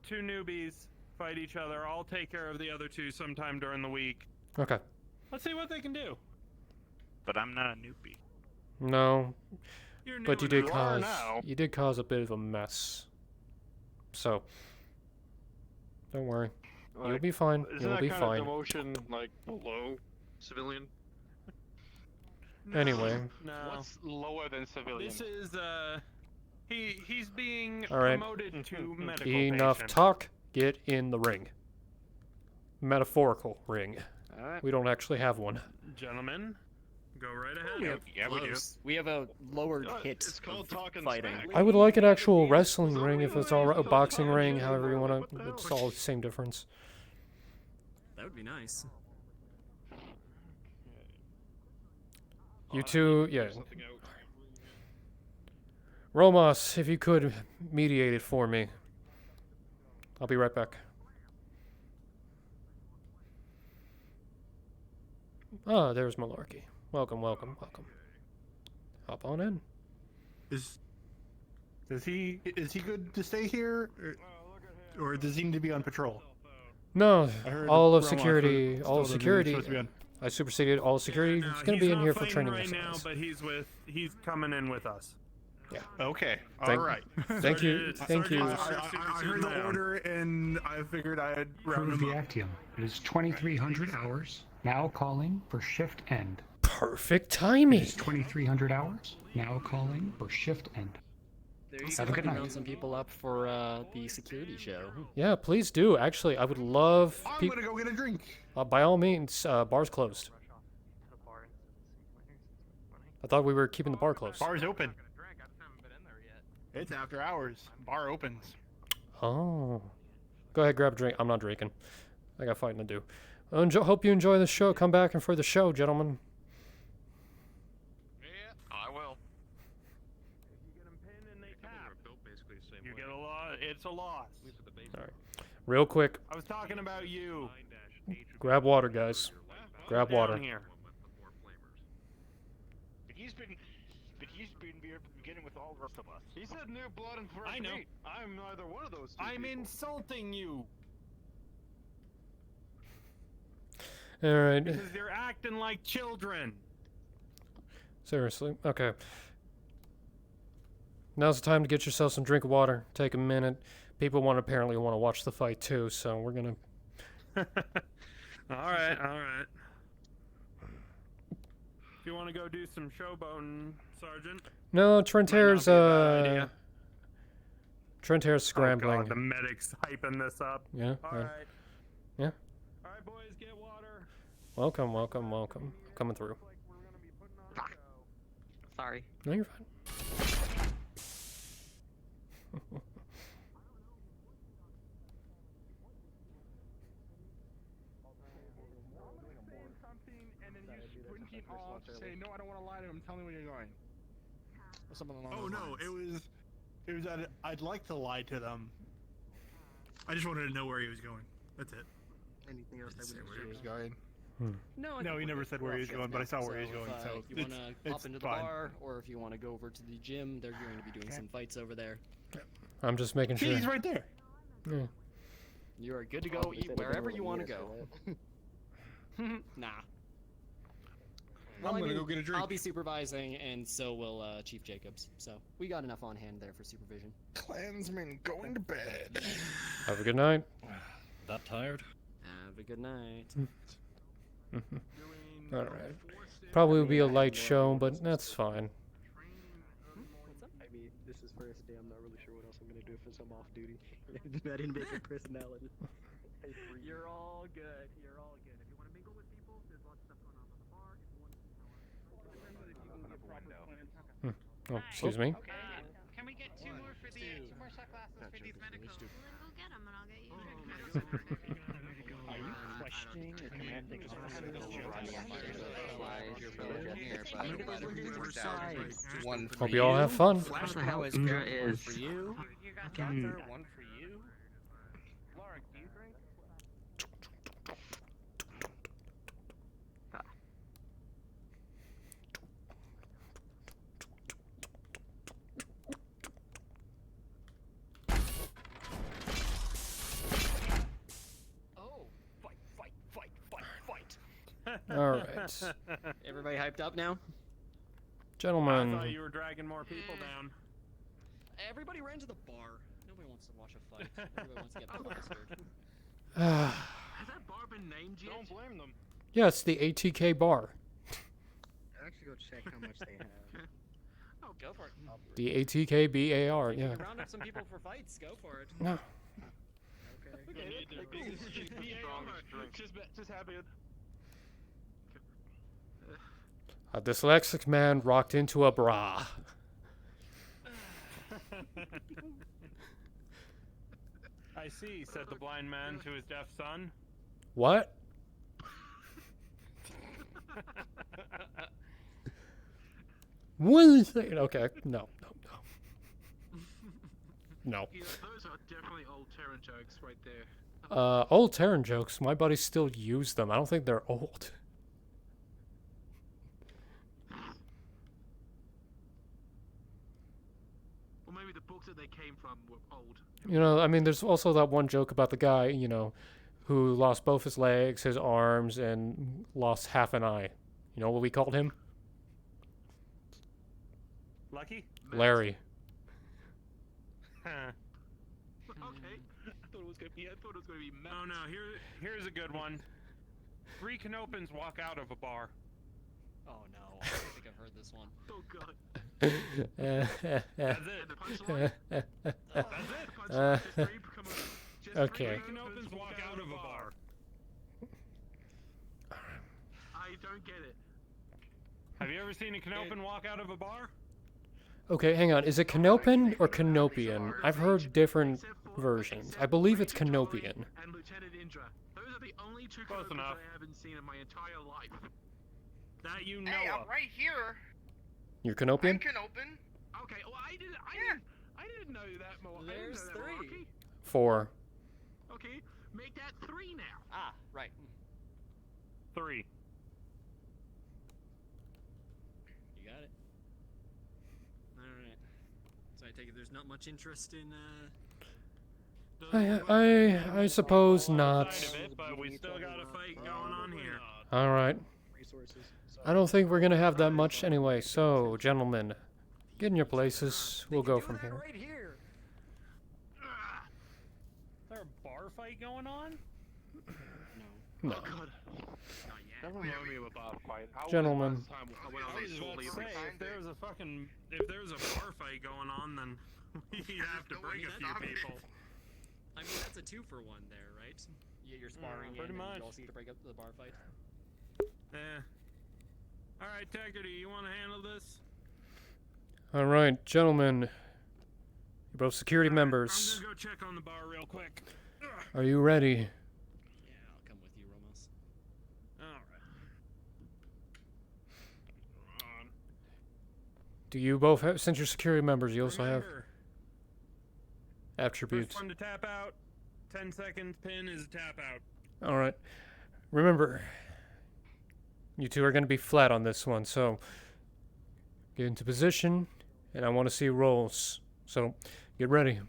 2 newbies fight each other. I'll take care of the other 2 sometime during the week. Okay. Let's see what they can do. But I'm not a newbie. No, You're but new you enough. did cause a bit of a mess. So don't worry. You'll Like, be fine. Isn't You'll that be kind fine. of demotion like below civilian? Anyway. No. What's lower than civilian? This is he's being All right. promoted to medical Enough patient. talk. Get in the ring. Metaphorical ring. Alright. We don't actually have one. Gentlemen, go right We ahead. have We have a lowered hit It's called of talking fighting. smack. I would like an actual wrestling ring if it's all right. A boxing ring, however you want to. It's all the same difference. That would be nice. You two, yeah. Romos, if you could mediate it for me. I'll be right back. Ah, there's Malarkey. Welcome, welcome, welcome. Hop on in. Is he good to stay here, or does he need to be on patrol? No, I heard all of Roma security, all of told him he was security. supposed to be on. I superseded all security. He's gonna be in not here for fighting training right now, exercise. but he's coming in with us. Yeah. Okay. Thank- All right. Thank you. Thank you. I heard the order, and I figured I'd round Prove him the up. Actium. It is 2300 hours. Now calling for shift end. Perfect It timing. is 2300 hours. Now calling for shift end. There you Have go. a good night. Round some people up for the security show. Yeah, please do. Actually, I would love. I'm gonna go get a drink. By all means, bar's closed. I thought we were keeping the bar closed. Bar's open. It's after hours. Bar opens. Oh. Go ahead, grab a drink. I'm not drinking. I got fighting to do. Hope you enjoy the show. Come back and for the show, gentlemen. I will. You get a lot. It's a loss. All right. Real quick, I was talking about you. grab water, guys. Grab Down water. here. But he's been beginning with all the rest of us. He said new blood and fresh I know. meat. I'm neither one of those two I'm people. insulting you All right. because you're acting like children. Seriously. Okay. Now's the time to get yourself some drink of water. Take a minute. People apparently want to watch the fight too, so we're gonna. All right, all right. If you want to go do some showboating, Sergeant. No, Trentair's idea. Trentair's Oh, scrambling. God, the medic's hyping this up. Yeah. All yeah. right. Yeah. All right, boys, get water. Welcome, welcome, welcome. Coming through. Sorry. No, you're fine. Say no, I don't want to lie to him. Tell me when you're going. Or something along Oh those no, lines. it was that I'd like to lie to them. I just wanted to know where he was going. That's it. Anything else Say where he was going. No, He never said where he was going, but I saw where he was going. If, So if you want to pop it's into the fine. bar, or if you want to go over to the gym, they're going to be doing some fights over there. I'm just making See, sure. he's right there. Yeah. You are good to go eat wherever you want to go. Nah. I'm gonna go get a drink. I'll be supervising, and so will Chief Jacobs. So we got enough on hand there for supervision. Klansman going to bed. Have a good night. That tired? Have a good night. All right. Probably will be a light show, but that's fine. mean, this is first day. I'm not really sure what else I'm gonna do if I'm off duty. I didn't make a personality. You're all good. You're all good. If you want to mingle with people, there's lots of stuff going on the bar. If you want to Oh, excuse me. Okay. Can we get two more for the shot glasses for these medicals? Well, then go get them and I'll get you. Are you questioning the commanding officer? Hope you all have fun. What the hell is is? For you? You got that there? One for you? Laura, do you drink? Oh, fight. All right. Everybody hyped up now? Gentlemen. I thought you were dragging more people down. Everybody ran to the bar. Nobody wants to watch a fight. Everybody wants to get plastered. Has that bar been named yet? Don't blame them. Yes, the ATK bar. I'll actually go check how much they have. Oh, Go for it. The ATK BAR, You yeah. can round up some people for fights. Go for it. No. Okay. Just happy. A dyslexic man rocked into a bra. I see, said the blind man to his deaf son. What? One second. Okay. No. No. Yeah, those are definitely old Terran jokes right there. Old Terran jokes. My buddies still use them. I don't think they're old. Or maybe the books that they came from were old. You know, I mean, there's also that one joke about the guy, you know, who lost both his legs, his arms, and lost half an eye. You know what we called him? Lucky? Larry. Huh. Okay. I thought it was gonna be Matt. Oh no, here's a good one. 3 Canopans walk out of a bar. Oh no, I think I've heard this one. Oh god. That's it. The punchline? That's it. Okay. 3 Canopans walk out of a bar. I don't get it. Have you ever seen a Canopan walk out of a bar? Okay, hang on. Is it Canopan or Canopian? I've heard different versions. I believe it's Canopian. And Lieutenant Indra. Those are the only two Close Canopans enough. I haven't seen in my entire life. That you know Hey, I'm of. right here. You're I'm Canopian? Canopan. Okay, well I didn't know that. There's 3. 4. Okay, make that 3 now. Ah, right. 3. You got it. Alright. So I take it there's not much interest in, I suppose not. Side of it, but we still got a fight going on here. Alright. resources. I don't think we're gonna have that much anyway, so, gentlemen, get in your places. We'll go from here. Right here. Is there a bar fight going on? No. Oh god. That reminded me of a bar fight. Gentlemen. I was about to say, if there was a bar fight going on, then we'd have to bring a few people. I mean, that's a 2 for 1 there, right? You're sparring pretty in, much. and you also get to break up the bar fight. Yeah. Alright, Taggerty, you want to handle this? Alright, gentlemen. You're both security members. I'm gonna go check on the bar real quick. Are you ready? Yeah, I'll come with you, Ramos. Alright. Do you both have, since you're security members, you also have Remember, attributes? first one to tap out, 10 seconds pin is a tap out. Alright. Remember, you two are going to be flat on this one, so get into position, and I want to see rolls. So, get ready.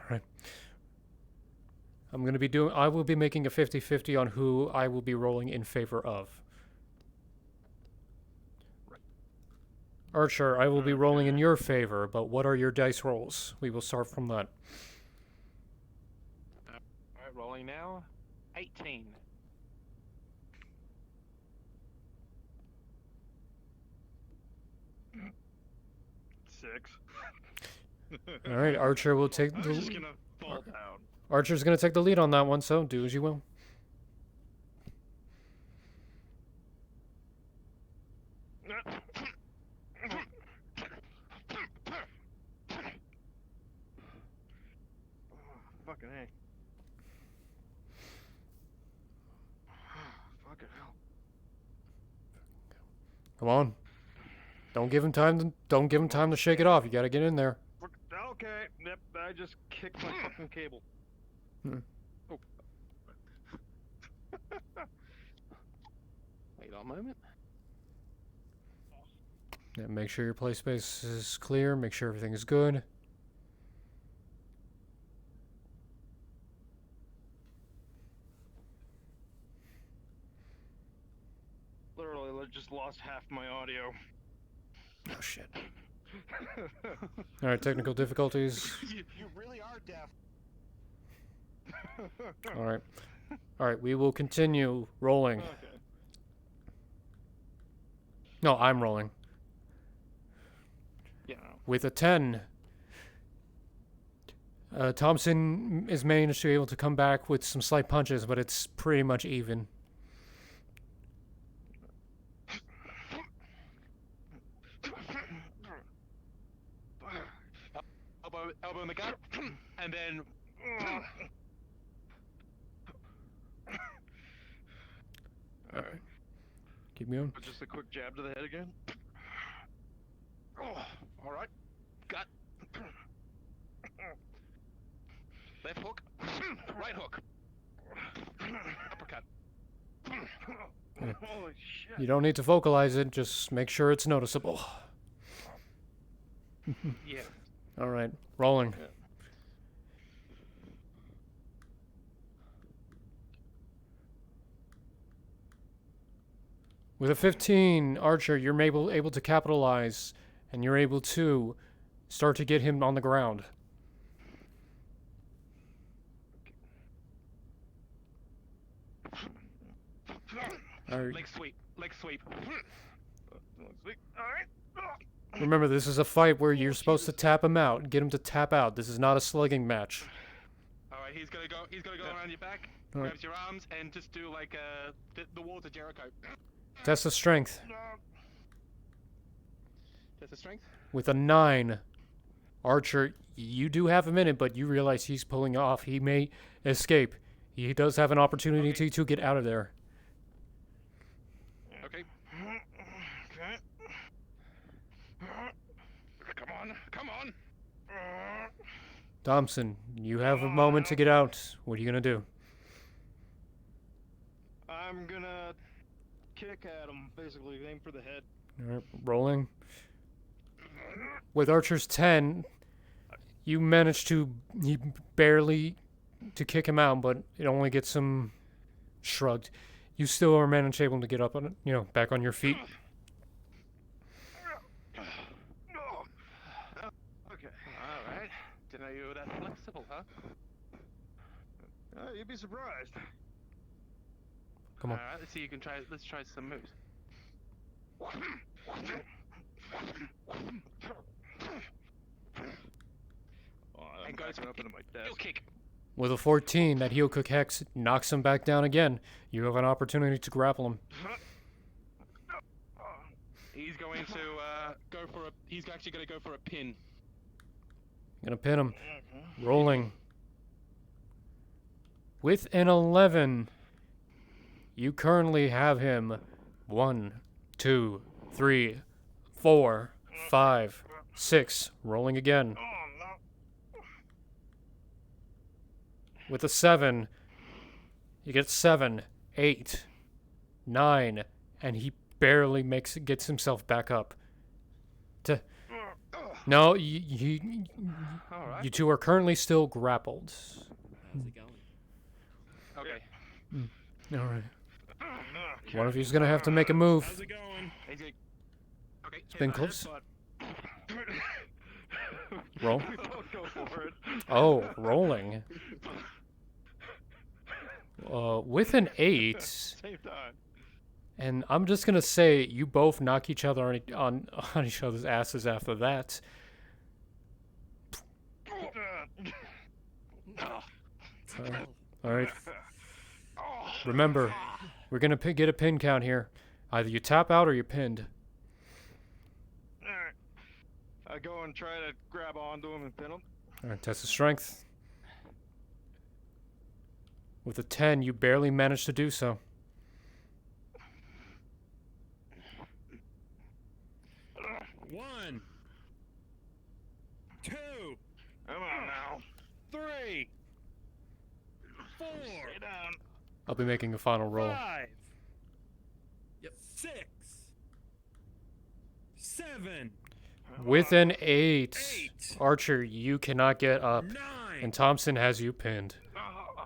Alright. I will be making a 50-50 on who I will be rolling in favor of. Archer, I will be rolling in your favor, but what are your dice rolls? We will start from that. Alright, rolling now. 18. 6. All right, Archer will take I'm the. just gonna fall down. Archer's gonna take the lead on that one, so do as you will. Fucking A. Fucking hell. Come on. Don't give him time to shake it off. You gotta get in there. Okay, yep, I just kicked my fucking cable. Hmm. Oh. Wait a moment. Yeah, make sure your play space is clear. Make sure everything is good. Literally, I just lost half my audio. Oh shit. All right, technical difficulties. You really are deaf. All right. All right, we will continue rolling. Okay. No, I'm rolling. Yeah. With a 10. Thompson is managed to be able to come back with some slight punches, but it's pretty much even. Elbow in the gut, and then. Alright. Keep going. Just a quick jab to the head again. Oh, all right. Gut. Left hook. Right hook. Uppercut. Yeah. Holy shit. You don't need to vocalize it, just make sure it's noticeable. Yeah. Alright, rolling. Yeah. With a 15, Archer, you're able to capitalize, and you're able to start to get him on the ground. Alright. Leg sweep. Leg sweep. All right. Remember, this is a fight where you're supposed to tap him out, get him to tap out. This is not a slugging match. All right, he's gonna go around your back, All right. grabs your arms, and just do like the walls of Jericho. Test the strength. Test the strength. With a 9, Archer, you do have a minute, but you realize he's pulling off. He may escape. He does have an opportunity to get out of there. Okay. Come on. Thompson, you have a moment to get out. What are you going to do? I'm gonna kick at him, basically aim for the head. Alright, rolling. With Archer's 10, you manage to barely to kick him out, but it only gets him shrugged. You still are able to get up on it, back on your feet. Okay. All right. Didn't know you were that flexible, huh? You'd be surprised. Come on. All right. Let's see. Let's try some moves. And goes up into my desk. Heel kick. With a 14, that heel kick hex knocks him back down again. You have an opportunity to grapple him. He's going to go for a. He's actually going to go for a pin. Gonna pin him. Rolling. With an 11, you currently have him 1, 2, 3, 4, 5, 6. Rolling again. With a 7, you get 7, 8, 9, and he barely gets himself back up. No, you two are currently still grappled. How's it going? Okay. All right. One of you's gonna have to make a move. How's it going? Okay. It's been close. Roll. Go for it. Oh, rolling. With an 8, Same time. and I'm just gonna say you both knock each other on each other's asses after that. All right. Remember, we're gonna get a pin count here. Either you tap out or you're pinned. Alright. I go and try to grab onto him and pin him. All right, test the strength. With a 10, you barely managed to do so. One, two, come on now, 3, 4, stay down. I'll be making a final roll. 5, 6, 7. With an 8, Archer, you cannot get up, 9. and Thompson has you pinned.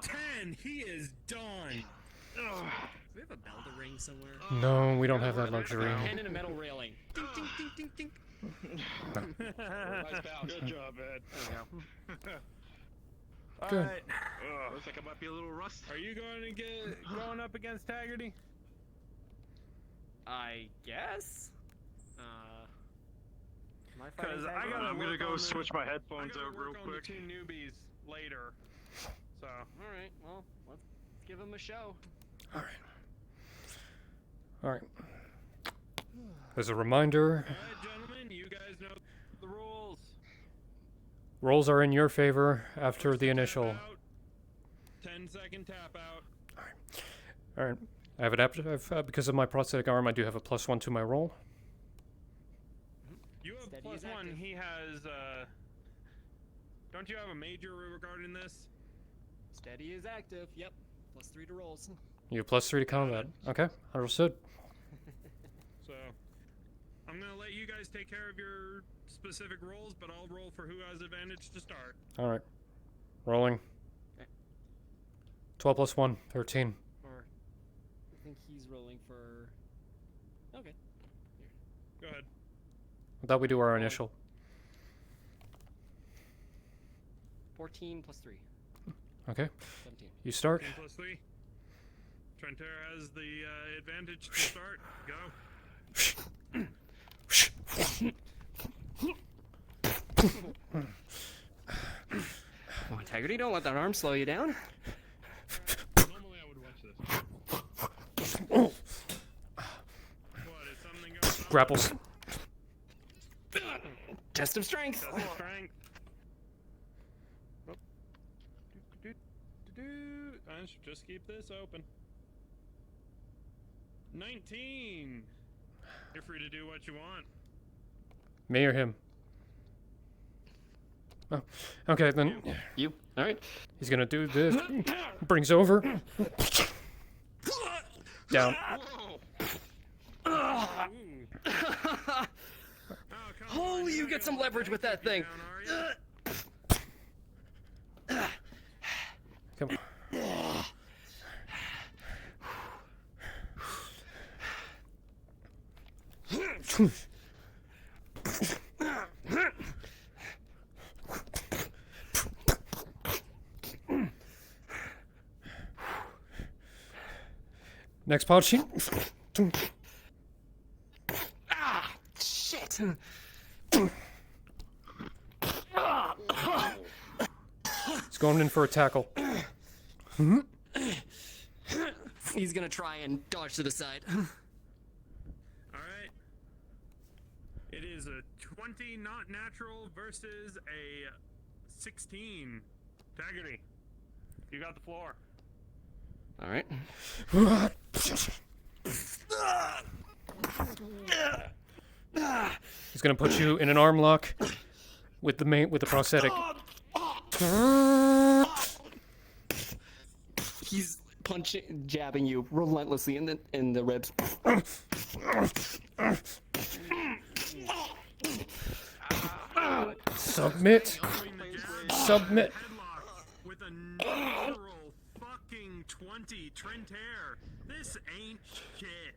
10. He is done. Do we have a bell to ring somewhere? No, we don't have that luxury. Pen and a metal railing. Ding, ding, ding, ding, ding. Nice bounce. Good job, Ed. Good. Alright. Looks like I might be a little rusty. Are you going up against Taggerty? I guess. Because I'm gonna go switch my headphones out real quick. The 2 newbies later. So. All right. Well, let's give him a show. All right. As a reminder, All right, gentlemen, you guys know the rules. rolls are in your favor after the initial. 10-second tap out. All right. I have an because of my prosthetic arm, I do have a +1 to my roll. You have Steady is +1. active. He has. Don't you have a major regarding this? Steady is active. Yep. +3 to rolls. You have +3 to combat. Okay, understood. So, I'm gonna let you guys take care of your specific rolls, but I'll roll for who has advantage to start. All right. Rolling. 12 + 1, 13. Or, I think he's rolling for. Okay. Go ahead. I thought we do our initial. 14 + 3. Okay. 17. You start. 10 + 3. Trenter has the advantage to start. Go. Oh, Integrity, don't let that arm slow you down. Normally I would watch this. What, is something going on? Grapples. Test of strength. Test of strength. I should just keep this open. 19. You're free to do what you want. Me or him? Oh, okay, then. You. All right. He's gonna do this. Brings over. Down. Oh, you get some leverage with that thing. Come on. Next pod sheet. Ah, shit. He's going in for a tackle. He's gonna try and dodge to the side. Alright. It is a 20 not natural versus a 16. Taggerty, you got the floor. All right. He's gonna put you in an arm lock with the prosthetic. He's jabbing you relentlessly in the ribs. Submit. Submit. With a natural fucking 20. Trentair, this ain't shit.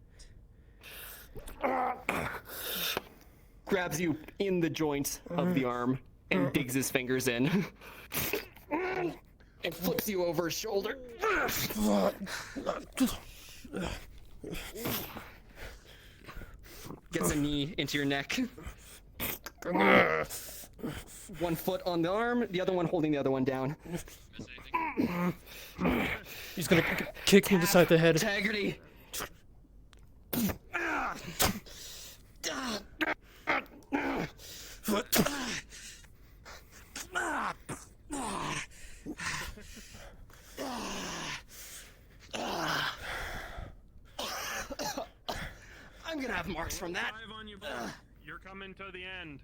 Grabs you in the joints of the arm and digs his fingers in. And flips you over his shoulder. Gets a knee into your neck. one foot on the arm, the other one holding the other one down. He's gonna kick him beside the head. Taggerty. I'm gonna have marks from that. You're coming to the end.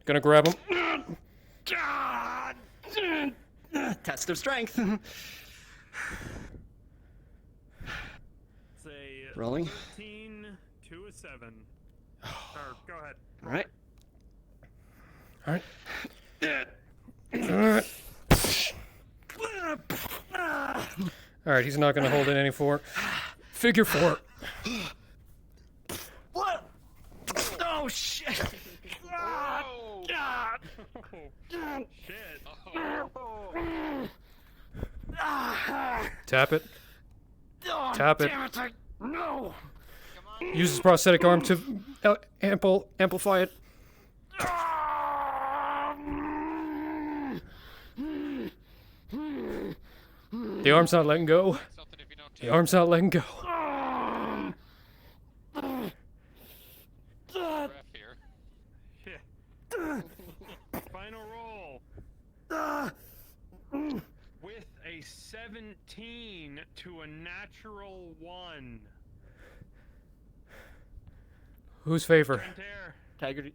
Gonna grab him. Test of strength. Say Rolling. 13 to a 7. Or, go ahead. All right. Alright, he's not gonna hold it any for. Figure 4. What? Oh shit! Oh. Shit. Tap it. Tap it. No. Use his prosthetic arm to amplify it. The arm's not letting go. The arm's not letting go. Final roll. With a 17 to a natural 1. Whose favor? Taggerty.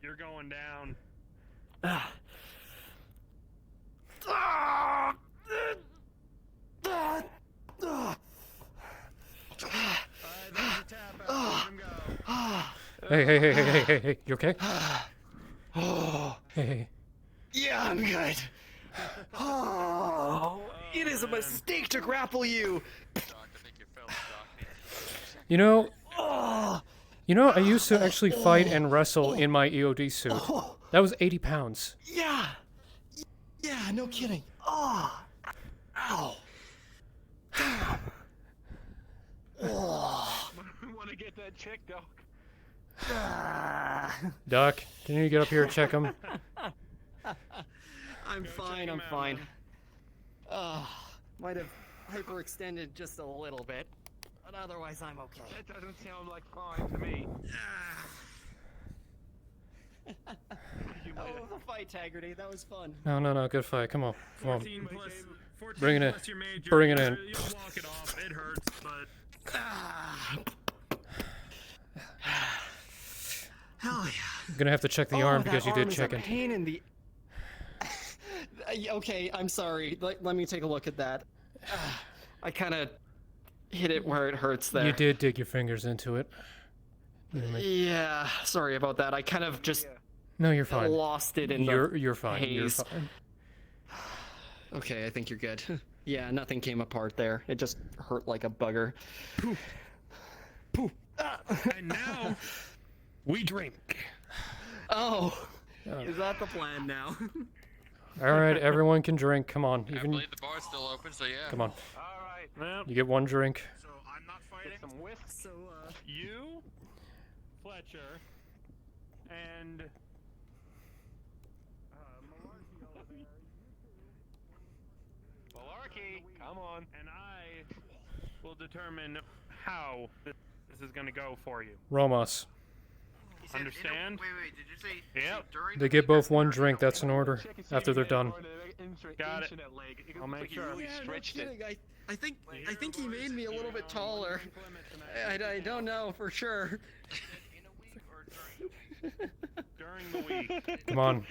You're going down. Hey, you okay? Hey. Yeah, I'm good. Oh, it is a mistake to grapple you. You know, I used to actually fight and wrestle in my EOD suit. That was 80 pounds. Yeah. Yeah, no kidding. Oh. Ow. Oh. Want to get that chick, Doc? Doc, can you get up here and check him? I'm fine, I'm fine. Might have hyperextended just a little bit, but otherwise I'm okay. That doesn't sound like fine to me. Oh, the fight, Taggerty. That was fun. No, good fight. Come on. 14 plus, 14 Bring it in. plus your major. Bring it in. You'll walk it off. It hurts, but... Hell yeah. I'm gonna have to check the arm because you did check it. Pain in the... Okay, I'm sorry. Let me take a look at that. I kind of hit it where it hurts there. You did dig your fingers into it. Yeah, sorry about that. I kind of just... No, you're fine. Lost it in You're fine. haze. You're fine. Okay, I think you're good. Yeah, nothing came apart there. It just hurt like a bugger. Poof. Poof. And now, we drink. Oh, is that the plan now? All right, everyone can drink. Come on. I believe the bar's still open, so yeah. Come on. All right. Well, You get one drink. So I'm not fighting. get some whiskey. So, you, Fletcher, and Malarkey, come on. And I will determine how this is going to go for you. Ramos. Understand? Wait, did you say Yep. during They get both one drink. That's an order. After they're done. Got it. I'll make sure. Yeah, no kidding. I think he made me a little bit taller. I don't know for sure. During the week. Come on.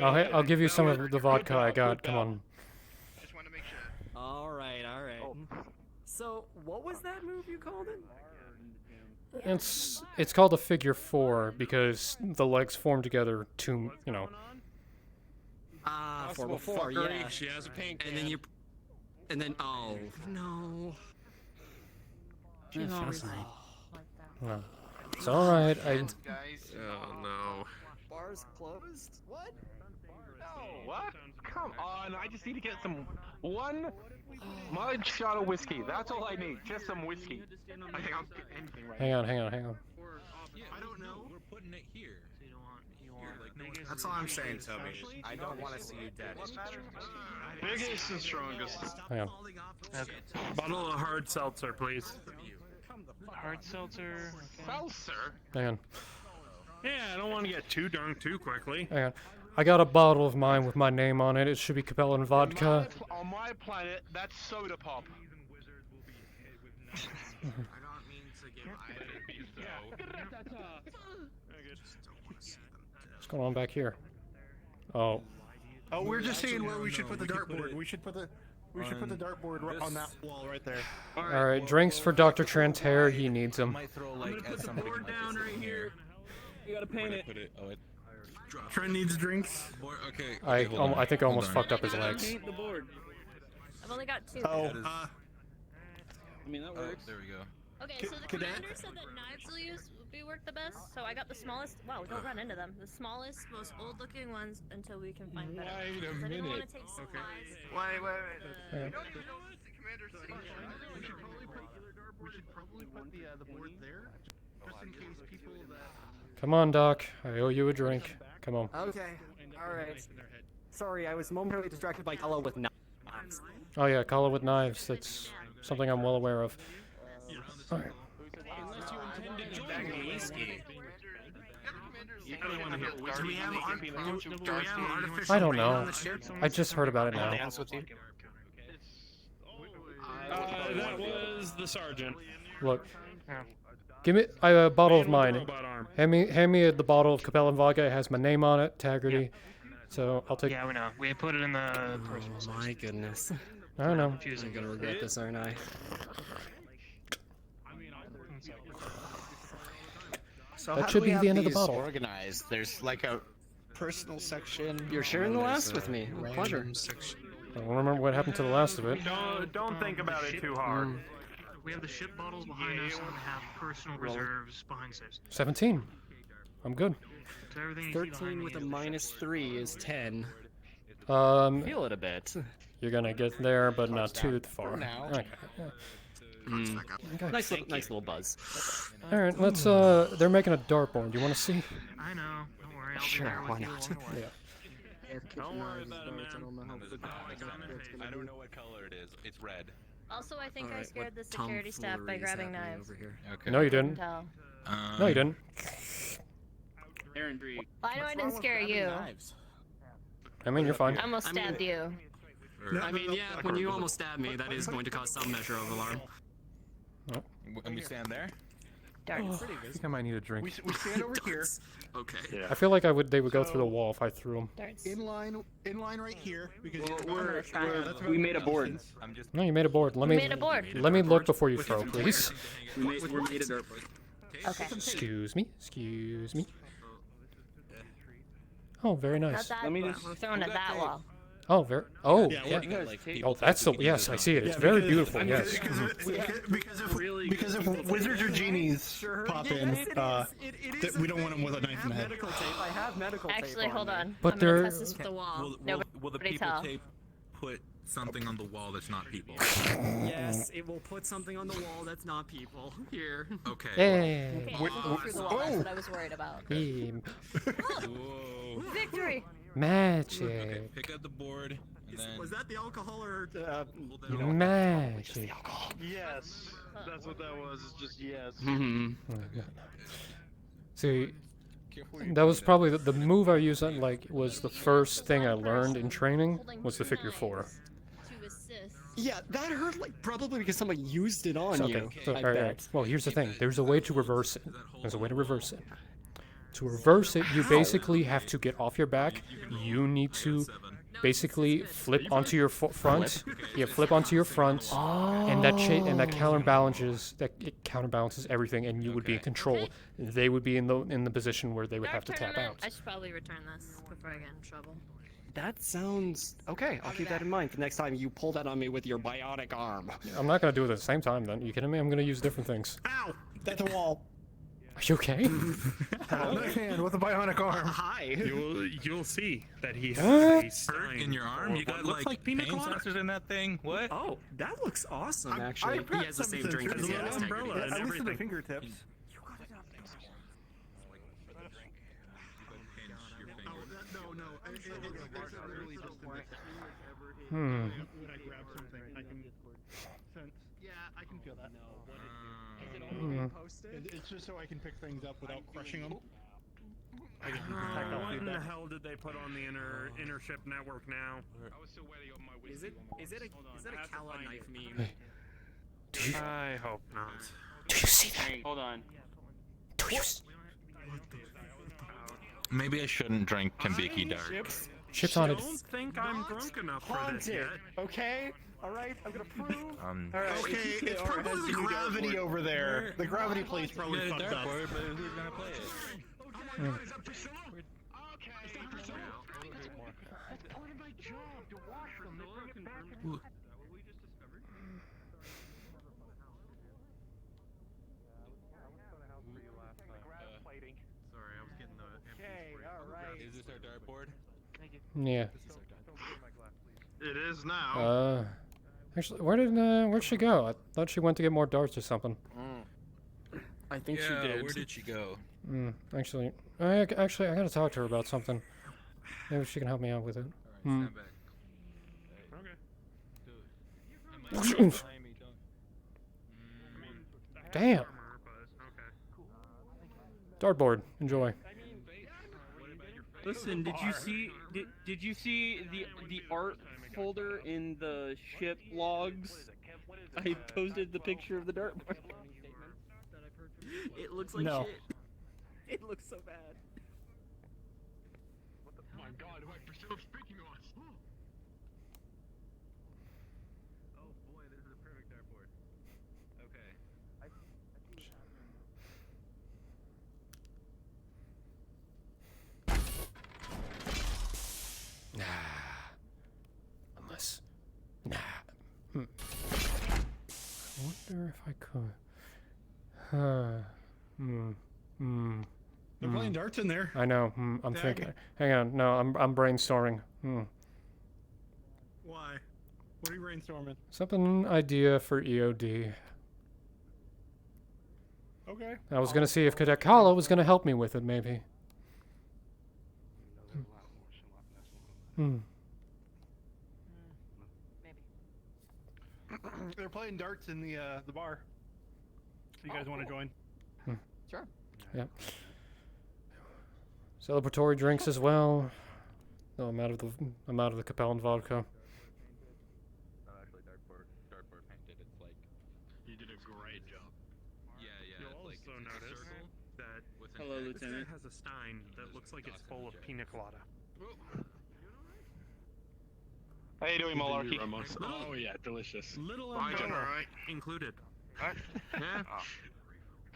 I'll give you some of the vodka I got. Come on. Just want to make sure. All right. So, what was that move you called it? It's called a figure 4 because the legs form together to, you know. For before, yeah. She has a paint And then you... And then, oh, no. Yeah, no. It's alright, Oh no. Bar's closed? What? What? Come on, I just need to get one mud shot of whiskey. That's all I need. Just some whiskey. I think I'll get anything right Hang on. I don't know. We're putting it here. That's all I'm saying, Toby. I don't want to see you dead. Biggest and strongest. Hang on. Bottle of hard seltzer, please. Hard seltzer. Seltzer? Hang on. Yeah, I don't want to get too drunk too quickly. Hang on. I got a bottle of mine with my name on it. It should be Capellan vodka. On my planet, that's soda pop. I don't mean to give What's going on back here? Oh. Oh, we're just saying where we should put the dartboard. We should put the dartboard on that wall right there. Alright, drinks for Dr. Tranter. He needs them. I'm gonna put the board down right here. You gotta paint it. Trent needs drinks. Okay. I think I almost fucked up his legs. Paint the board. I've only got 2. I mean, that works. There we go. Okay, so the commander said that knives will work the best, so I got the smallest. Wow, don't run into them. The smallest, most old-looking ones until we can find better. Wait a I didn't want minute. to take supplies. Wait. We should probably put the board there, just in case people that. Come on, Doc. I owe you a drink. Come on. Okay, alright. Sorry, I was momentarily distracted by Kala with knives. Oh yeah, Kala with knives. That's something I'm well aware of. Alright. Unless you intended to bag of whiskey. Do we have artificial I don't rain know. on the ship? I just heard about it now. That was the sergeant. Look. Give me a bottle of mine. Robot arm. Hand me the bottle of Capellan vodka. It has my name on it, Taggerty. So I'll take. Yeah, we know. We put it in the personal Oh my goodness. I don't know. I'm gonna regret this, aren't I? So That how should do we be have the end of the these bottle. Organized. There's like a personal section. You're sharing the last with me. A pleasure. Section. I don't remember what happened to the last of it. Don't think about it too hard. We have the ship bottles behind us, and we have personal reserves behind us. 17. I'm good. So everything you see behind 13 me with a is- -3 is 10. Feel it a bit. You're gonna get there, but not too far. now. Okay. Okay. Nice little buzz. All right, let's. They're making a dartboard. You want to see? I know. Don't worry. I'll Sure, be there why with you not? along the way. Yeah. Don't worry about it, man. I don't know what color it is. It's red. Also, I think I Alright, scared the what security staff by tomfoolery is grabbing happening knives. over here? Okay. No, you Couldn't didn't. tell. No, you didn't. Aaron Tree. I know I didn't scare you. I mean, you're fine. I almost stabbed you. I mean, yeah, when you almost stab me, that is going to cause some measure of alarm. And we stand there? Darts. I think I might need a drink. We stand over here. Okay. I feel like they would go through the wall if I threw them. Darts. In line right here because We made a board. No, you made a board. Let We me made a board. Let me look before you throw, please. We made a dartboard. Okay. Excuse me. Excuse me. Oh, very Not nice. that Let me wall. just- We're throwing at that wall. Oh, very. Oh, Yeah, yeah. Oh, that's the. Yes, I see it. It's very beautiful. Yes. Because if wizards or genies pop in, we don't want them with a knife in the head. Medical tape. I have medical tape. Actually, hold on. But I'm gonna they're- test this with the wall. Will the Nobody people tell. tape put something on the wall that's not people? Yes, it will put something on the wall that's not people. Here. Okay. Hey. Okay, all through the wall. That's what I was worried about. Beam. Whoa. Victory! Magic. Okay, pick up the board and then. Was that the alcohol or? Magic. Yes, that's what that was. It's just yes. Mm-hmm. Oh, God. See, that was probably the move I used. Like, was the first thing I learned in training was the figure 4. To assist. Yeah, that hurt like probably because somebody used it on you. So, I all right, bet. right. Well, here's the thing. There's a way to reverse it. There's a way to reverse it. To reverse it, you basically have to get off your back. You need to basically flip onto your front. Yeah, flip onto your front, and that counterbalances it counterbalances everything, and you would be in control. They would be in the position where they would have to tap out. I should probably return this before I get in trouble. That sounds okay. I'll keep that in mind for next time you pull that on me with your bionic arm. I'm not gonna do it at the same time. Then you kidding me? I'm gonna use different things. Ow! That's a wall. Are you okay? Man, with a bionic arm. Hi. You'll see that he has a Hurt in your arm? You got like pain sensors in that thing? What? Oh, that looks awesome. Actually, he has the same drink as he has umbrella Taggerty. at least in the fingertips. Hmm. Yeah, I can feel that. Hmm. It's just so I can pick things up without crushing them. What in the hell did they put on the inner ship network now? I was still waiting on my whiskey. Is it a Cala knife meme? Hey. I hope not. Do you see that? Hey, hold on. Do you? Maybe I shouldn't drink Kambiki Dark. Chips on it. I don't think I'm drunk enough for this yet. Okay? Alright, I'm gonna prove. Alright, okay, it's probably the gravity over there. The gravity plate's probably fucked up. But who's gonna play it? That's part of my job, to wash them, then bring it back. Sorry, I was getting the. Okay, alright. Is this our dartboard? Yeah. It is now. Actually, where'd she go? I thought she went to get more darts or something. I think she did. Where did she go? Actually, I gotta talk to her about something. Maybe she can help me out with it. Stand back. Damn. Dartboard, enjoy. Listen, did you see the art folder in the ship logs? I posted the picture of the dartboard. It looks like No. shit. It looks so bad. Oh my god, who are still speaking to us? Oh boy, this is a perfect dartboard. Okay. Nah. Unless. Nah. I wonder if I could. They're playing darts in there. I know. I'm thinking. Hang on. No, I'm brainstorming. Why? What are you brainstorming? Something idea for EOD. Okay. I was gonna see if Cadet Kala was gonna help me with it, maybe. They're playing darts in the bar. So you guys want to join? Sure. Yeah. Celebratory drinks as well. No, I'm out of the Capellan vodka. Not actually dartboard painted. It's like. You did a great job. Yeah. You'll It's like also it's a notice circle that with an Hello, X. Lieutenant. it has a stein that looks like it's full of pina colada. How you doing, Malarkey? Oh yeah, delicious. Little Fine, umbrella alright. included. Yeah.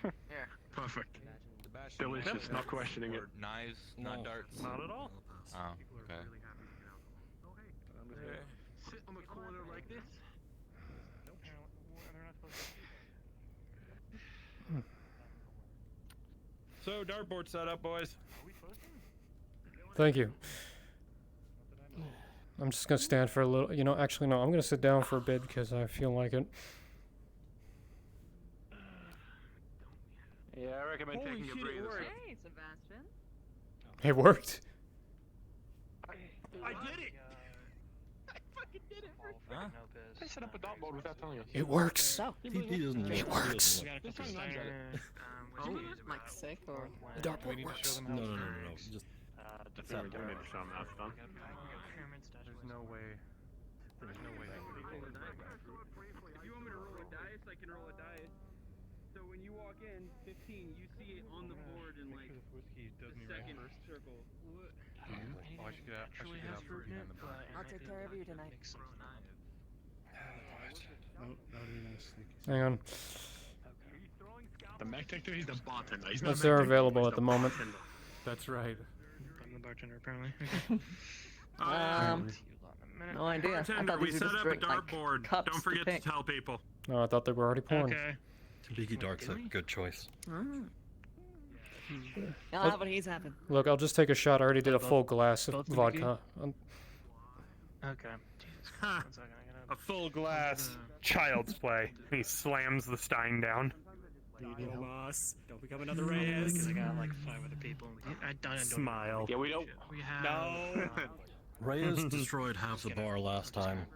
Yeah. Perfect. Sebastian, Delicious, not questioning it. or knives, not darts. Not at all. Oh, okay. Sit on the corner like this. So, dartboard setup, boys. Thank you. I'm just gonna stand for a little. You know, actually, no. I'm gonna sit down for a bit because I feel like it. Yeah, I recommend Holy taking a shit, it breather. worked. Hey, Sebastian. It worked. I did it! I fucking did it for Huh? I set up a dartboard without telling us. It works. He doesn't. It works. This time I got it. Oh, like sick or? The dartboard works. No. Just. We need to show them how it's done. There's no way. There's no way. If you want me to roll a dice, I can roll a dice. So when you walk in, 15, you see it on the board in like the second circle. What? I'll take care of you tonight. Hang on. The mech detector, he's the bartender. He's Yes, not they're mech detector, available he's at the the moment. bartender. That's right. I'm the bartender, apparently. No idea. I Bartender, thought we these set were just up a drink, like, dartboard. cups Don't to forget to pick. tell people. No, I thought they were already pouring. Okay. Tiki Dark's a good choice. I'll have what he's having. Look, I'll just take a shot. I already did a full glass of both the vodka. Okay. A full glass. Child's play. He slams the stein down. Boss, don't become another Reyes. Because I got like 5 other people. I don't Smile. Yeah, we don't. We have. No. Reyes destroyed half the bar last time.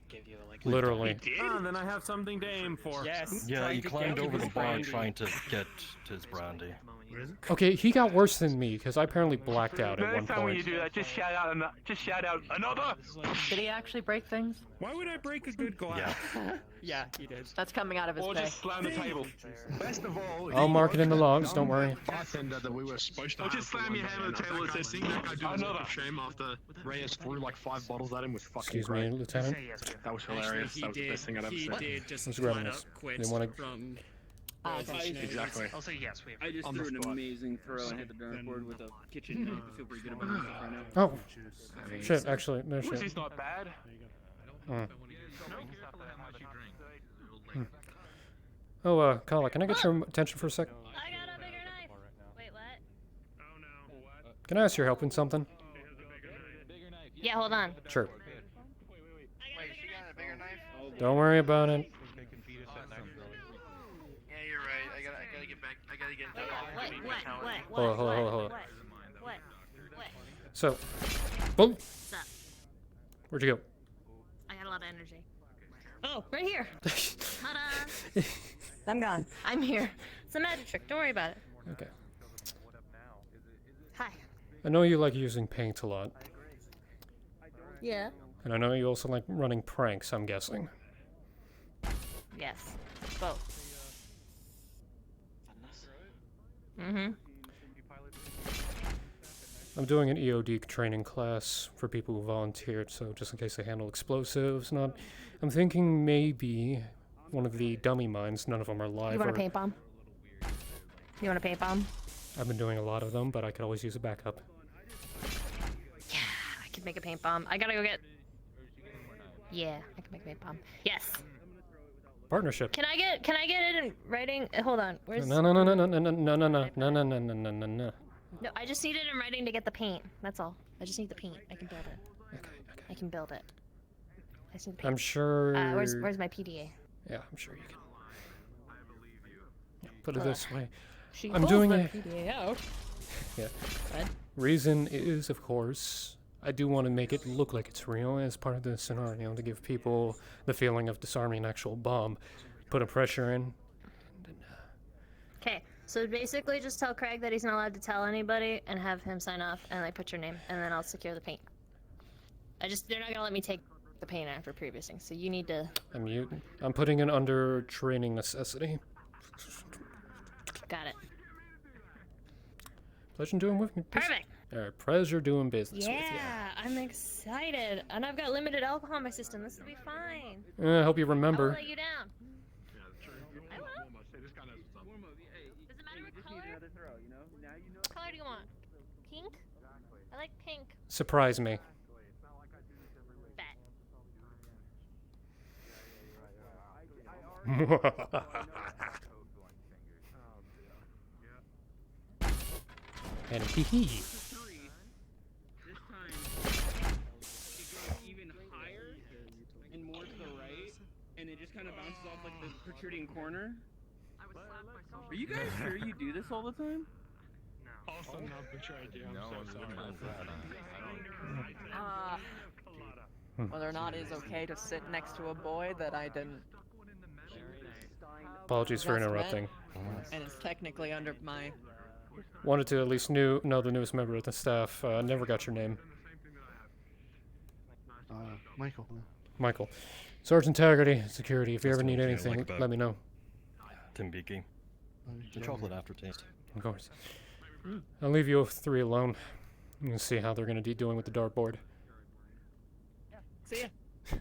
Give you like Literally. Ah, then I have something to aim for. Yes. Yeah, he climbed over the bar brandy. trying to get to his brandy. Okay, he got worse than me because I apparently blacked out at one Next time when you point. do that, just shout out another. Did he actually break things? Why would I break a good glass? Yeah, he did. That's coming out of his Or pay. just slam the table. Best of all, I'll mark it in the logs, don't worry. Bartender that we were supposed to Or have just for slam one your day, hand on and the table that and guy say, seeing that guy do another. a shame after Reyes threw like 5 bottles at him was fucking Excuse great. me, Lieutenant. That was hilarious. That was the best thing I'd ever He seen. did just Let's grab flat this. out quit They wanna- from. Exactly. I'll say yes. We have I just on threw the an spot. amazing throw and hit the dartboard with a kitchen knife. I feel pretty good about myself right now. Oh, shit, actually, no shit. Whiskey's not bad. Hmm. Oh, Kala, can I get your attention for a sec? I got a bigger knife. Wait, what? Can I ask your help in something? Yeah, hold on. Sure. She got a bigger knife? Don't worry about it. Yeah, you're right. I gotta get back. I gotta get into the Hold on. What? So, boom. What's up? Where'd you go? I got a lot of energy. Oh, right here. Ta-da! I'm gone. I'm here. It's a magic trick. Don't worry about it. Okay. Hi. I know you like using paint a lot, Yeah. and I know you also like running pranks, I'm guessing. Yes. Both. Mm-hmm. I'm doing an EOD training class for people who volunteered, so just in case they handle explosives. Not, I'm thinking maybe one of the dummy mines. None of them are live. You want a or- paint bomb? You want a paint bomb? I've been doing a lot of them, but I could always use a backup. Yeah, I could make a paint bomb. I gotta go get. Yeah, I can make a paint bomb. Yes. Partnership. Can I get it in writing? Hold on. Where's? No. No, I just need it in writing to get the paint. That's all. I just need the paint. I can build it. Okay. I can build it. I just need the paint. I'm sure. Where's my PDA? Yeah, I'm sure you can. Yeah, put it this way. She I'm pulls doing the it. PDA out. Yeah. What? Reason is, of course, I do want to make it look like it's real as part of the scenario to give people the feeling of disarming an actual bomb. Put a pressure in. Okay, so basically just tell Craig that he's not allowed to tell anybody and have him sign off and like put your name and then I'll secure the paint. They're not gonna let me take the paint after previous things, so you need to. I'm putting it under training necessity. Got it. Pleasure doing with me. Perfect. Alright, pleasure doing business with you. Yeah, I'm excited, and I've got limited alcohol in my system. This will be fine. I hope you I remember. won't let you down. I will. Does it matter what color? What color do you want? Pink? I like pink. Surprise me. And hee hee. This time, it goes even higher and more to the right, and it just kind of bounces off like the protruding corner. Are you guys sure you do this all the time? Also not the idea. I'm so sorry. Whether or not it's okay to sit next to a boy that I didn't. Apologies for That's interrupting. And it's technically under my. Wanted to at least know the newest member of the staff. Never got your name. Michael. Michael. Sergeant Taggerty, security. If you That's ever need what I anything, like about let me know. Tim Beaky. The chocolate aftertaste. Of course. I'll leave you three alone. I'm gonna see how they're gonna be doing with the dartboard. See ya.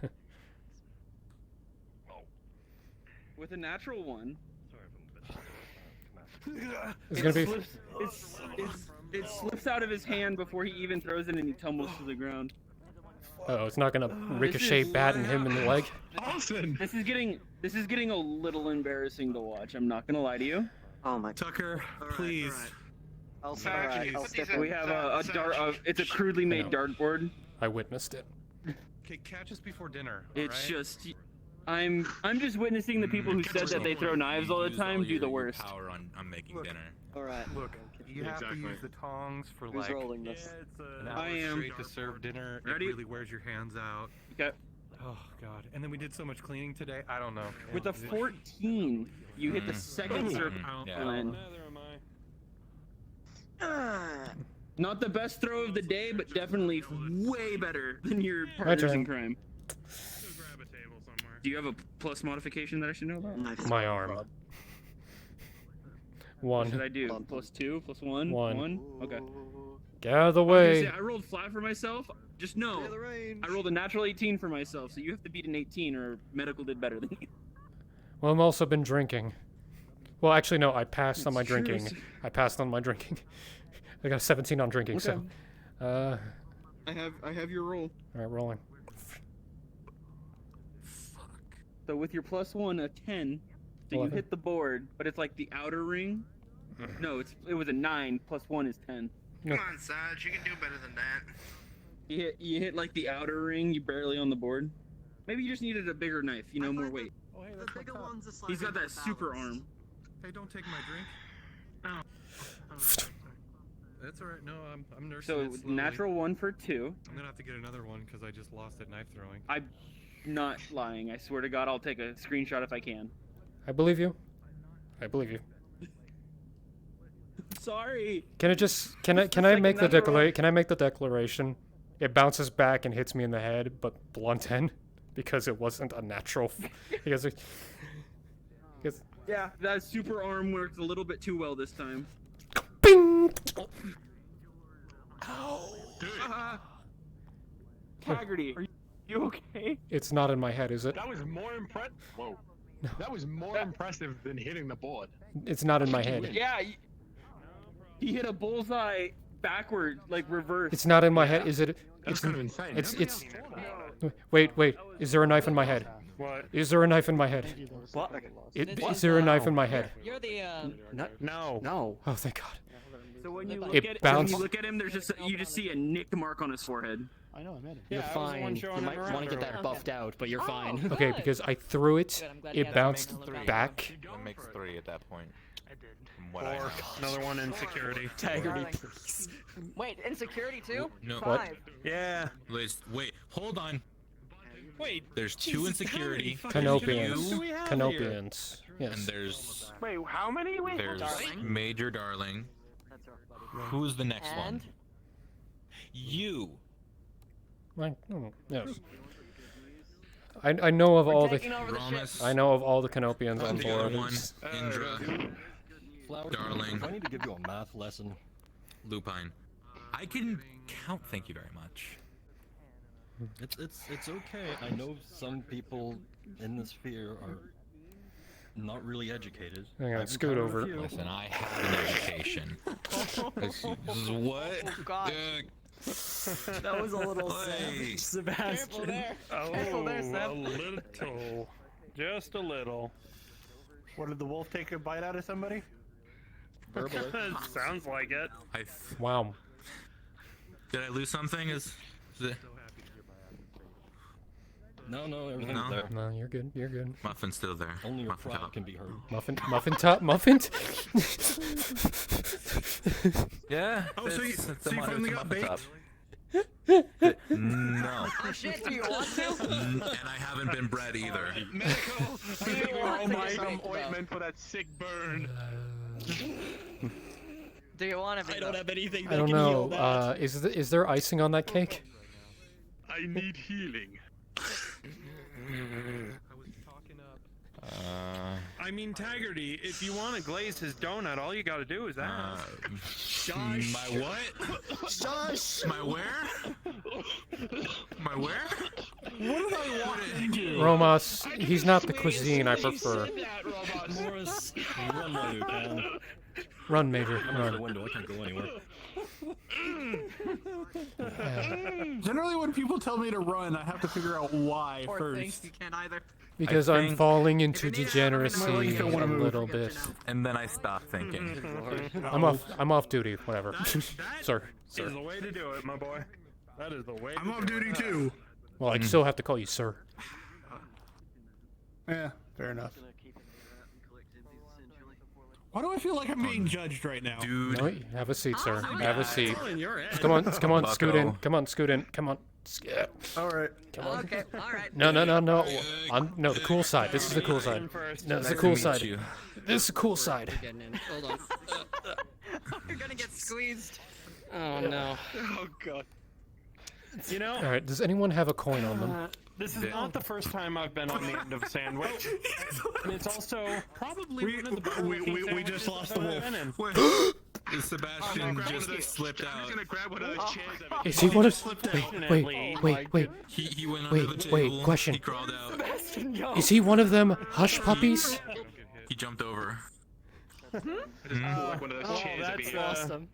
With a natural one. It's gonna be. It slips out of his hand before he even throws it, and he tumbles to the ground. Oh, it's not gonna ricochet batting him in the leg. Awesome. This is getting a little embarrassing to watch. I'm not gonna lie to you. Oh my. Tucker, please. I'll We have a dart. It's a crudely made dartboard. I witnessed it. Okay, catch us before dinner. It's just, I'm just witnessing the people who said that they throw knives all the time do the worst. Power on making dinner. All right. Look, you have to use the tongs for Who's like rolling this? an hour I am. straight to serve dinner. Ready? It really wears your hands out. Okay. Oh god. And then we did so much cleaning today. I don't know. With a 14, you hit the second serve. Yeah. Not the best throw of the day, but definitely way better than your My partners turn. in crime. Do you have a plus modification that I should know about? My arm. What should One. I do? Plus 2? Plus 1? One. Okay. Get out of the I was gonna way. say, I rolled flat for myself. Just know, I rolled a natural 18 for myself, so you have to beat an 18 or medical did better than you. Well, I've also been drinking. Well, actually, no. I passed on my It's true. drinking. I passed on my drinking. I got a 17 on drinking. Okay. So, I have your roll. all right, rolling. So with your plus 1, a 10. So you 11. hit the board, but it's like the outer ring. No, it was a 9. Plus 1 is 10. Come on, Saj, you can do better than that. You hit like the outer ring. You barely on the board. Maybe you just needed a bigger knife. You know, more weight. Oh, hey, The bigger one's a He's got that super arm. Hey, don't take my drink. That's alright. No, I'm nursing So it slowly. natural 1 for 2. I'm gonna have to get another one because I just lost at knife throwing. I'm not lying. I swear to God, I'll take a screenshot if I can. I believe you. I believe you. Sorry. Can I just can I make the declaration? It bounces back and hits me in the head, but blunt end because it wasn't a natural. because Yeah, that super arm worked a little bit too well this time. Bing! Taggerty, are you okay? It's not in my head, is it? That was more impressive. Whoa. That was more impressive than hitting the board. It's not in my head. Yeah, he hit a bullseye backward, like reverse. It's not in my head. Is it? That's kind of insane. It's. Wait. Is there a knife in my head? What? Is there a knife in my head? What? Is there a knife in my head? You're the No. No. Oh, thank God. So when you look It at bounced. when you look at him, there's just you just see a nicked mark on his forehead. I know, I met him. You're Yeah, I was the one fine. You showing might him want to get around that buffed out, but you're fine. Okay, because I threw it, it bounced back. That makes 3 at that point. I did. From what I know. Another one in security. Taggerty, please. Wait, insecurity too? No. What? 5. Yeah. Wait, hold on. Wait. There's 2 in security. Canopians. You, Canopians. and Yes. there's Wait, how many? Wait, there's Major Darling. Who's the next one? And? You. Yes. I know of all the. taking over the ship. Ramus. I know of all the Canopians on The other board. one. Indra. Flowers, Darling. I need to give you a math lesson. Lupine. I can count. Thank you very much. It's okay. I know some people in the sphere are not really educated. Hang on, I've scoot encountered over. a few. Listen, I have an education. This is what? Oh, God. That was a little Hey. savage, Sebastian. Careful there. Oh, Careful there, a Seth. little. Just a little. What, did the wolf take a bite out of somebody? Sounds like it. Wow. Did I lose something? Is it? No, everything's No? there. No, you're good. You're good. Muffin's still there. Only your Muffin pride top. can be hurt. Muffin top. Muffin. Yeah. Oh, so you finally got baked? No. Oh, shit, do you want to? And I haven't been bred either. Medical. Do you want to get Some baked, though? ointment for that sick burn. Do you want to be I don't have anything I that don't can heal know. that. Is there icing on that cake? I need healing. I I mean, Taggerty, if you want to glaze his donut, all you gotta do is ask. Shush. My what? Shush. My where? My where? What did I walk into? Romos, he's not the cuisine I prefer. Morris, run while you can. Run, Major, I'm out the run. window. I can't go anywhere. Generally, when people tell me to run, I have to figure out why Or first. things you can't either. Because I'm falling into degeneracy a little bit. And then I stop thinking. I'm off duty. Whatever, sir. That is the way to do it, my boy. That is the way. I'm off duty too. Well, I'd still have to call you sir. Yeah, fair enough. Why do I feel like I'm being judged right now? Dude. No, have a seat, sir. Have a seat. All in your head. Come on, scoot in. Bucko. Come on, scoot in. Come on. All right. Come on. Okay, alright. No. No, the cool side. This is the cool side. No, it's the cool side. This is the cool side. Getting in. Hold on. You're gonna get squeezed. Oh no. Oh god. You know, All right. Does anyone have a coin on them? this is not the first time I've been on the end of a sandwich, and it's also probably one of the better looking we just sandwiches lost the I've ever wolf. been in. Sebastian just slipped out. gonna grab one of those chairs. Is he one of? Wait. He went under the table. Wait. Question. He crawled out. Is he one of them hush puppies? He jumped over. I just pulled like one of those chairs over here. Awesome.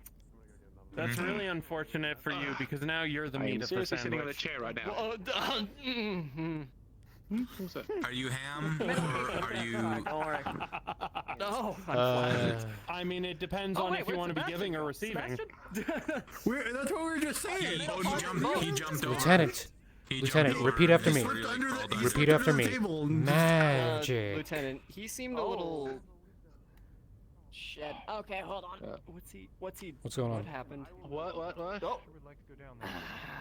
That's really unfortunate for you because now you're the I meat am of the seriously sitting on the sandwich. chair right now. What's that? Are you ham or are you? Don't worry. No. I mean, it depends on if you want to be giving or receiving. That's what we were just saying. He jumped over. Lieutenant. He Lieutenant, jumped over. repeat after me. He really crawled under. Repeat after me. Table. Magic. Lieutenant, he seemed a little. Shit. Okay, hold on. What's he? What's going on? What happened? What? Oh.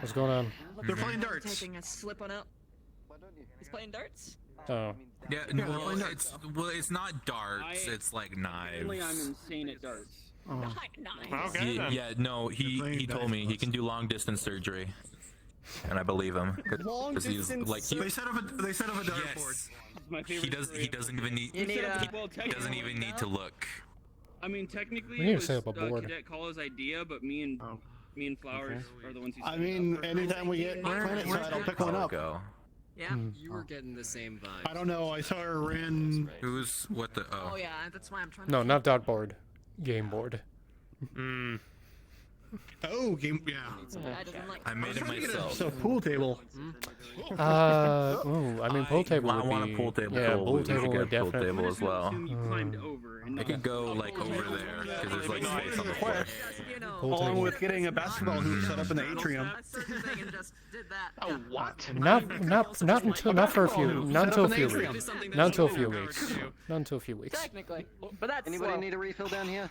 What's going on? They're playing darts. Taking a slip on out. He's playing darts? Oh. Yeah, well, it's not darts. It's like knives. Apparently I'm insane at darts. Nice. Okay, then. Yeah, no, he told me he can do long distance surgery, and I believe him. Long He's distance. like They set up a dartboard. yes. He doesn't even need. He doesn't even need to look. I mean, technically, We need it to was set up a board. Cadet Coll's idea, but me and Flowers are the ones who. I mean, anytime we get planet side, I'll pick one up. Go. Yeah. You were getting the same vibe. I don't know. I saw her ran. Who's what the? Oh. Oh yeah, that's why I'm trying. No, not dot board. Game board. Oh, game. Yeah. I made it myself. So pool table. I mean, pool table would I be. want a pool table. Yeah, too. pool We should table get would a pool definitely. table as well. You climbed over. And I could go like over there because there's like space on the floor. Pool Along table. with getting a basketball hoop set up in the atrium. Oh, what? Not for a few. Not until a few weeks. Not until a few weeks. Not until a few weeks. Technically, but that's Anybody slow. need a refill down here?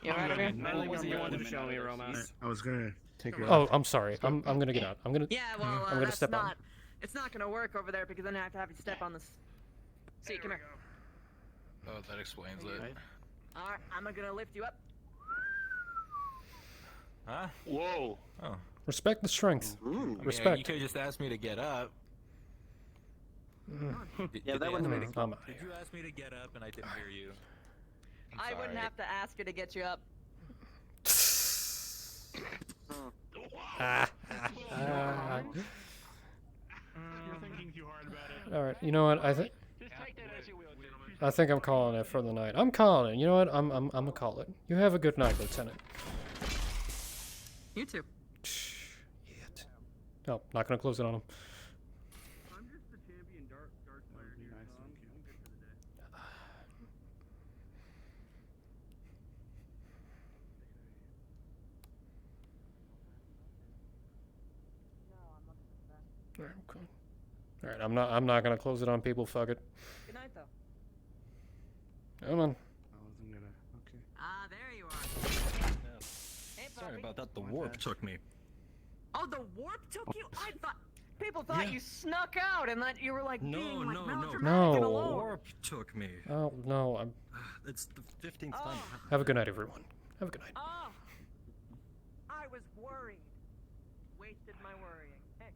You all right over here? What was it you wanted to show me, Romance? I was gonna take her. Oh, I'm sorry. I'm gonna get out. I'm gonna. Yeah, well, I'm gonna that's step not. on. It's not gonna work over there because then I have to have you step on this. See, come here. Oh, that explains it. All right, I'm gonna lift you up. Huh? Whoa. Oh. Respect the strength. I mean, Respect. you could have just asked me to get up. Yeah, that wouldn't have made it. Did you ask me to get up and I didn't hear you? I wouldn't have to ask you to get you up. You're thinking too hard about it. All right. You know what? I think I'm calling it for the night. I'm calling it. You know what? I'm gonna call it. You have a good night, Lieutenant. You too. Shit. No, not gonna close it on him. I'm just the champion darts player here, so I'm good for the day. All right, cool. All right, I'm not gonna close it on people. Fuck it. Good night, though. Come on. I wasn't gonna. Okay. Ah, there you are. Hey, Sorry puppy. about that. The warp took me. Oh, the warp took you? I thought people thought you snuck out and that you were like being like melodramatic No. and The alone. Warp took me. Oh no. I'm. It's the 15th time. Have a good night, everyone. Have a good night. Oh, I was worried. Wasted my worrying. Hey.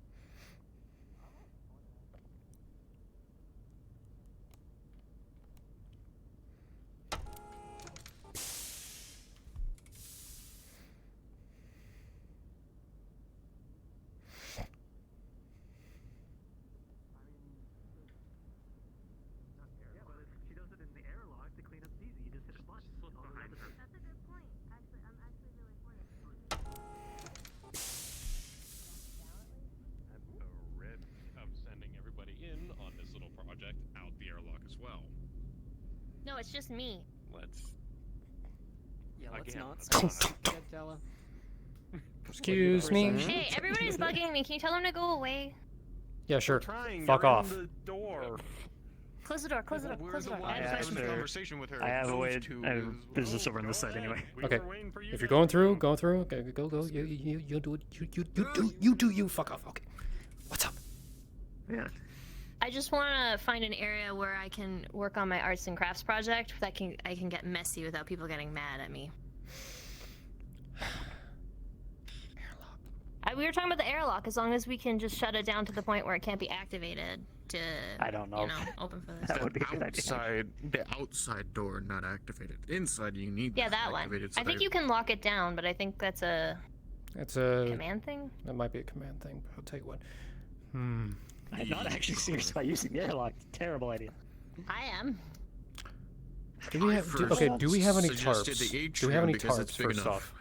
No, it's just me. Let's. Yeah, let's Again, not. Excuse me. Hey, everybody's bugging me. Can you tell them to go away? Yeah, sure. Trying. Fuck you're off. In the door. Close the door. Close the door. Close the door. I have a question. Conversation with her. I have a way. Those two I have is- business over on this side anyway. Okay. If you're going through, go through. Okay, go. You do it. You do you. Fuck off. Okay. What's up? Yeah. I just want to find an area where I can work on my arts and crafts project that I can get messy without people getting mad at me. We were talking about the airlock. As long as we can just shut it down to the point where it can't be activated to, I don't know. you know, open for this. That would be a good idea. The outside door not activated. Inside you need Yeah, that one. activated, I think you can lock it down, but I think that's a It's a command thing. That might be a command thing. But I'll tell you what. I'm not actually serious about using the airlock. Terrible idea. I am. Do we have? Do we have any tarps? Do we have any tarps? First off.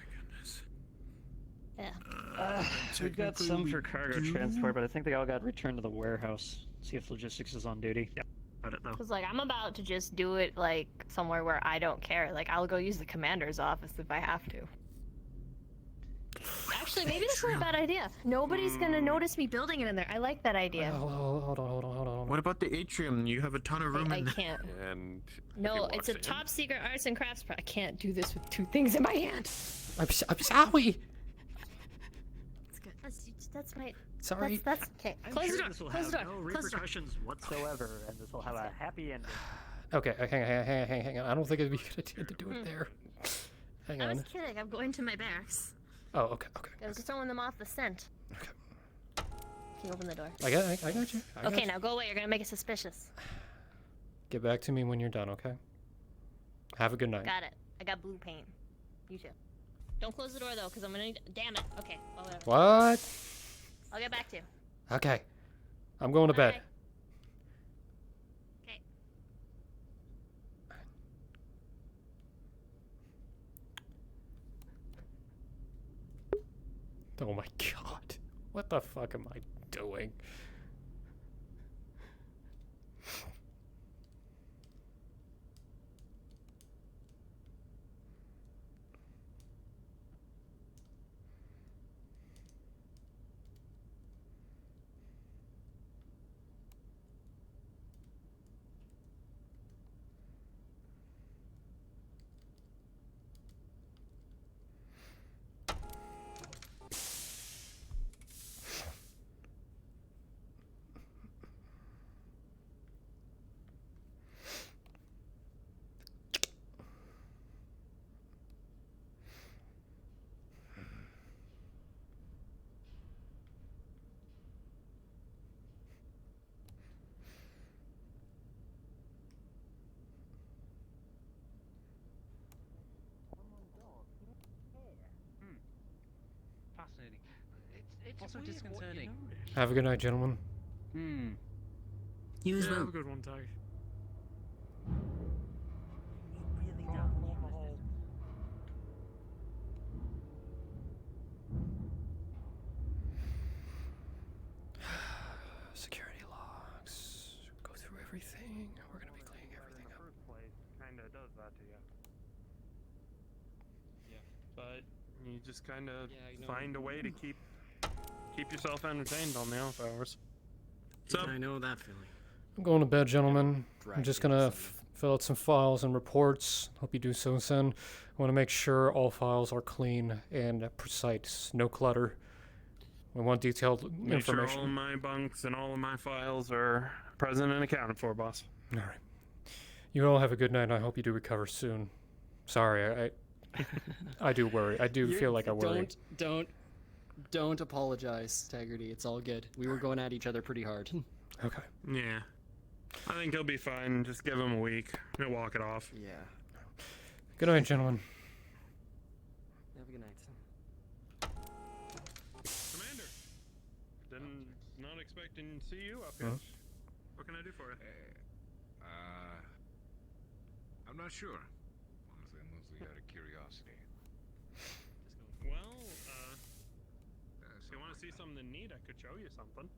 Yeah. We've got some for cargo transport, but I think they all got returned to the warehouse. See if logistics is on duty. Yep. Got it though. Cause like I'm about to just do it like somewhere where I don't care. Like I'll go use the commander's office if I have to. Actually, maybe that's not a bad idea. Nobody's gonna notice me building it in there. I like that idea. Hold on. What about the atrium? You have a ton of room I in there. can't. And No, it's a top secret arts and crafts. I can't do this with two things in my hand. I'm sorry. It's good. That's my. Sorry. That's okay. I'm Close sure the door. this will Close have the door. no Close the door. repercussions whatsoever, and this will have a happy ending. Okay, hang on. I don't think it'd be a good idea to do it there. Hang I on. was kidding. I'm going to my barracks. Oh, okay. I was just throwing them off the scent. Okay. Can you open the door? I got you. I got Okay, you. now go away. You're gonna make it suspicious. Get back to me when you're done, okay? Have a good night. Got it. I got blue paint. You too. Don't close the door though, because I'm gonna need. Damn it. Okay. Well, whatever. What? I'll get back to you. Okay. I'm going to bed. Bye. Okay. Oh my god. What the fuck am I doing? Fascinating. It's also disconcerting. Have a good night, gentlemen. You as well. Have a good one, Tag. Security logs. Go through everything. We're gonna be cleaning everything up. First place kinda does that to you. Yeah. But you just kinda Yeah, I know. find a way to keep yourself entertained on the off hours. Yeah, I know that feeling. I'm going to bed, gentlemen. I'm just gonna Dracula. fill out some files and reports. Hope you do so soon. I want to make sure all files are clean and precise. No clutter. We want detailed Make sure all information. of my bunks and all of my files are present and accounted for, boss. All right. You all have a good night, and I hope you do recover soon. Sorry, I do worry. I do feel like I worry. Don't apologize, Taggerty. It's all good. We were going at each other pretty hard. Okay. Yeah. I think he'll be fine. Just give him a week. He'll walk it off. Yeah. Good night, gentlemen. Have a good night. Commander! Not expecting to see you up here. Huh? What can I do for you? I'm not sure. Honestly, mostly out of curiosity. Well, if you want to see something neat, I could show you something.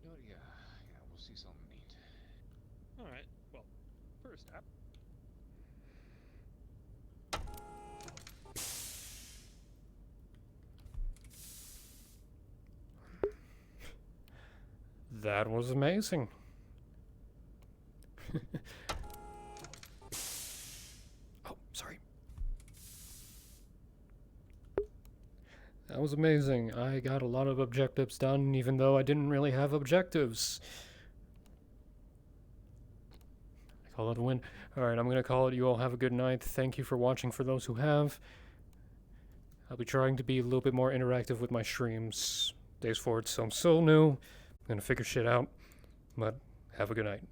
Oh, yeah, we'll see something neat. Alright, well, first step. That was amazing. Oh, sorry. That was amazing. I got a lot of objectives done, even though I didn't really have objectives. I call it a win. Alright, I'm gonna call it. You all have a good night. Thank you for watching for those who have. I'll be trying to be a little bit more interactive with my streams days forward, so I'm still new. I'm gonna figure shit out, but have a good night.